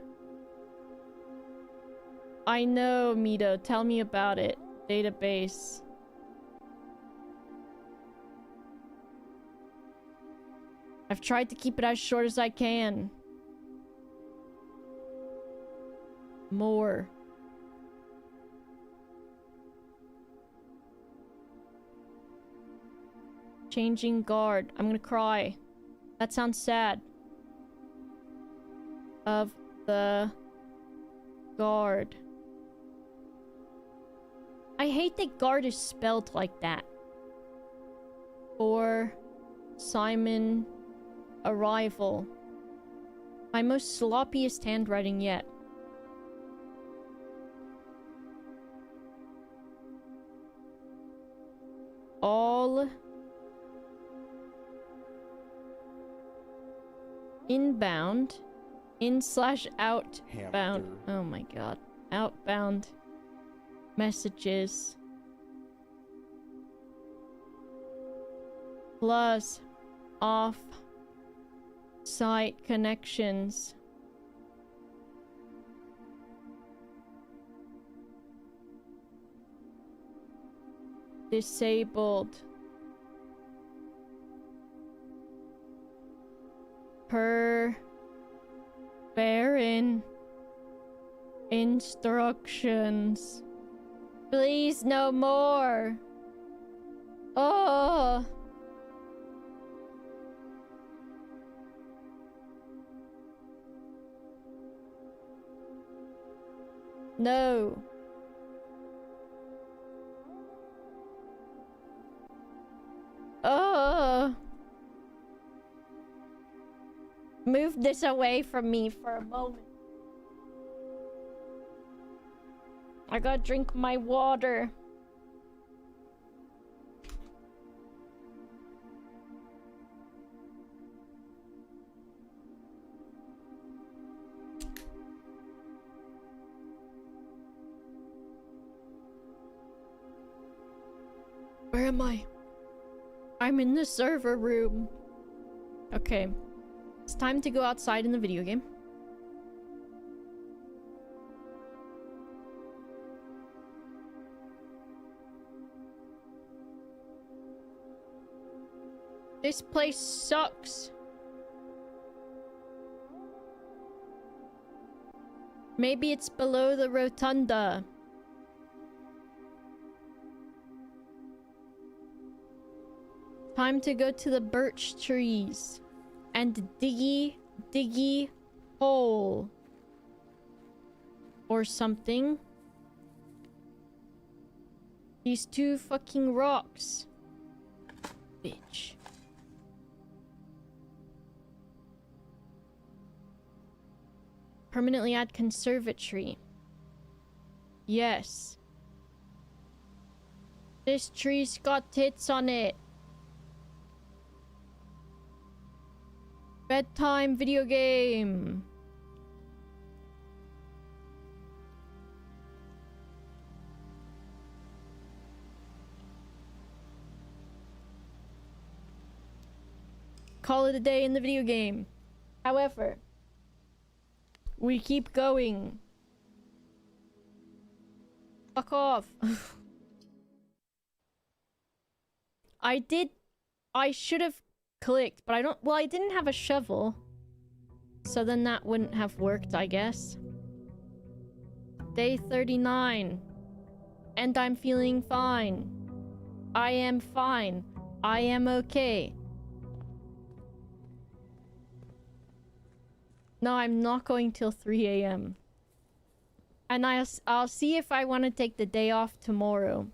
I know, Mito. Tell me about it. Database. I've tried to keep it as short as I can. More. Changing guard. I'm gonna cry. That sounds sad. Of the guard. I hate that guard is spelled like that. For Simon arrival. My most sloppiest handwriting yet. All inbound, in/outbound. Hamster. Oh my god. Outbound messages. Plus off site connections. Disabled. Per Baron instructions. Please no more. Oh. No. Oh. Move this away from me for a moment. I gotta drink my water. Where am I? I'm in the server room. Okay. It's time to go outside in the video game. This place sucks. Maybe it's below the rotunda. Time to go to the birch trees. and diggy hole. Or something. These two fucking rocks. Bitch. Permanently add conservatory. Yes. This tree's got tits on it. Bedtime video game. Call it a day in the video game. However, we keep going. Fuck off. I should have clicked, but I didn't have a shovel. So then that wouldn't have worked, I guess. Day 39. And I'm feeling fine. I am fine. I am okay. No, I'm not going till 3 a.m. And I'll see if I want to take the day off tomorrow.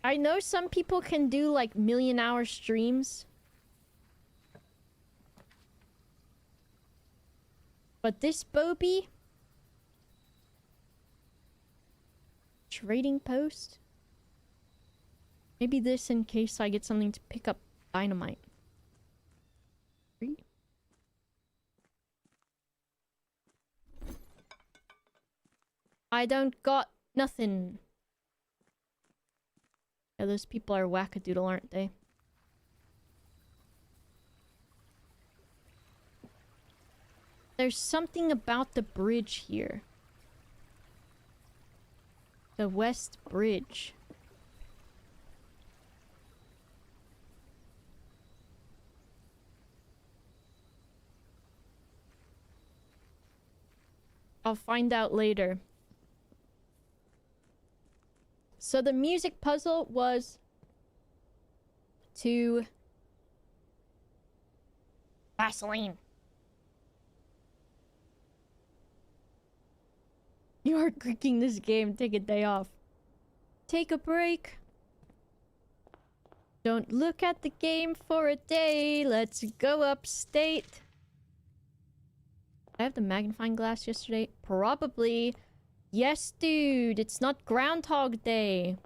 I know some people can do like million-hour streams. But this Bobby? Trading post? Maybe this in case I get something to pick up dynamite. 3? I don't got nothing. Yeah, those people are wackadoodle, aren't they? There's something about the bridge here. The West Bridge. I'll find out later. So the music puzzle was to Vaseline. You are clicking this game. Take a day off. Take a break. Don't look at the game for a day. Let's go upstate. Did I have the magnifying glass yesterday? Probably. Yes, dude. It's not Groundhog Day.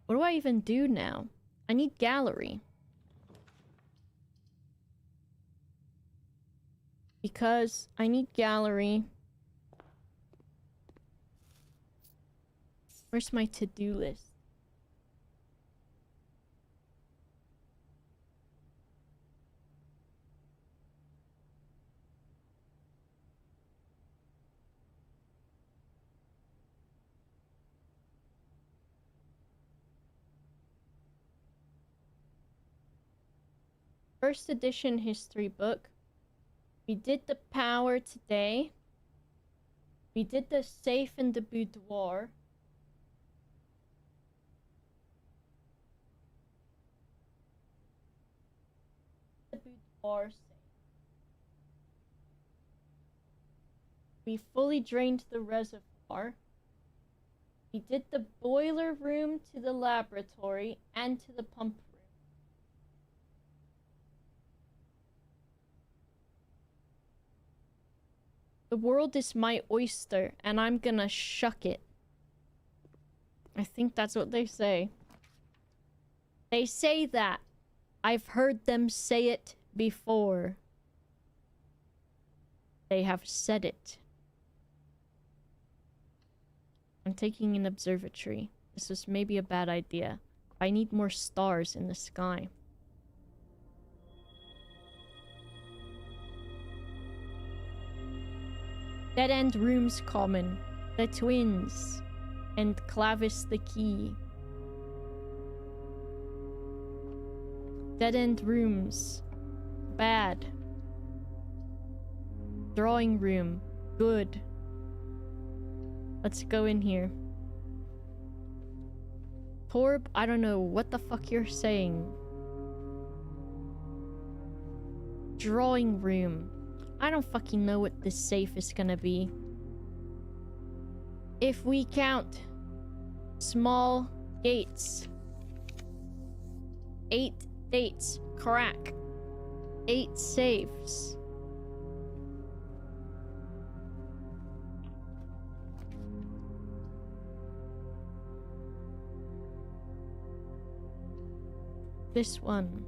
What do I even do now? I need gallery. Because I need gallery. Where's my to-do list? First edition history book. We did the power today. We did the safe in the boudoir. The boudoir safe. We fully drained the reservoir. We did the boiler room to the laboratory and to the pump room. The world is my oyster, and I'm gonna shuck it. I think that's what they say. They say that. I've heard them say it before. They have said it. I'm taking an observatory. This was maybe a bad idea. I need more stars in the sky. Dead End Rooms common. The twins. And Clavis the key. Dead End Rooms. Bad. Drawing room. Good. Let's go in here. Torb, I don't know what the fuck you're saying. Drawing room. I don't fucking know what this safe is gonna be. If we count small gates. 8 dates. Crack. 8 safes. This one.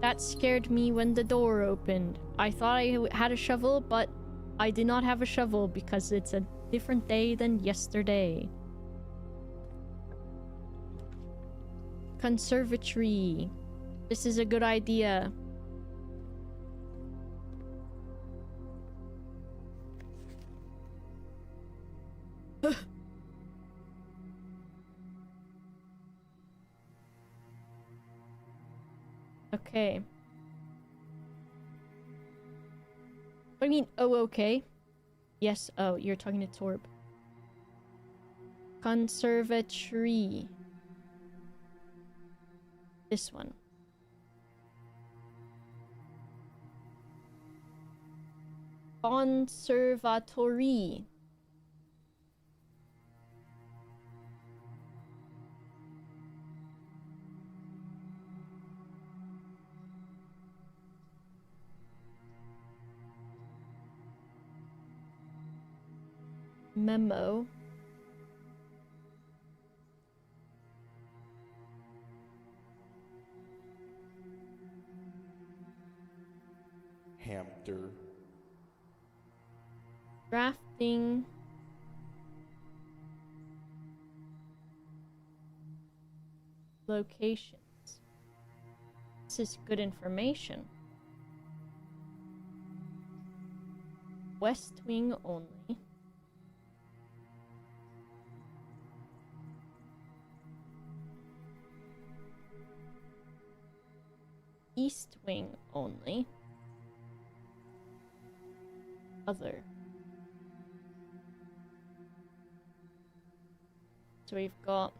That scared me when the door opened. I thought I had a shovel, but I did not have a shovel because it's a different day than yesterday. Conservatory. This is a good idea. Okay. What do you mean, oh, okay? Yes, oh, you're talking to Torb. Conservatory. This one. Conservatory. Memo. Hamter. Drafting. Locations. This is good information. West wing only. East wing only. Other. So we've got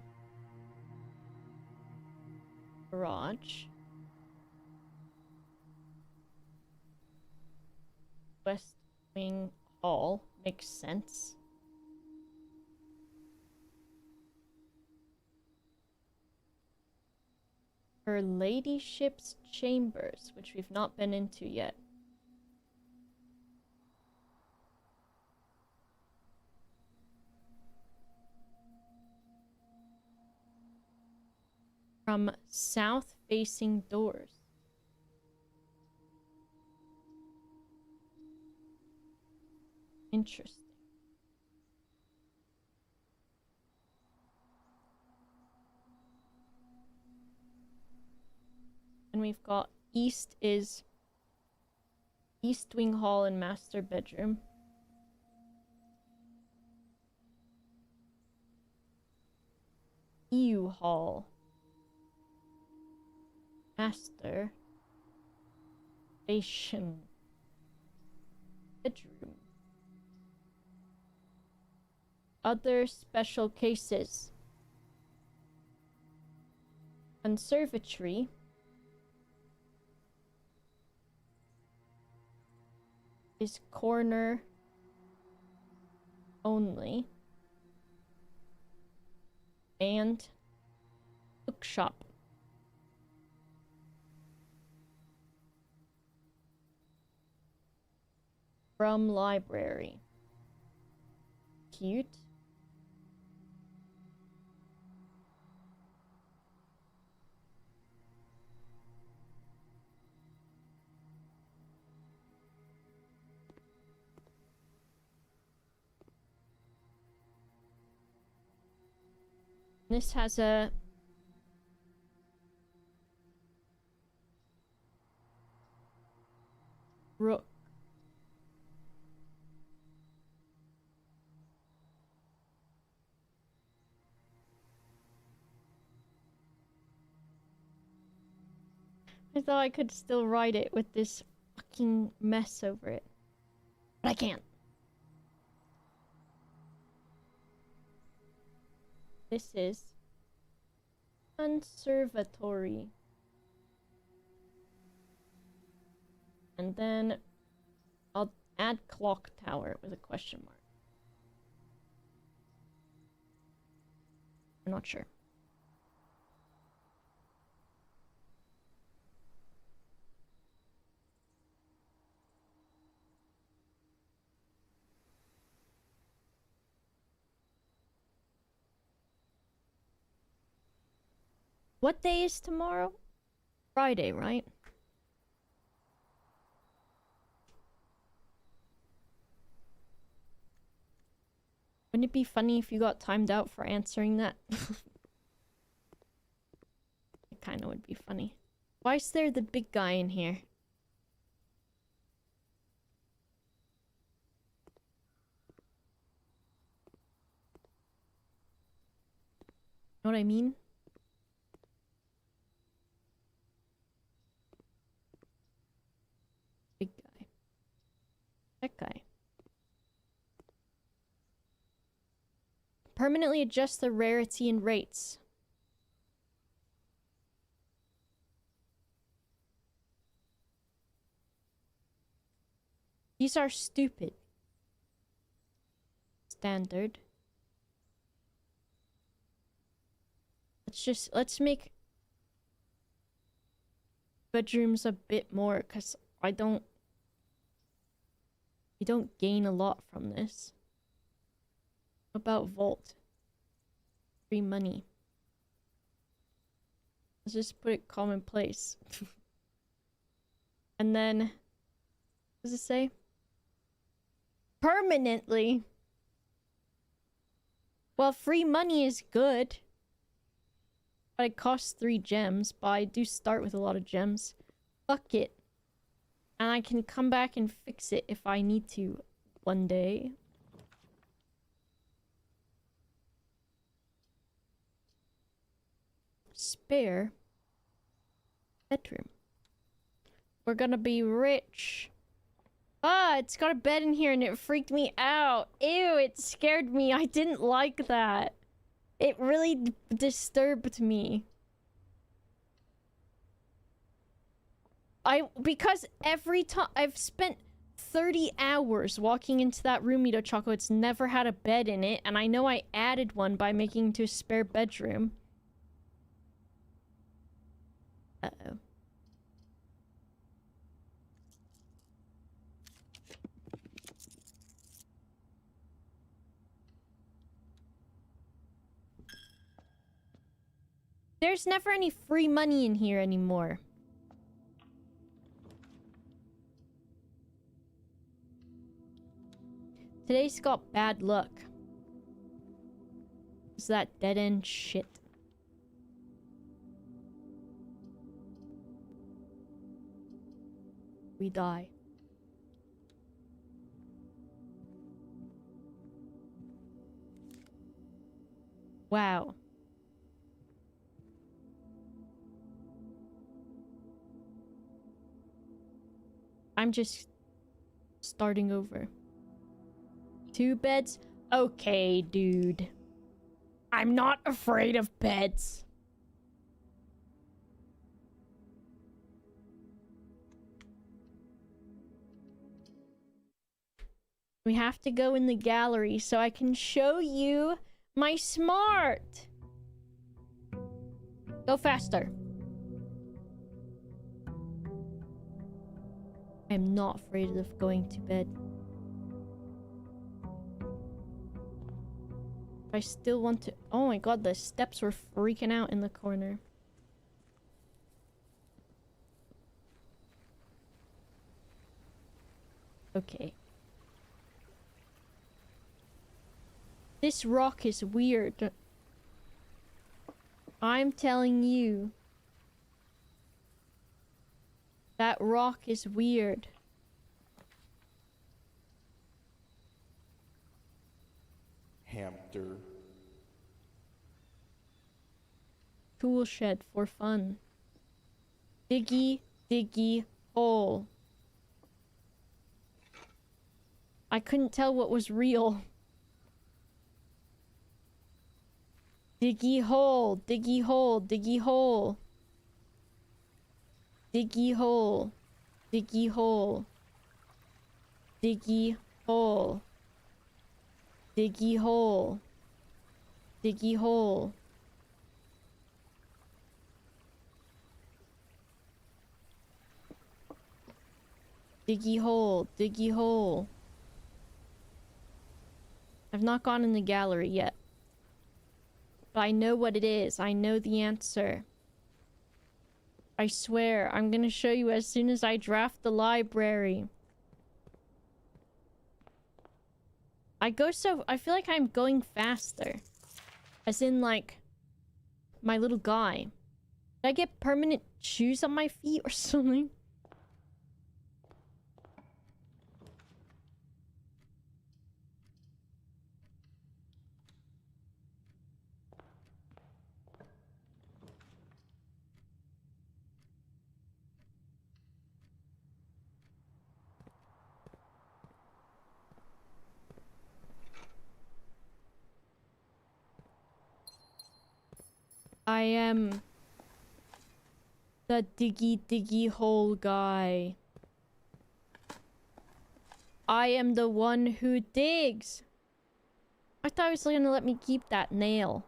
garage. West wing hall makes sense. Her ladyship's chambers, which we've not been into yet. From south-facing doors. Interesting. And we've got east is East Wing Hall and master bedroom. EU Hall. Master. Station. Bedroom. Other special cases. Conservatory. Is corner only. And bookshop. From library. Cute. This has a rook. I thought I could still write it with this fucking mess over it. But I can't. This is conservatory. And then I'll add clock tower with a question mark. I'm not sure. What day is tomorrow? Friday, right? Wouldn't it be funny if you got timed out for answering that? It kind of would be funny. Why is there the big guy in here? Know what I mean? Big guy. That guy. Permanently adjust the rarity and rates. These are stupid. Standard. Let's make bedrooms a bit more, because you don't gain a lot from this. What about vault? Free money. Let's just put it commonplace. And then, what does it say? Permanently. Well, free money is good. But it costs 3 gems, but I do start with a lot of gems. Fuck it. And I can come back and fix it if I need to one day. Spare bedroom. We're gonna be rich. Ah, it's got a bed in here and it freaked me out. Ew, it scared me. I didn't like that. It really disturbed me. Because every time I've spent 30 hours walking into that room, Mito Choco, it's never had a bed in it, and I know I added one by making it into a spare bedroom. Uh-oh. There's never any free money in here anymore. Today's got bad luck. It's that dead-end shit. We die. Wow. I'm just starting over. 2 beds? Okay, dude. I'm not afraid of beds. We have to go in the gallery so I can show you my smart. Go faster. I'm not afraid of going to bed. I still want to... Oh my god, the steps were freaking out in the corner. Okay. This rock is weird. I'm telling you. That rock is weird. Hamster. Tool shed for fun. Diggy, diggy, hole. I couldn't tell what was real. Diggy hole, diggy hole, diggy hole. Diggy hole. Diggy hole. Diggy hole. Diggy hole. Diggy hole. Diggy hole. Diggy hole. I've not gone in the gallery yet. But I know what it is. I know the answer. I swear, I'm gonna show you as soon as I draft the library. I feel like I'm going faster. As in, like, my little guy. Did I get permanent shoes on my feet or something? I am the diggy hole guy. I am the one who digs. I thought it was gonna let me keep that nail.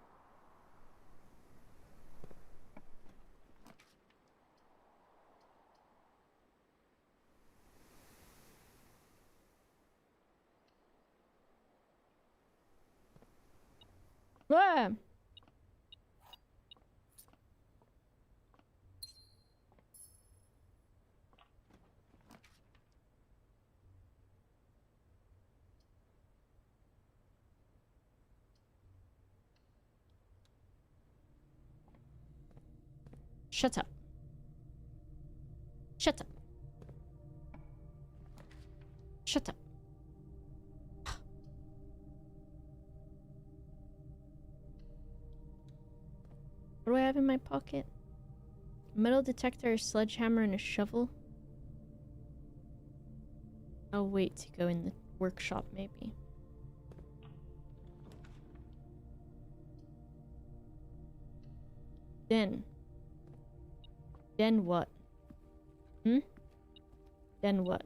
Ah! Shut up. Shut up. Shut up. What do I have in my pocket? Metal detector, a sledgehammer, and a shovel. I'll wait to go in the workshop, maybe. Then what? Then what?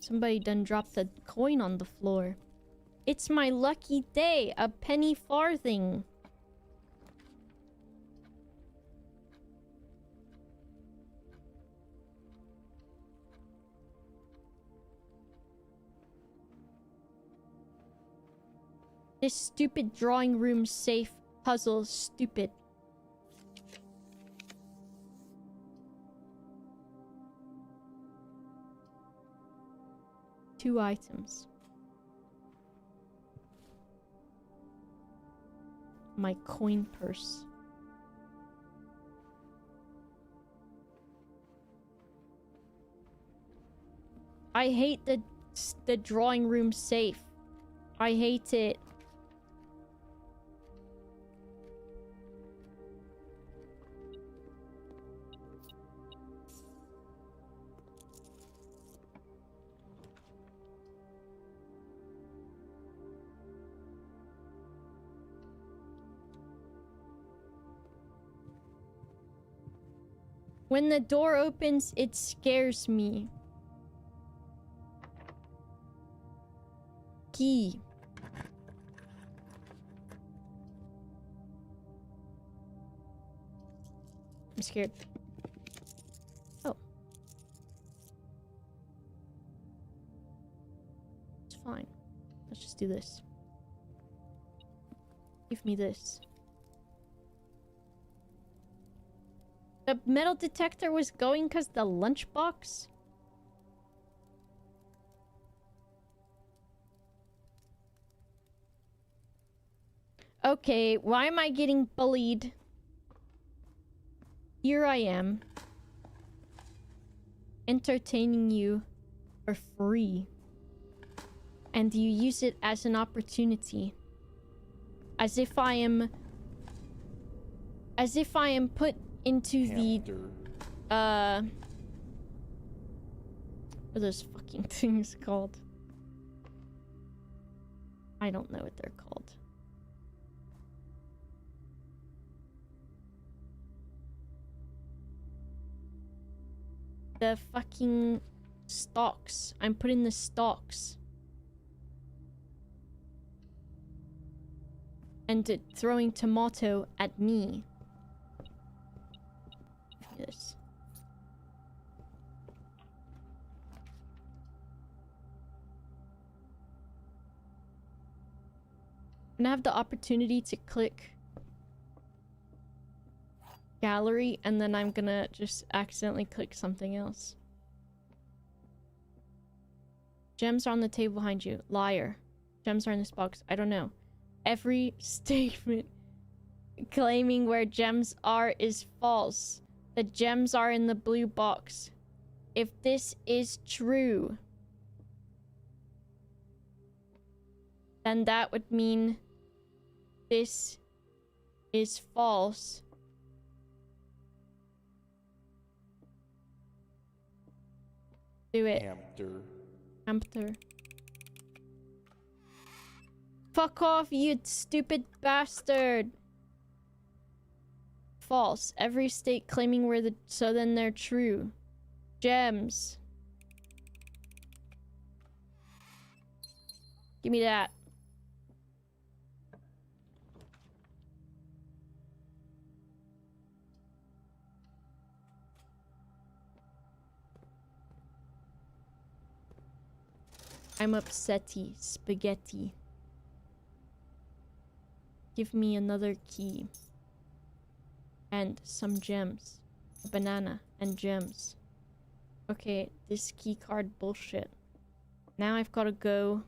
Somebody done dropped a coin on the floor. It's my lucky day! A penny farthing! This stupid drawing room safe puzzle is stupid. Two items. My coin purse. I hate the drawing room safe. I hate it. When the door opens, it scares me. Key. I'm scared. Oh. It's fine. Let's just do this. Give me this. The metal detector was going because the lunchbox? Okay, why am I getting bullied? Here I am. Entertaining you for free. And you use it as an opportunity. As if I am put into Hamster. what are those fucking things called? I don't know what they're called. the fucking stalks. I'm putting the stalks. And throwing tomato at me. Yes. And I have the opportunity to click gallery, and then I'm gonna just accidentally click something else. Gems are on the table behind you. Liar. Gems are in this box. I don't know. Every statement claiming where gems are is false. The gems are in the blue box. If this is true, then that would mean this is false. Do it. Hamster. Fuck off, you stupid bastard. False. Every state claiming where the... So then they're true. Gems. Give me that. I'm upsetty. Spaghetti. Give me another key. And some gems. A banana and gems. Okay, this key card bullshit. Now I've got to go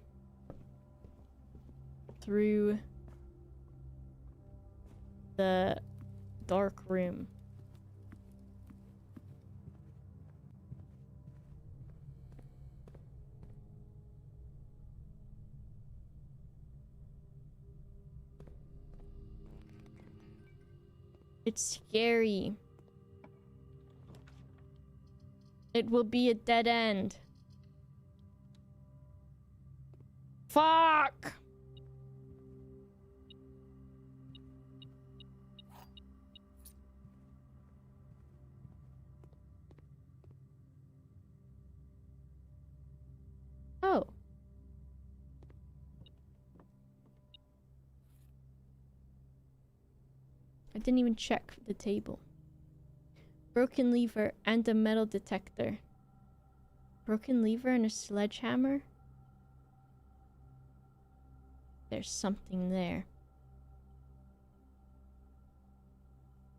through the dark room. It's scary. It will be a dead end. Fuck! Oh. I didn't even check the table. Broken lever and a metal detector. Broken lever and a sledgehammer? There's something there.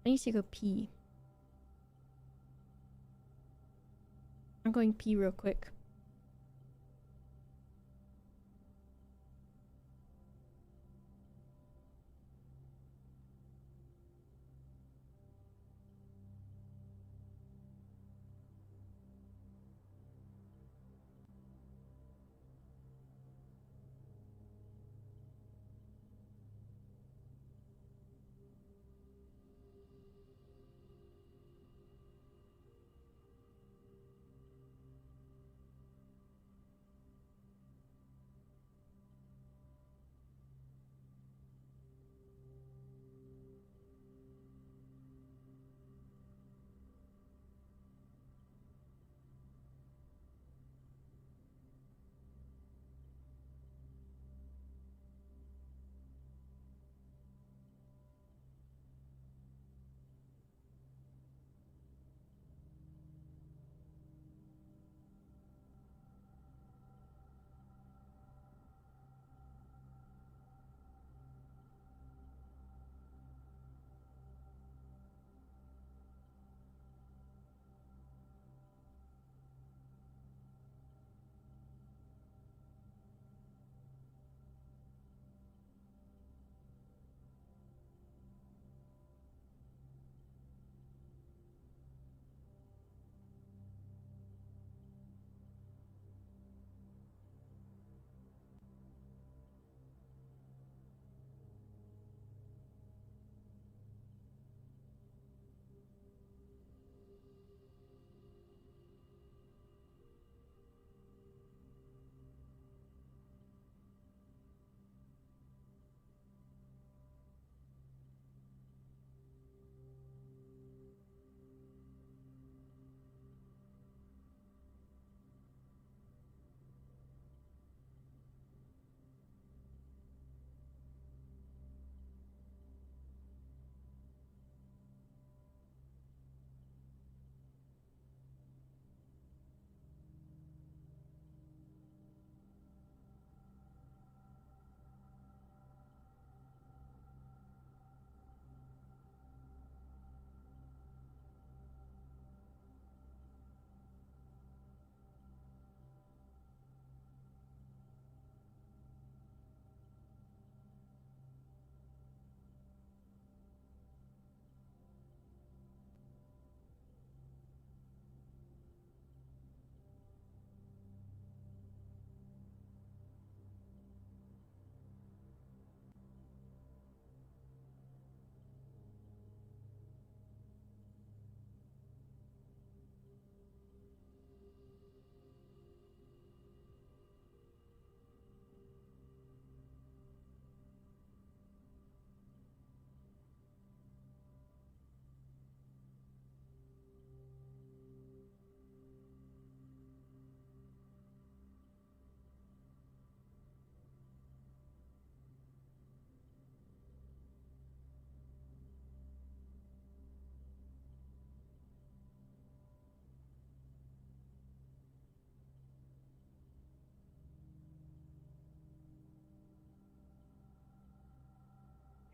I need to go pee. I'm going pee real quick.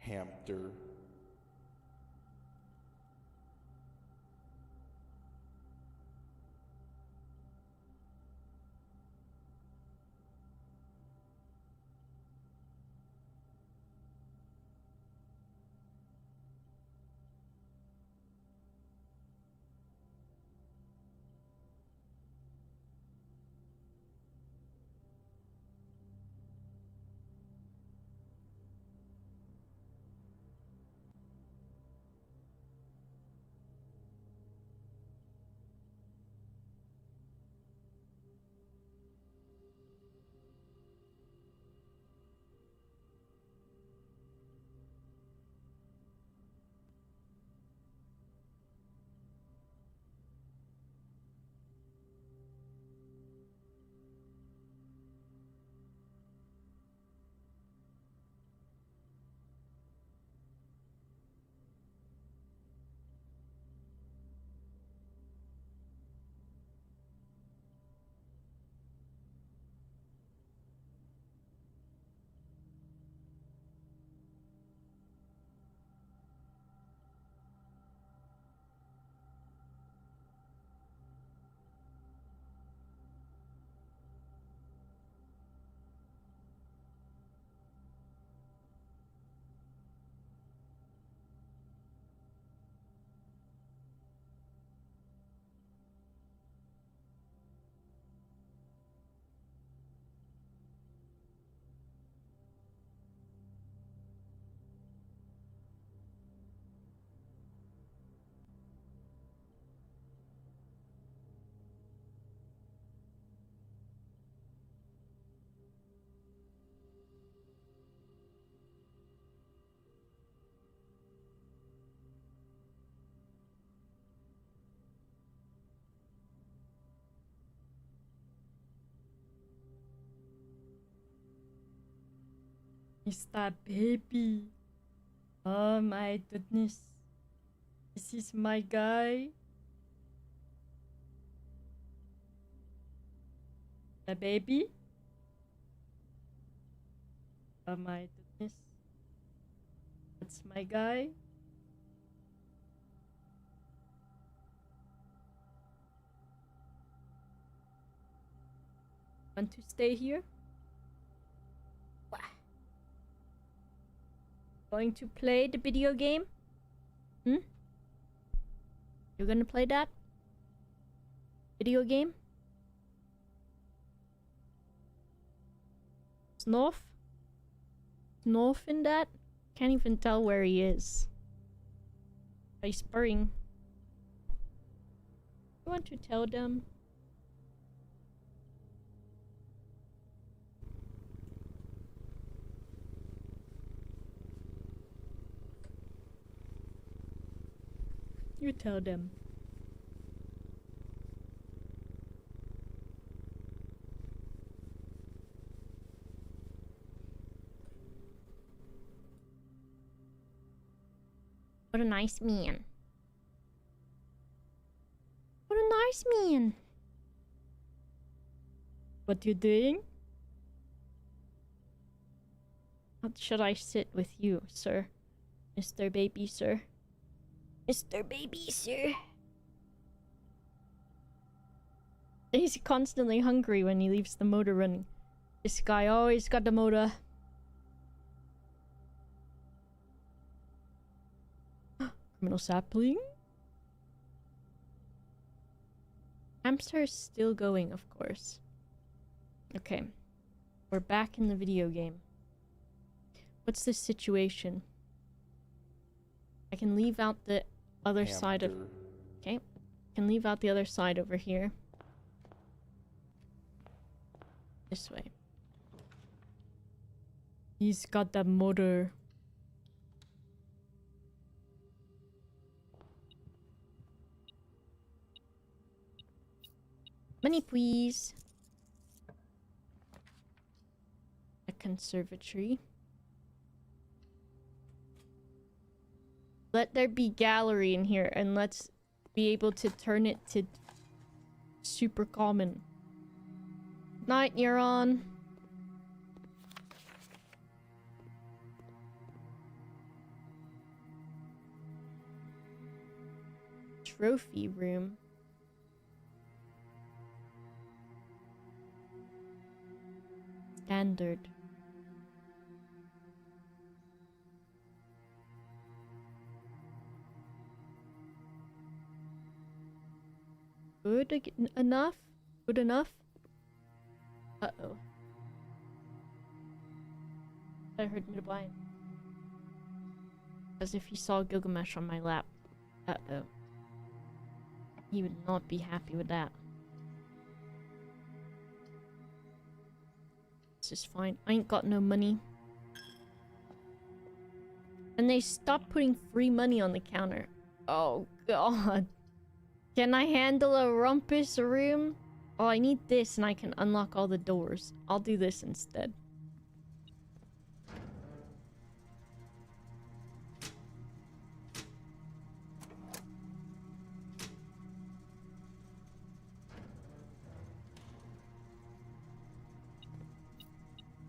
hamster, Is that baby? Oh my goodness. This is my guy. The baby? Oh my goodness. That's my guy. Want to stay here? Going to play the video game? Hmm? You're gonna play that? Video game? Snorf? Snorf in that? Can't even tell where he is. He's purring. You want to tell them? You tell them. What a nice man. What a nice man. What you doing? How should I sit with you, sir? Mr. Baby, sir? Mr. Baby, sir. He's constantly hungry when he leaves the motor running. This guy always got the motor. Criminal sapling? Hamster is still going, of course. Okay. We're back in the video game. What's the situation? I can leave out the other side of... hamster, Okay. I can leave out the other side over here. This way. He's got that motor. Money, please. A conservatory. Let there be gallery in here, and let's be able to turn it to super common. Night, Neuron. trophy room. Standard. Good enough? Good enough? Uh-oh. I heard me blind. As if he saw Gilgamesh on my lap. Uh-oh. He would not be happy with that. This is fine. I ain't got no money. And they stopped putting free money on the counter. Oh god. Can I handle a rumpus room? Oh, I need this and I can unlock all the doors. I'll do this instead.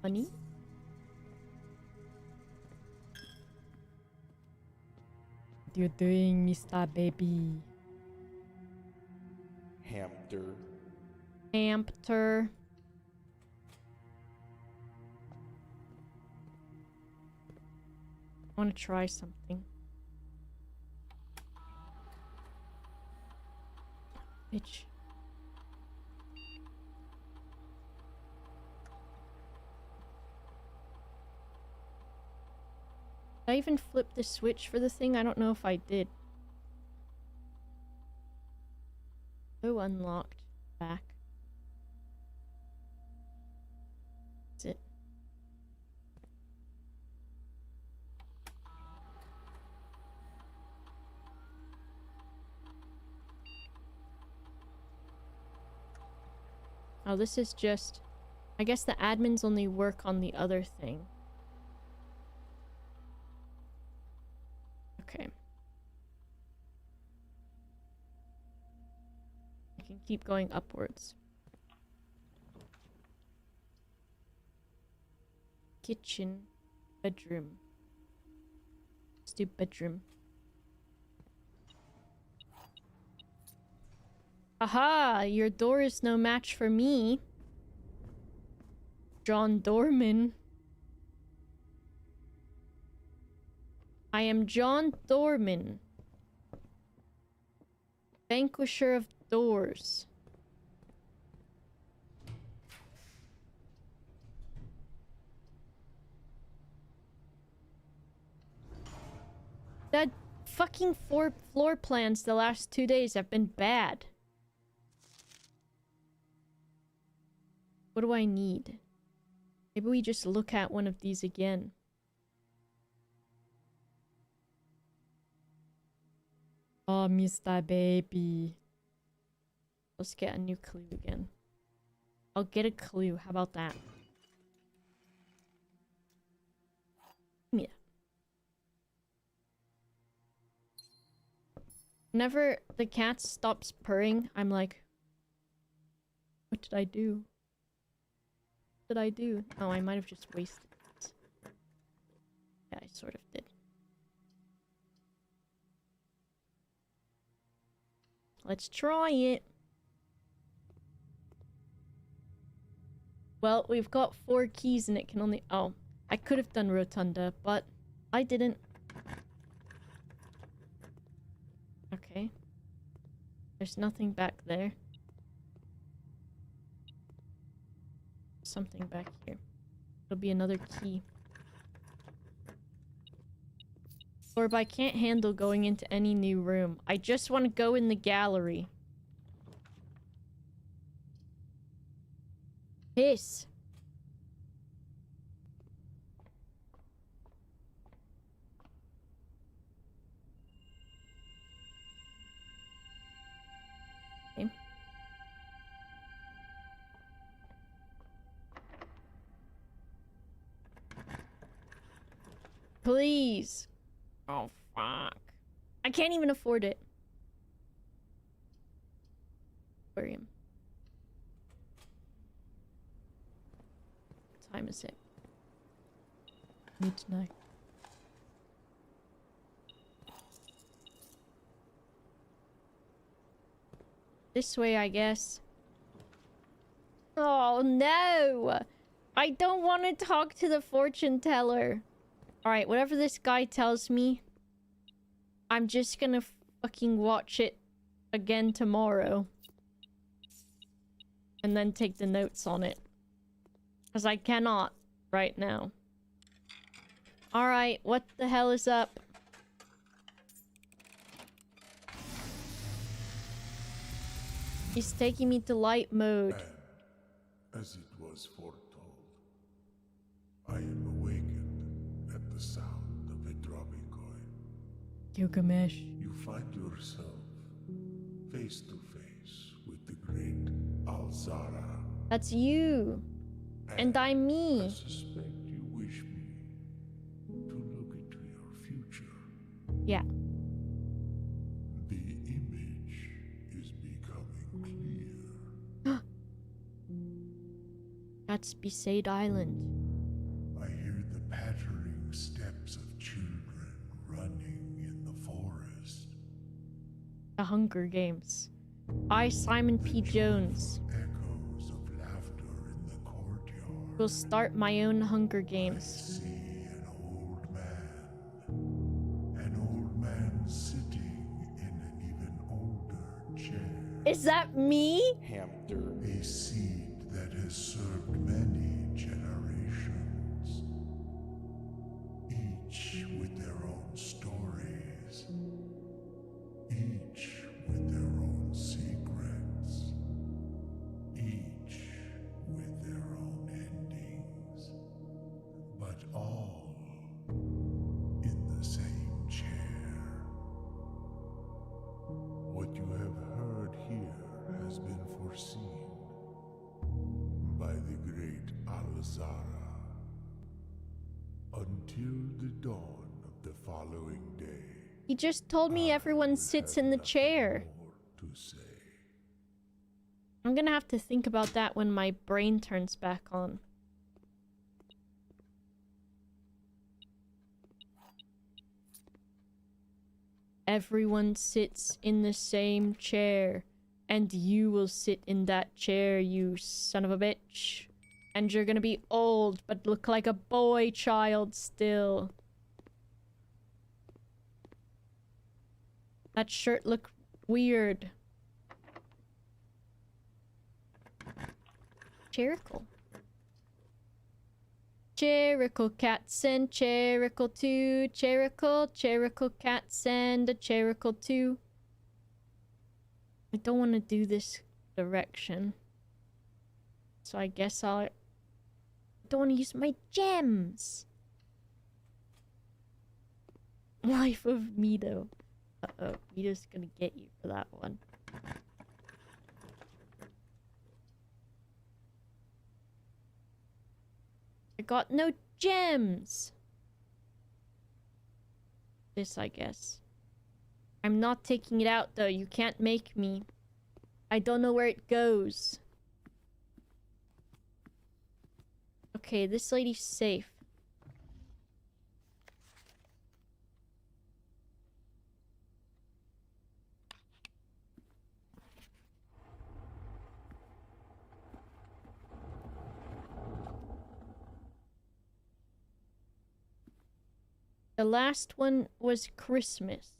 Money? What you doing, Mr. Baby? Hamster. Hamster. I want to try something. Bitch. Did I even flip the switch for the thing? I don't know if I did. Oh, unlocked. Back. That's it. Oh, this is just... I guess the admins only work on the other thing. Okay. I can keep going upwards. Kitchen. Bedroom. Let's do bedroom. Aha! Your door is no match for me. John Dorman. I am John Dorman. Vanquisher of doors. That fucking floor plans the last 2 days have been bad. What do I need? Maybe we just look at one of these again. Oh, Mr. Baby. Let's get a new clue again. I'll get a clue. How about that? Yeah. Whenever the cat stops purring, I'm like, what did I do? What did I do? Oh, I might have just wasted it. Yeah, I sort of did. Let's try it. Well, we've got 4 keys and it can only... Oh, I could have done Rotunda, but I didn't. Okay. There's nothing back there. Something back here. It'll be another key. Orb, I can't handle going into any new room. I just want to go in the gallery. Piss. Okay. Please. Oh, fuck. I can't even afford it. Aquarium. What time is it? Need to know. This way, I guess. Oh, no! I don't want to talk to the fortune teller. Alright, whatever this guy tells me, I'm just gonna fucking watch it again tomorrow. And then take the notes on it. Because I cannot right now. Alright, what the hell is up? He's taking me to light mode. As it was foretold, I am awakened at the sound of a dropping coin. Gilgamesh. You find yourself face to face with the great Alzara. That's you. And I'm I me. suspect you wish me to look into your future. Yeah. The image is becoming clear. That's Besaid Island. I hear the pattering steps of children running in the forest. The Hunger Games. I, Simon P. Jones, Echoes of laughter in the courtyard. will start my own Hunger I Games. see an old man sitting in an even older chair. Is that me? Hamster. A seed that has served many generations, each with their own stories, each with their own secrets, each with their own endings, but all in the same chair. What you have heard here has been foreseen by the great Alzara. Until the dawn of the following day, He just told me everyone sits in the chair. more to say. I'm gonna have to think about that when my brain turns back on. Everyone sits in the same chair. And you will sit in that chair, you son of a bitch. And you're gonna be old, but look like a boy child still. That shirt looked weird. Jericho. Jericho cats and Jericho 2. Jericho cats and a Jericho 2. I don't want to do this direction. So I guess I don't want to use my gems. Life of Mito. Uh-oh, Mito's gonna get you for that one. I got no gems. This, I guess. I'm not taking it out, though. You can't make me. I don't know where it goes. Okay, this lady's safe. The last one was Christmas.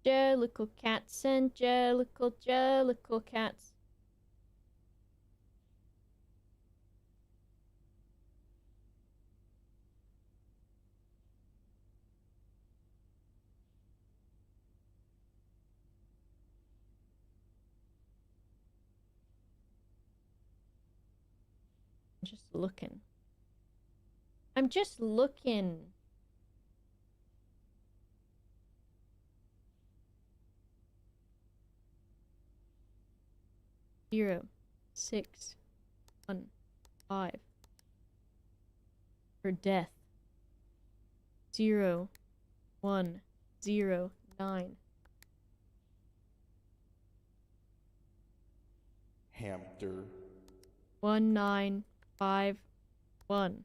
Jellicle cats and jellicle cats. I'm just looking. I'm just looking. Zero, 6, 1, 5. for death. 0, 1, 0, 9. Hamster 1951.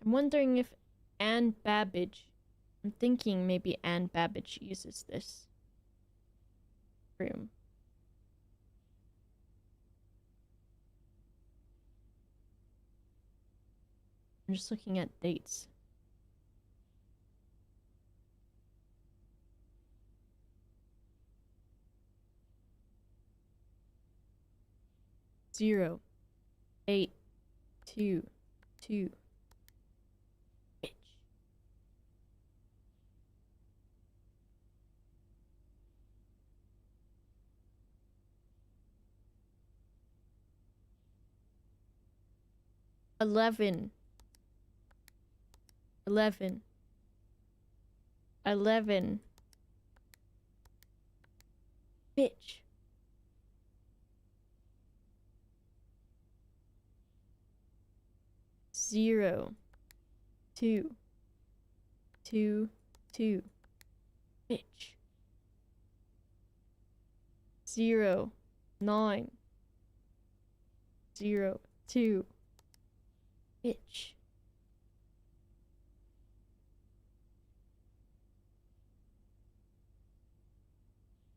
I'm wondering if Anne Babbage. I'm thinking maybe Anne Babbage uses this room. I'm just looking at dates. Zero, 8, 2, 2. Bitch. Eleven. 11. 11. Bitch. Zero, 2, 2, 2. Bitch. 0, 9, 0, 2. Bitch.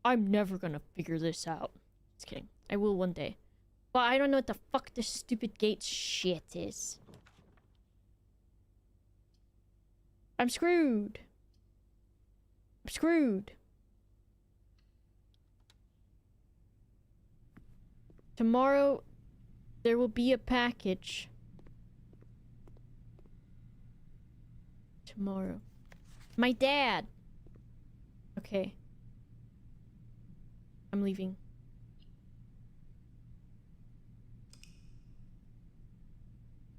I'm never gonna figure this out. Just kidding. I will one day. But I don't know what the fuck this stupid gate shit is. I'm screwed. I'm screwed. Tomorrow, there will be a package. Tomorrow. My dad. Okay. I'm leaving.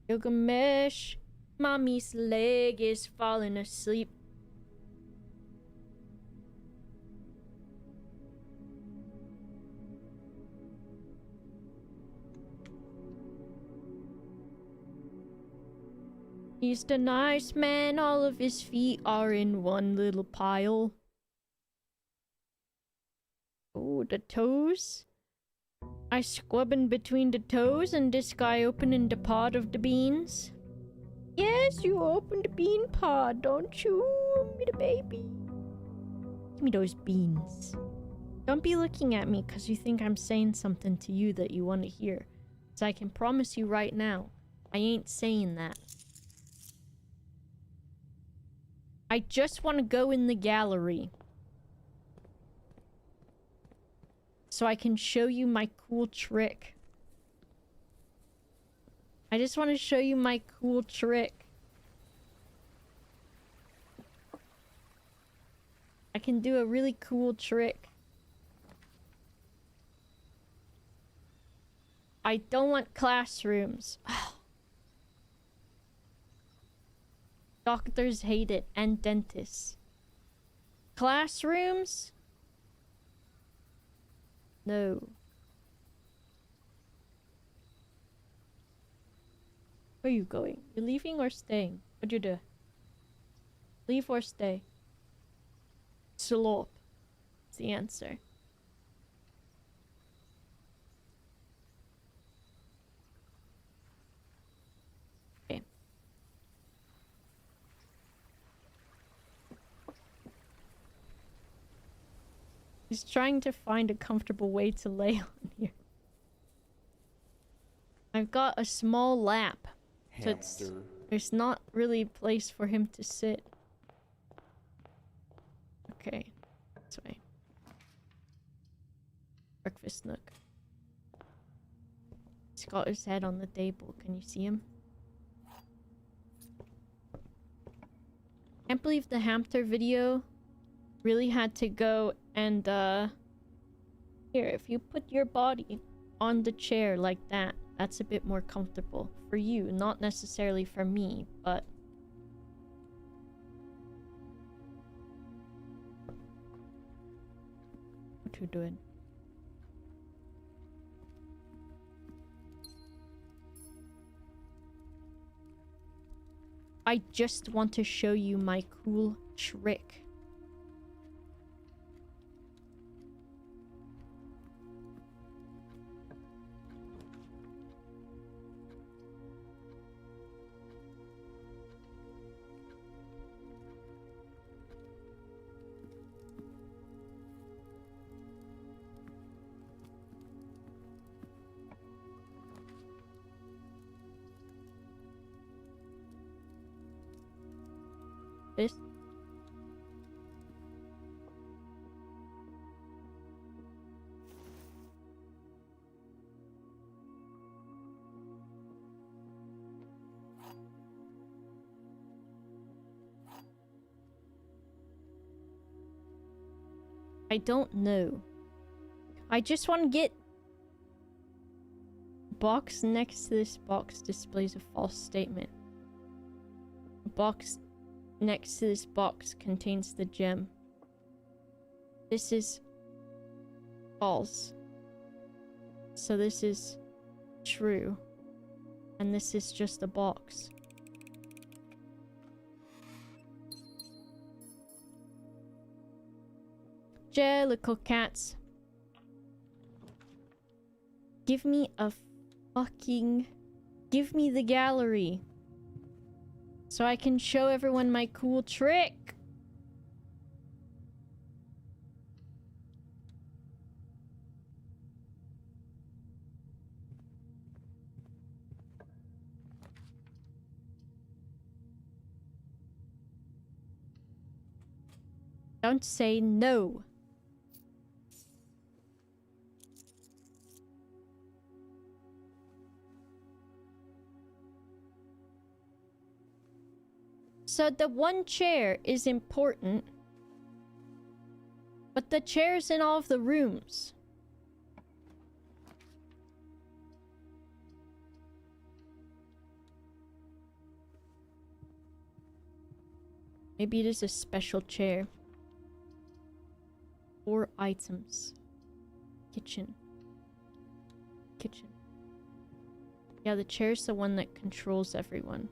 Gilgamesh. Mommy's leg is falling asleep. He's the nice man, all of his feet are in one little pile. Oh, the toes? I squabbing between the toes and this guy opening the pod of the beans. Yes, you open the bean pod, don't you, me the baby? Give me those beans. Don't be looking at me because you think I'm saying something to you that you want to hear. So I can promise you right now, I ain't saying that. I just want to go in the gallery. So I can show you my cool trick. I just want to show you my cool trick. I can do a really cool trick. I don't want classrooms. Doctors hate it, and dentists. Classrooms? No. Where are you going? You leaving or staying? What'd you do? Leave or stay? Slope is the answer. Okay. He's trying to find a comfortable way to lay on here. I've got a small lap. So hamster there's not really a place for him to sit. Okay. This way. Breakfast nook. He's got his head on the table. Can you see him? Can't believe the hamster video really had to go and Here, if you put your body on the chair like that, that's a bit more comfortable for you, not necessarily for me, but what you doing? I just want to show you my cool trick. This. I don't know. I just want to get... Box next to this box displays a false statement. The box next to this box contains the gem. This is false. So this is true. And this is just a box. Jellicle cats. Give me a fucking... Give me the gallery. So I can show everyone my cool trick. Don't say no. So the one chair is important, but the chair's in all of the rooms. Maybe it is a special chair. 4 items. Kitchen. Kitchen. Yeah, the chair's the one that controls everyone.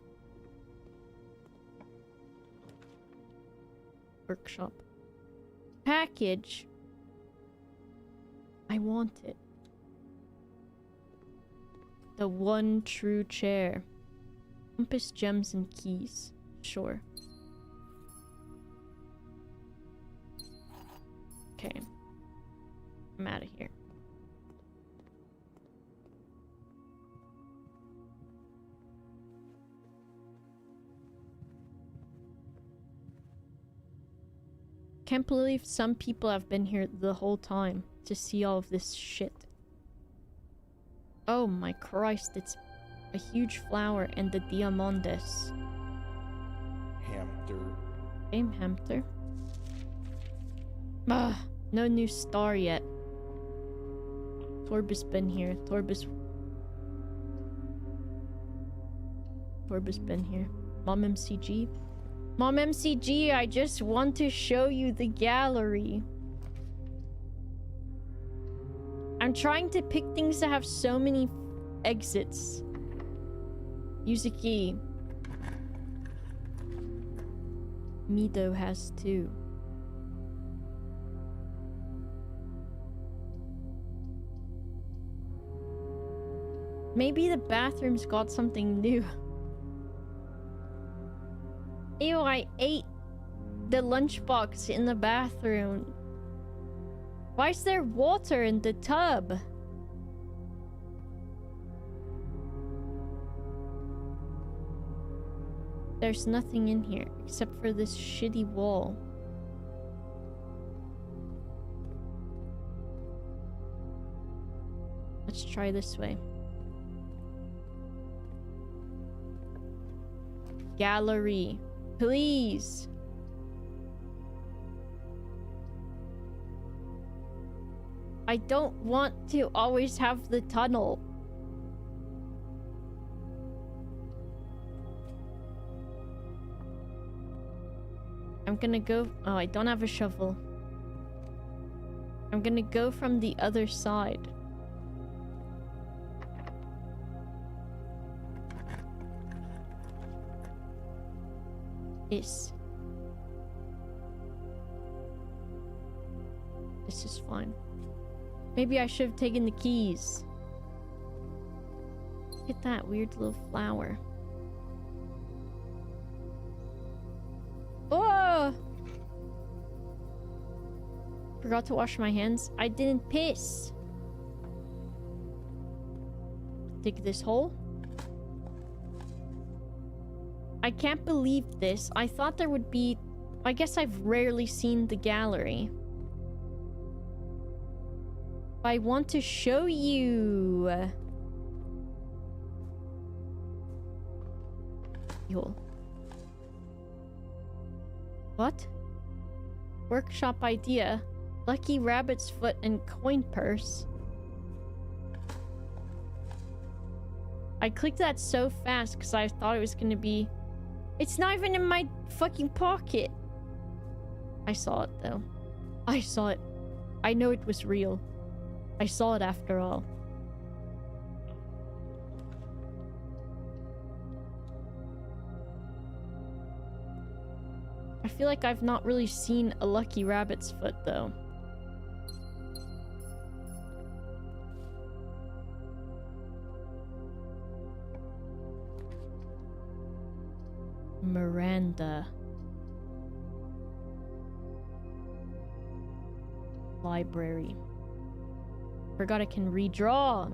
Workshop. Package. I want it. The one true chair. Compass, gems, and keys. Sure. Okay. I'm out of here. Can't believe some people have been here the whole time to see all of this shit. Oh my Christ, it's a huge flower and the diamondes. Hamster. Same hamster. Ah, no new star yet. Torb's been here. Torb's been here. Mom MCG. Mom MCG, I just want to show you the gallery. I'm trying to pick things that have so many exits. Use a key. Mido has 2. Maybe the bathroom's got something new. Ew, I ate the lunchbox in the bathroom. Why is there water in the tub? There's nothing in here except for this shitty wall. Let's try this way. Gallery. Please. I don't want to always have the tunnel. I'm gonna go... Oh, I don't have a shovel. I'm gonna go from the other side. This is fine. Maybe I should have taken the keys. Look at that weird little flower. Oh! Forgot to wash my hands. I didn't piss. Dig this hole. I can't believe this. I thought there would be... I guess I've rarely seen the gallery. I want to show you. Yo. What? Workshop idea. Lucky rabbit's foot and coin purse. I clicked that so fast because I thought it was gonna be... It's not even in my fucking pocket. I saw it though. I saw it. I know it was real. I saw it after all. I feel like I've not really seen a lucky rabbit's foot though. Miranda. Library. Forgot I can redraw.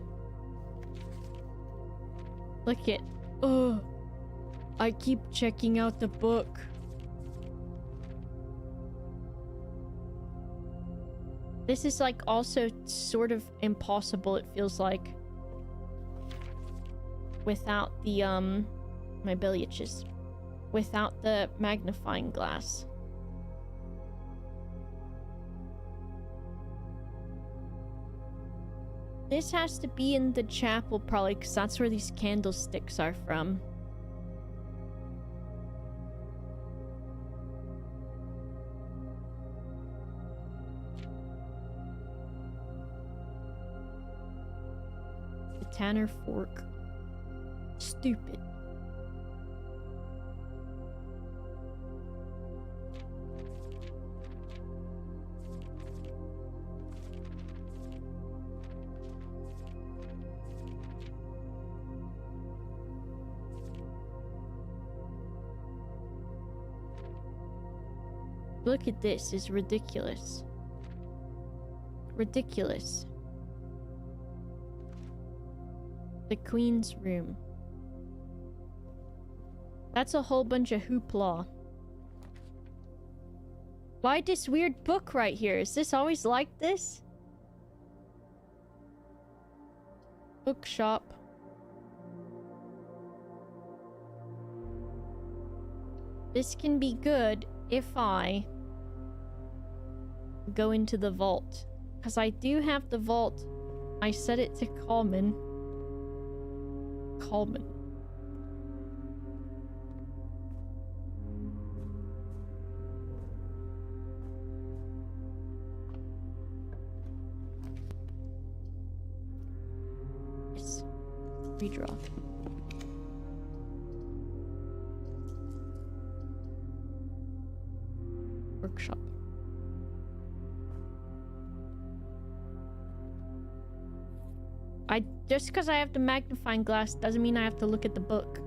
Look it. Oh, I keep checking out the book. This is like also sort of impossible, it feels like. Without the, my belly itches. Without the magnifying glass. This has to be in the chapel probably, because that's where these candlesticks are from. The Tanner Fork. Stupid. Look at this, it's ridiculous. Ridiculous. The Queen's room. That's a whole bunch of hoopla. Why this weird book right here? Is this always like this? Bookshop. This can be good if I go into the vault. Because I do have the vault. I set it to common. Common. Yes. Redraw. Workshop. Just because I have the magnifying glass doesn't mean I have to look at the book.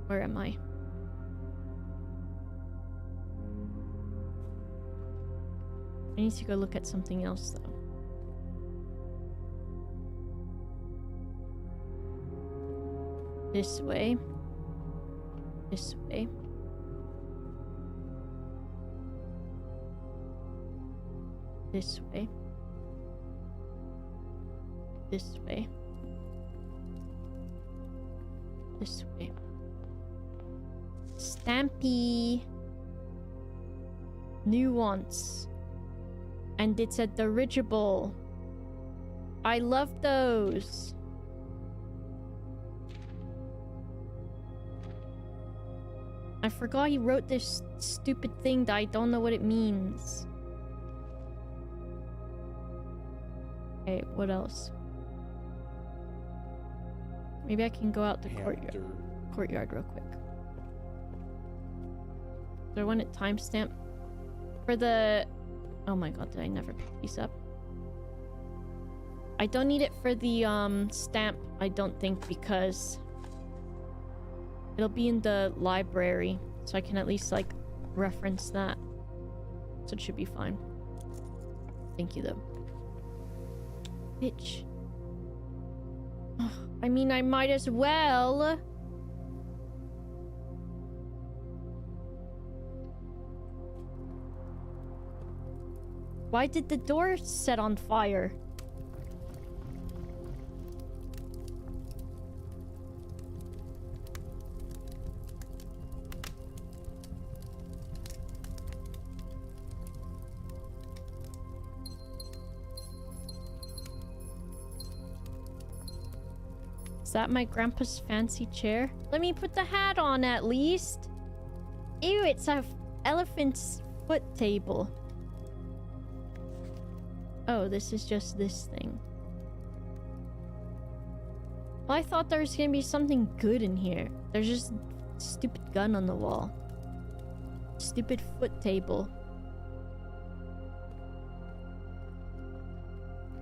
Where am I? I need to go look at something else though. This way. This way. This way. This way. This way. Stampy. Nuance. And it's a dirigible. I love those. I forgot he wrote this stupid thing that I don't know what it means. Okay, what else? Maybe I can go out the courtyard real quick. Do I want it timestamp? For the... Oh my god, did I never pick these up? I don't need it for the stamp, I don't think, because it'll be in the library, so I can at least like reference that. So it should be fine. Thank you though. Bitch. Ugh, I mean, I might as well. Why did the door set on fire? Is that my grandpa's fancy chair? Let me put the hat on at least. Ew, it's a elephant's foot table. Oh, this is just this thing. Well, I thought there was gonna be something good in here. There's just a stupid gun on the wall. Stupid foot table.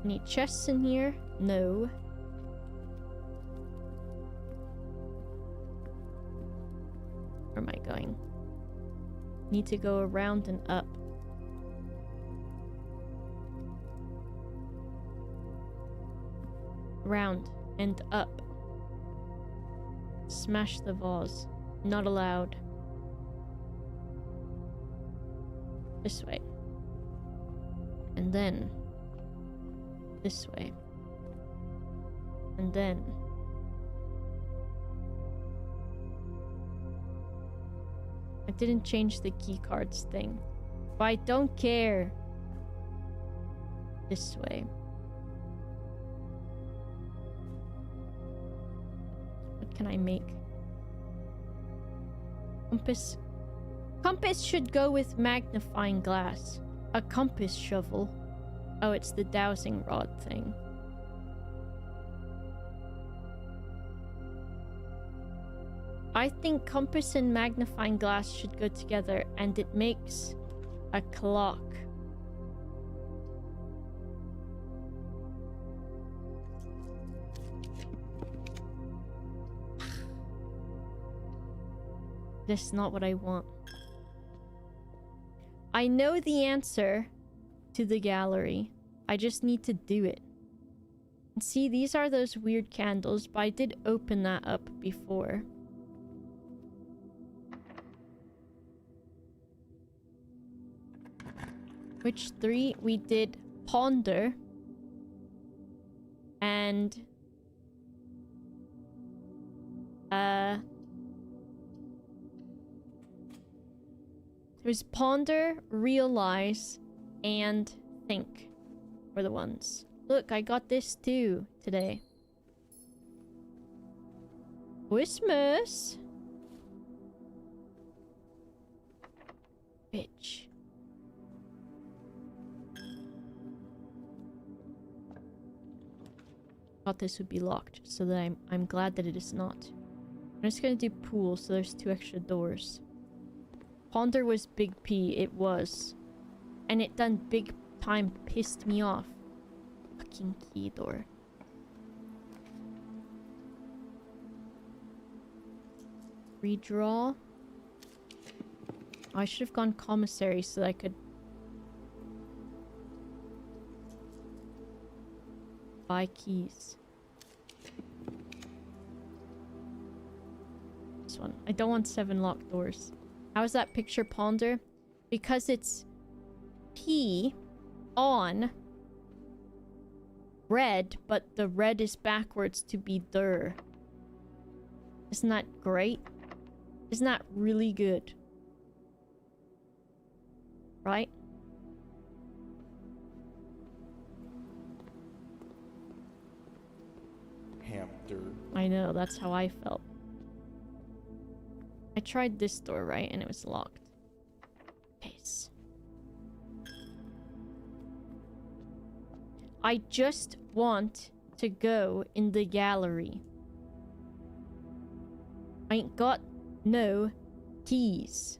Any chests in here? No. Where am I going? Need to go around and up. Round and up. Smash the vase. Not allowed. This way. And then this way. And then I didn't change the key cards thing, but I don't care. This way. What can I make? Compass. Compass should go with magnifying glass. A compass shovel. Oh, it's the dowsing rod thing. I think compass and magnifying glass should go together, and it makes a clock. That's not what I want. I know the answer to the gallery. I just need to do it. And see, these are those weird candles, but I did open that up before. Which three? We did ponder. And... It was ponder, realize, and think were the ones. Look, I got this too today. Christmas! Bitch. Thought this would be locked, so that I'm glad that it is not. I'm just gonna do pool, so there's 2 extra doors. Ponder was big P, it was. And it done big time pissed me off. Fucking key door. Redraw. I should have gone commissary so that I could buy keys. This one. I don't want 7 locked doors. How is that picture ponder? Because it's P on red, but the red is backwards to be der. Isn't that great? Isn't that really good? Right? Hamster. I know, that's how I felt. I tried this door, right? And it was locked. Case. I just want to go in the gallery. I ain't got no keys.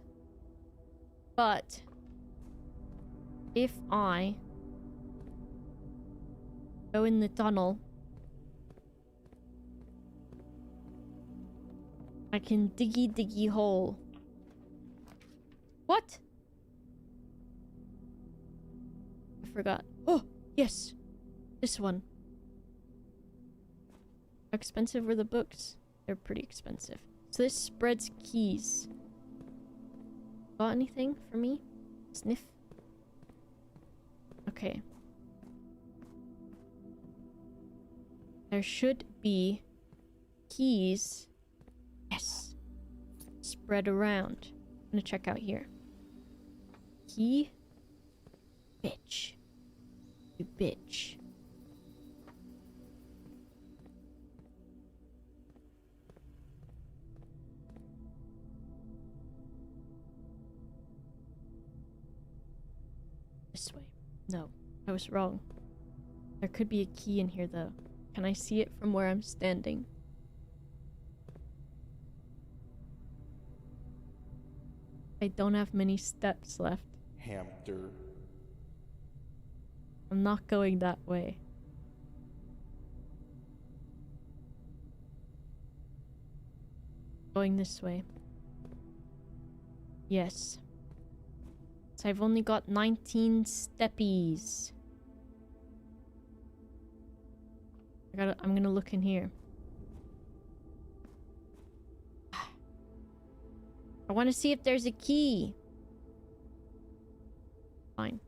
But if I go in the tunnel, I can diggy hole. What? I forgot. Oh, yes. This one. How expensive were the books? They're pretty expensive. So this spreads keys. Got anything for me? Sniff? Okay. There should be keys. Yes. Spread around. I'm gonna check out here. Key. Bitch. You bitch. This way. No, I was wrong. There could be a key in here though. Can I see it from where I'm standing? I don't have many steps left. Hamster. I'm not going that way. Going this way. Yes. So I've only got 19 steppies. I'm gonna look in here. I want to see if there's a key. Fine.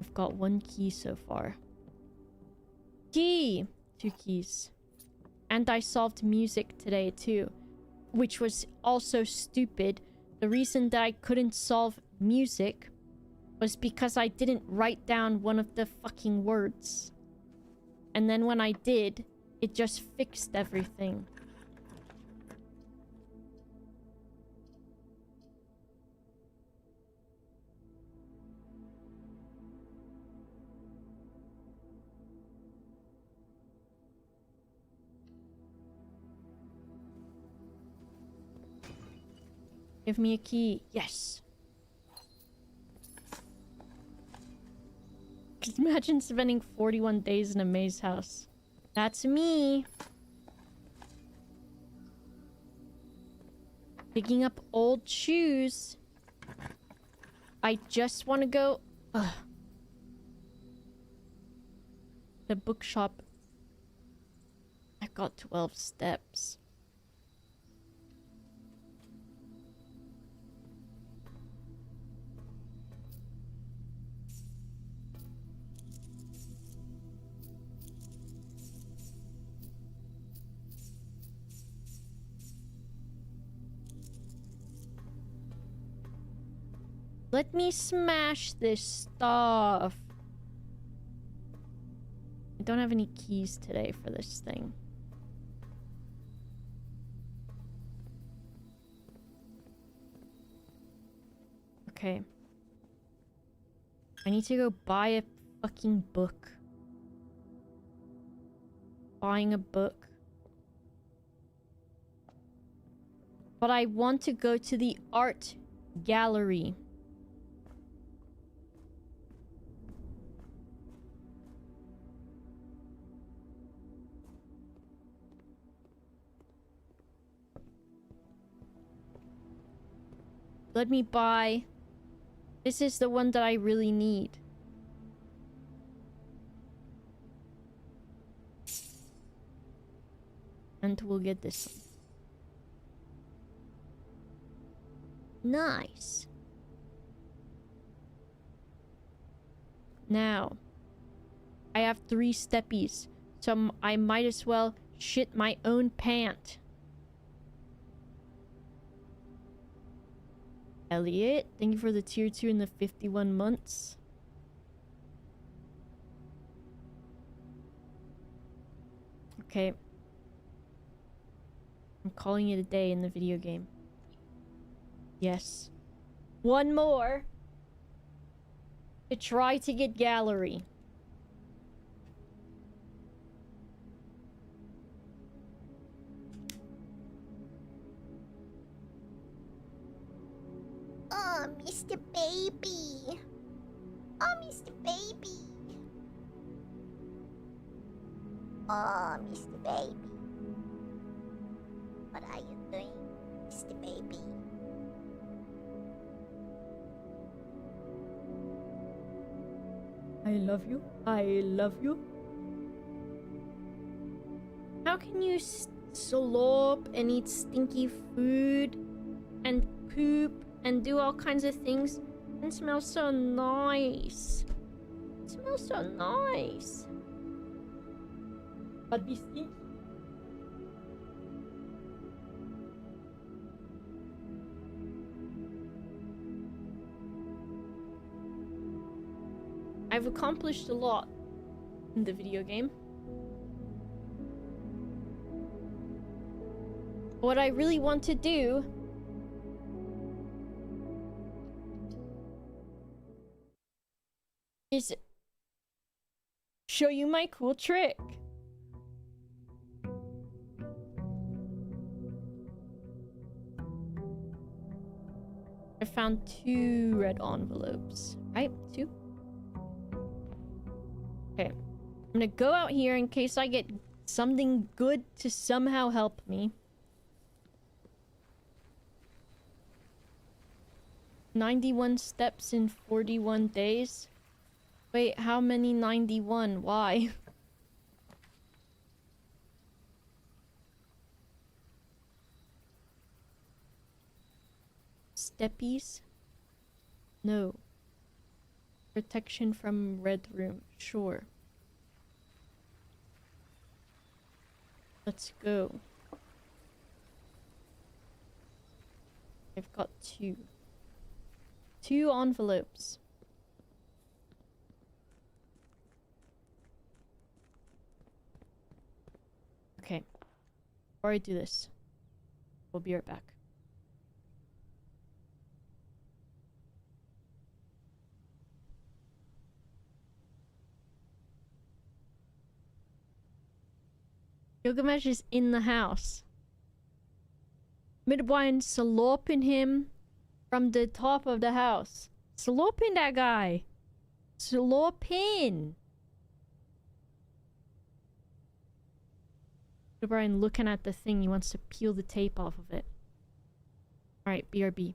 I've got one key so far. Key! 2 keys. And I solved music today too, which was also stupid. The reason that I couldn't solve music was because I didn't write down one of the fucking words. And then when I did, it just fixed everything. Give me a key. Yes. Just imagine spending 41 days in a maze house. That's me. Picking up old shoes. I just want to go... Ugh. The bookshop. I got 12 steps. Let me smash this stuff. I don't have any keys today for this thing. Okay. I need to go buy a fucking book. Buying a book. But I want to go to the art gallery. Let me buy... This is the one that I really need. And we'll get this one. Nice. Now, I have 3 steppies, so I might as well shit my own pant. Elliot, thank you for the tier 2 and the 51 months. Okay. I'm calling it a day in the video game. Yes. One more to try to get gallery. Oh, Mr. Baby. Oh, Mr. Baby. Oh, Mr. Baby. What are you doing, Mr. Baby? I love you. I love you. How can you slop and eat stinky food and poop and do all kinds of things and smell so nice? It smells so nice. But be stinky. I've accomplished a lot in the video game. What I really want to do is show you my cool trick. I found 2 red envelopes, right? 2? Okay. I'm gonna go out here in case I get something good to somehow help me. 91 steps in 41 days. Wait, how many 91? Why? Steppies? No. Protection from red room. Sure. Let's go. I've got 2. 2 envelopes. Okay. Before I do this, we'll be right back. Gilgamesh is in the house. Midwine sloping him from the top of the house. Sloping that guy. Sloping. Brian looking at the thing. He wants to peel the tape off of it. Alright, BRB.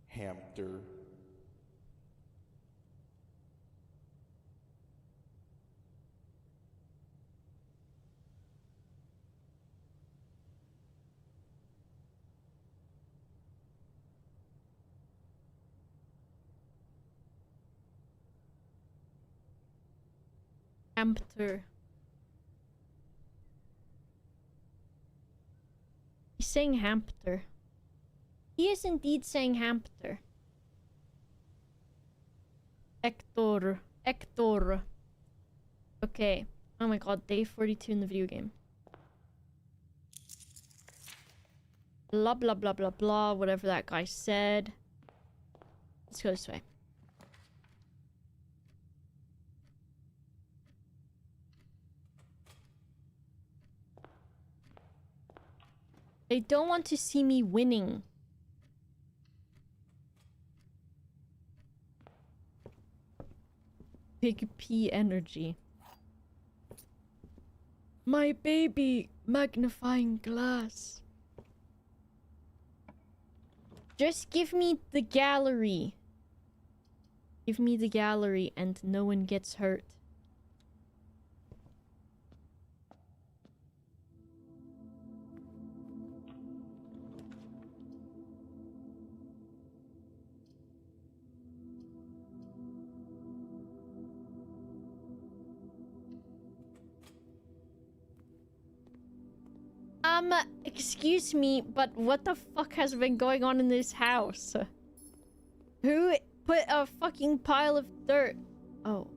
Hamster. Hamster. He's saying hamster. He is indeed saying hamster. Hector. Hector. Okay. Oh my god, day 42 in the video game. Blah, blah, blah, blah, blah. Whatever that guy said. Let's go this way. They don't want to see me winning. Big P energy. My baby magnifying glass. Just give me the gallery. Give me the gallery and no one gets hurt. Excuse me, but what the fuck has been going on in this house? Who put a fucking pile of dirt? Oh,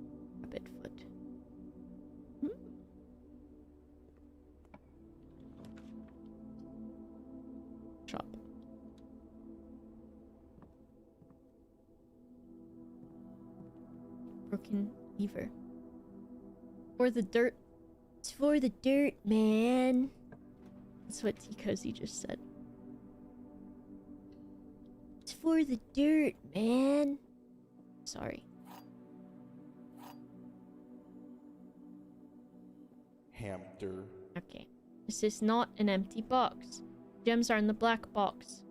rabbit foot. Shop. Broken lever. For the dirt. It's for the dirt, man. That's what T Cozy just said. It's for the dirt, man. Sorry. Hamster. Okay. This is not an empty box. Gems are in the black box.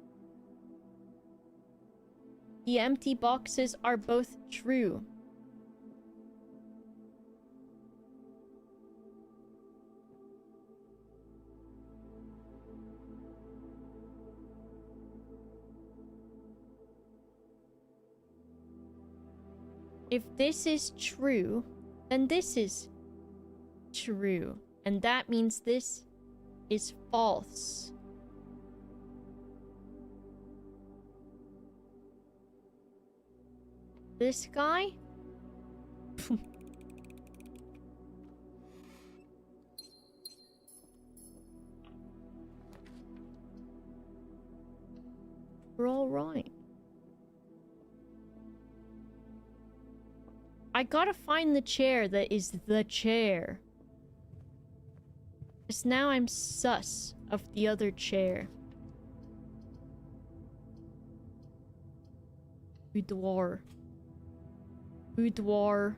The empty boxes are both true. If this is true, then this is true. And that means this is false. This guy? We're all right. I gotta find the chair that is the chair. Because now I'm sus of the other chair. Boudoir. Boudoir.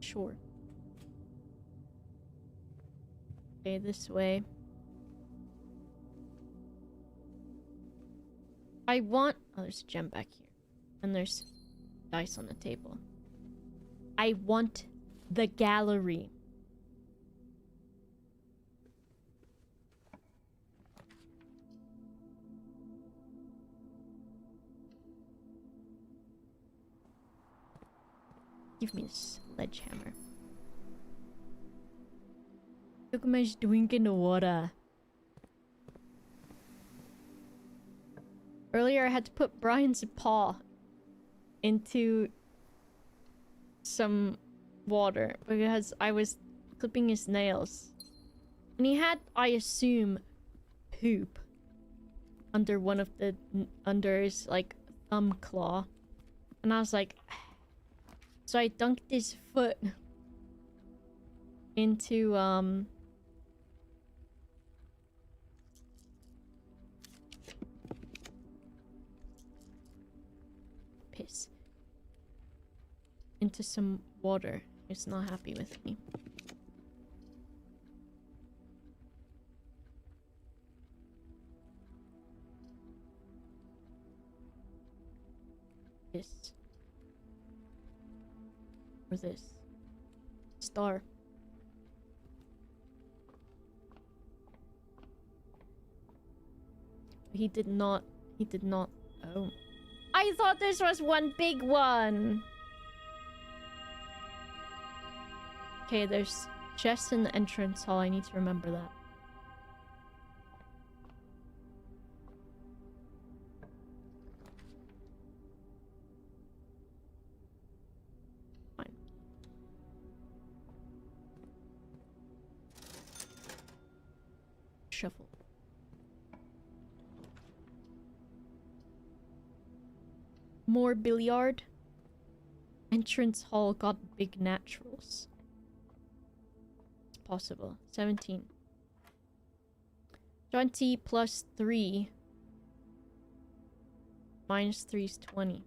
Sure. Okay, this way. I want... Oh, there's a gem back here. And there's dice on the table. I want the gallery. Give me a sledgehammer. Look at my drinking the water. Earlier, I had to put Brian's paw into some water because I was clipping his nails. And he had, I assume, poop under one of the... under his, like, thumb claw. And I was like... So I dunked his foot into, piss. Into some water. He's not happy with me. This. Or this. Star. He did not. Oh. I thought this was one big one! Okay, there's chests in the entrance hall. I need to remember that. Fine. shovel. More billiard. Entrance hall got big naturals. It's possible. 17. 20 plus 3. Minus 3 is 20.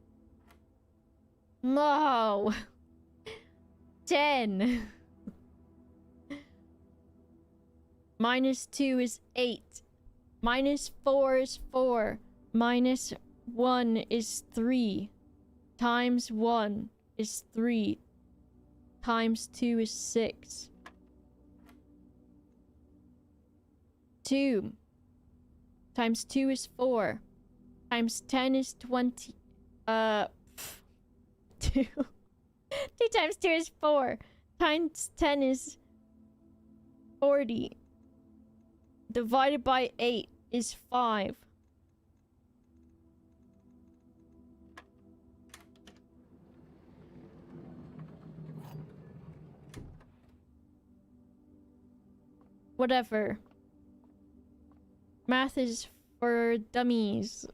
No! 10. Minus 2 is 8. Minus 4 is 4. Minus 1 is 3. Times 1 is 3. Times 2 is 6. 2 times 2 is 4. Times 10 is 20. 2. 2 times 2 is 4. Times 10 is 40. Divided by 8 is 5. Whatever. Math is for dummies.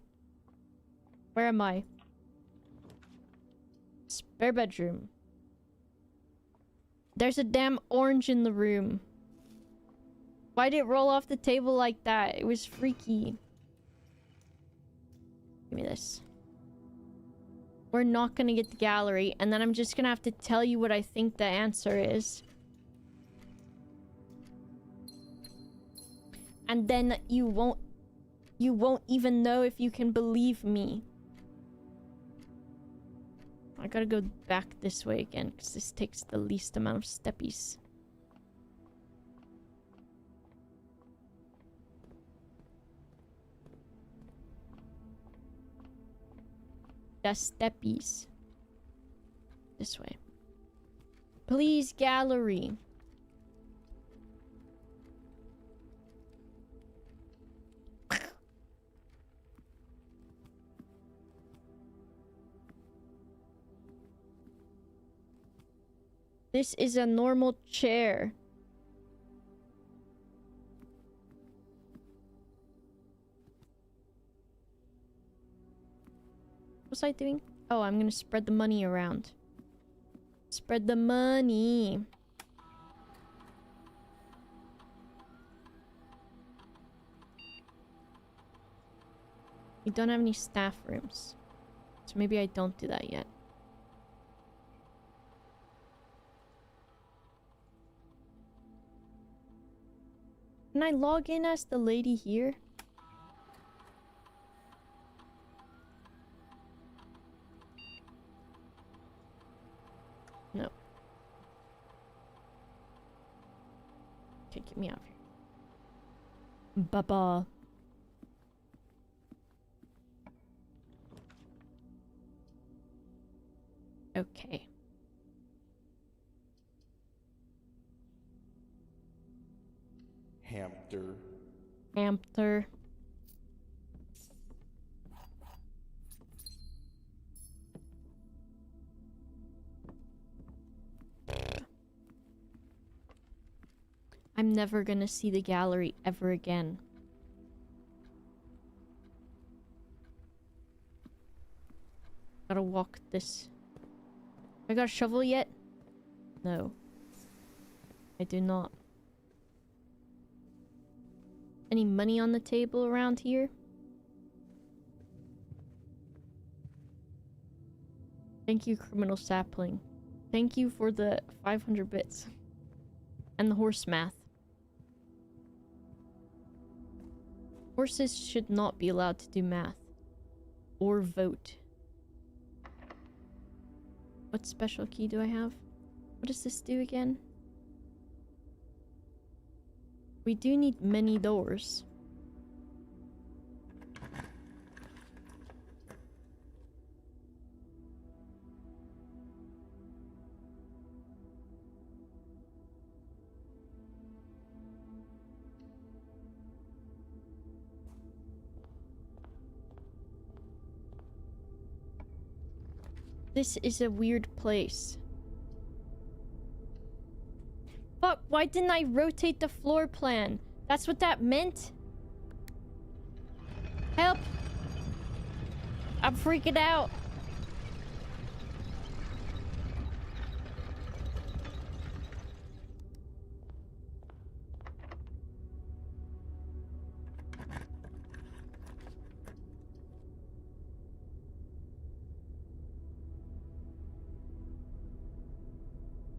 Where am I? Spare bedroom. There's a damn orange in the room. Why did it roll off the table like that? It was freaky. Give me this. We're not gonna get the gallery, and then I'm just gonna have to tell you what I think the answer is. And then you won't even know if you can believe me. I gotta go back this way again, because this takes the least amount of steppies. The steppies. This way. Please, gallery. This is a normal chair. What was I doing? Oh, I'm gonna spread the money around. Spread the money. We don't have any staff rooms. So maybe I don't do that yet. Can I log in as the lady here? No. Okay, get me out of here. Baba. Okay. Hamster. Hamster. I'm never gonna see the gallery ever again. Gotta walk this. I got a shovel yet? No. I do not. Any money on the table around here? Thank you, criminal sapling. Thank you for the 500 bits. And the horse math. Horses should not be allowed to do math. Or vote. What special key do I have? What does this do again? We do need many doors. This is a weird place. Fuck, why didn't I rotate the floor plan? That's what that meant? Help! I'm freaking out.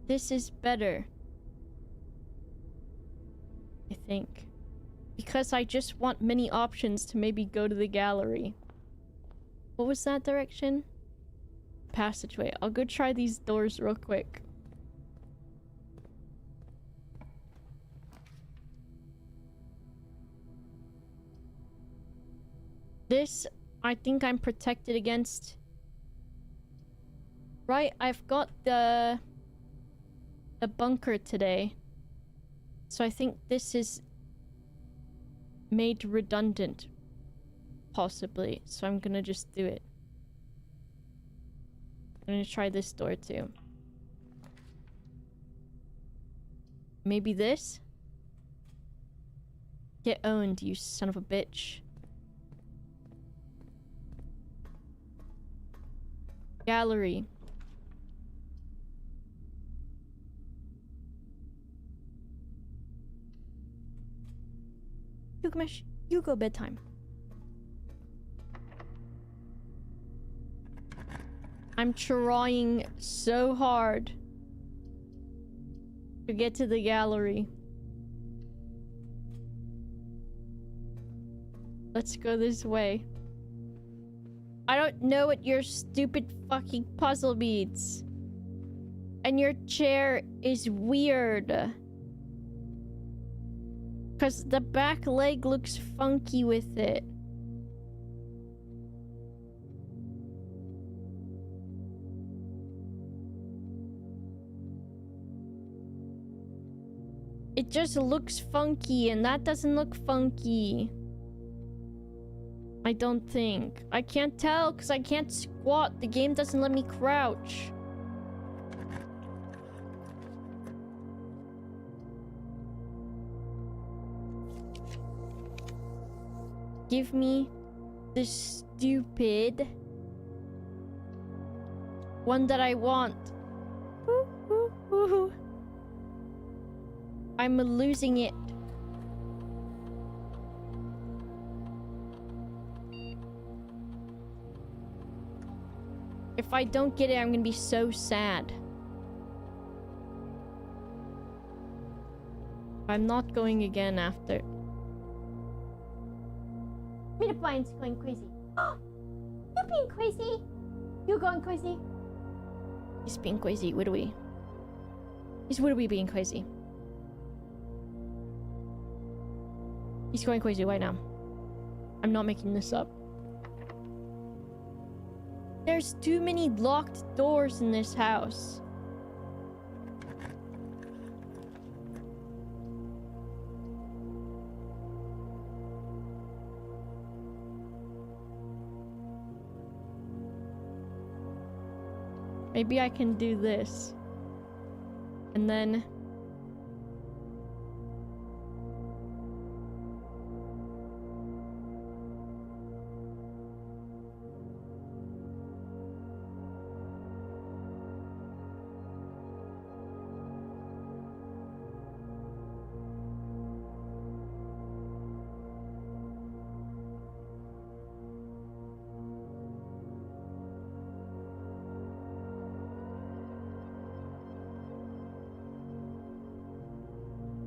This is better. I think. Because I just want many options to maybe go to the gallery. What was that direction? Passageway. I'll go try these doors real quick. This, I think I'm protected against. Right, I've got the bunker today. So I think this is made redundant. Possibly. So I'm gonna just do it. I'm gonna try this door too. Maybe this? Get owned, you son of a bitch. Gallery. Gilgamesh, you go bedtime. I'm trying so hard to get to the gallery. Let's go this way. I don't know what your stupid fucking puzzle means. And your chair is weird. Because the back leg looks funky with it. It just looks funky, and that doesn't look funky. I don't think. I can't tell because I can't squat. The game doesn't let me crouch. Give me the stupid one that I want. Ooh, ooh, ooh. I'm losing it. If I don't get it, I'm gonna be so sad. I'm not going again after. Peter Pine's going crazy. Oh, you're being crazy. You're going crazy. He's being crazy. What are we? He's being crazy. He's going crazy right now. I'm not making this up. There's too many locked doors in this house. Maybe I can do this. And then...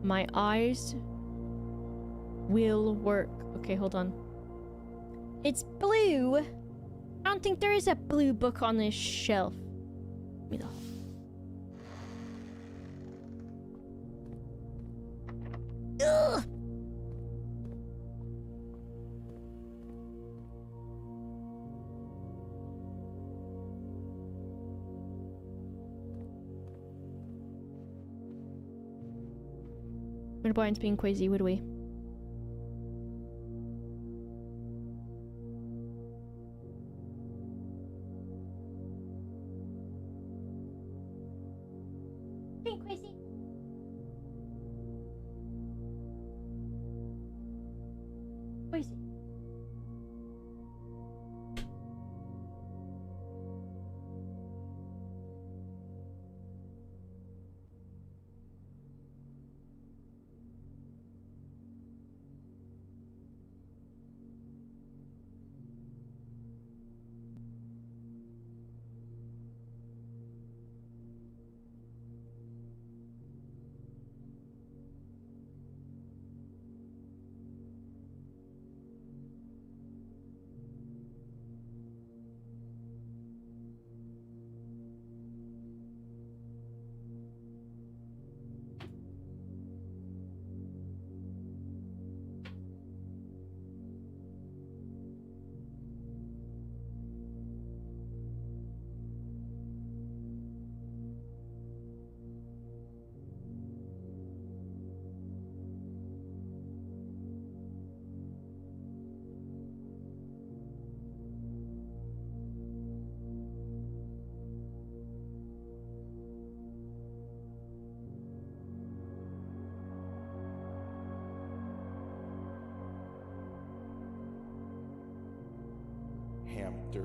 my eyes will work. Okay, hold on. It's blue. I don't think there is a blue book on this shelf. Give me the... Ugh! Brian's being crazy. What do we? Being crazy. hamster.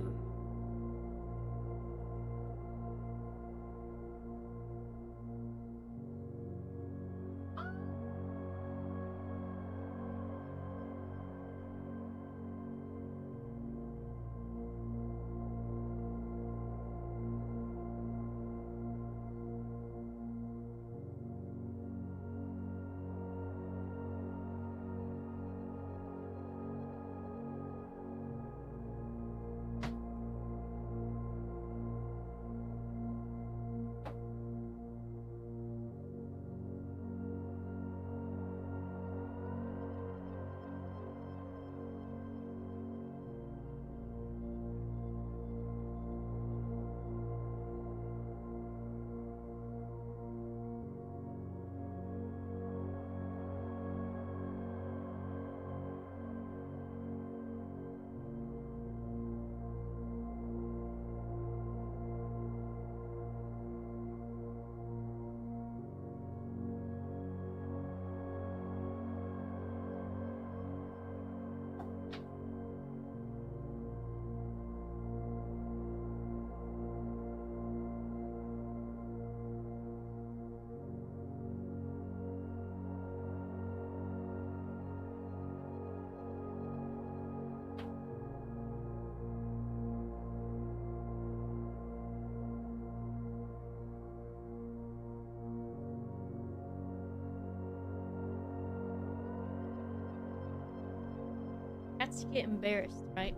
Cats get embarrassed, right?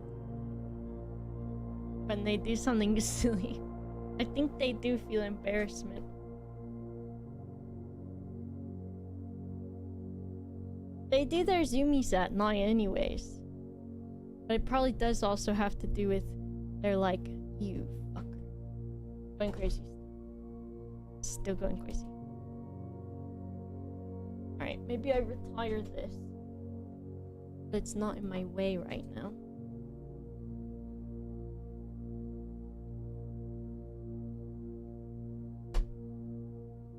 When they do something silly. I think they do feel embarrassment. They do their zoomies at night anyways. But it probably does also have to do with they're like, you fuck. Going crazy. Still going crazy. Alright, maybe I retire this. But it's not in my way right now.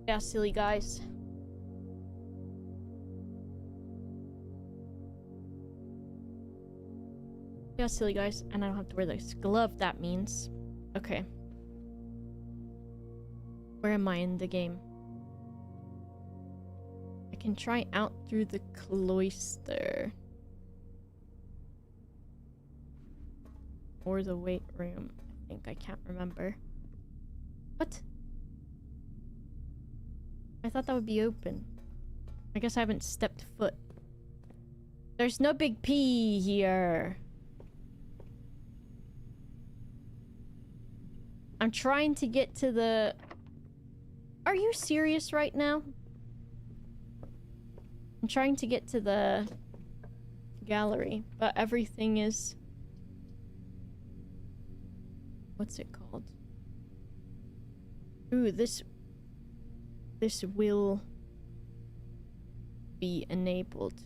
Yeah, silly guys. Yeah, silly guys. And I don't have to wear this glove, that means. Okay. Where am I in the game? I can try out through the cloister. Or the weight room. I think. I can't remember. What? I thought that would be open. I guess I haven't stepped foot. There's no big P here. I'm trying to get to the... Are you serious right now? I'm trying to get to the gallery, but everything is... What's it called? Ooh, this will be enabled.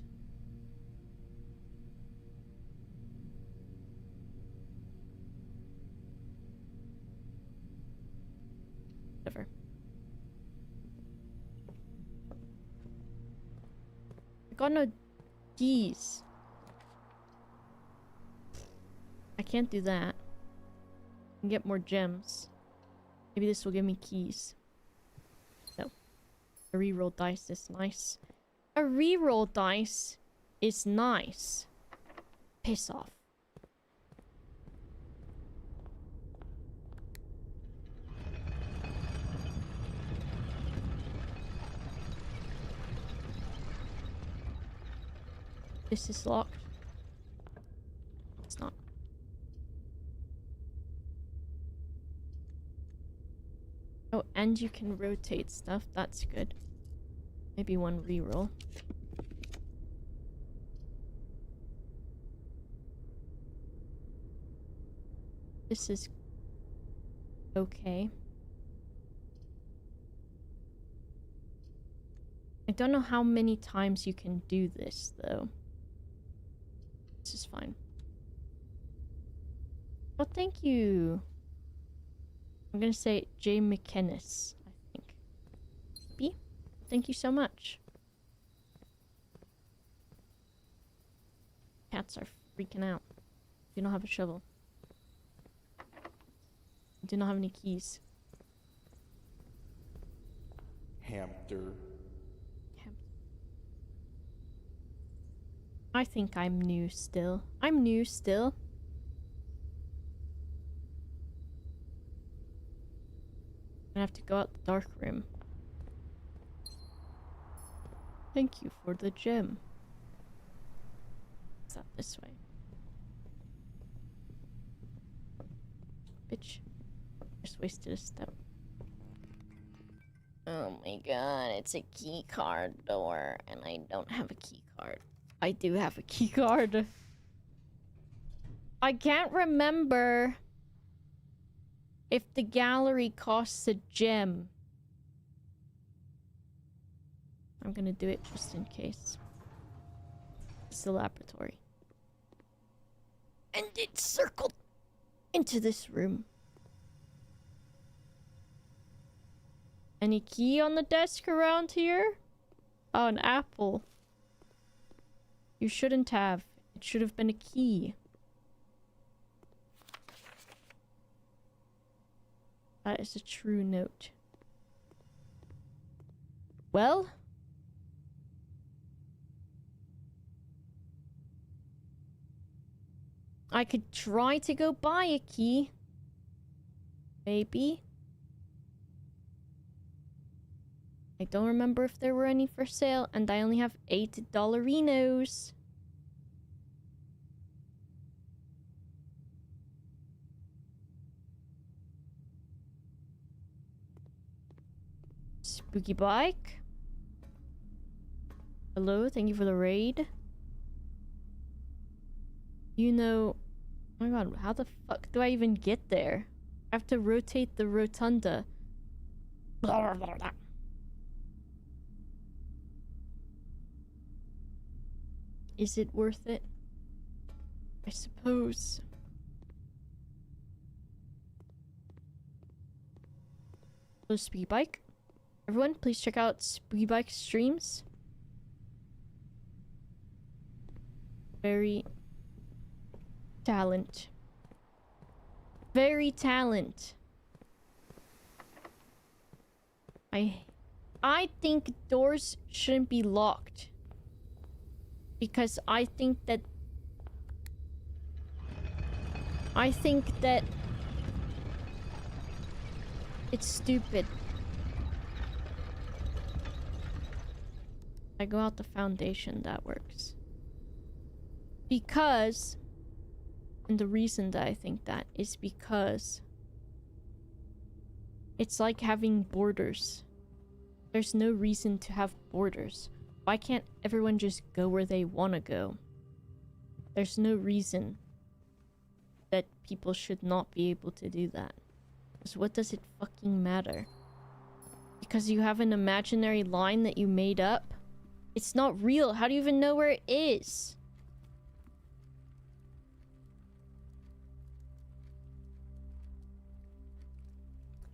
Whatever. I got no keys. I can't do that. I can get more gems. Maybe this will give me keys. No. A reroll dice is nice. A reroll dice is nice. Piss off. This is locked. It's not. Oh, and you can rotate stuff. That's good. Maybe one reroll. This is okay. I don't know how many times you can do this, though. This is fine. Oh, thank you. I'm gonna say J. McKennis, I think. B? Thank you so much. Cats are freaking out. You don't have a shovel. I do not have any keys. Hamster. I think I'm new still. I'm new still. I have to go out the dark room. Thank you for the gem. It's not this way. Bitch. Just wasted a step. Oh my god, it's a key card door, and I don't have a key card. I do have a key card. I can't remember if the gallery costs a gem. I'm gonna do it just in case. It's the laboratory. And it circled into this room. Any key on the desk around here? Oh, an apple. You shouldn't have. It should have been a key. That is a true note. Well, I could try to go buy a key. Maybe. I don't remember if there were any for sale, and I only have $8. Spooky bike. Hello, thank you for the raid. You know... Oh my god, how the fuck do I even get there? I have to rotate the rotunda. Blah, blah, blah, blah. Is it worth it? I suppose. Hello, Spooky Bike. Everyone, please check out Spooky Bike streams. Very talent. Very talent. I think doors shouldn't be locked. Because I think that it's stupid. I go out the foundation, that works. Because, and the reason that I think that is because it's like having borders. There's no reason to have borders. Why can't everyone just go where they want to go? There's no reason that people should not be able to do that. Because what does it fucking matter? Because you have an imaginary line that you made up? It's not real. How do you even know where it is?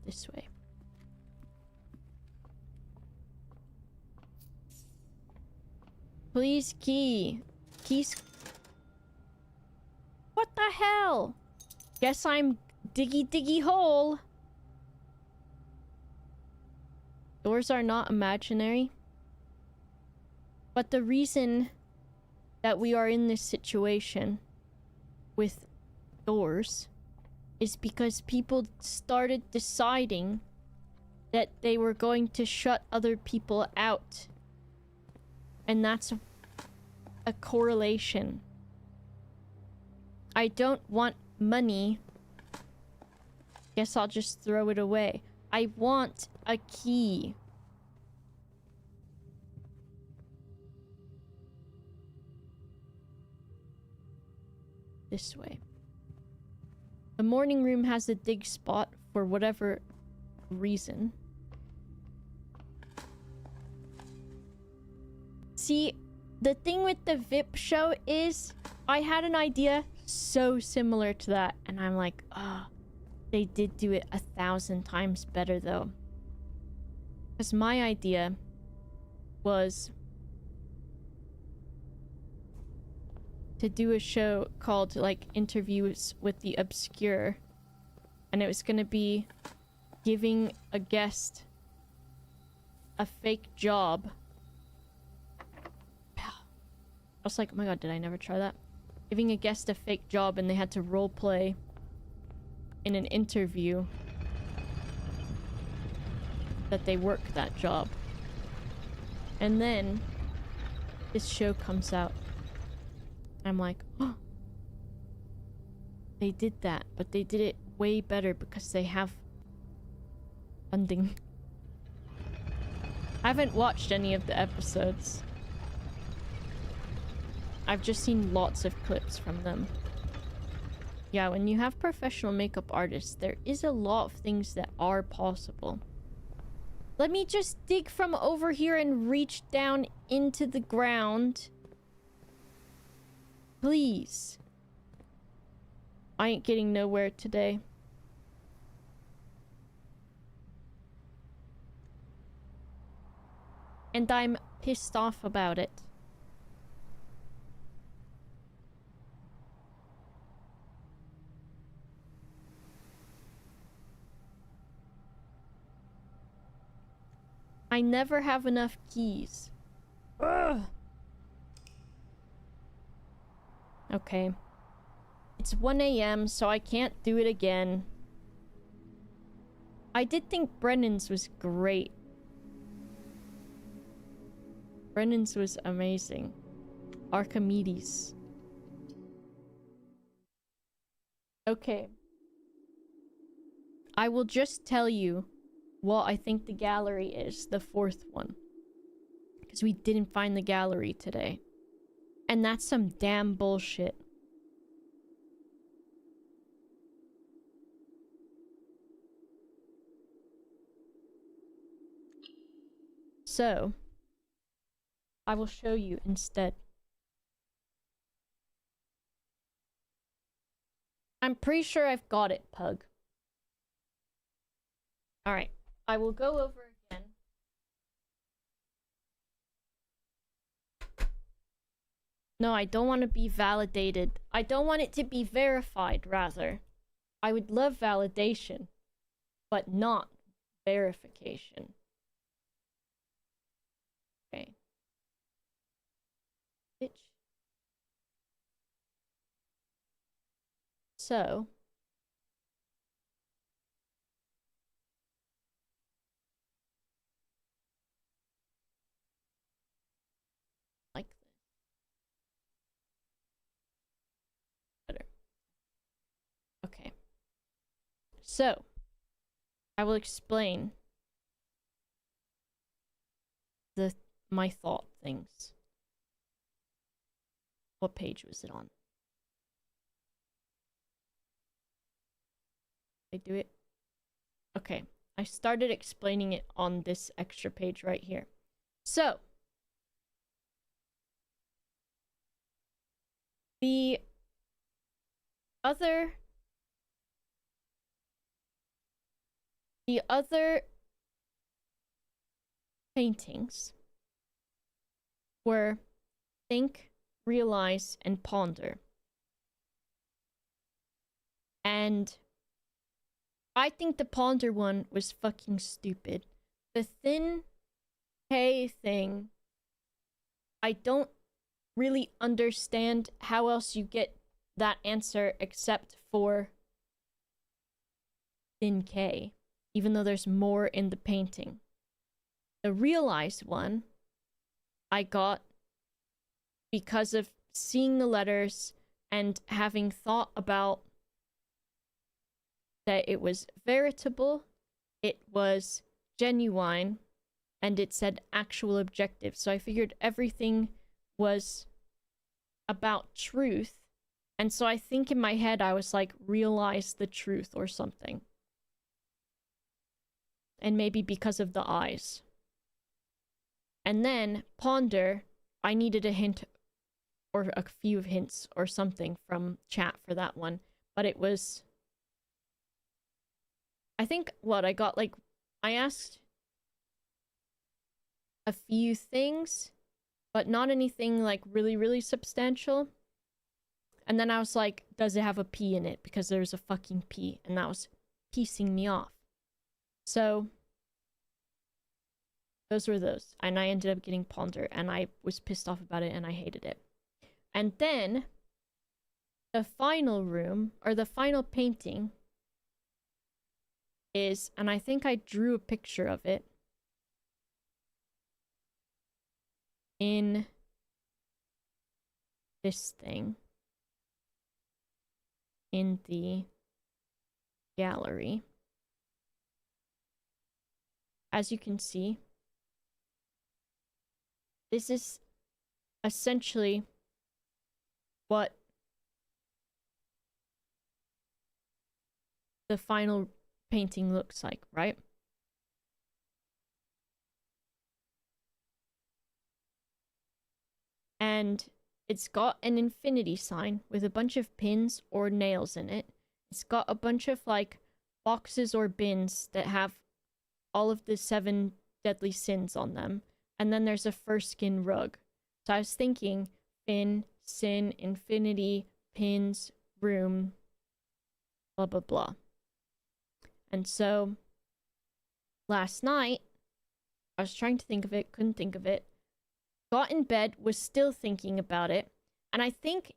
This way. Please key. Keys. What the hell? Guess I'm diggy hole. Doors are not imaginary. But the reason that we are in this situation with doors is because people started deciding that they were going to shut other people out. And that's a correlation. I don't want money. Guess I'll just throw it away. I want a key. This way. The morning room has a dig spot for whatever reason. See, the thing with the VIP show is I had an idea so similar to that, and I'm like, ah, they did do it 1,000 times better though. Because my idea was to do a show called like Interviews with the Obscure, and it was gonna be giving a guest a fake job. I was like, oh my god, did I never try that? Giving a guest a fake job, and they had to roleplay in an interview that they work that job. And then this show comes out. I'm like, oh, they did that, but they did it way better because they have funding. I haven't watched any of the episodes. I've just seen lots of clips from them. Yeah, when you have professional makeup artists, there is a lot of things that are possible. Let me just dig from over here and reach down into the ground. Please. I ain't getting nowhere today. And I'm pissed off about it. I never have enough keys. Ugh. Okay. It's 1 a.m., so I can't do it again. I did think Brennan's was great. Brennan's was amazing. Archimedes. Okay. I will just tell you what I think the gallery is, the fourth one. Because we didn't find the gallery today. And that's some damn bullshit. So, I will show you instead. I'm pretty sure I've got it, Pug. Alright, I will go over again. No, I don't want to be validated. I don't want it to be verified, rather. I would love validation, but not verification. Okay. Bitch. So. Like this. Better. Okay. So. I will explain my thought things. What page was it on? Did I do it? Okay. I started explaining it on this extra page right here. So, the other paintings were think, realize, and ponder. And I think the ponder one was fucking stupid. The thin K thing, I don't really understand how else you get that answer except for thin K, even though there's more in the painting. The realized one I got because of seeing the letters and having thought about that it was veritable, it was genuine, and it said actual objective. So I figured everything was about truth. And so I think in my head I was like, realize the truth or something. And maybe because of the eyes. And then ponder, I needed a hint or a few hints or something from chat for that one. But it was, I think what I got, like, I asked a few things, but not anything like really, really substantial. And then I was like, does it have a P in it? Because there's a fucking P. And that was piecing me off. So those were those. And I ended up getting Ponder, and I was pissed off about it, and I hated it. And then the final room, or the final painting, is, and I think I drew a picture of it in this thing in the gallery. As you can see, this is essentially what the final painting looks like, right? And it's got an infinity sign with a bunch of pins or nails in it. It's got a bunch of like boxes or bins that have all of the 7 deadly sins on them. And then there's a fur skin rug. So I was thinking fin, sin, infinity, pins, room, blah, blah, blah. And so last night, I was trying to think of it, couldn't think of it. Got in bed, was still thinking about it. And I think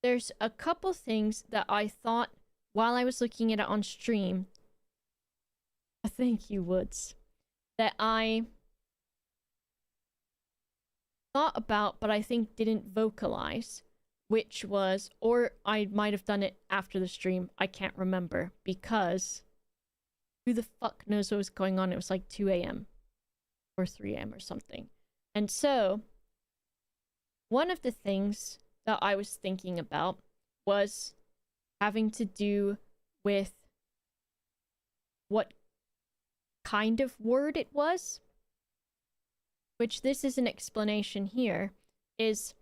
there's a couple things that I thought while I was looking at it on stream. Thank you, Woods. That I thought about, but I think didn't vocalize. Which was, or I might have done it after the stream. I can't remember, because who the fuck knows what was going on? It was like 2 a.m. or 3 a.m. or something. And so, one of the things that I was thinking about was having to do with what kind of word it was. Which this is an explanation here, is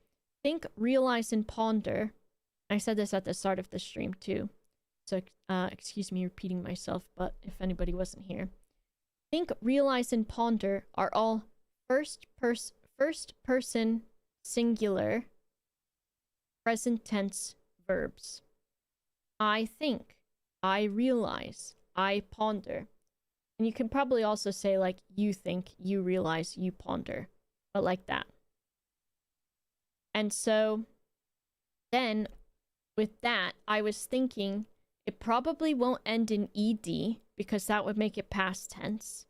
think, realize, and ponder. I said this at the start of the stream too. So, excuse me repeating myself, but if anybody wasn't here. Think, realize, and ponder are all first person singular present tense verbs. I think, I realize, I ponder. And you can probably also say like you think, you realize, you ponder. But like that. And so then with that, I was thinking it probably won't end in ed because that would make it past tense.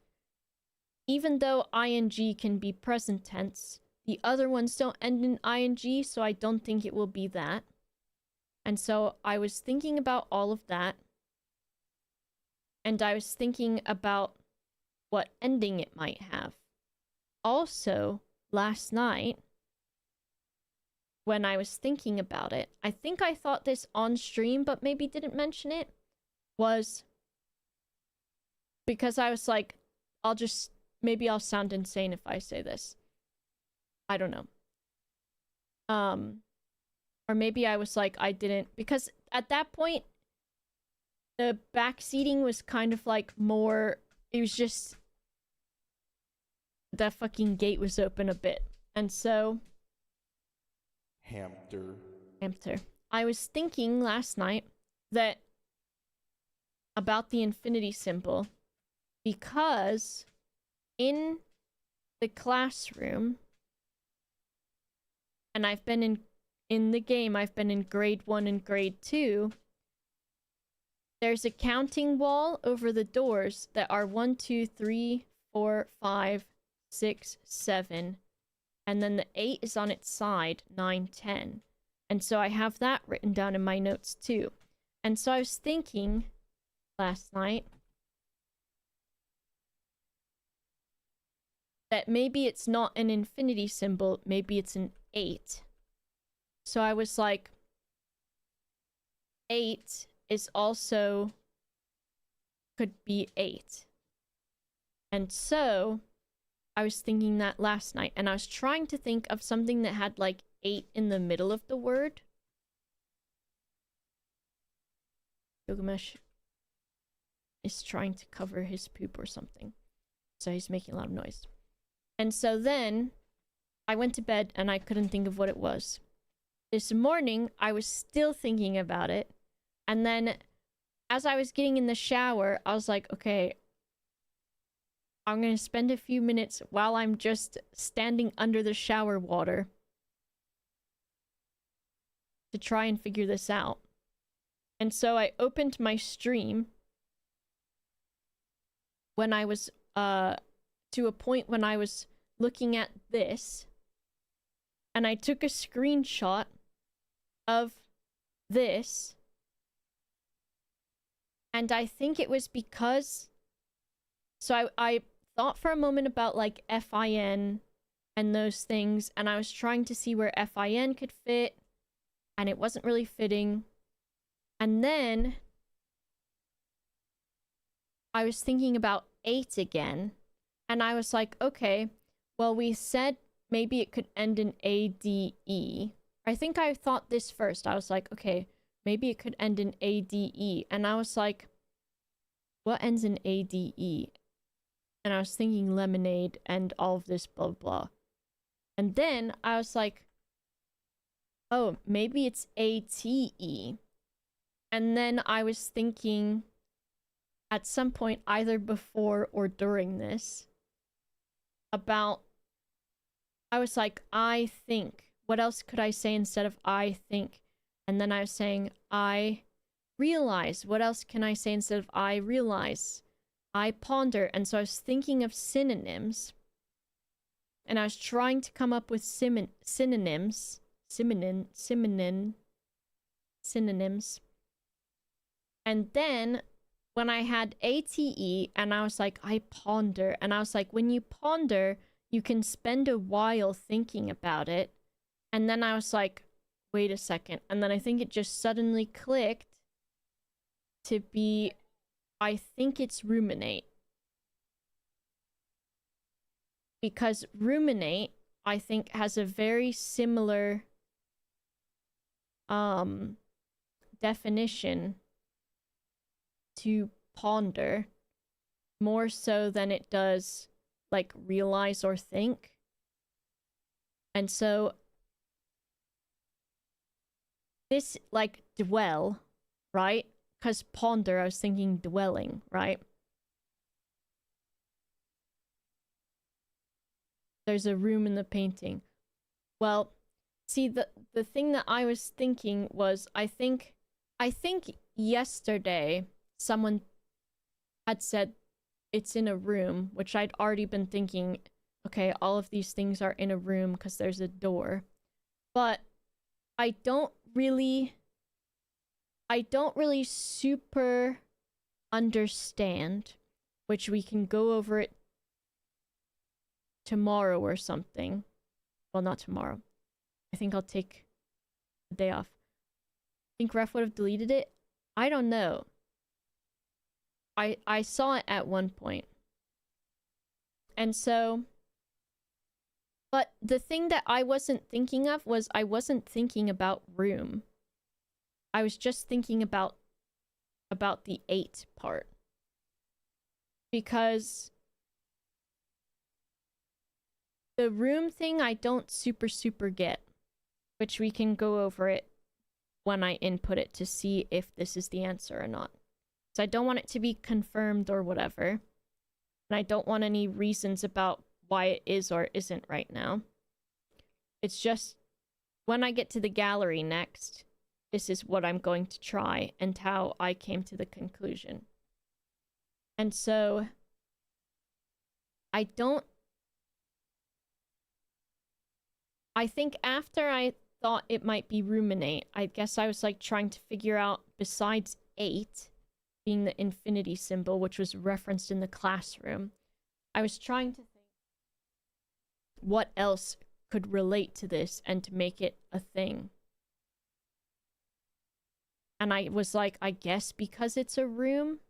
Even though ing can be present tense, the other ones don't end in ing, so I don't think it will be that. And so I was thinking about all of that. And I was thinking about what ending it might have. Also, last night, when I was thinking about it, I think I thought this on stream, but maybe didn't mention it, was because I was like, maybe I'll sound insane if I say this. I don't know. Or maybe I was like, I didn't, because at that point, the backseating was kind of like more, it was just, the fucking gate was open a bit. And so, Hamster. I was thinking last night that about the infinity symbol because in the classroom, and I've been in the game, I've been in grade 1 and grade 2, there's a counting wall over the doors that are 1, 2, 3, 4, 5, 6, 7. And then the 8 is on its side, 9, 10. And so I have that written down in my notes too. And so I was thinking last night that maybe it's not an infinity symbol, maybe it's an 8. So I was like, 8 is also could be 8. And so I was thinking that last night, and I was trying to think of something that had like 8 in the middle of the word. Gilgamesh is trying to cover his poop or something. So he's making a lot of noise. And so then I went to bed and I couldn't think of what it was. This morning, I was still thinking about it. And then as I was getting in the shower, I was like, okay, I'm gonna spend a few minutes while I'm just standing under the shower water to try and figure this out. And so I opened my stream when I was to a point when I was looking at this, and I took a screenshot of this, and I think it was because, so I thought for a moment about like FIN and those things, and I was trying to see where FIN could fit, and it wasn't really fitting. And then I was thinking about 8 again, and I was like, okay, well, we said maybe it could end in ADE. I think I thought this first. I was like, okay, maybe it could end in ADE. And I was like, what ends in ADE? And I was thinking lemonade and all of this blah blah. And then I was like, oh, maybe it's ATE. And then I was thinking at some point, either before or during this, about, I was like, I think. What else could I say instead of I think? And then I was saying, I realize. What else can I say instead of I realize? I ponder. And so I was thinking of synonyms. And I was trying to come up with synonyms. Synonyms. And then when I had ATE, and I was like, I ponder. And I was like, when you ponder, you can spend a while thinking about it. And then I was like, wait a second. And then I think it just suddenly clicked to be, I think it's ruminate. Because ruminate, I think, has a very similar definition to ponder, more so than it does like realize or think. And so this, like, dwell, right? Because ponder, I was thinking dwelling, right? There's a room in the painting. Well, see, the thing that I was thinking was, I think yesterday someone had said it's in a room, which I'd already been thinking, okay, all of these things are in a room because there's a door. But I don't really super understand, which we can go over it tomorrow or something. Well, not tomorrow. I think I'll take a day off. Think Ref would have deleted it? I don't know. I saw it at one point. And so, but the thing that I wasn't thinking of was, I wasn't thinking about room. I was just thinking about the 8 part. Because the room thing I don't super get, which we can go over it when I input it to see if this is the answer or not. So I don't want it to be confirmed or whatever. And I don't want any reasons about why it is or isn't right now. It's just, when I get to the gallery next, this is what I'm going to try and how I came to the conclusion. And so, I think after I thought it might be ruminate, I guess I was like trying to figure out, besides 8 being the infinity symbol, which was referenced in the classroom, I was trying to think what else could relate to this and to make it a thing. And I was like, I guess because it's a room?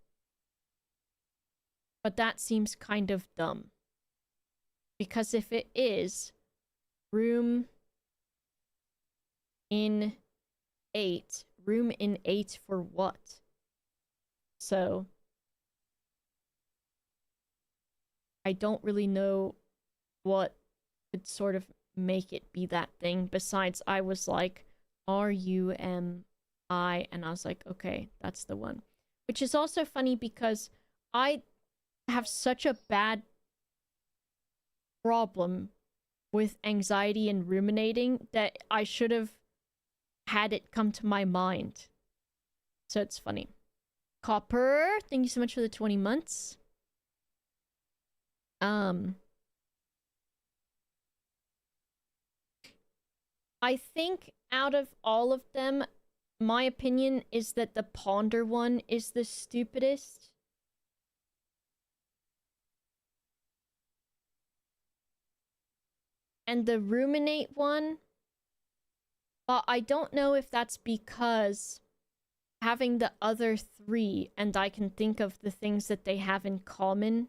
But that seems kind of dumb. Because if it is room in 8, room in 8 for what? So I don't really know what could sort of make it be that thing. Besides, I was like, RUMI, and I was like, okay, that's the one. Which is also funny because I have such a bad problem with anxiety and ruminating that I should have had it come to my mind. So it's funny. Copper, thank you so much for the 20 months. I think out of all of them, my opinion is that the ponder one is the stupidest. And the ruminate one, but I don't know if that's because having the other three and I can think of the things that they have in common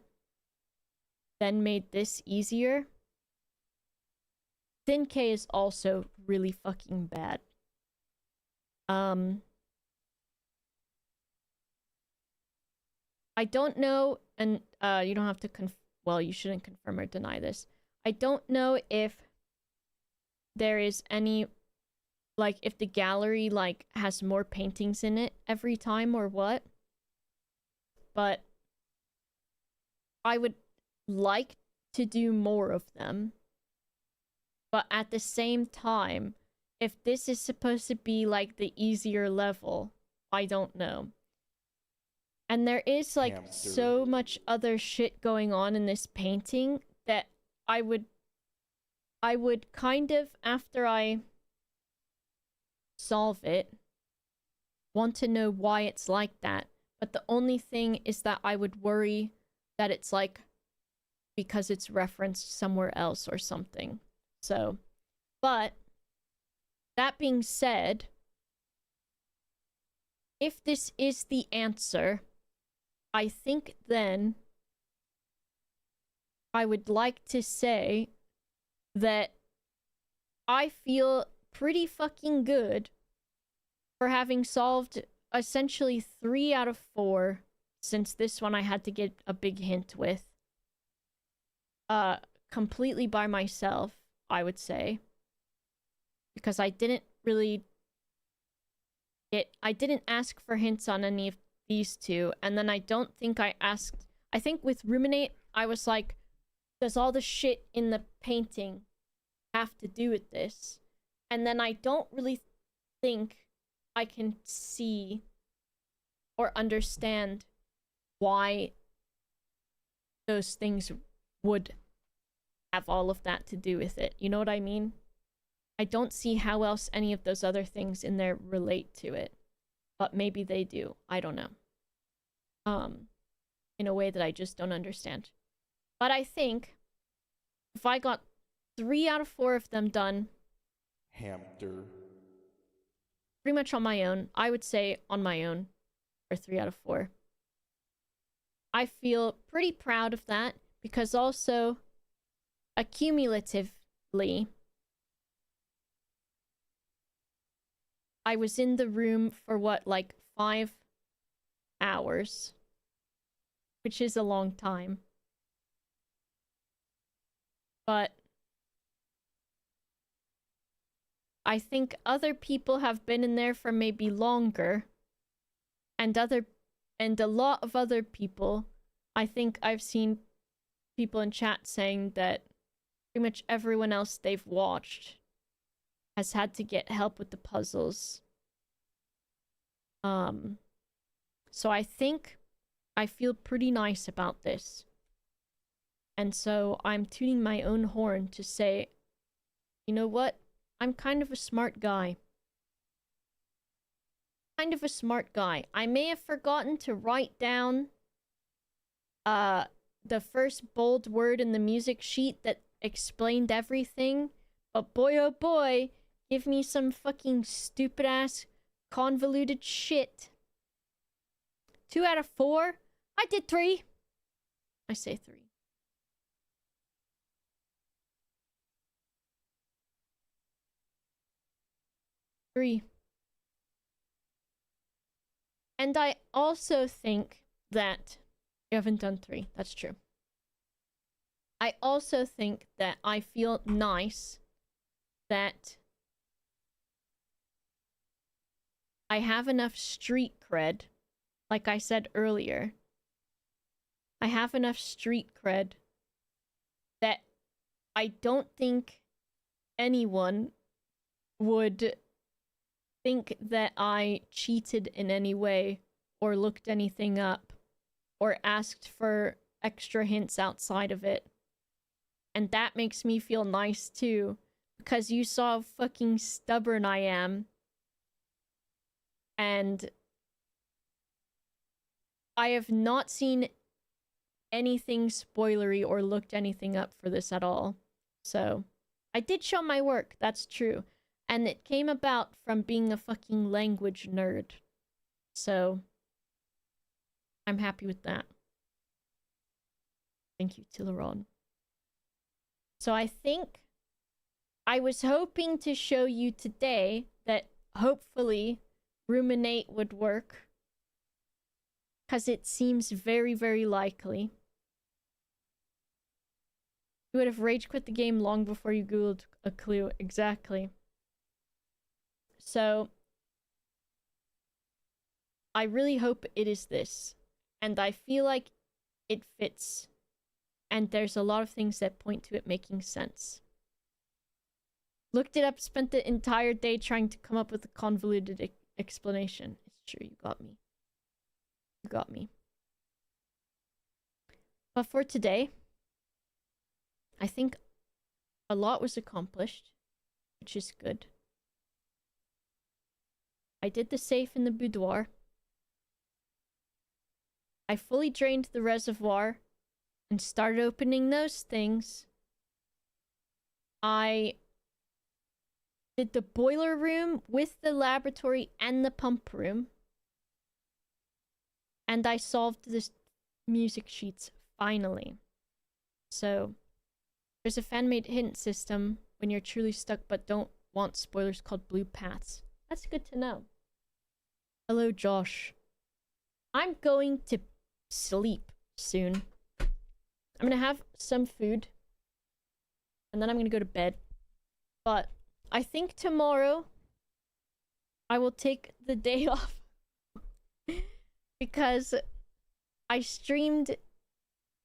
then made this easier. Thin K is also really fucking bad. I don't know, and you don't have to well, you shouldn't confirm or deny this. I don't know if there is any, like, if the gallery, like, has more paintings in it every time or what. But I would like to do more of them. But at the same time, if this is supposed to be, like, the easier level, I don't know. And there is, like, so much other shit going on in this painting that I would kind of, after I solve it, want to know why it's like that. But the only thing is that I would worry that it's, like, because it's referenced somewhere else or something. So, but that being said, if this is the answer, I think then I would like to say that I feel pretty fucking good for having solved essentially 3 out of 4, since this one I had to get a big hint with. Completely by myself, I would say. Because I didn't really I didn't ask for hints on any of these two, and then I don't think I asked. I think with Ruminate, I was like, does all the shit in the painting have to do with this? And then I don't really think I can see or understand why those things would have all of that to do with it. You know what I mean? I don't see how else any of those other things in there relate to it. But maybe they do. I don't know. In a way that I just don't understand. But I think if I got 3 out of 4 of them done, Hamster. pretty much on my own, I would say on my own, or 3 out of 4. I feel pretty proud of that, because also, accumulatively, I was in the room for what, like 5 hours, which is a long time. But I think other people have been in there for maybe longer, and a lot of other people, I think I've seen people in chat saying that pretty much everyone else they've watched has had to get help with the puzzles. So I think I feel pretty nice about this. And so I'm tooting my own horn to say, you know what? I'm kind of a smart guy. Kind of a smart guy. I may have forgotten to write down the first bold word in the music sheet that explained everything, but boy oh boy, give me some fucking stupid ass convoluted shit. 2 out of 4? I did 3. I say 3. And I also think that you haven't done 3. That's true. I also think that I feel nice that I have enough street cred like I said earlier, I have enough street cred that I don't think anyone would think that I cheated in any way or looked anything up or asked for extra hints outside of it. And that makes me feel nice too, because you saw how fucking stubborn I am. And I have not seen anything spoilery or looked anything up for this at all. So, I did show my work, that's true. And it came about from being a fucking language nerd. So, I'm happy with that. Thank you, Tileron. So I think I was hoping to show you today that hopefully Ruminate would work. Because it seems very, very likely. You would have rage quit the game long before you googled a clue. Exactly. So, I really hope it is this. And I feel like it fits. And there's a lot of things that point to it making sense. Looked it up, spent the entire day trying to come up with a convoluted explanation. It's true, you got me. You got me. But for today, I think a lot was accomplished, which is good. I did the safe in the boudoir. I fully drained the reservoir and started opening those things. I did the boiler room with the laboratory and the pump room. And I solved the music sheets, finally. So, there's a fan-made hint system when you're truly stuck but don't want spoilers called blue paths. That's good to know. Hello, Josh. I'm going to sleep soon. I'm gonna have some food. And then I'm gonna go to bed. But I think tomorrow I will take the day off. Because I streamed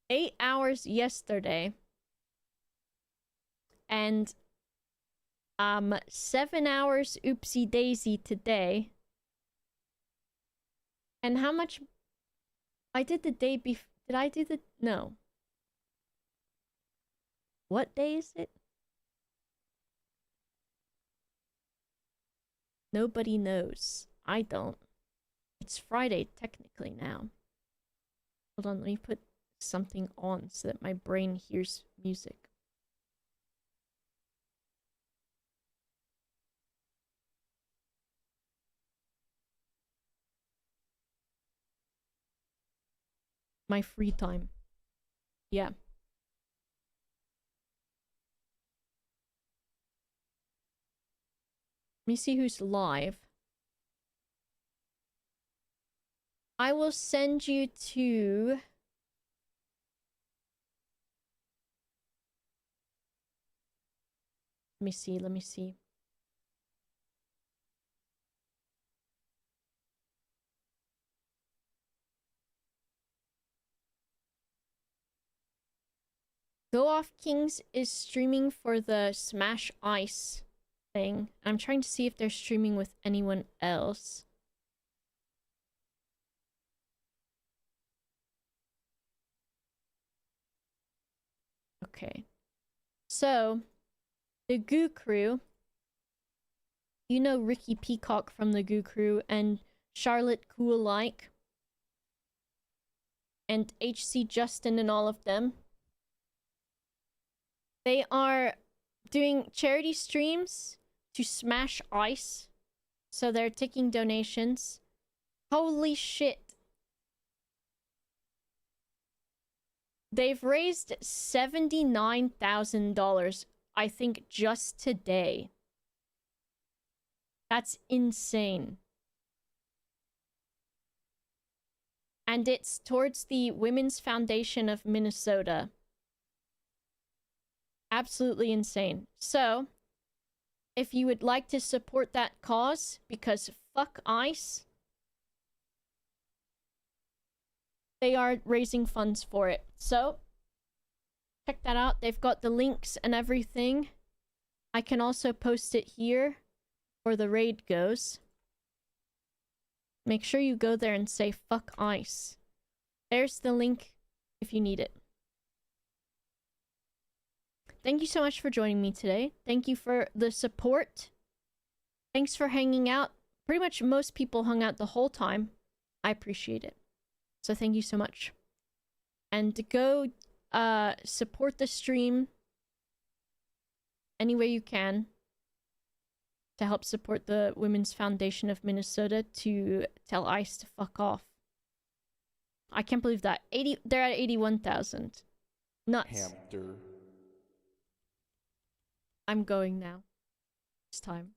8 hours yesterday. And 7 hours oopsie daisy today. And how much I did the day before? Did I do the no? What day is it? Nobody knows. I don't. It's Friday technically now. Hold on, let me put something on so that my brain hears music. My free time. Yeah. Let me see who's live. I will send you to... Let me see. Go Off Kings is streaming for the Smash Ice thing. I'm trying to see if they're streaming with anyone else. Okay. So, the Goo Crew. You know Ricky Peacock from the Goo Crew and Charlotte Cool Like. And HC Justin and all of them. They are doing charity streams to Smash Ice. So they're taking donations. Holy shit. They've raised $79,000, I think, just today. That's insane. And it's towards the Women's Foundation of Minnesota. Absolutely insane. So, if you would like to support that cause, because fuck ICE, they are raising funds for it. So check that out. They've got the links and everything. I can also post it here where the raid goes. Make sure you go there and say fuck ice. There's the link if you need it. Thank you so much for joining me today. Thank you for the support. Thanks for hanging out. Pretty much most people hung out the whole time. I appreciate it. So thank you so much. And to go support the stream any way you can to help support the Women's Foundation of Minnesota to tell ICE to fuck off. I can't believe that. They're at 81,000. Nuts. Hamster. I'm going now. It's time.